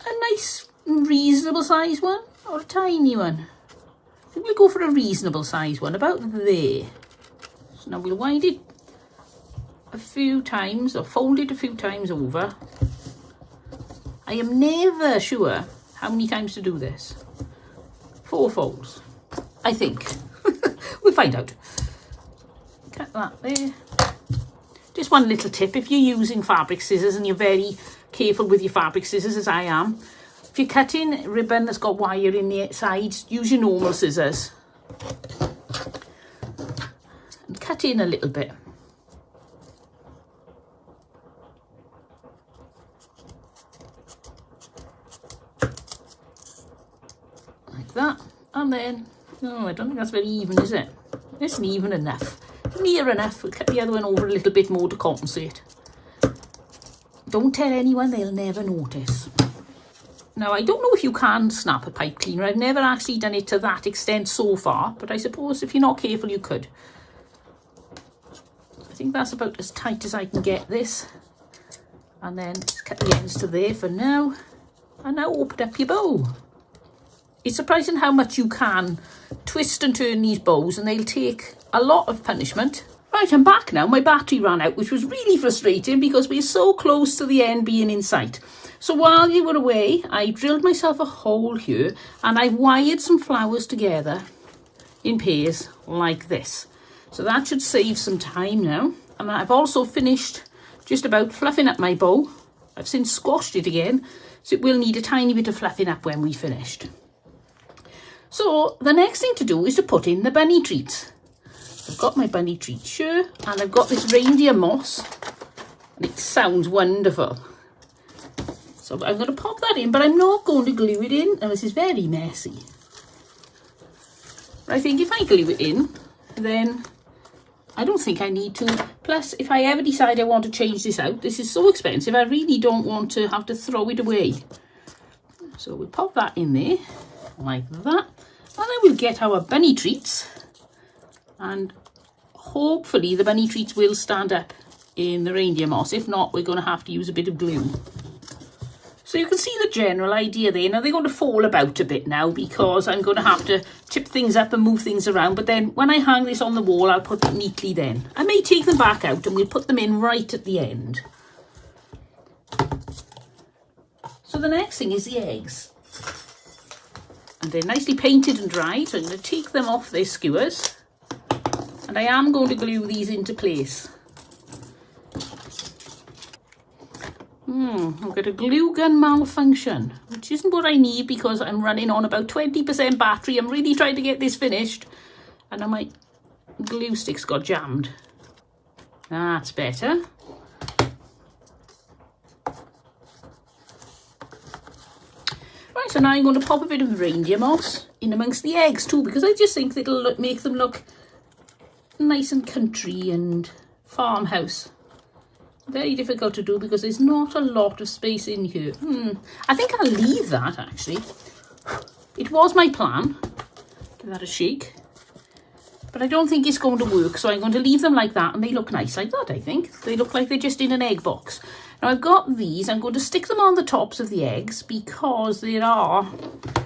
a nice reasonable size one, or a tiny one? I think we'll go for a reasonable size one, about there. So now we'll wind it a few times, or fold it a few times over. I am never sure how many times to do this. 4 folds, I think. We'll find out. Cut that there. Just one little tip, if you're using fabric scissors and you're very careful with your fabric scissors, as I am, if you're cutting ribbon that's got wire in the sides, use your normal scissors. And cut in a little bit. Like that. And then, oh, I don't think that's very even, is it? It's even enough. Near enough. We'll cut the other one over a little bit more to compensate. Don't tell anyone, they'll never notice. Now, I don't know if you can snap a pipe cleaner. I've never actually done it to that extent so far, but I suppose if you're not careful, you could. I think that's about as tight as I can get this. And then just cut the ends to there for now. And now open up your bow. It's surprising how much you can twist and turn these bows, and they'll take a lot of punishment. Right, I'm back now. My battery ran out, which was really frustrating because we're so close to the end being in sight. So while you were away, I drilled myself a hole here, and I've wired some flowers together in pairs like this. So that should save some time now. And I've also finished just about fluffing up my bow. I've since squashed it again, so it will need a tiny bit of fluffing up when we finished. So the next thing to do is to put in the bunny treats. I've got my bunny treats here, and I've got this reindeer moss, and it sounds wonderful. So I'm going to pop that in, but I'm not going to glue it in, and this is very messy. But I think if I glue it in, then I don't think I need to. Plus, if I ever decide I want to change this out, this is so expensive, I really don't want to have to throw it away. So we'll pop that in there, like that. And then we'll get our bunny treats, and hopefully the bunny treats will stand up in the reindeer moss. If not, we're going to have to use a bit of glue. So you can see the general idea there. Now they're going to fall about a bit now because I'm going to have to tip things up and move things around. But then when I hang this on the wall, I'll put it neatly then. I may take them back out and we'll put them in right at the end. So the next thing is the eggs. And they're nicely painted and dried, so I'm going to take them off their skewers. And I am going to glue these into place. I've got a glue gun malfunction, which isn't what I need because I'm running on about 20% battery. I'm really trying to get this finished. And now my glue sticks got jammed. That's better. Right, so now I'm going to pop a bit of reindeer moss in amongst the eggs too, because I just think it'll make them look nice and country and farmhouse. Very difficult to do because there's not a lot of space in here. I think I'll leave that actually. It was my plan. Give that a shake. But I don't think it's going to work, so I'm going to leave them like that, and they look nice like that, I think. They look like they're just in an egg box. Now I've got these. I'm going to stick them on the tops of the eggs because there are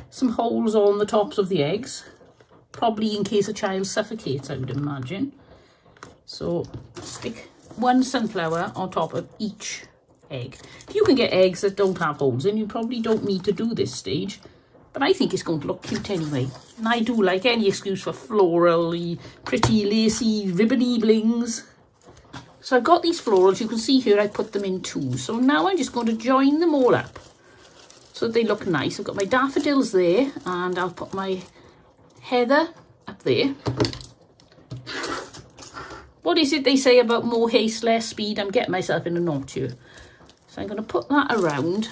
some holes on the tops of the eggs. Probably in case a child suffocates, I would imagine. So stick one sunflower on top of each egg. If you can get eggs that don't have holes in, you probably don't need to do this stage. But I think it's going to look cute anyway. And I do like any excuse for floral, pretty, lacy, ribbony blings. So I've got these florals. You can see here I put them in two. So now I'm just going to join them all up so that they look nice. I've got my daffodils there, and I'll put my heather up there. What is it they say about more haste, less speed? I'm getting myself in a knot here. So I'm going to put that around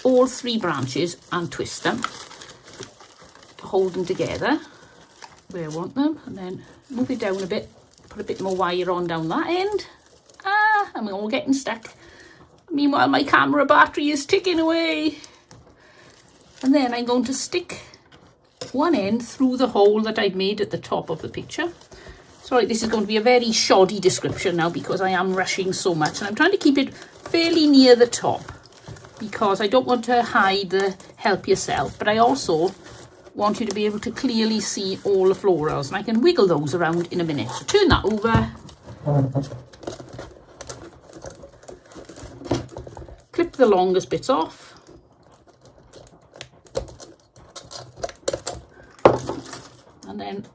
all 3 branches and twist them to hold them together where I want them, and then move it down a bit, Put a bit more wire on down that end. I'm all getting stuck. Meanwhile, my camera battery is ticking away. And then I'm going to stick one end through the hole that I've made at the top of the picture. Sorry, this is going to be a very shoddy description now because I am rushing so much. And I'm trying to keep it fairly near the top because I don't want to hide the help yourself. But I also want you to be able to clearly see all the florals. And I can wiggle those around in a minute. So turn that over. Clip the longest bits off. And then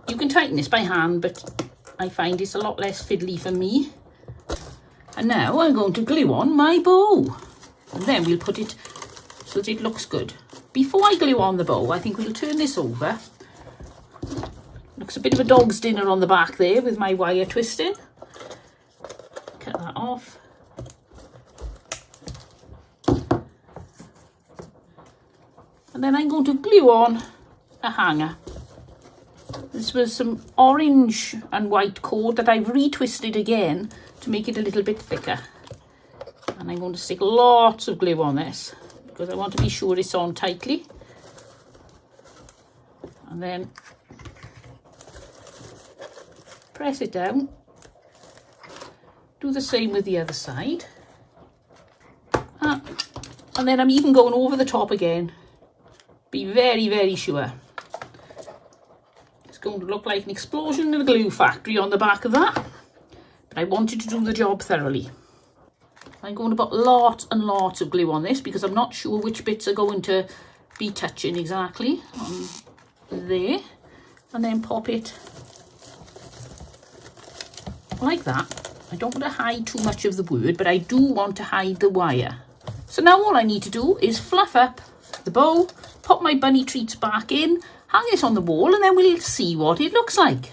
you can tighten this by hand, but I find it's a lot less fiddly for me. And now I'm going to glue on my bow. And then we'll put it so that it looks good. Before I glue on the bow, I think we'll turn this over. Looks a bit of a dog's dinner on the back there with my wire twisting. Cut that off. And then I'm going to glue on a hanger. This was some orange and white cord that I've retwisted again to make it a little bit thicker. And I'm going to stick lots of glue on this because I want to be sure it's on tightly. And then press it down. Do the same with the other side. And then I'm even going over the top again. Be very, very sure. It's going to look like an explosion in a glue factory on the back of that. But I wanted to do the job thoroughly. I'm going to put lots and lots of glue on this because I'm not sure which bits are going to be touching exactly on there. And then pop it like that. I don't want to hide too much of the word, but I do want to hide the wire. So now all I need to do is fluff up the bow, pop my bunny treats back in, hang it on the wall, and then we'll see what it looks like.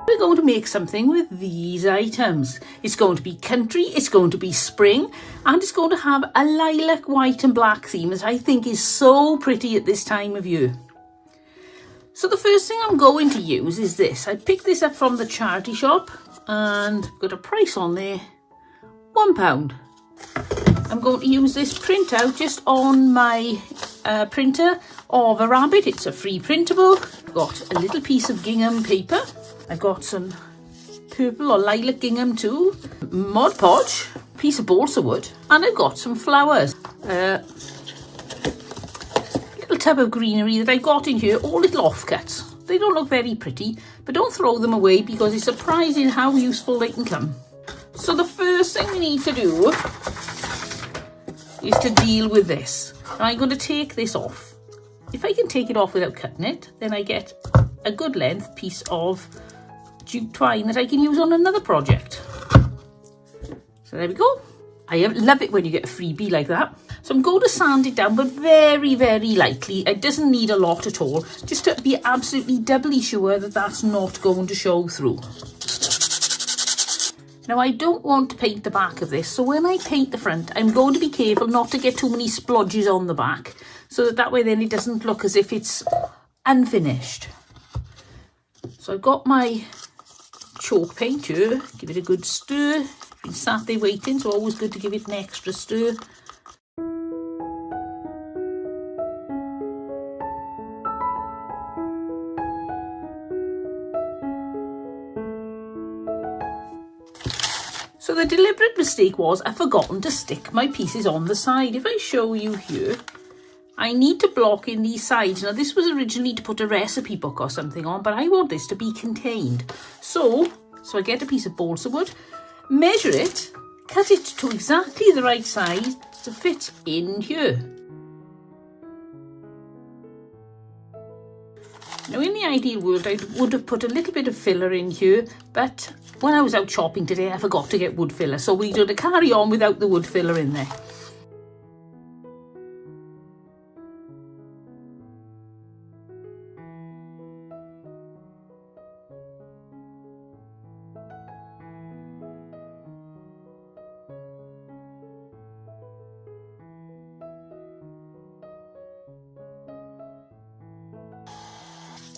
We're going to make something with these items. It's going to be country, it's going to be spring, and it's going to have a lilac, white and black theme that I think is so pretty at this time of year. So the first thing I'm going to use is this. I picked this up from the charity shop and got a price on there, £1. I'm going to use this printout just on my printer of a rabbit. It's a free printable. I've got a little piece of gingham paper. I've got some purple or lilac gingham too, Mod Podge, piece of balsa wood, and I've got some flowers. Little tub of greenery that I got in here, all little offcuts. They don't look very pretty, but don't throw them away because it's surprising how useful they can come. So the first thing we need to do is to deal with this. And I'm going to take this off. If I can take it off without cutting it, then I get a good length piece of jute twine that I can use on another project. So there we go. I love it when you get a freebie like that. So I'm going to sand it down, but very, very lightly. It doesn't need a lot at all, just to be absolutely doubly sure that that's not going to show through. Now I don't want to paint the back of this, so when I paint the front, I'm going to be careful not to get too many splodges on the back, so that way then it doesn't look as if it's unfinished. So I've got my chalk paint here, give it a good stir. Been sat there waiting, so always good to give it an extra stir. So the deliberate mistake was I've forgotten to stick my pieces on the side. If I show you here, I need to block in these sides. Now this was originally to put a recipe book or something on, but I want this to be contained. So I get a piece of balsa wood, measure it, cut it to exactly the right size to fit in here. Now in the ideal world I would have put a little bit of filler in here, but when I was out shopping today I forgot to get wood filler, so we're going to carry on without the wood filler in there.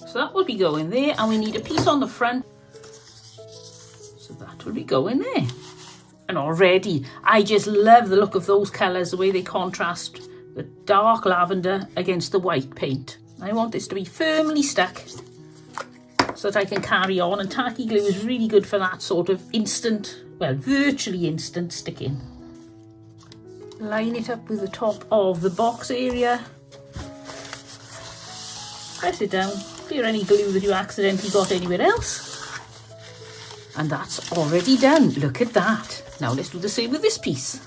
So that will be going there, and we need a piece on the front. So that will be going there. And already, I just love the look of those colours, the way they contrast the dark lavender against the white paint. I want this to be firmly stuck so that I can carry on, and tacky glue is really good for that sort of instant, well, virtually instant sticking. Line it up with the top of the box area. Press it down. Clear any glue that you accidentally got anywhere else. And that's already done. Look at that. Now let's do the same with this piece.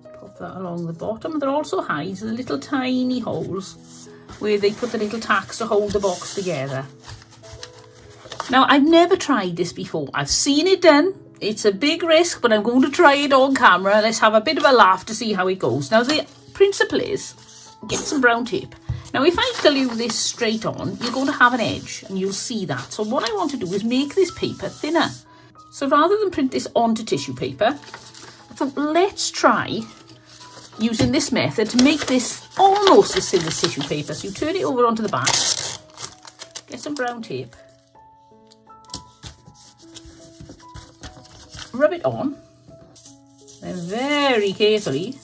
Pop that along the bottom. There also hides the little tiny holes where they put the little tacks to hold the box together. Now I've never tried this before. I've seen it done. It's a big risk, but I'm going to try it on camera. Let's have a bit of a laugh to see how it goes. Now the principle is, get some brown tape. Now if I glue this straight on, you're going to have an edge, and you'll see that. So what I want to do is make this paper thinner. So rather than print this onto tissue paper, I thought let's try using this method to make this almost as thin as tissue paper. So you turn it over onto the back, get some brown tape, rub it on, then very carefully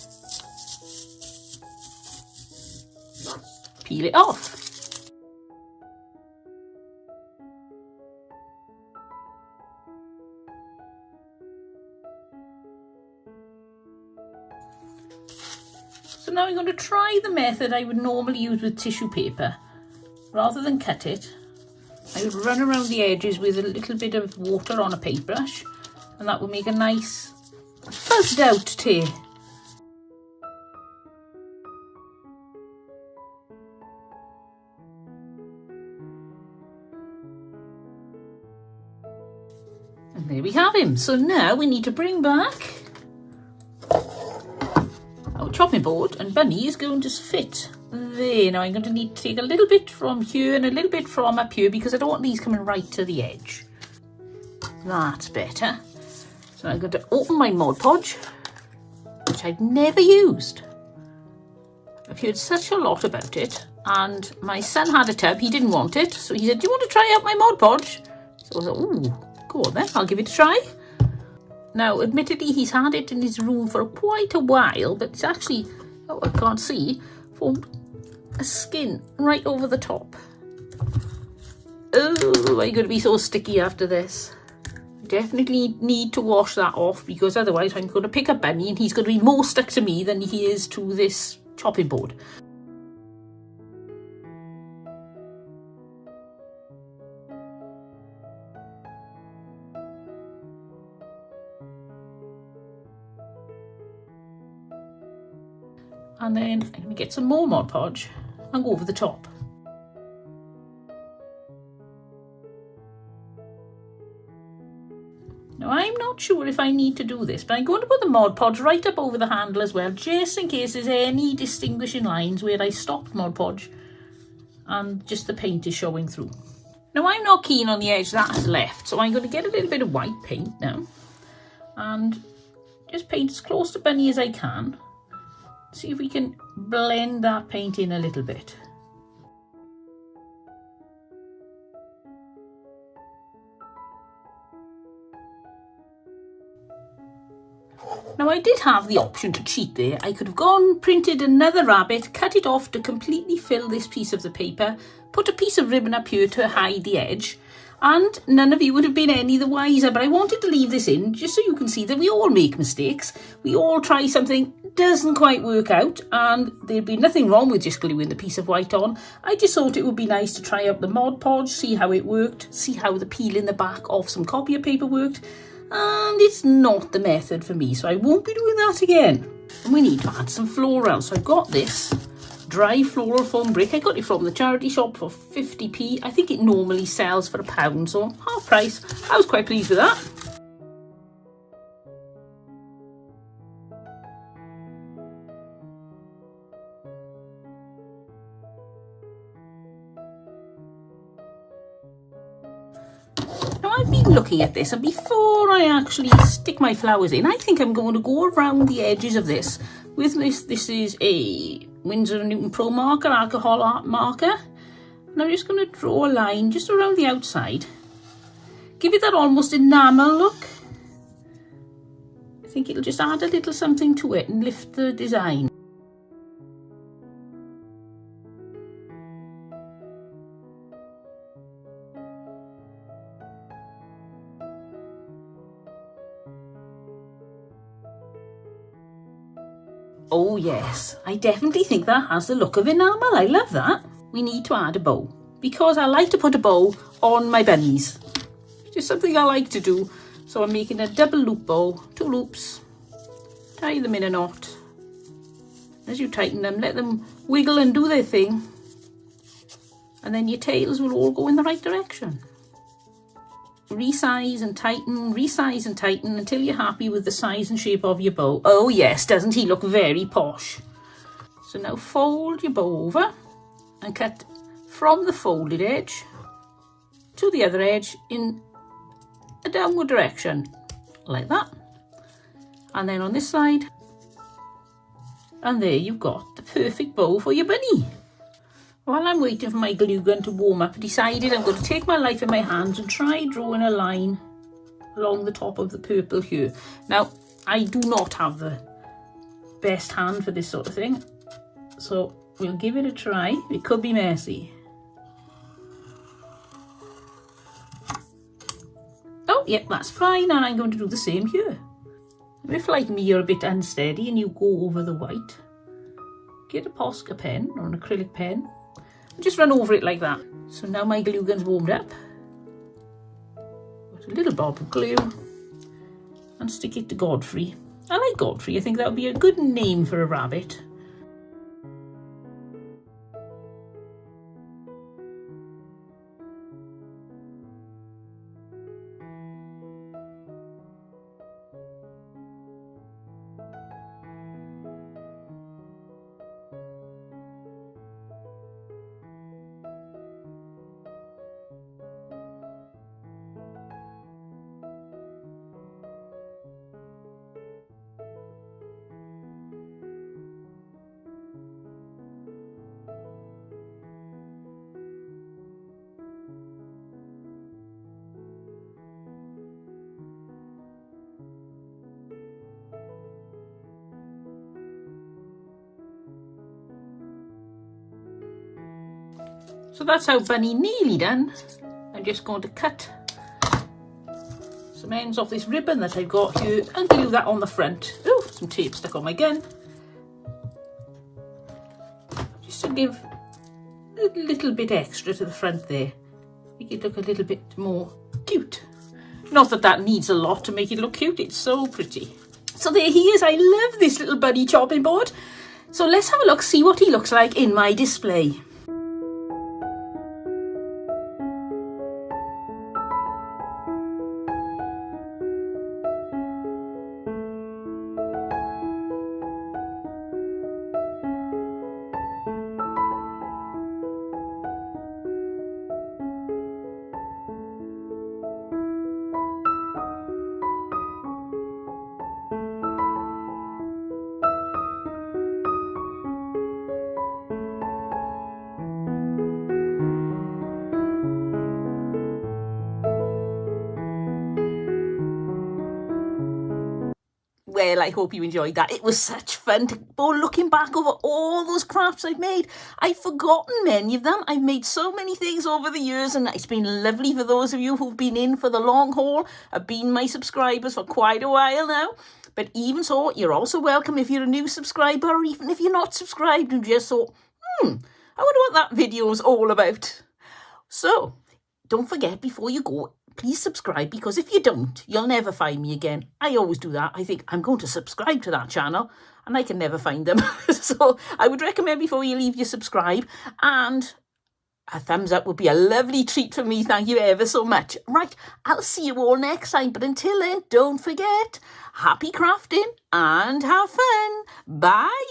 peel it off. So now I'm going to try the method I would normally use with tissue paper. Rather than cut it, I would run around the edges with a little bit of water on a paintbrush, and that will make a nice fuzzed out tear. And there we have him. So now we need to bring back our chopping board, and Bunny is going to fit there. Now I'm going to need to take a little bit from here and a little bit from up here because I don't want these coming right to the edge. That's better. So I'm going to open my Mod Podge, which I've never used. I've heard such a lot about it, and my son had a tub. He didn't want it, so he said, do you want to try out my Mod Podge? So I thought, ooh, go on then, I'll give it a try. Now, admittedly, he's had it in his room for quite a while, but it's actually, oh, I can't see, formed a skin right over the top. Oh, I'm going to be so sticky after this. Definitely need to wash that off, because otherwise I'm going to pick up Bunny and he's going to be more stuck to me than he is to this chopping board. And then I'm going to get some more Mod Podge and go over the top. Now I'm not sure if I need to do this, but I'm going to put the Mod Podge right up over the handle as well, just in case there's any distinguishing lines where I stopped Mod Podge and just the paint is showing through. Now I'm not keen on the edge that's left, so I'm going to get a little bit of white paint now and just paint as close to Bunny as I can. See if we can blend that paint in a little bit. Now I did have the option to cheat there. I could have gone, printed another rabbit, cut it off to completely fill this piece of the paper, put a piece of ribbon up here to hide the edge, and none of you would have been any the wiser, but I wanted to leave this in just so you can see that we all make mistakes. We all try something, doesn't quite work out, and there'd be nothing wrong with just gluing the piece of white on. I just thought it would be nice to try out the Mod Podge, see how it worked, see how the peel in the back of some copier paper worked, and it's not the method for me, so I won't be doing that again. And we need to add some Floral, so I've got this dry floral foam brick. I got it from the charity shop for 50p. I think it normally sells for £1, so half price. I was quite pleased with that. Now I've been looking at this, and before I actually stick my flowers in, I think I'm going to go around the edges of this with this. This is a Winsor & Newton Pro marker, alcohol art marker, and I'm just going to draw a line just around the outside. Give it that almost enamel look. I think it'll just add a little something to it and lift the design. Oh yes, I definitely think that has the look of enamel. I love that. We need to add a bow, because I like to put a bow on my bunnies. It's just something I like to do. So I'm making a double loop bow, 2 loops, tie them in a knot. As you tighten them, let them wiggle and do their thing. And then your tails will all go in the right direction. Resize and tighten until you're happy with the size and shape of your bow. Oh yes, doesn't he look very posh? So now fold your bow over and cut from the folded edge to the other edge in a downward direction, like that. And then on this side, and there you've got the perfect bow for your bunny. While I'm waiting for my glue gun to warm up, I decided I'm going to take my life in my hands and try drawing a line along the top of the purple here. Now, I do not have the best hand for this sort of thing, so we'll give it a try. It could be messy. Oh, yep, that's fine, and I'm going to do the same here. If, like me, you're a bit unsteady and you go over the white, get a Posca pen or an acrylic pen, just run over it like that. So now my glue gun's warmed up. Put a little bob of glue and stick it to Godfrey. I like Godfrey. I think that would be a good name for a rabbit. So that's our bunny nearly done. I'm just going to cut some ends off this ribbon that I've got here and glue that on the front. Oh, some tape stuck on my gun. Just to give a little bit extra to the front there. Make it look a little bit more cute. Not that that needs a lot to make it look cute, it's so pretty. So there he is. I love this little bunny chopping board. So let's have a look, see what he looks like in my display. Well, I hope you enjoyed that. It was such fun to go looking back over all those crafts I've made. I've forgotten many of them. I've made so many things over the years, and it's been lovely for those of you who've been in for the long haul, have been my subscribers for quite a while now. But even so, you're also welcome if you're a new subscriber, or even if you're not subscribed and just thought, I wonder what that video is all about. So, don't forget, before you go, please subscribe, because if you don't, you'll never find me again. I always do that. I think I'm going to subscribe to that channel and I can never find them. So I would recommend before you leave, you subscribe, and a thumbs up would be a lovely treat for me. Thank you ever so much. Right, I'll see you all next time. But until then, don't forget, happy crafting and have fun. Bye.